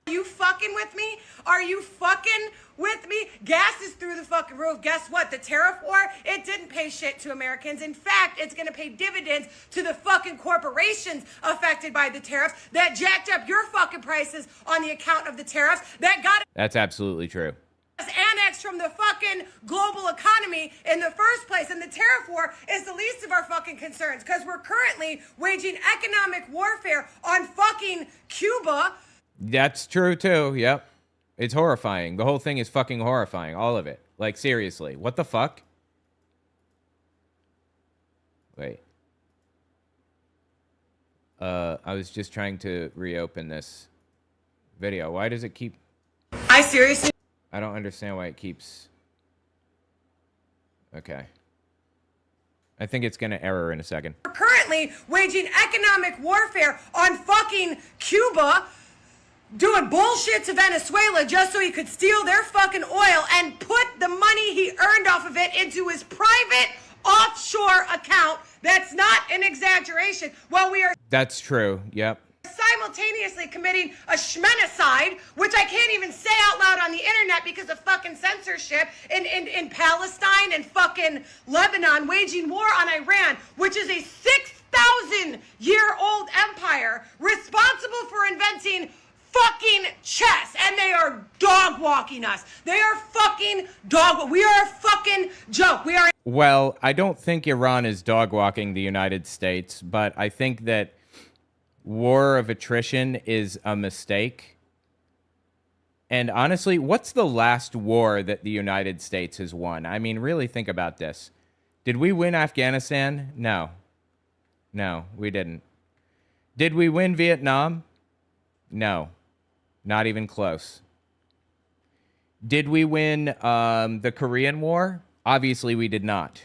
Are you fucking with me? Are you fucking with me? Gas is through the fucking roof. Guess what? The tariff war, it didn't pay shit to Americans. In fact, it's going to pay dividends to the fucking corporations affected by the tariffs that jacked up your fucking prices on the account of the tariffs that got... That's absolutely true. annexed from the fucking global economy in the first place. And the tariff war is the least of our fucking concerns because we're currently waging economic warfare on fucking Cuba. That's true too. Yep. It's horrifying. The whole thing is fucking horrifying. All of it. Like, seriously. What the fuck? Wait. I was just trying to reopen this video. Why does it keep... I seriously... I don't understand why it keeps... Okay. I think it's going to error in a second. We're currently waging economic warfare on fucking Cuba, doing bullshit to Venezuela just so he could steal their fucking oil and put the money he earned off of it into his private offshore account. That's not an exaggeration. While we are... That's true. Yep. Simultaneously committing a schmenocide, which I can't even say out loud on the internet because of fucking censorship, in Palestine and fucking Lebanon, waging war on Iran, which is a 6,000-year-old empire responsible for inventing fucking chess, and they are dog walking us. They are fucking dog. We are a fucking joke. We are. Well, I don't think Iran is dog walking the United States, but I think that war of attrition is a mistake. And honestly, what's the last war that the United States has won? I mean, really think about this. Did we win Afghanistan? No. No, we didn't. Did we win Vietnam? No. Not even close. Did we win the Korean War? Obviously, we did not.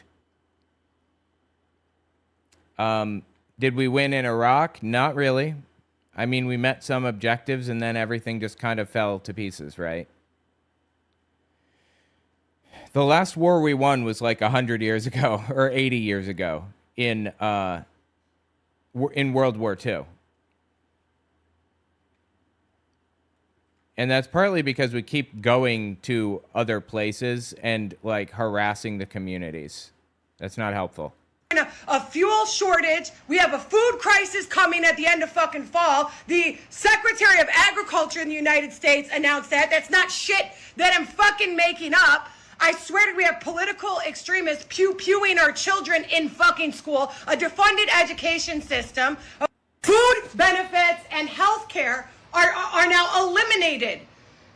Did we win in Iraq? Not really. I mean, we met some objectives and then everything just kind of fell to pieces, right? The last war we won was like 100 years ago or 80 years ago in World War II. And that's partly because we keep going to other places and like harassing the communities. That's not helpful. A fuel shortage. We have a food crisis coming at the end of fucking fall. The Secretary of Agriculture in the United States announced that. That's not shit that I'm fucking making up. I swear to we have political extremists pew-pewing our children in fucking school, a defunded education system, food benefits and health care are now eliminated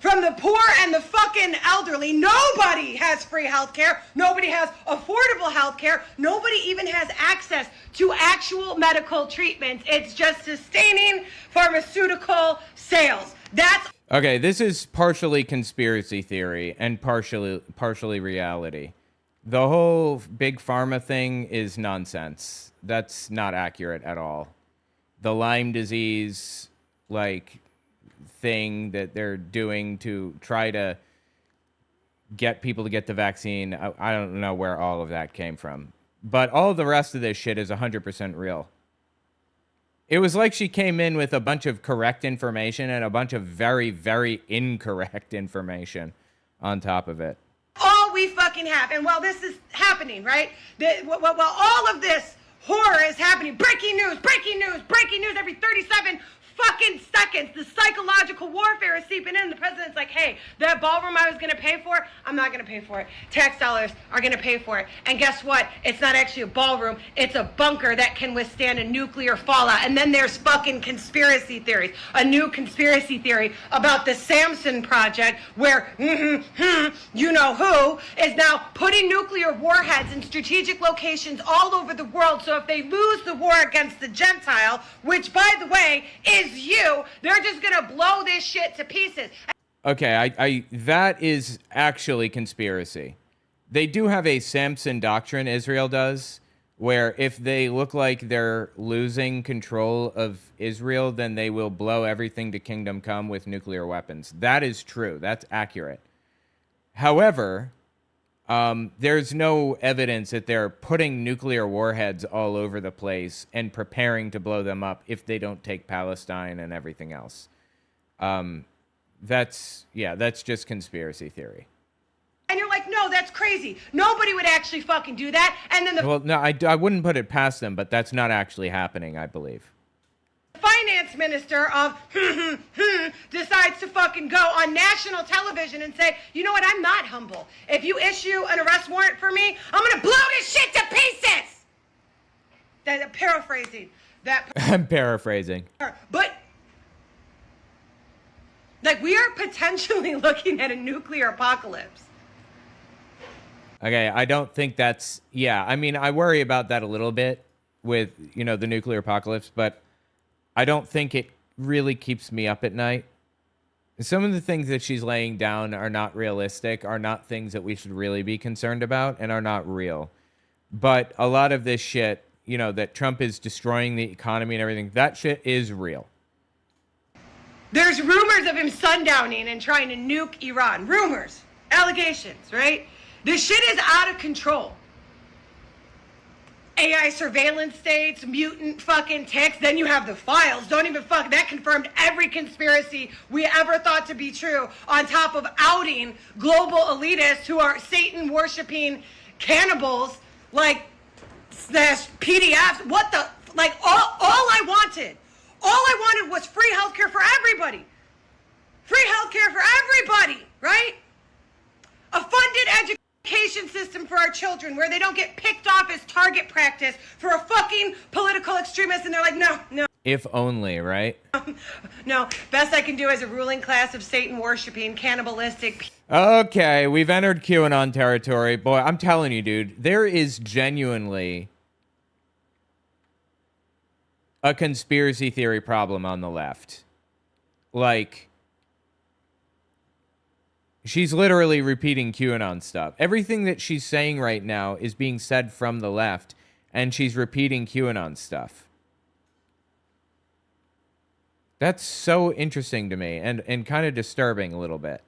from the poor and the fucking elderly. Nobody has free health care. Nobody has affordable health care. Nobody even has access to actual medical treatments. It's just sustaining pharmaceutical sales. That's... Okay, this is partially conspiracy theory and partially reality. The whole big pharma thing is nonsense. That's not accurate at all. The Lyme disease, like, thing that they're doing to try to get people to get the vaccine, I don't know where all of that came from. But all the rest of this shit is 100% real. It was like she came in with a bunch of correct information and a bunch of very, very incorrect information on top of it. All we fucking have. And while this is happening, right? While all of this horror is happening, breaking news every 37 fucking seconds, the psychological warfare is seeping in. The president's like, hey, that ballroom I was going to pay for, I'm not going to pay for it. Tax dollars are going to pay for it. And guess what? It's not actually a ballroom. It's a bunker that can withstand a nuclear fallout. And then there's fucking conspiracy theories. A new conspiracy theory about the Samson Project where, you know who, is now putting nuclear warheads in strategic locations all over the world. So if they lose the war against the Gentile, which, by the way, is you, they're just gonna blow this shit to pieces. Okay, I that is actually conspiracy. They do have a Samson doctrine, Israel does, where if they look like they're losing control of Israel, then they will blow everything to kingdom come with nuclear weapons. That is true. That's accurate. However, there's no evidence that they're putting nuclear warheads all over the place and preparing to blow them up if they don't take Palestine and everything else. That's just conspiracy theory. And you're like, no, that's crazy. Nobody would actually fucking do that. And then Well, no, I wouldn't put it past them, but that's not actually happening, I believe. finance minister of decides to fucking go on national television and say, you know what, I'm not humble. If you issue an arrest warrant for me, I'm gonna blow this shit to pieces. Paraphrasing that. I'm paraphrasing. But like, we are potentially looking at a nuclear apocalypse. Okay, I don't think that's, yeah, I mean, I worry about that a little bit with, you know, the nuclear apocalypse, but I don't think it really keeps me up at night. Some of the things that she's laying down are not realistic, are not things that we should really be concerned about, and are not real. But a lot of this shit, you know, that Trump is destroying the economy and everything, that shit is real. There's rumors of him sundowning and trying to nuke Iran. Rumors, allegations, right? This shit is out of control. AI surveillance states, mutant fucking ticks. Then you have the files. Don't even fuck. That confirmed every conspiracy we ever thought to be true, on top of outing global elitists who are Satan worshiping cannibals, like slash PDFs. What the, like, all I wanted was free healthcare for everybody. Free healthcare for everybody, right? A funded education system for our children where they don't get picked off as target practice for a fucking political extremist, and they're like, no. If only, right? No, best I can do as a ruling class of Satan worshiping, cannibalistic. Okay, we've entered QAnon territory. Boy, I'm telling you, dude, there is genuinely a conspiracy theory problem on the left. Like, she's literally repeating QAnon stuff. Everything that she's saying right now is being said from the left, and she's repeating QAnon stuff. That's so interesting to me, and kind of disturbing a little bit.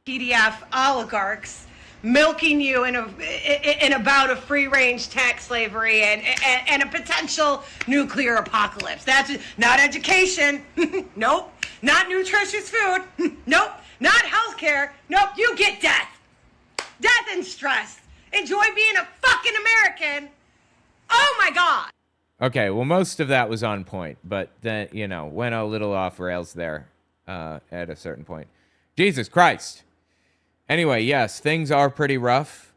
PDF oligarchs milking you in a bout of free-range tax slavery and a potential nuclear apocalypse. That's not education. Nope. Not nutritious food. Nope. Not healthcare. Nope. You get death. Death and stress. Enjoy being a fucking American. Oh my God. Okay, well, most of that was on point, but then, you know, went a little off rails there at a certain point. Jesus Christ. Anyway, yes, things are pretty rough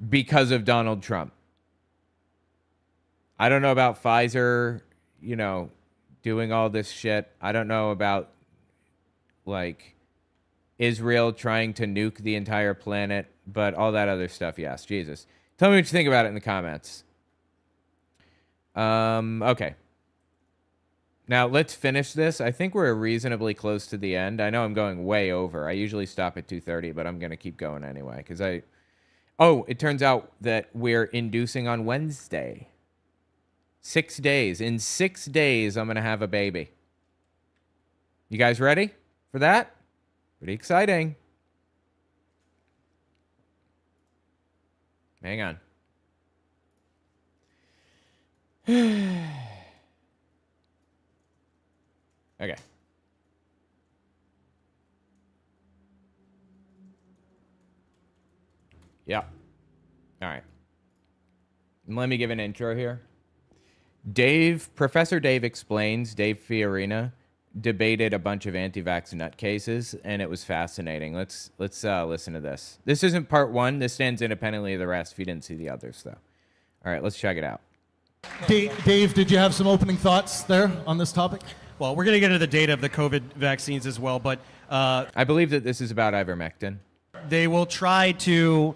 because of Donald Trump. I don't know about Pfizer, you know, doing all this shit. I don't know about, like, Israel trying to nuke the entire planet, but all that other stuff, yes. Jesus. Tell me what you think about it in the comments. Okay. Now, let's finish this. I think we're reasonably close to the end. I know I'm going way over. I usually stop at 2:30, but I'm going to keep going anyway, because Oh, it turns out that we're inducing on Wednesday. 6 days. In 6 days, I'm going to have a baby. You guys ready for that? Pretty exciting. Hang on. Okay. Yeah. All right. Let me give an intro here. Professor Dave Explains, Dave Fiorina, debated a bunch of anti-vax nutcases, and it was fascinating. Let's listen to this. This isn't part one. This stands independently of the rest if you didn't see the others, though. All right, let's check it out. Dave, did you have some opening thoughts there on this topic? Well, we're going to get into the data of the COVID vaccines as well, but I believe that this is about ivermectin. They will try to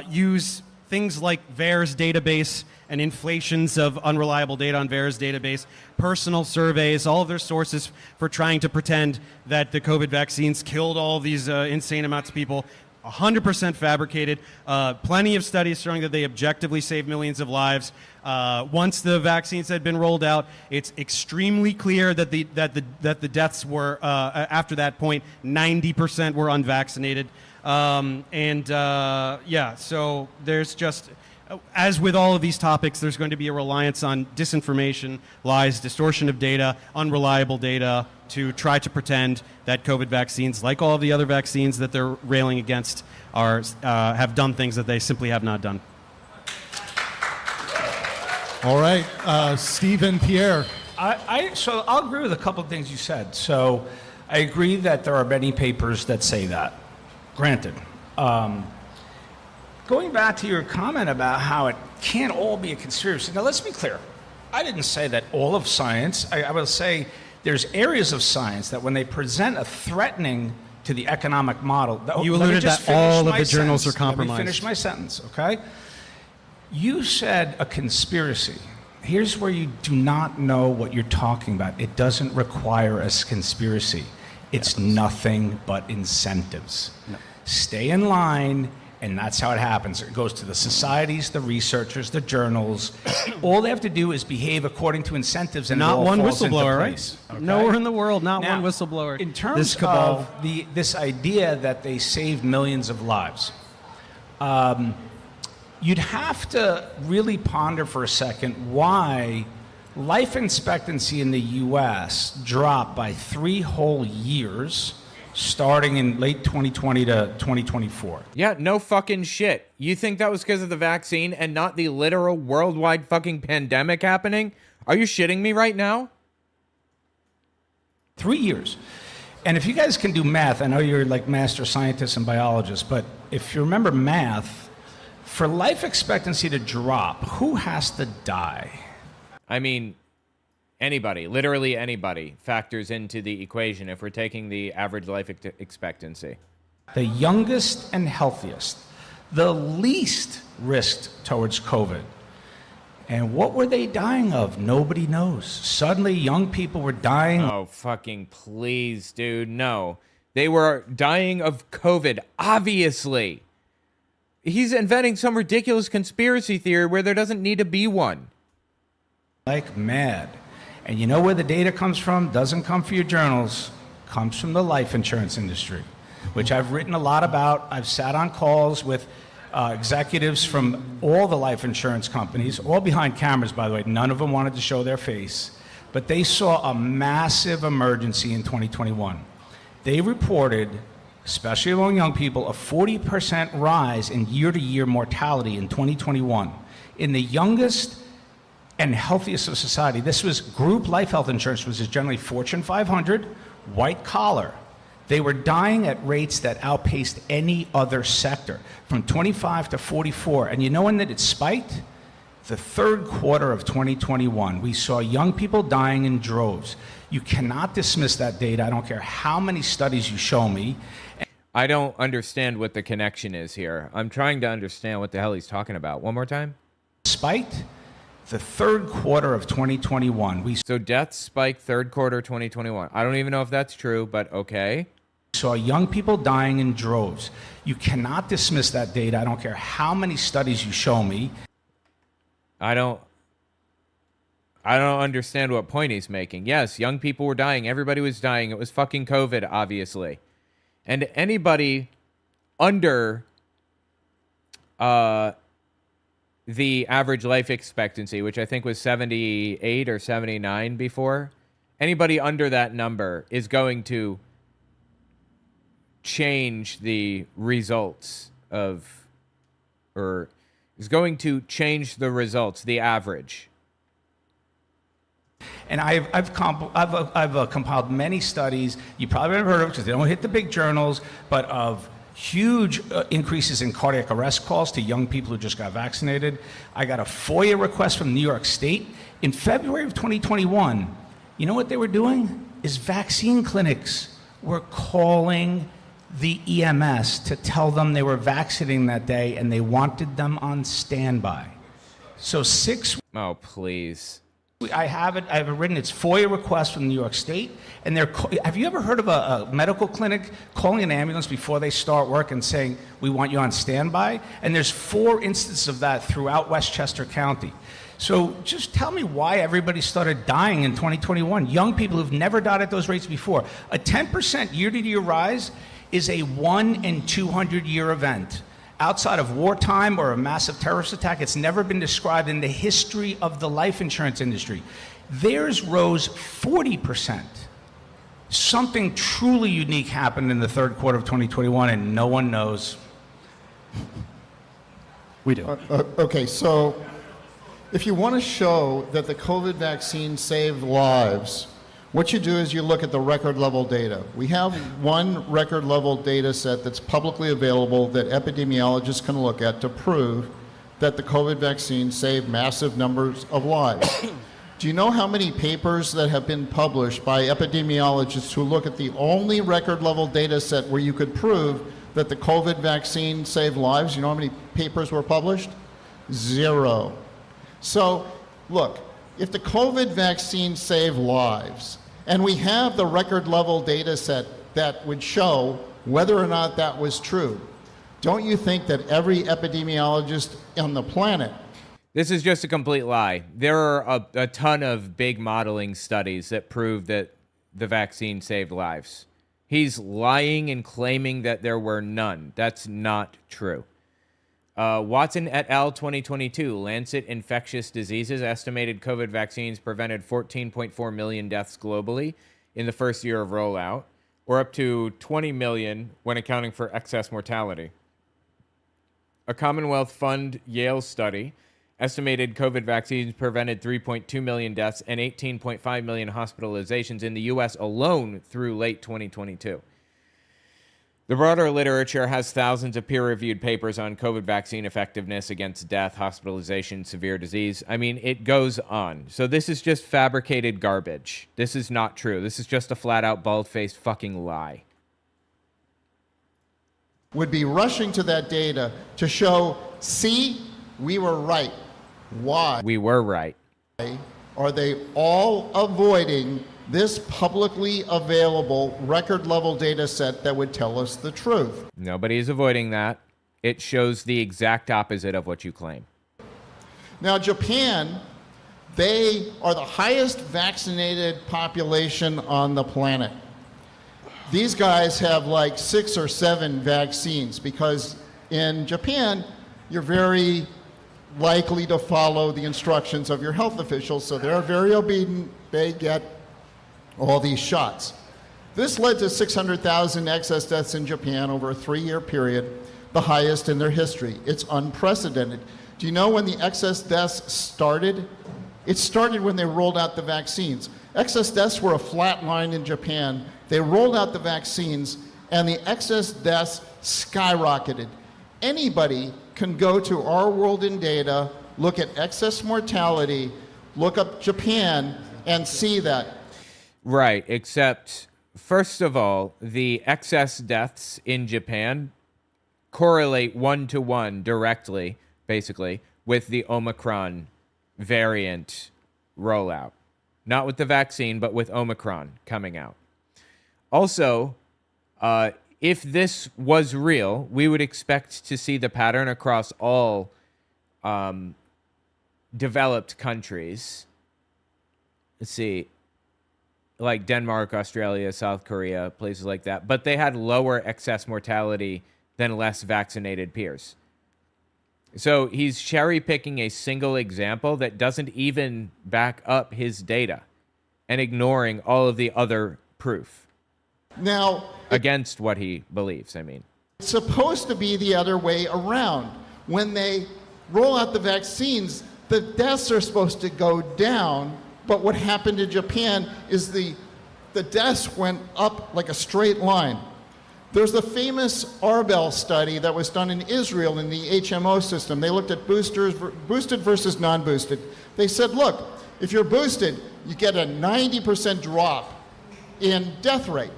use things like VAERS database and inflations of unreliable data on VAERS database, personal surveys, all of their sources for trying to pretend that the COVID vaccines killed all these insane amounts of people. 100% fabricated. Plenty of studies showing that they objectively save millions of lives. Once the vaccines had been rolled out, it's extremely clear that the deaths were after that point 90% were unvaccinated. Yeah, so there's just, as with all of these topics, there's going to be a reliance on disinformation, lies, distortion of data, unreliable data to try to pretend that COVID vaccines, like all of the other vaccines that they're railing against, have done things that they simply have not done. All right, Stephen Pierre, So I'll agree with a couple of things you said. So I agree that there are many papers that say that. Granted. Going back to your comment about how it can't all be a conspiracy. Now, let's be clear. I didn't say that all of science. I will say there's areas of science that when they present a threatening to the economic model. You alluded that all of the journals are compromised. Let me finish my sentence, okay? You said a conspiracy. Here's where you do not know what you're talking about. It doesn't require a conspiracy. It's nothing but incentives. No. Stay in line, and that's how it happens. It goes to the societies, the researchers, the journals. All they have to do is behave according to incentives, and not one falls into whistleblower, place, right? okay? Nowhere in the world, not Now, one whistleblower. In terms of this idea that they saved millions of lives, you'd have to really ponder for a second why life expectancy in the U.S. dropped by 3 whole years, starting in late 2020 to 2024. Yeah, no fucking shit. You think that was because of the vaccine and not the literal worldwide fucking pandemic happening? Are you shitting me right now? 3 years. And if you guys can do math, I know you're like master scientists and biologists, but if you remember math, for life expectancy to drop, who has to die? I mean, anybody, literally anybody, factors into the equation if we're taking the average life expectancy. The youngest and healthiest, the least risked towards COVID. And what were they dying of? Nobody knows. Suddenly, young people were dying. Oh, fucking please, dude, no. They were dying of COVID, obviously. He's inventing some ridiculous conspiracy theory where there doesn't need to be one. Like mad. And you know where the data comes from? Doesn't come from your journals. Comes from the life insurance industry, which I've written a lot about. I've sat on calls with executives from all the life insurance companies, all behind cameras, by the way. None of them wanted to show their face. But they saw a massive emergency in 2021. They reported, especially among young people, a 40% rise in year-to-year mortality in 2021. In the youngest and healthiest of society, this was group life health insurance, which is generally Fortune 500, white collar. They were dying at rates that outpaced any other sector, from 25 to 44. And you know when that it spiked? The third quarter of 2021. We saw young people dying in droves. You cannot dismiss that data. I don't care how many studies you show me. I don't understand what the connection is here. I'm trying to understand what the hell he's talking about. One more time. Spiked the third quarter of 2021. So deaths spiked third quarter 2021. I don't even know if that's true, but okay. Saw young people dying in droves. You cannot dismiss that data. I don't care how many studies you show me. I don't understand what point he's making. Yes, young people were dying. Everybody was dying. It was fucking COVID, obviously. And anybody under the average life expectancy, which I think was 78 or 79 before, anybody under that number is going to change the results of, or is going to change the results, the average. And I've compiled many studies you probably haven't heard of because they don't hit the big journals, but of huge increases in cardiac arrest calls to young people who just got vaccinated. I got a FOIA request from New York State in February of 2021. You know what they were doing? Is vaccine clinics were calling the EMS to tell them they were vaccinating that day and they wanted them on standby. So 6. Oh, please. I have it written. It's FOIA request from New York State. And have you ever heard of a medical clinic calling an ambulance before they start work and saying, we want you on standby? And there's 4 instances of that throughout Westchester County. So just tell me why everybody started dying in 2021. Young people who've never died at those rates before. A 10% year-to-year rise is a 1 in 200-year event. Outside of wartime or a massive terrorist attack, it's never been described in the history of the life insurance industry. Theirs rose 40%. Something truly unique happened in the third quarter of 2021, and no one knows. We do. Okay, so If you want to show that the COVID vaccine saved lives, what you do is you look at the record level data. We have one record level data set that's publicly available that epidemiologists can look at to prove that the COVID vaccine saved massive numbers of lives. Do you know how many papers that have been published by epidemiologists who look at the only record level data set where you could prove that the COVID vaccine saved lives? You know how many papers were published? 0. So, look, if the COVID vaccine saved lives, and we have the record level data set that would show whether or not that was true, don't you think that every epidemiologist on the planet... This is just a complete lie. There are a ton of big modeling studies that prove that the vaccine saved lives. He's lying and claiming that there were none. That's not true. Watson et al. 2022, Lancet Infectious Diseases estimated COVID vaccines prevented 14.4 million deaths globally in the first year of rollout, or up to 20 million when accounting for excess mortality. A Commonwealth Fund Yale study estimated COVID vaccines prevented 3.2 million deaths and 18.5 million hospitalizations in the U.S. alone through late 2022. The broader literature has thousands of peer-reviewed papers on COVID vaccine effectiveness against death, hospitalization, severe disease. I mean, it goes on. So this is just fabricated garbage. This is not true. This is just a flat-out, bald-faced fucking lie. Would be rushing to that data to show, see, we were right. Why? We were right. Are they all avoiding this publicly available record level data set that would tell us the truth? Nobody is avoiding that. It shows the exact opposite of what you claim. Now, Japan, they are the highest vaccinated population on the planet. These guys have like 6 or 7 vaccines because in Japan, you're very likely to follow the instructions of your health officials, so they're very obedient. They get all these shots. This led to 600,000 excess deaths in Japan over a 3-year period, the highest in their history. It's unprecedented. Do you know when the excess deaths started? It started when they rolled out the vaccines. Excess deaths were a flat line in Japan. They rolled out the vaccines, and the excess deaths skyrocketed. Anybody can go to Our World in Data, look at excess mortality, look up Japan, and see that. Right, except, first of all, the excess deaths in Japan correlate 1-to-1 directly, basically, with the Omicron variant rollout. Not with the vaccine, but with Omicron coming out. Also, if this was real, we would expect to see the pattern across all developed countries. Let's see, like Denmark, Australia, South Korea, places like that. But they had lower excess mortality than less vaccinated peers. So he's cherry-picking a single example that doesn't even back up his data and ignoring all of the other proof. Now, against what he believes, I mean. It's supposed to be the other way around. When they roll out the vaccines, the deaths are supposed to go down, but what happened in Japan is the deaths went up like a straight line. There's the famous Arbel study that was done in Israel in the HMO system. They looked at boosted versus non-boosted. They said, look, if you're boosted, you get a 90% drop in death rate.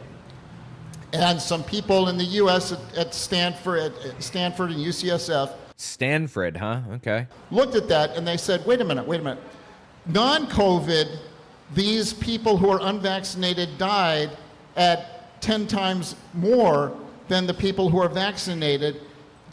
And some people in the U.S. at Stanford and UCSF. Stanford, huh? Okay. Looked at that and they said, wait a minute. Non-COVID, these people who are unvaccinated died at 10 times more than the people who are vaccinated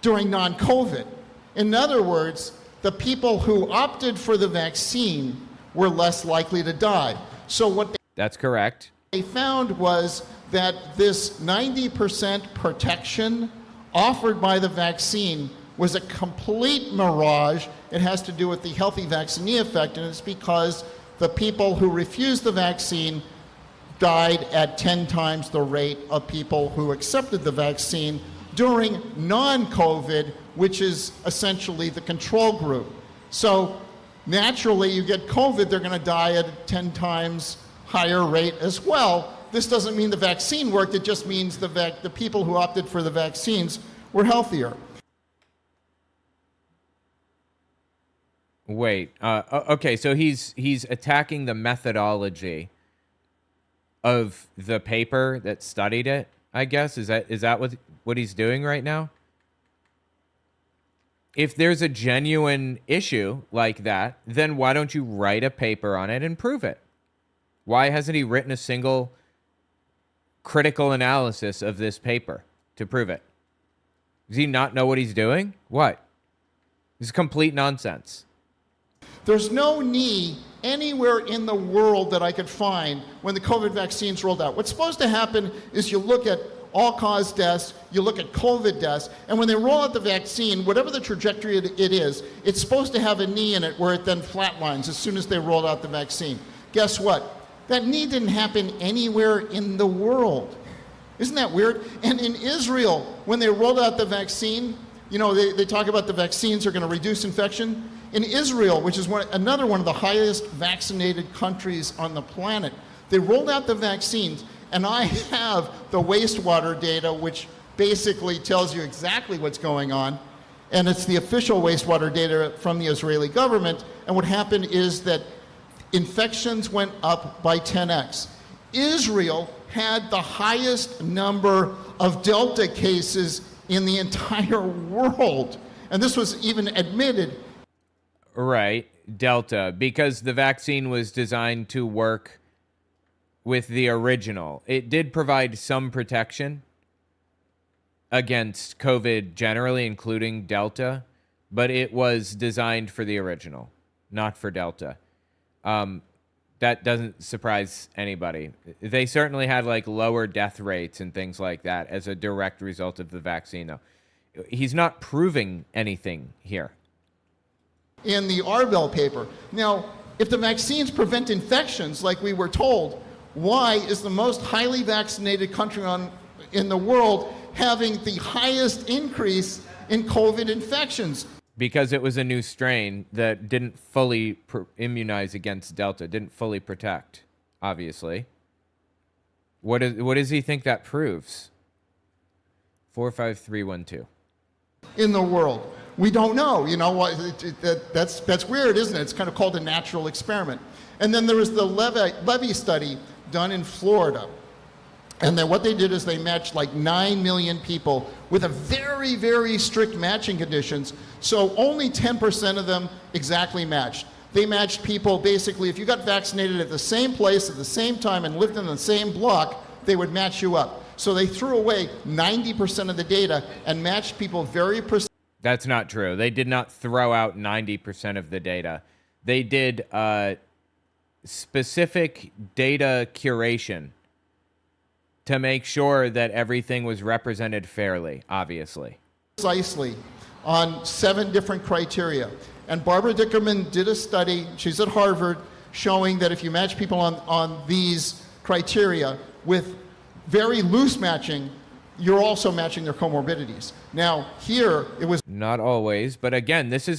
during non-COVID. In other words, the people who opted for the vaccine were less likely to die. So what that's correct. They found was that this 90% protection offered by the vaccine was a complete mirage. It has to do with the healthy vaccinee effect, and it's because the people who refused the vaccine died at 10 times the rate of people who accepted the vaccine during non-COVID, which is essentially the control group. So Naturally, you get COVID, they're going to die at a 10 times higher rate as well. This doesn't mean the vaccine worked. It just means the people who opted for the vaccines were healthier. Wait. Okay, so he's attacking the methodology of the paper that studied it, I guess. Is that what he's doing right now? If there's a genuine issue like that, then why don't you write a paper on it and prove it? Why hasn't he written a single critical analysis of this paper to prove it? Does he not know what he's doing? What? This is complete nonsense. There's no knee anywhere in the world that I could find when the COVID vaccines rolled out. What's supposed to happen is you look at all-cause deaths, you look at COVID deaths, and when they roll out the vaccine, whatever the trajectory it is, it's supposed to have a knee in it where it then flatlines as soon as they roll out the vaccine. Guess what? That knee didn't happen anywhere in the world. Isn't that weird? And in Israel, when they rolled out the vaccine, you know, they talk about the vaccines are going to reduce infection. In Israel, which is another one of the highest vaccinated countries on the planet, they rolled out the vaccines, and I have the wastewater data, which basically tells you exactly what's going on, and it's the official wastewater data from the Israeli government, and what happened is that infections went up by 10x. Israel had the highest number of Delta cases in the entire world, and this was even admitted. Right, Delta, because the vaccine was designed to work with the original. It did provide some protection against COVID generally, including Delta, but it was designed for the original, not for Delta. That doesn't surprise anybody. They certainly had like lower death rates and things like that as a direct result of the vaccine, though. He's not proving anything here. In the Arbel paper. Now, if the vaccines prevent infections like we were told, why is the most highly vaccinated country in the world having the highest increase in COVID infections? Because it was a new strain that didn't fully immunize against Delta, didn't fully protect, obviously. What does he think that proves? 45312. In the world. We don't know. You know what? That's weird, isn't it? It's kind of called a natural experiment. And then there was the Levy study done in Florida. And then what they did is they matched like 9 million people with a very, very strict matching conditions. So only 10% of them exactly matched. They matched people basically, if you got vaccinated at the same place at the same time and lived in the same block, they would match you up. So they threw away 90% of the data and matched people very precisely. That's not true. They did not throw out 90% of the data. They did specific data curation to make sure that everything was represented fairly, obviously. Precisely on 7 different criteria. And Barbara Dickerman did a study, she's at Harvard, showing that if you match people on these criteria with very loose matching, you're also matching their comorbidities. Now, here, it was... Not always, but again, this is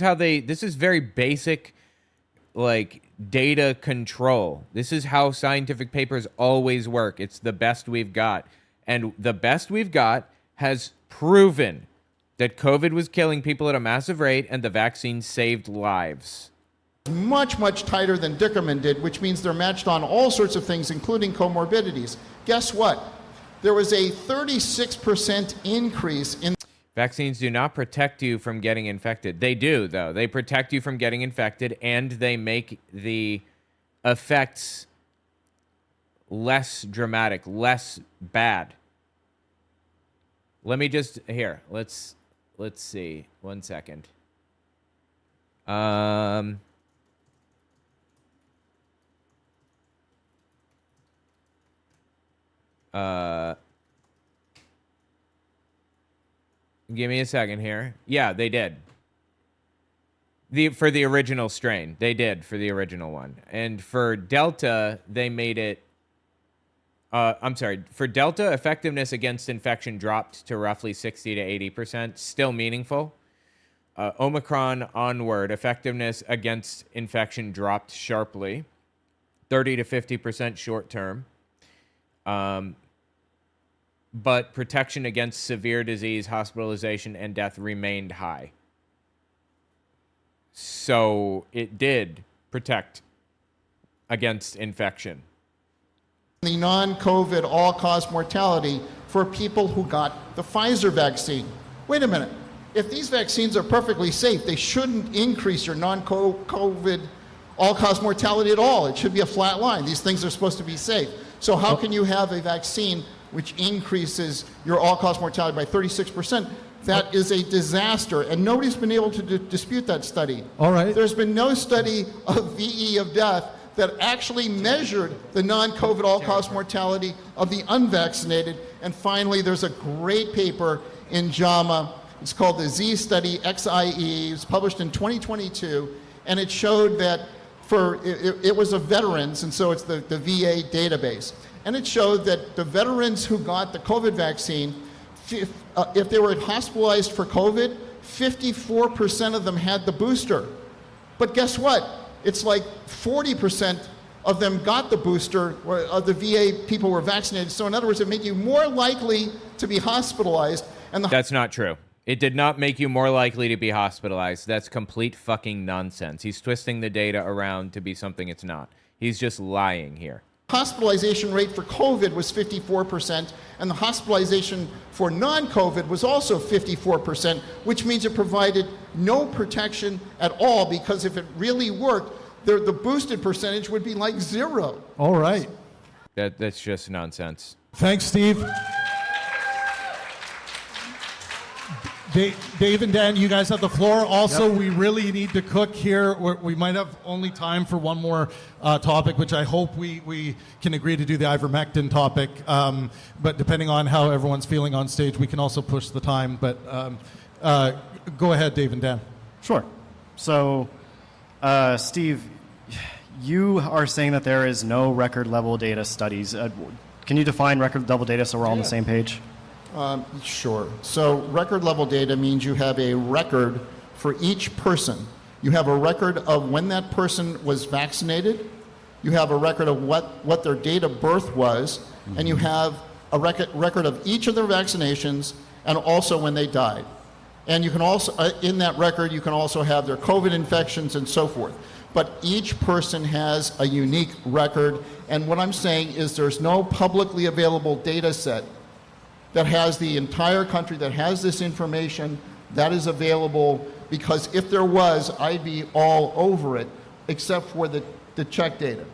very basic, like, data control. This is how scientific papers always work. It's the best we've got. And the best we've got has proven that COVID was killing people at a massive rate and the vaccine saved lives. Much, much tighter than Dickerman did, which means they're matched on all sorts of things, including comorbidities. Guess what? There was a 36% increase in... Vaccines do not protect you from getting infected. They do, though. They protect you from getting infected, and they make the effects less dramatic, less bad. Let me just... Here, let's see. 1 second. Give me a second here. Yeah, they did. For the original strain. They did for the original one. And for Delta, they made it... For Delta, effectiveness against infection dropped to roughly 60 to 80%. Still meaningful. Omicron onward, effectiveness against infection dropped sharply, 30 to 50% short term. But protection against severe disease, hospitalization, and death remained high. So it did protect against infection. The non-COVID all-cause mortality for people who got the Pfizer vaccine. Wait a minute. If these vaccines are perfectly safe, they shouldn't increase your non-COVID all-cause mortality at all. It should be a flat line. These things are supposed to be safe. So how can you have a vaccine which increases your all-cause mortality by 36%? That is a disaster, and nobody's been able to dispute that study. All right. There's been no study of VE of death that actually measured the non-COVID all-cause mortality of the unvaccinated. And finally, there's a great paper in JAMA. It's called the Z Study XIE. It's published in 2022, and it showed that it was of veterans, and so it's the VA database. And it showed that the veterans who got the COVID vaccine, if they were hospitalized for COVID, 54% of them had the booster. But guess what? It's like 40% of them got the booster, or of the VA people were vaccinated. So in other words, it made you more likely to be hospitalized. And That's not true. It did not make you more likely to be hospitalized. That's complete fucking nonsense. He's twisting the data around to be something it's not. He's just lying here. Hospitalization rate for COVID was 54%, and the hospitalization for non-COVID was also 54%, which means it provided no protection at all, because if it really worked, the boosted percentage would be like 0. All right. That's just nonsense. Thanks, Steve. Dave and Dan, you guys have the floor. Also, we really need to cook here. We might have only time for one more topic, which I hope we can agree to do the ivermectin topic. But depending on how everyone's feeling on stage, we can also push the time. But go ahead, Dave and Dan. Sure. So, Steve, you are saying that there is no record level data studies. Can you define record level data so we're all on the same page? Sure. So record level data means you have a record for each person. You have a record of when that person was vaccinated. You have a record of what their date of birth was. And you have a record of each of their vaccinations and also when they died. And you can also, in that record, you can also have their COVID infections and so forth. But each person has a unique record. And what I'm saying is there's no publicly available data set that has the entire country, that has this information, that is available, because if there was, I'd be all over it, except for the check data.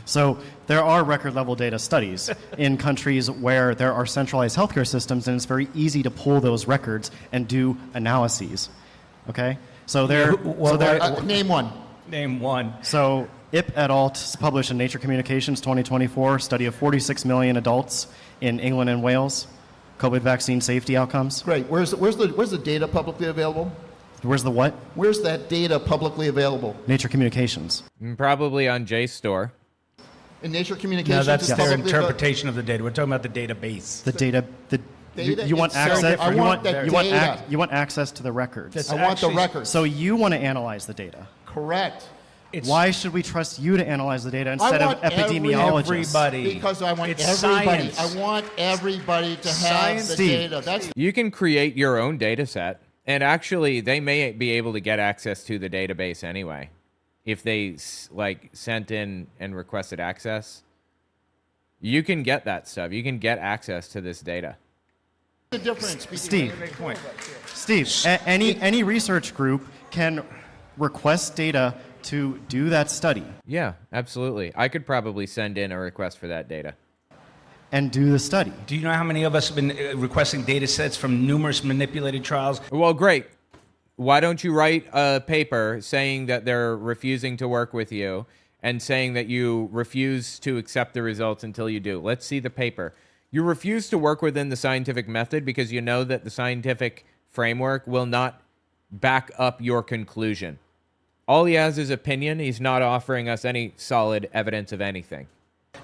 So there are record level data studies in countries where there are centralized healthcare systems, and it's very easy to pull those records and do analyses. Okay? So name one. Name one. So Ip et al. Published in Nature Communications 2024, study of 46 million adults in England and Wales, COVID vaccine safety outcomes. Great. Where's the data publicly available? Where's the what? Where's that data publicly available? Nature Communications. Probably on JSTOR. In Nature Communications? No, that's their interpretation of the data. We're talking about the database. The data. You want access. You want access to the records. I want the records. So you want to analyze the data. Correct. Why should we trust you to analyze the data instead of epidemiologists? Everybody. Because I want everybody. Science. I want everybody to have the data. You can create your own data set, and actually they may be able to get access to the database anyway. If they sent in and requested access, you can get that stuff. You can get access to this data. The difference between Steve, any research group can request data to do that study. Yeah, absolutely. I could probably send in a request for that data. And do the study. Do you know how many of us have been requesting data sets from numerous manipulated trials? Well, great. Why don't you write a paper saying that they're refusing to work with you and saying that you refuse to accept the results until you do? Let's see the paper. You refuse to work within the scientific method because you know that the scientific framework will not back up your conclusion. All he has is opinion. He's not offering us any solid evidence of anything.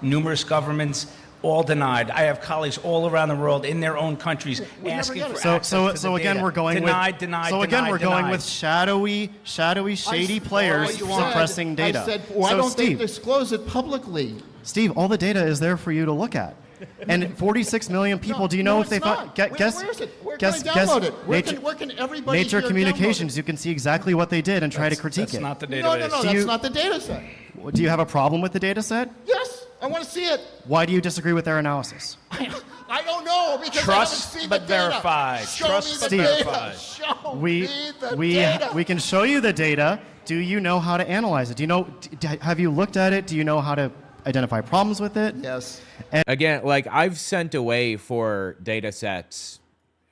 Numerous governments all denied. I have colleagues all around the world in their own countries asking for access to the So again, data. we're going with shadowy, shady players suppressing data. I said, why don't Steve, they disclose it publicly? Steve, all the data is there for you to look at. And 46 million people. Do you know if they found? Guess. Where is it? Where guess. can I download it? Where can everybody Nature here Communications. You can see exactly what they did and try to critique That's it. not the database. No, that's not the data set. Do you have a problem with the data set? Yes, I want to see it. Why do you disagree with their analysis? I don't know because Trust I haven't seen but the data. verify. Show Trust me but the verify. data. Show We me the data. we can show you the data. Do you know how to analyze it? Do you know? Have you looked at it? Do you know how to identify problems with it? Yes. Again, like I've sent away for data sets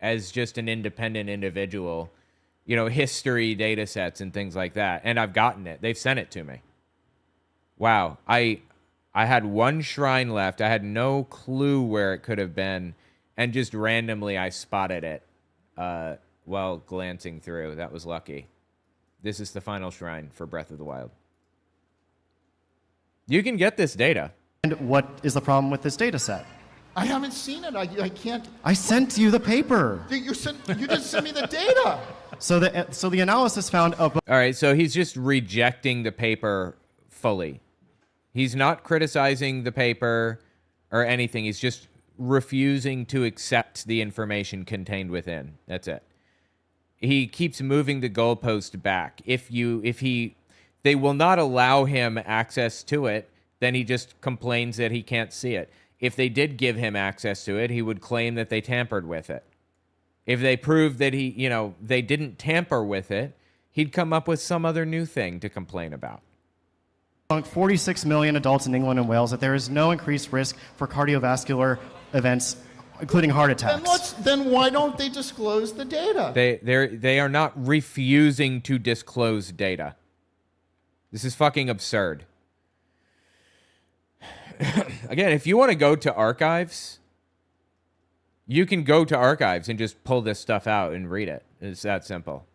as just an independent individual, you know, history data sets and things like that. And I've gotten it. They've sent it to me. Wow. I had one shrine left. I had no clue where it could have been. And just randomly I spotted it while glancing through. That was lucky. This is the final shrine for Breath of the Wild. You can get this data. And what is the problem with this data set? I haven't seen it. I can't. I sent you the paper. You didn't send me the data. So the analysis found. All right, so he's just rejecting the paper fully. He's not criticizing the paper or anything. He's just refusing to accept the information contained within. That's it. He keeps moving the goalpost back. If they will not allow him access to it, then he just complains that he can't see it. If they did give him access to it, he would claim that they tampered with it. If they proved that they didn't tamper with it, he'd come up with some other new thing to complain about. 46 million adults in England and Wales that there is no increased risk for cardiovascular events, including heart attacks. Then why don't they disclose the data? They are not refusing to disclose data. This is fucking absurd. Again, if you want to go to archives, you can go to archives and just pull this stuff out and read it. It's that simple.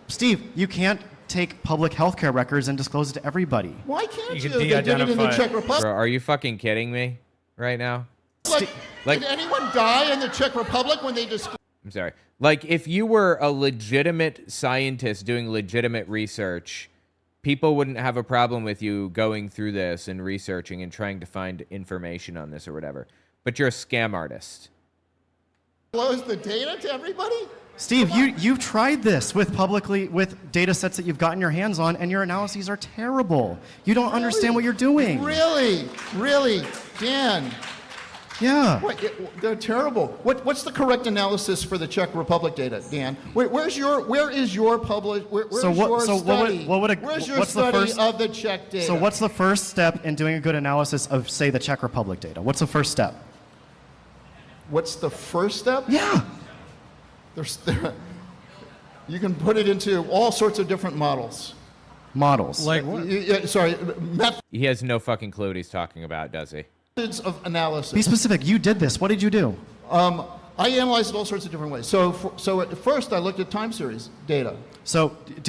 Steve, you can't take public healthcare records and disclose it to everybody. Why can't you? They did it in the Czech Republic. Bro, are you fucking kidding me right now? Did anyone die in the Czech Republic when they disclosed? I'm sorry. Like, if you were a legitimate scientist doing legitimate research, people wouldn't have a problem with you going through this and researching and trying to find information on this or whatever. But you're a scam artist. Disclose the data to everybody? Steve, you've tried this with data sets that you've gotten your hands on, and your analyses are terrible. You don't understand what you're doing. Really, Dan. Yeah. They're terrible. What's the correct analysis for the Czech Republic data, Dan? Where is your published? Where's your study? Where's your study of the Czech data? So what's the first step in doing a good analysis of, say, the Czech Republic data? What's the first step? What's the first step? Yeah. You can put it into all sorts of different models. Models. Like what? He has no fucking clue what he's talking about, does he? Methods of analysis. Be specific. You did this. What did you do? I analyzed it all sorts of different ways. So at first I looked at time series data. So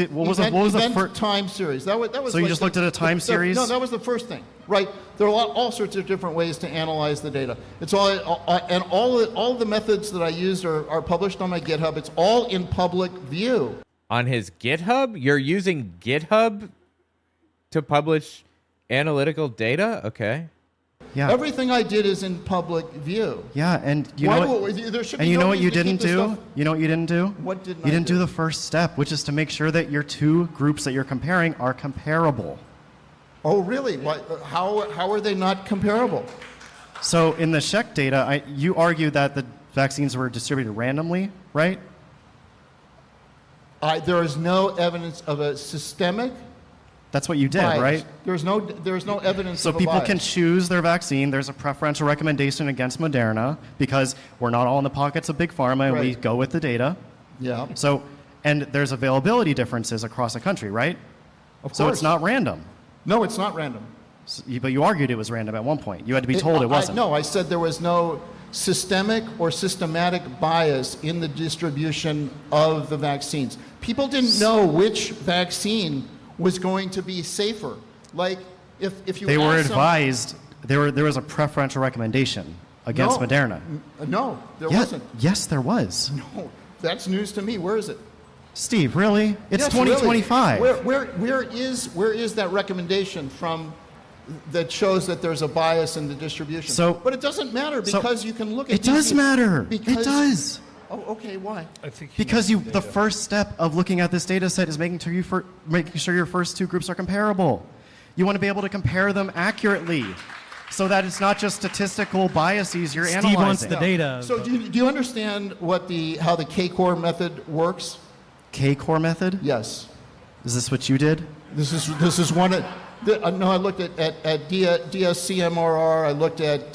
what was the first time series? That was. So you just looked at a time series? No, that was the first thing. Right. There are all sorts of different ways to analyze the data. It's all the methods that I used are published on my GitHub. It's all in public view. On his GitHub? You're using GitHub to publish analytical data? Okay. Yeah. Everything I did is in public view. Yeah, and you know what you didn't do? You know what you didn't do? What didn't you didn't do the first step, which is to make sure that your two groups that you're comparing are comparable. Oh, really? How are they not comparable? So in the Czech data, you argue that the vaccines were distributed randomly, right? There is no evidence of a systemic. That's what you did, bias. right? There's no evidence. So of a people bias. can choose their vaccine. There's a preferential recommendation against Moderna because we're not all in the pockets of big pharma, and we Right. go with the data. Yeah. So, and there's availability differences across the country, right? Of So course. it's not random. No, it's not random. But you argued it was random at one point. You had to be told it wasn't. No, I said there was no systemic or systematic bias in the distribution of the vaccines. People didn't know which vaccine was going to be safer. Like if you They were ask advised There was a preferential recommendation against No. Moderna. No, there wasn't. Yes, there was. No, that's news to me. Where is it? Steve, really? It's Yes, 2025. really. Where is that recommendation from that shows that there's a bias in the distribution? But it doesn't matter because you can look at It does matter. It does. Oh, okay. Why? Because the first step of looking at this data set is making sure your first two groups are comparable. You want to be able to compare them accurately, so that it's not just statistical biases you're analyzing. Steve wants the data. So do you understand how the K-core method works? K-core method? Yes. Is this what you did? This is one. No, I looked at DSCMRR. I looked at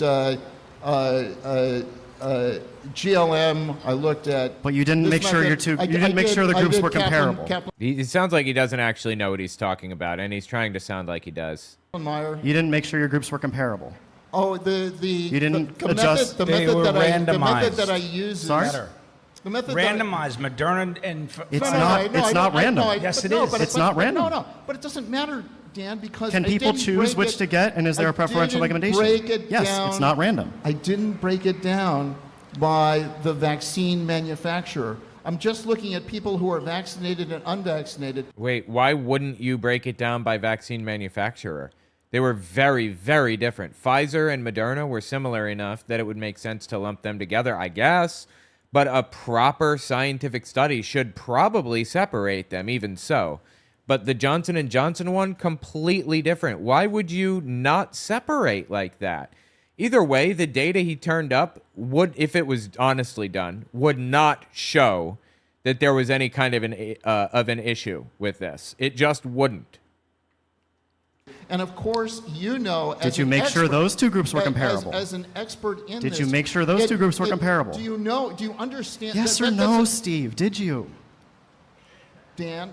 GLM. I looked at. But you didn't make sure your two. You didn't make sure the groups were comparable. It sounds like he doesn't actually know what he's talking about, and he's trying to sound like he does. Meyer. You didn't make sure your groups were comparable. Oh, You didn't the adjust. method the method that I use. Sorry? The method Randomized Moderna and It's not random. Yes, it is. It's not random. No, but it doesn't matter, Dan, because Can I people didn't choose break which it- to get, and is there a preferential I didn't recommendation? break it Yes, down. it's not random. I didn't break it down by the vaccine manufacturer. I'm just looking at people who are vaccinated and unvaccinated. Wait, why wouldn't you break it down by vaccine manufacturer? They were very, very different. Pfizer and Moderna were similar enough that it would make sense to lump them together, I guess. But a proper scientific study should probably separate them, even so. But the Johnson & Johnson one, completely different. Why would you not separate like that? Either way, the data he turned up would, if it was honestly done, would not show that there was any kind of an issue with this. It just wouldn't. And of course, you know, Did you make sure those two groups were comparable? As an expert in this. Did you make sure those two groups were comparable? Do you know? Do you understand? Yes or no, Steve? Did you? Dan,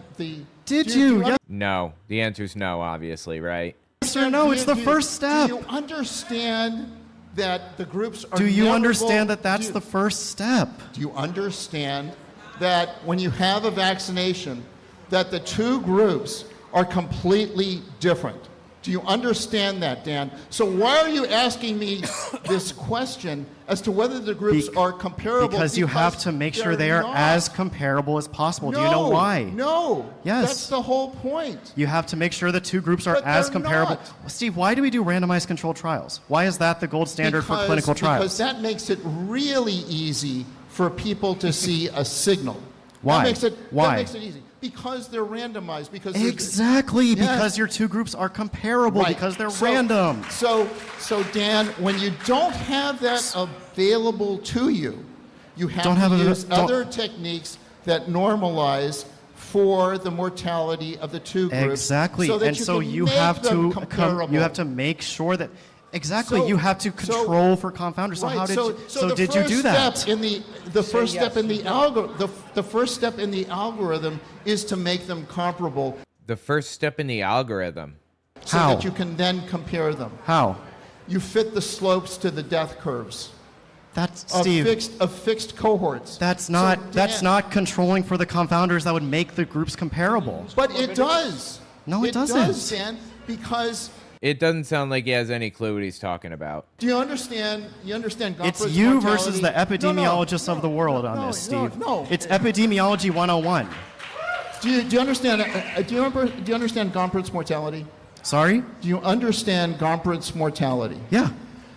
Did you? Yes. No. The answer's no, obviously, right? Yes or no? It's the first step. Do you understand that the groups are Do you never understand going- that that's the first step? Do you understand that when you have a vaccination, that the two groups are completely different? Do you understand that, Dan? So why are you asking me this question as to whether the groups are comparable? Because you have to make sure they they're are not. as comparable as possible. Do you know why? No. Yes. That's the whole point. You have to make sure the two groups are But as they're comparable. not. Steve, why do we do randomized controlled trials? Why is that the gold standard for clinical trials? Because that makes it really easy for people to see a signal. Why? That makes it easy. Because they're randomized. Because Exactly, Yes. because your two groups are comparable, Right. because they're So- random. So Dan, when you don't have that available to you, you have Don't have to it- use don't- other techniques that normalize for the mortality of the two groups. Exactly, So that and you so can you make have them to comparable. you have to make sure that exactly So- you have to so- control for confounders. So Right, how did so, you, so the did you first do that? Step in the first step in the algorithm, the first step in the algorithm is to make them comparable The first step in the algorithm. so How? that you can then compare them. How? You fit the slopes to the death curves That's of Steve. fixed cohorts. That's So, not that's Dan- not controlling for the confounders that would make the groups comparable. But it does. No, it doesn't. It does, Dan, because It doesn't sound like he has any clue what he's talking about. do you understand? You understand? It's Gompert's you mortality? versus the epidemiologists of the world on this, Steve. No. It's epidemiology 101. Do you understand? Do you understand Gompert's mortality? Sorry? Do you understand Gompert's mortality? Yeah.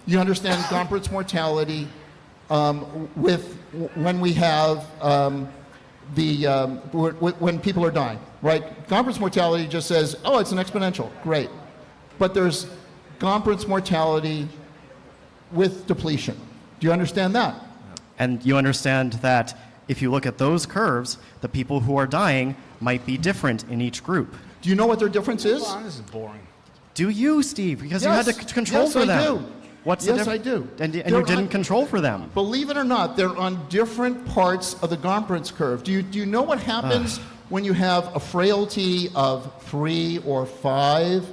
You understand Gompert's mortality with when we have when people are dying, right? Gompert's mortality just says, oh, it's an exponential. Great. But there's Gompert's mortality with depletion. Do you understand that? And you understand that if you look at those curves, the people who are dying might be different in each group. Do you know what their difference is? This is boring. Do you, Steve? Because Yes. you had to control Yes, for I them. do. What's Yes, the I difference? do. And They're you didn't on- control for them. Believe it or not, they're on different parts of the Gompertz curve. Do you know what happens when you have a frailty of 3 or 5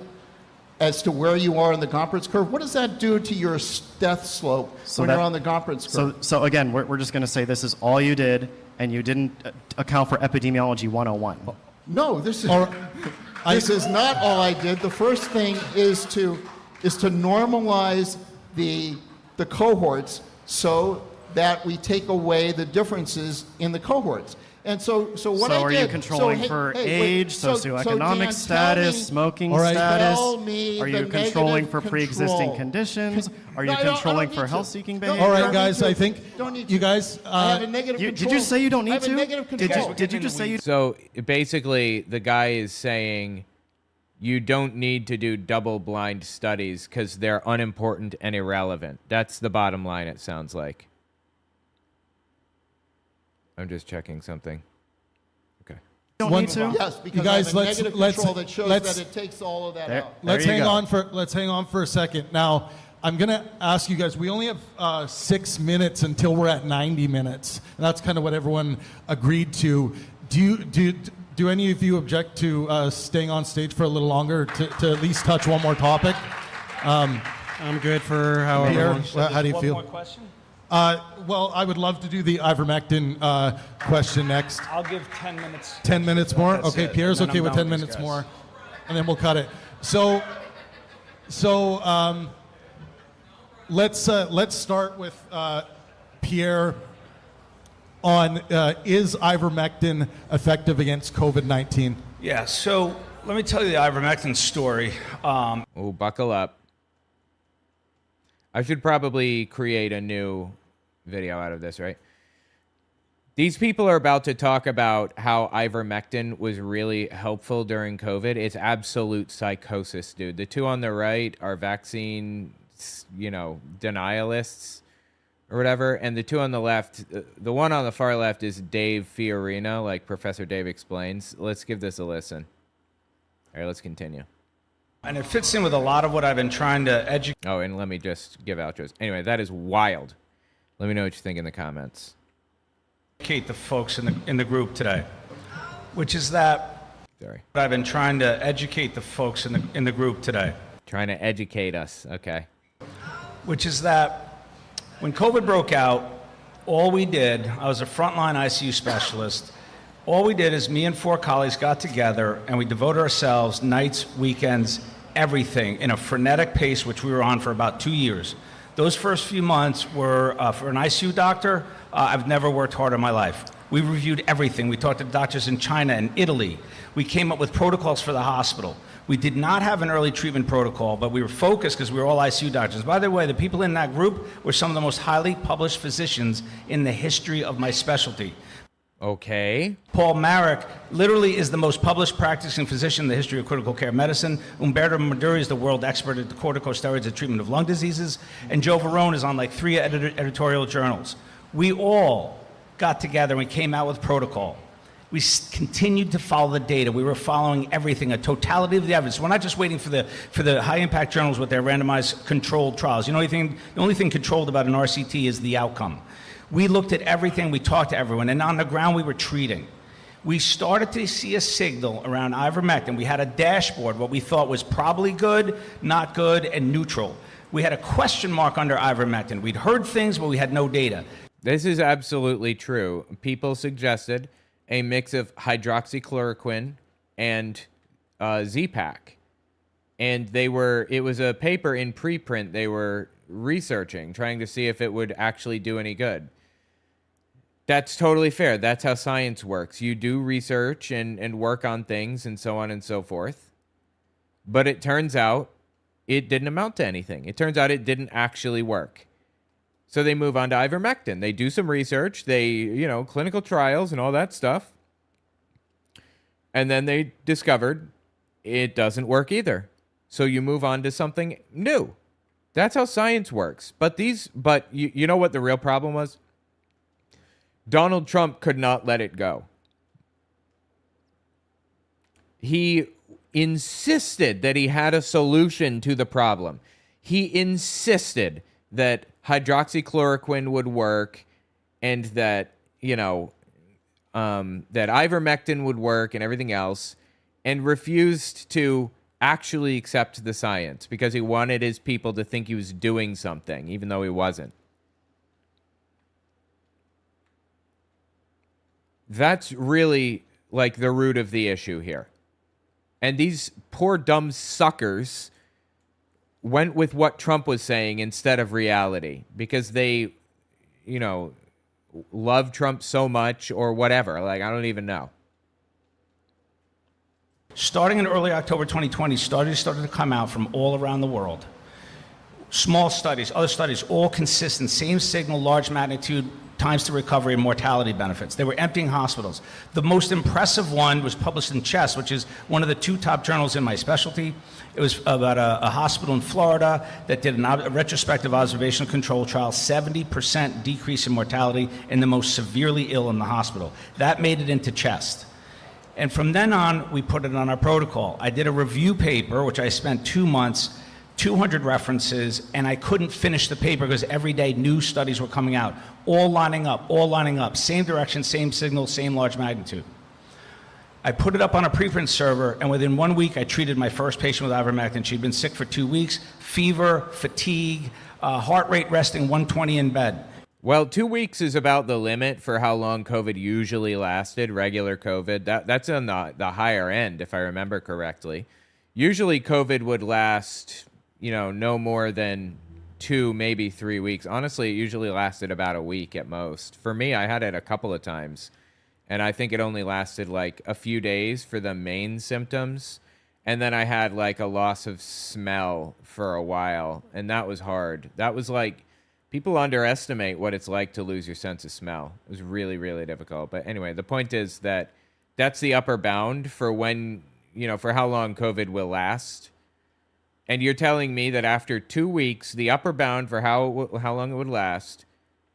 as to where you are in the Gompertz curve? What does that do to your death slope when you're on the Gompertz curve? So again, we're just going to say this is all you did, and you didn't account for epidemiology 101. No, this is not all I did. The first thing is to is to normalize the cohorts so that we take away the differences in the cohorts. And so what So I did... are you controlling for age, socioeconomic status, smoking status? Are you controlling for pre-existing conditions? Are you controlling for health-seeking behavior? All right, guys, I think you guys... I have a negative control. Did you say you don't I need have a to? negative control. Did you just say you... So basically, the guy is saying you don't need to do double-blind studies because they're unimportant and irrelevant. That's the bottom line, it sounds like. I'm just checking something. Okay. Don't need to? Yes, because you guys, I have a negative control that shows that it takes all of that out. Let's hang on for a second. Now, I'm going to ask you guys, we only have 6 minutes until we're at 90 minutes. And that's kind of what everyone agreed to. Do any of you object to staying on stage for a little longer to at least touch one more topic? I'm good for however Pierre, long. how do you One feel? more question? Well, I would love to do the ivermectin question next. I'll give 10 minutes. 10 minutes more? That's Okay, it. Pierre's And then okay I'm with done 10 with minutes these more. guys. And then we'll cut it. So let's start with Pierre on is ivermectin effective against COVID-19? Yeah, so let me tell you the ivermectin story. Oh, buckle up. I should probably create a new video out of this, right? These people are about to talk about how ivermectin was really helpful during COVID. It's absolute psychosis, dude. The two on the right are vaccine, denialists or whatever. And the two on the left, the one on the far left is Dave Fiorina, like Professor Dave explains. Let's give this a listen. All right, let's continue. And it fits in with a lot of what I've been trying to educate. Oh, and let me just give outros. Anyway, that is wild. Let me know what you think in the comments. The folks in the group today, which is that. Sorry. I've been trying to educate the folks in the group today. Trying to educate us. Okay. Which is that when COVID broke out, all we did, I was a frontline ICU specialist. All we did is me and 4 colleagues got together and we devoted ourselves nights, weekends, everything in a frenetic pace, which we were on for about 2 years. Those first few months were, for an ICU doctor, I've never worked harder in my life. We reviewed everything. We talked to doctors in China and Italy. We came up with protocols for the hospital. We did not have an early treatment protocol, but we were focused because we were all ICU doctors. By the way, the people in that group were some of the most highly published physicians in the history of my specialty. Okay. Paul Marik literally is the most published practicing physician in the history of critical care medicine. Umberto Maduri is the world expert at the corticosteroids and treatment of lung diseases. And Joe Verone is on like 3 editorial journals. We all got together and we came out with protocol. We continued to follow the data. We were following everything, a totality of the evidence. We're not just waiting for the high-impact journals with their randomized controlled trials. The only thing controlled about an RCT is the outcome. We looked at everything, we talked to everyone, and on the ground we were treating. We started to see a signal around ivermectin. We had a dashboard, what we thought was probably good, not good, and neutral. We had a question mark under ivermectin. We'd heard things, but we had no data. This is absolutely true. People suggested a mix of hydroxychloroquine and Z-Pak. And it was a paper in preprint they were researching, trying to see if it would actually do any good. That's totally fair. That's how science works. You do research and work on things and so on and so forth. But it turns out it didn't amount to anything. It turns out it didn't actually work. So they move on to ivermectin. They do some research. They, clinical trials and all that stuff. And then they discovered it doesn't work either. So you move on to something new. That's how science works. But you know what the real problem was? Donald Trump could not let it go. He insisted that he had a solution to the problem. He insisted that hydroxychloroquine would work and that, that ivermectin would work and everything else, and refused to actually accept the science because he wanted his people to think he was doing something, even though he wasn't. That's really like the root of the issue here. And these poor dumb suckers went with what Trump was saying instead of reality because they, love Trump so much or whatever. Like, I don't even know. Starting in early October 2020, studies started to come out from all around the world. Small studies, other studies, all consistent, same signal, large magnitude, times to recovery and mortality benefits. They were emptying hospitals. The most impressive one was published in Chest, which is one of the 2 top journals in my specialty. It was about a hospital in Florida that did a retrospective observational control trial, 70% decrease in mortality in the most severely ill in the hospital. That made it into Chest. And from then on, we put it on our protocol. I did a review paper, which I spent 2 months, 200 references, and I couldn't finish the paper because every day new studies were coming out, all lining up, same direction, same signal, same large magnitude. I put it up on a preprint server, and within 1 week, I treated my first patient with ivermectin. She'd been sick for 2 weeks, fever, fatigue, heart rate resting 120 in bed. Well, 2 weeks is about the limit for how long COVID usually lasted, regular COVID. That's on the higher end, if I remember correctly. Usually COVID would last, no more than 2, maybe 3 weeks. Honestly, it usually lasted about a week at most. For me, I had it a couple of times, and I think it only lasted like a few days for the main symptoms. And then I had like a loss of smell for a while, and that was hard. That was like, people underestimate what it's like to lose your sense of smell. It was really, really difficult. But anyway, the point is that that's the upper bound for when, for how long COVID will last. And you're telling me that after 2 weeks, the upper bound for how long it would last,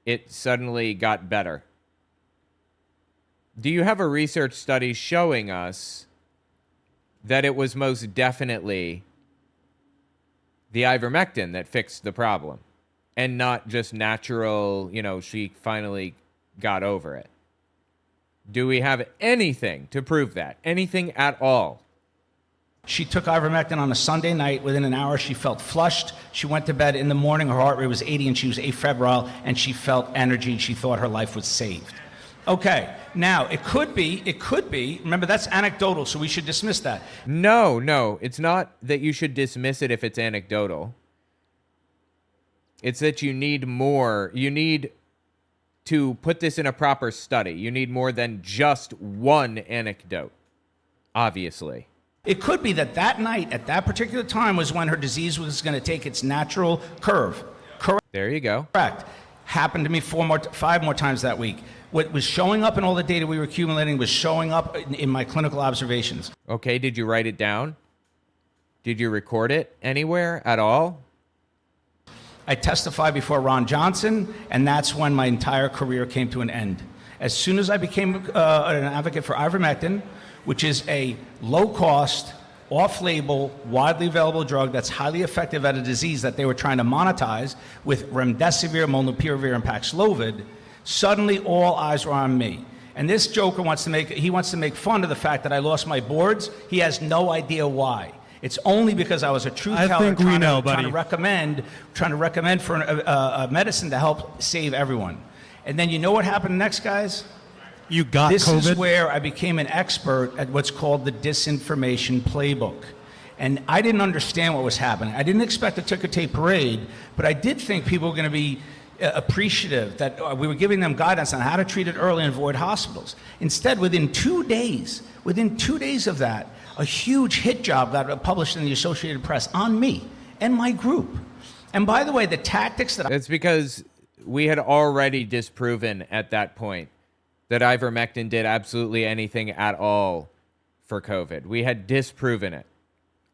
it suddenly got better. Do you have a research study showing us that it was most definitely the ivermectin that fixed the problem? And not just natural, she finally got over it. Do we have anything to prove that? Anything at all? She took ivermectin on a Sunday night. Within an hour, she felt flushed. She went to bed in the morning. Her heart rate was 80 and she was afebrile and she felt energy. She thought her life was saved. Okay, now it could be, remember that's anecdotal, so we should dismiss that. No, it's not that you should dismiss it if it's anecdotal. It's that you need more. You need to put this in a proper study. You need more than just one anecdote, obviously. It could be that night, at that particular time, was when her disease was going to take its natural curve. Correct. There you go. Correct. Happened to me 5 more times that week. What was showing up in all the data we were accumulating was showing up in my clinical observations. Okay, did you write it down? Did you record it anywhere at all? I testified before Ron Johnson, and that's when my entire career came to an end. As soon as I became an advocate for ivermectin, which is a low-cost, off-label, widely available drug that's highly effective at a disease that they were trying to monetize with remdesivir, molnupiravir, and Paxlovid, suddenly all eyes were on me. And this joker wants to make fun of the fact that I lost my boards. He has no idea why. It's only because I was a truth teller trying to recommend for a medicine to help save everyone. And then you know what happened next, guys? You got this COVID? This is where I became an expert at what's called the disinformation playbook. And I didn't understand what was happening. I didn't expect a ticker tape parade, but I did think people were going to be appreciative that we were giving them guidance on how to treat it early and avoid hospitals. Instead, within 2 days of that, a huge hit job got published in the Associated Press on me and my group. And by the way, the tactics that It's because we had already disproven at that point that ivermectin did absolutely anything at all for COVID. We had disproven it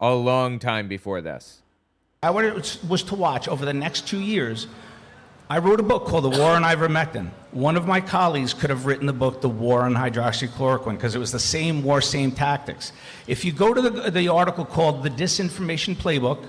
a long time before this. I was to watch over the next 2 years. I wrote a book called The War on Ivermectin. One of my colleagues could have written the book The War on Hydroxychloroquine because it was the same war, same tactics. If you go to the article called The Disinformation Playbook,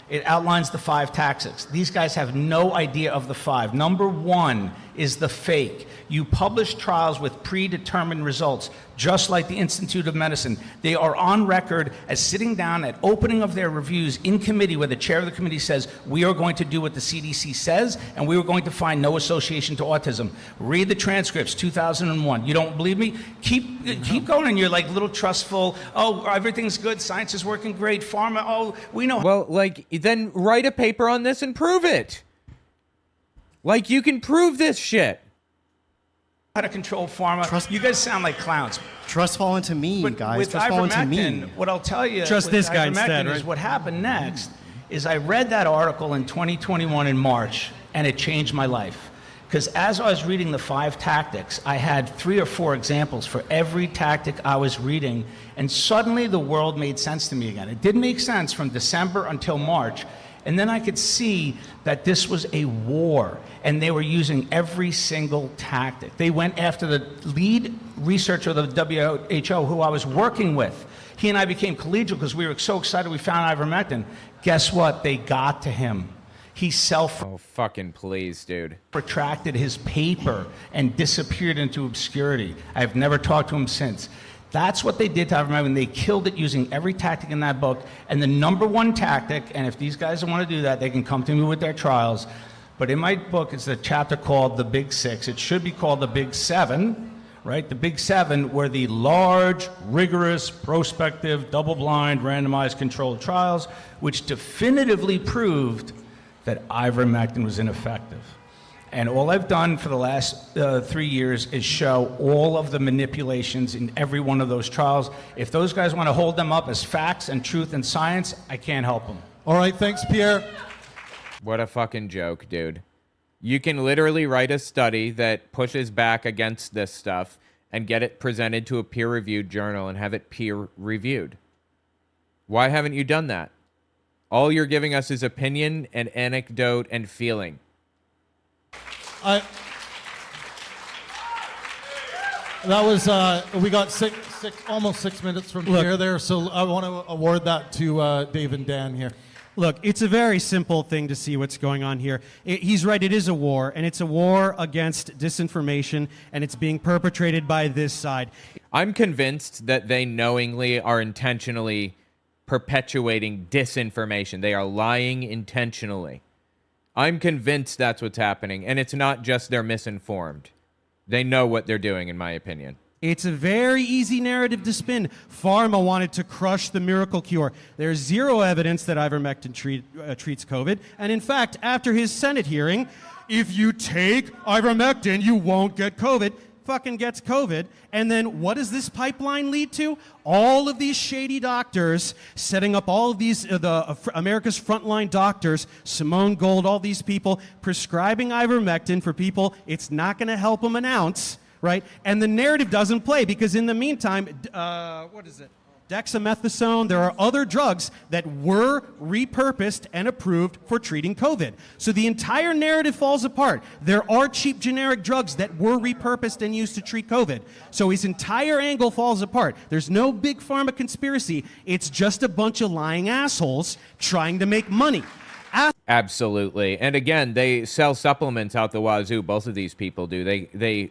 it outlines the 5 tactics. These guys have no idea of the 5. Number 1 is the fake. You publish trials with predetermined results, just like the Institute of Medicine. They are on record as sitting down at opening of their reviews in committee where the chair of the committee says, we are going to do what the CDC says, and we are going to find no association to autism. Read the transcripts, 2001. You don't believe me? Keep going, and you're like little trustful, oh, everything's good, science is working great, pharma, oh, we know. Well, like, then write a paper on this and prove it. Like, you can prove this shit. How to control pharma. You guys sound like clowns. Trust fall into me, guys. With Trust fall into me. ivermectin, what I'll tell you Trust with this guy ivermectin instead, is right? what happened next is I read that article in 2021 in March, and it changed my life. Because as I was reading the 5 tactics, I had 3 or 4 examples for every tactic I was reading, and suddenly the world made sense to me again. It didn't make sense from December until March, and then I could see that this was a war, and they were using every single tactic. They went after the lead researcher of the WHO, who I was working with. He and I became collegial because we were so excited we found ivermectin. Guess what? They got to him. He Oh, fucking please, dude. retracted his paper and disappeared into obscurity. I've never talked to him since. That's what they did to ivermectin. They killed it using every tactic in that book. And the #1 tactic, and if these guys want to do that, they can come to me with their trials. But in my book, it's a chapter called The Big Six. It should be called The Big Seven, right? The Big Seven were the large, rigorous, prospective, double-blind, randomized controlled trials, which definitively proved that ivermectin was ineffective. And all I've done for the last 3 years is show all of the manipulations in every one of those trials. If those guys want to hold them up as facts and truth and science, I can't help them. All right, thanks, Pierre. What a fucking joke, dude. You can literally write a study that pushes back against this stuff and get it presented to a peer-reviewed journal and have it peer-reviewed. Why haven't you done that? All you're giving us is opinion and anecdote and feeling. That was we got almost 6 minutes from Pierre there, so I want to award that to Dave and Dan here. Look, it's a very simple thing to see what's going on here. He's right, it is a war, and it's a war against disinformation, and it's being perpetrated by this side. I'm convinced that they knowingly are intentionally perpetuating disinformation. They are lying intentionally. I'm convinced that's what's happening, and it's not just they're misinformed. They know what they're doing, in my opinion. It's a very easy narrative to spin. Pharma wanted to crush the miracle cure. There's zero evidence that ivermectin treats COVID. And in fact, after his Senate hearing, if you take ivermectin, you won't get COVID. Fucking gets COVID. And then what does this pipeline lead to? All of these shady doctors setting up all of these, America's frontline doctors, Simone Gold, all these people prescribing ivermectin for people it's not going to help them an ounce. Right? And the narrative doesn't play because in the meantime, what is it? Dexamethasone, there are other drugs that were repurposed and approved for treating COVID. So the entire narrative falls apart. There are cheap generic drugs that were repurposed and used to treat COVID. So his entire angle falls apart. There's no big pharma conspiracy. It's just a bunch of lying assholes trying to make money. Absolutely. And again, they sell supplements out the wazoo. Both of these people do. They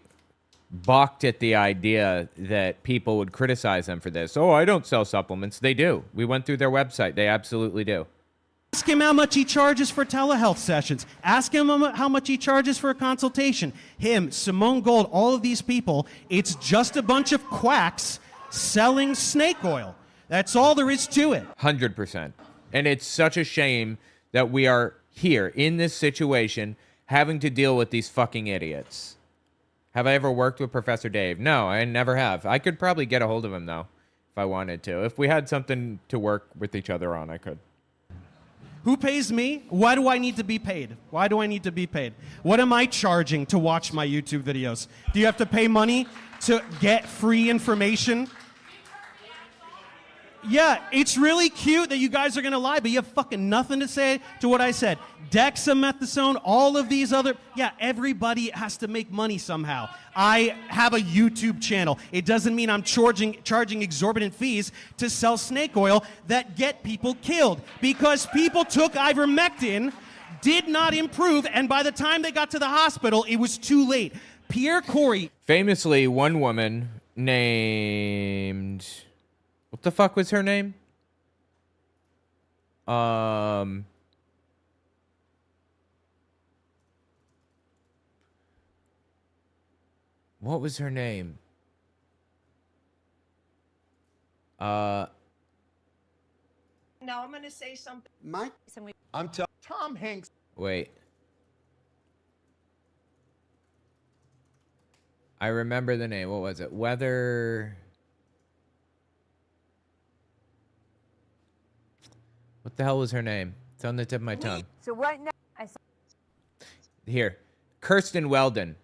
balked at the idea that people would criticize them for this. Oh, I don't sell supplements. They do. We went through their website. They absolutely do. Ask him how much he charges for telehealth sessions. Ask him how much he charges for a consultation. Him, Simone Gold, all of these people, it's just a bunch of quacks selling snake oil. That's all there is to it. 100%. And it's such a shame that we are here in this situation having to deal with these fucking idiots. Have I ever worked with Professor Dave? No, I never have. I could probably get a hold of him, though, if I wanted to. If we had something to work with each other on, I could. Who pays me? Why do I need to be paid? Why do I need to be paid? What am I charging to watch my YouTube videos? Do you have to pay money to get free information? Yeah, it's really cute that you guys are going to lie, but you have fucking nothing to say to what I said. Dexamethasone, all of these other... Yeah, everybody has to make money somehow. I have a YouTube channel. It doesn't mean I'm charging exorbitant fees to sell snake oil that get people killed. Because people took ivermectin, did not improve, and by the time they got to the hospital, it was too late. Pierre Corey. Famously, one woman named... What the fuck was her name? What was her name? Now I'm going to say something. Tom Hanks. Wait. I remember the name. What was it? What the hell was her name? It's on the tip of my tongue. So right now, Here. Kirsten Weldon.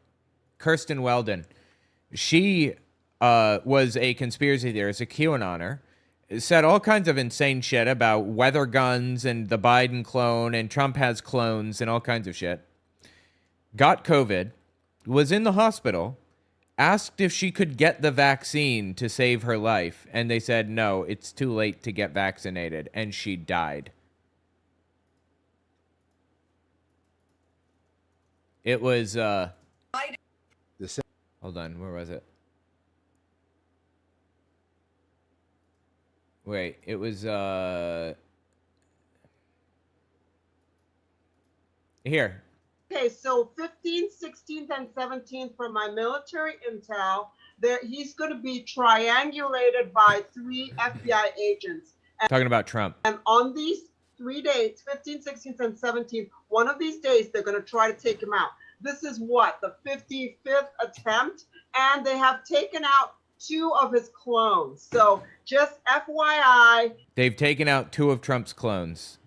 She was a conspiracy theorist, a QAnoner. Said all kinds of insane shit about weather guns and the Biden clone and Trump has clones and all kinds of shit. Got COVID. Was in the hospital. Asked if she could get the vaccine to save her life. And they said, no, it's too late to get vaccinated. And she died. It was, hold on, where was it? Wait, it was, here. okay, so 15th, 16th, and 17th from my military intel, he's going to be triangulated by 3 FBI agents. Talking about Trump. And on these 3 dates, 15th, 16th, and 17th, one of these days, they're going to try to take him out. This is what, the 55th attempt? And they have taken out 2 of his clones. So just FYI. They've taken out 2 of Trump's clones,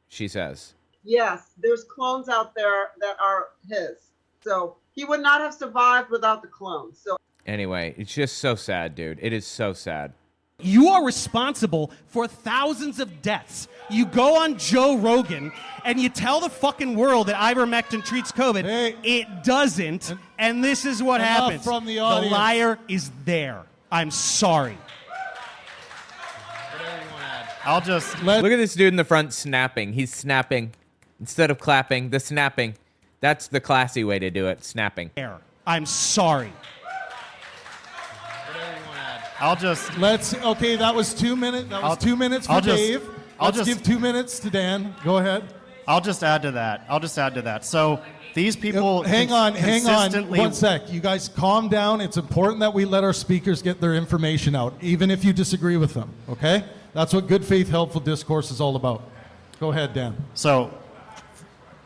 she says. Yes, there's clones out there that are his. So he would not have survived without the clones. So Anyway, it's just so sad, dude. It is so sad. You are responsible for thousands of deaths. You go on Joe Rogan and you tell the fucking world that ivermectin treats COVID. It doesn't, and this is what enough happens. from the audience. The liar is there. I'm sorry. I'll just look at this dude in the front snapping. He's snapping instead of clapping. The snapping. That's the classy way to do it. Snapping. I'm sorry. Okay, that was 2 minutes. That was 2 minutes for Dave. Let's give 2 minutes to Dan. Go ahead. I'll just add to that. So these people hang on 1 sec. You guys calm down. It's important that we let our speakers get their information out, even if you disagree with them, okay? That's what good faith, helpful discourse is all about. Go ahead, Dan. So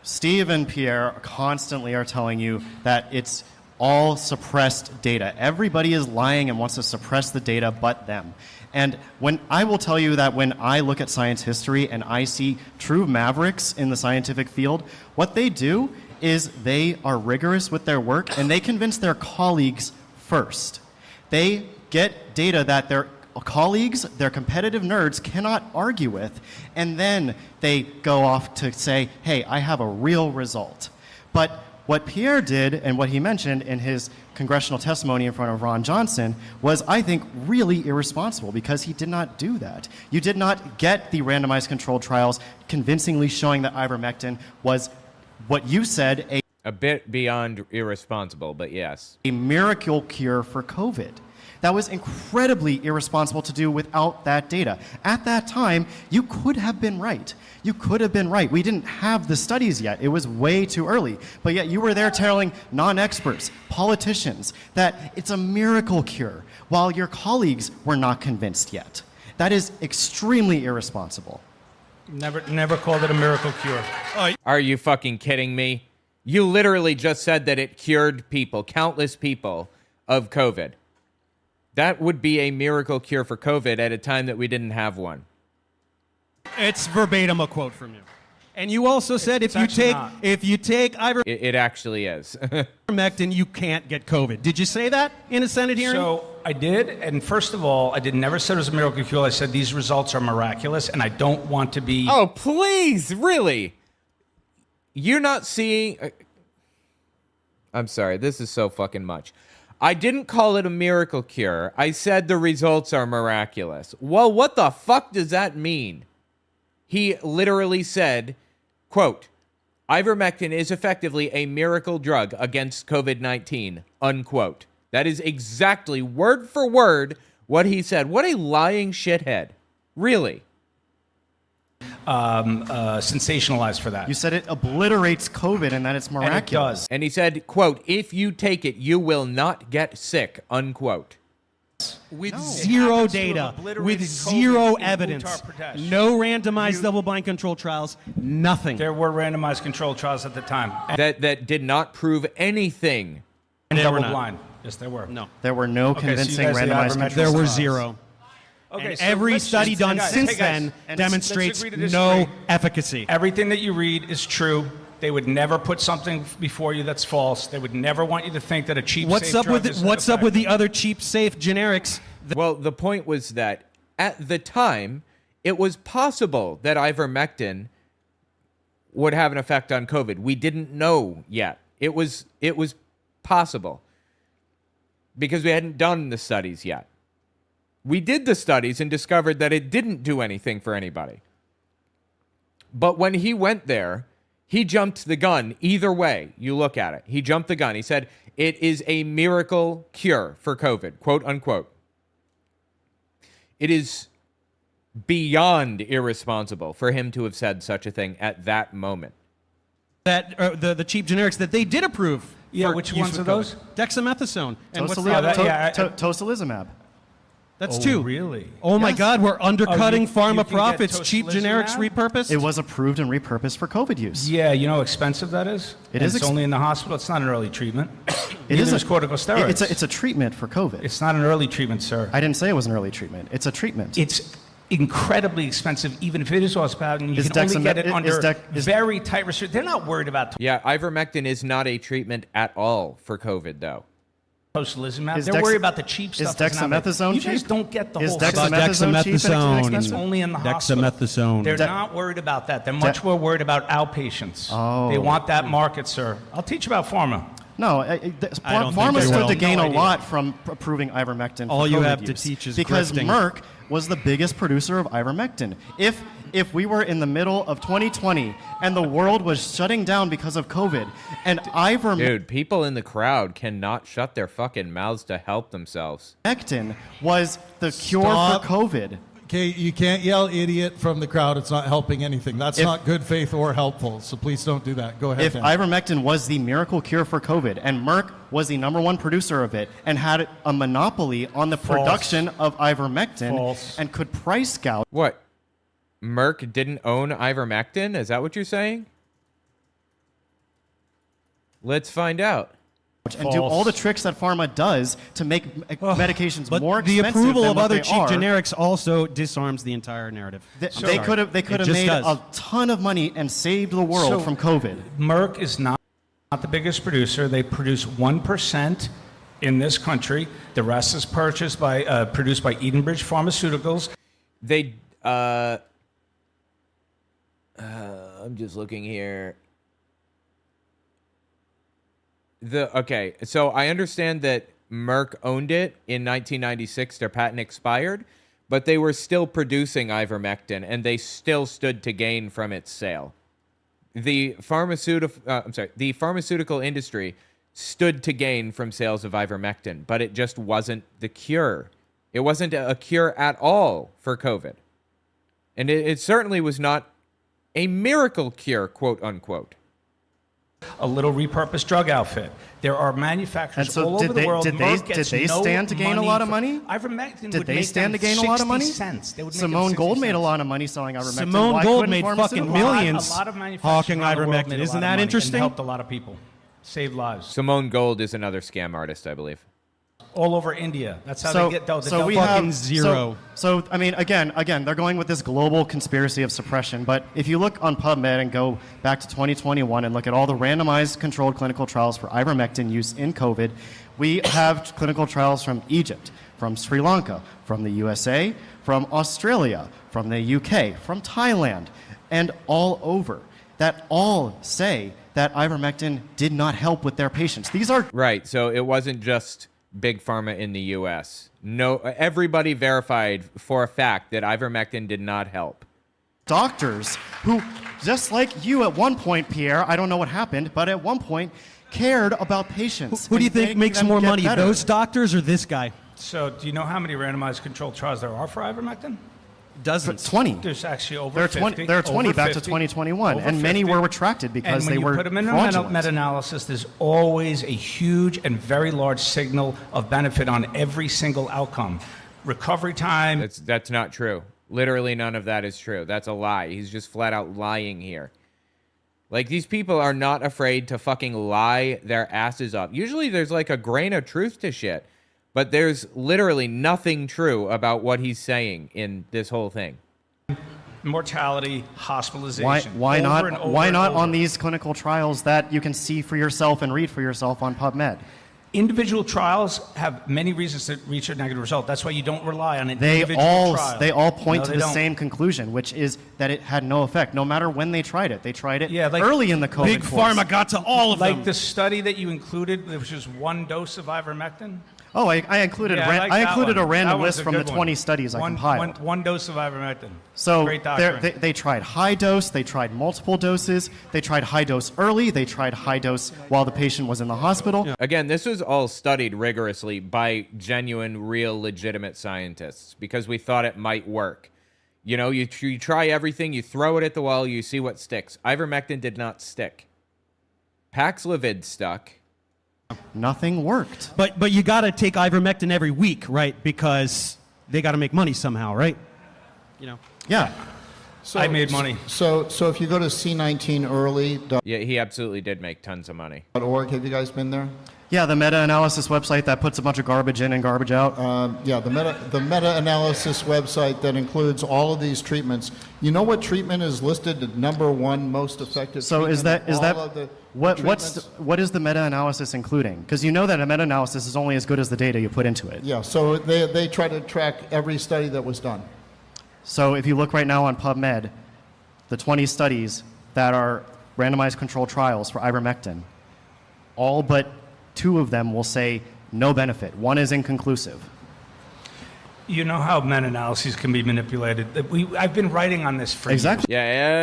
Steve and Pierre constantly are telling you that it's all suppressed data. Everybody is lying and wants to suppress the data but them. And when I will tell you that when I look at science history and I see true mavericks in the scientific field, what they do is they are rigorous with their work and they convince their colleagues first. They get data that their colleagues, their competitive nerds cannot argue with, and then they go off to say, hey, I have a real result. But what Pierre did and what he mentioned in his congressional testimony in front of Ron Johnson was, I think, really irresponsible because he did not do that. You did not get the randomized controlled trials convincingly showing that ivermectin was what you said a bit beyond irresponsible, but yes. A miracle cure for COVID. That was incredibly irresponsible to do without that data. At that time, you could have been right. You could have been right. We didn't have the studies yet. It was way too early. But yet you were there telling non-experts, politicians, that it's a miracle cure, while your colleagues were not convinced yet. That is extremely irresponsible. Never called it a miracle cure. Are you fucking kidding me? You literally just said that it cured people, countless people, of COVID. That would be a miracle cure for COVID at a time that we didn't have one. It's verbatim a quote from you. And you also said if you take ivermectin, it actually is. You can't get COVID. Did you say that in a Senate hearing? So I did, and first of all, I never said it was a miracle cure. I said these results are miraculous, and I don't want to be. Oh, please, really? You're not seeing. I'm sorry, this is so fucking much. I didn't call it a miracle cure. I said the results are miraculous. Well, what the fuck does that mean? He literally said, quote, Ivermectin is effectively a miracle drug against COVID-19, unquote. That is exactly word for word what he said. What a lying shithead. Really. Sensationalized for that. You said it obliterates COVID and that it's miraculous. And it does. And he said, quote, if you take it, you will not get sick, unquote. With zero data, with zero evidence, no randomized double-blind control trials, nothing. There were randomized control trials at the time. That did not prove anything. And double blind. Yes, there were. No. There were no convincing randomized control trials. There were zero. Okay, and so every study done since then demonstrates no efficacy. Everything that you read is true. They would never put something before you that's false. They would never want you to think that a cheap, What's safe up drug with is what's up with the other cheap, safe generics? Well, the point was that at the time, it was possible that ivermectin would have an effect on COVID. We didn't know yet. It was possible because we hadn't done the studies yet. We did the studies and discovered that it didn't do anything for anybody. But when he went there, he jumped the gun either way you look at it. He jumped the gun. He said, it is a miracle cure for COVID, quote unquote. It is beyond irresponsible for him to have said such a thing at that moment. That the cheap generics that they did approve. Yeah, which ones are those? Dexamethasone. And what's the other? Tocilizumab. That's two. Really? Oh my God, we're undercutting you pharma can profits. get Cheap generics tocilizumab? repurposed. It was approved and repurposed for COVID use. Yeah, you know how expensive that is? It's only in the hospital. It's not an early treatment. It is corticosteroids. It's a treatment for COVID. It's not an early treatment, sir. I didn't say it was an early treatment. It's a treatment. It's incredibly expensive, even if it is bad, and you Is can only get it Dexa- under very tight restrictions. They're not worried about Yeah, ivermectin is not a treatment at all for COVID, though. tocilizumab. They're worried about the cheap stuff. Is dexamethasone You guys cheap? don't get the Is whole dexamethasone cheap and inexpensive? That's only in the hospital. Dexamethasone. They're not worried about that. They're much more worried about outpatients. Oh. They want that market, sir. I'll teach you about pharma. No, I don't pharma think they stood will. to gain No a idea. lot from approving ivermectin. All for you COVID have to use, teach is because grifting. Merck was the biggest producer of ivermectin. If we were in the middle of 2020 and the world was shutting down because of COVID, and Dude, people in the crowd cannot shut their fucking mouths to help themselves. ivermectin was the cure Stop. for COVID. Okay, you can't yell idiot from the crowd. It's not helping anything. That's not good faith or helpful. So please don't do that. Go ahead. If Dan. ivermectin was the miracle cure for COVID, and Merck was the #1 producer of it, and had a monopoly on the production of ivermectin, and could price gouge. What? Merck didn't own ivermectin? Is that what you're saying? Let's find out. And do all the tricks that pharma does to make medications But more the expensive approval than of what other they cheap are. generics also disarms the entire narrative. They could have made a ton of money and saved the world So, from COVID. Merck is not the biggest producer. They produce 1% in this country. The rest is produced by Edenbridge Pharmaceuticals. They, I'm just looking here. Okay, so I understand that Merck owned it in 1996. Their patent expired, but they were still producing ivermectin, and they still stood to gain from its sale. The pharmaceutical industry stood to gain from sales of ivermectin, but it just wasn't the cure. It wasn't a cure at all for COVID. And it certainly was not a miracle cure, quote unquote. A little repurposed drug outfit. There are manufacturers And so all over the world. did Merck gets they no stand to gain a lot of money? Ivermectin Did would they make stand to them gain a lot of money? 60 cents. They would make them Simone 60 Gold made a cents. lot of money selling ivermectin. Simone Why Gold couldn't made fucking pharmaceuticals? millions A lot of manufacturers hawking around the world ivermectin. made a Isn't lot of that money interesting? And helped a lot of people. Saved lives. Simone Gold is another scam artist, I believe. All over India. That's how they get those. So we have zero. So I mean, again, they're going with this global conspiracy of suppression. But if you look on PubMed and go back to 2021 and look at all the randomized controlled clinical trials for ivermectin use in COVID, we have clinical trials from Egypt, from Sri Lanka, from the USA, from Australia, from the UK, from Thailand, and all over that all say that ivermectin did not help with their patients. These are right. So it wasn't just Big Pharma in the U.S. No, everybody verified for a fact that ivermectin did not help. Doctors who just like you at one point, Pierre, I don't know what happened, but at one point cared about patients. Who do you and think making makes them more get money, better. those doctors or this guy? So, do you know how many randomized controlled trials there are for ivermectin? Dozens. 20. There's actually over There are 50. 20, there are 20 over back to 50, 2021, over and many 50. were retracted because and when they you were put them in a fraudulent. meta-analysis, there's always a huge and very large signal of benefit on every single outcome. Recovery time. That's not true. Literally none of that is true. That's a lie. He's just flat out lying here. Like, these people are not afraid to fucking lie their asses off. Usually there's like a grain of truth to shit, but there's literally nothing true about what he's saying in this whole thing. Mortality, hospitalization. Why over not? and over Why and not over. on these clinical trials that you can see for yourself and read for yourself on PubMed? Individual trials have many reasons to reach a negative result. That's why you don't rely on an They individual trial. all point No, to they the don't. same conclusion, which is that it had no effect, no matter when they tried it. They tried it Yeah, like early in the COVID Big course. Pharma got to all of Like them. the study that you included, which was one dose of ivermectin. Oh, I included Yeah, like I that included one. a random That one's list a from the good one. 20 studies I compiled. One dose of ivermectin. So Great doctor. they tried high dose, they tried multiple doses, they tried high dose early, they tried high dose while the patient was in the hospital. Again, this was all studied rigorously by genuine, real, legitimate scientists because we thought it might work. You know, you try everything, you throw it at the wall, you see what sticks. Ivermectin did not stick. Paxlovid stuck. Nothing worked. But you got to take ivermectin every week, right? Because they got to make money somehow, right? You know. Yeah. So, I made money. So if you go to C19early.org, Yeah, he absolutely did make tons of money. have you guys been there? Yeah, the meta-analysis website that puts a bunch of garbage in and garbage out. Yeah, the meta-analysis website that includes all of these treatments. You know what treatment is listed at #1 most effective? So is treatment that of all of the what treatments? what is the meta-analysis including? Because you know that a meta-analysis is only as good as the data you put into it. Yeah, so they try to track every study that was done. So if you look right now on PubMed, the 20 studies that are randomized controlled trials for ivermectin, all but 2 of them will say no benefit. 1 is inconclusive. You know how meta-analyses can be manipulated. I've been writing on this for years. Yeah,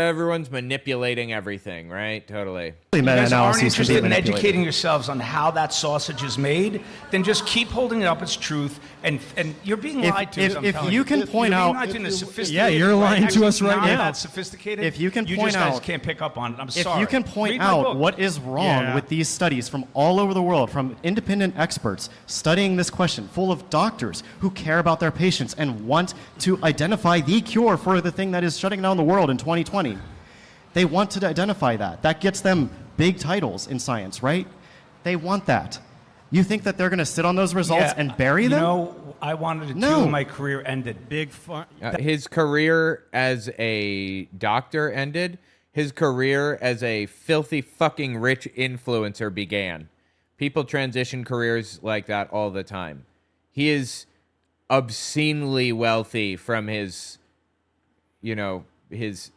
everyone's manipulating everything, right? Totally. You guys aren't Meta-analyses can be interested in manipulated. educating yourselves on how that sausage is made, then just keep holding it up as truth, and you're being lied to. as I'm if telling you can point you're out- being lied to in a sophisticated Yeah, you're way. lying to Actually, us right not now. that sophisticated. If you can you point just guys out- can't pick up on it. I'm If sorry. you can point Read my out book. what is wrong with these studies from all over the world, from independent experts studying this question, full of doctors who care about their patients and want to identify the cure for the thing that is shutting down the world in 2020. They want to identify that. That gets them big titles in science, right? They want that. You think that they're going to sit on those results Yeah, and bury them? You know, I wanted to No. do my career ended. Big Pharma. His career as a doctor ended. His career as a filthy fucking rich influencer began. People transition careers like that all the time. He is obscenely wealthy from his, his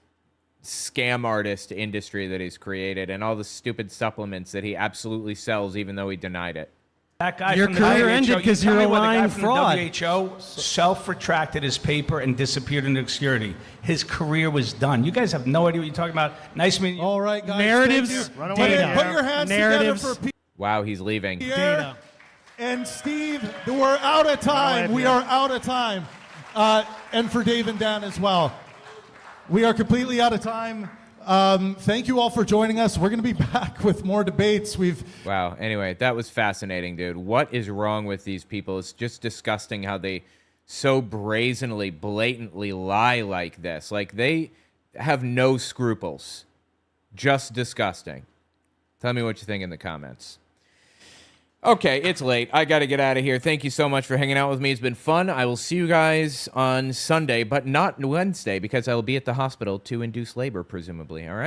scam artist industry that he's created and all the stupid supplements that he absolutely sells even though he denied it. That guy Your from the career WHO, ended 'cause you tell you're me a why the guy lying from fraud. The WHO self-retracted his paper and disappeared into obscurity. His career was done. You guys have no idea what you're talking about. Nice meeting you. All right, guys. Narratives, thank you. data. Put your hands Narratives. together for Wow, he's leaving. Pierre and Steve. We're out of time. We are out of time. And for Dave and Dan as well. We are completely out of time. Thank you all for joining us. We're going to be back with more debates. Wow. Anyway, that was fascinating, dude. What is wrong with these people? It's just disgusting how they so brazenly, blatantly lie like this. Like, they have no scruples. Just disgusting. Tell me what you think in the comments. Okay, it's late. I got to get out of here. Thank you so much for hanging out with me. It's been fun. I will see you guys on Sunday, but not Wednesday, because I will be at the hospital to induce labor, presumably. All right?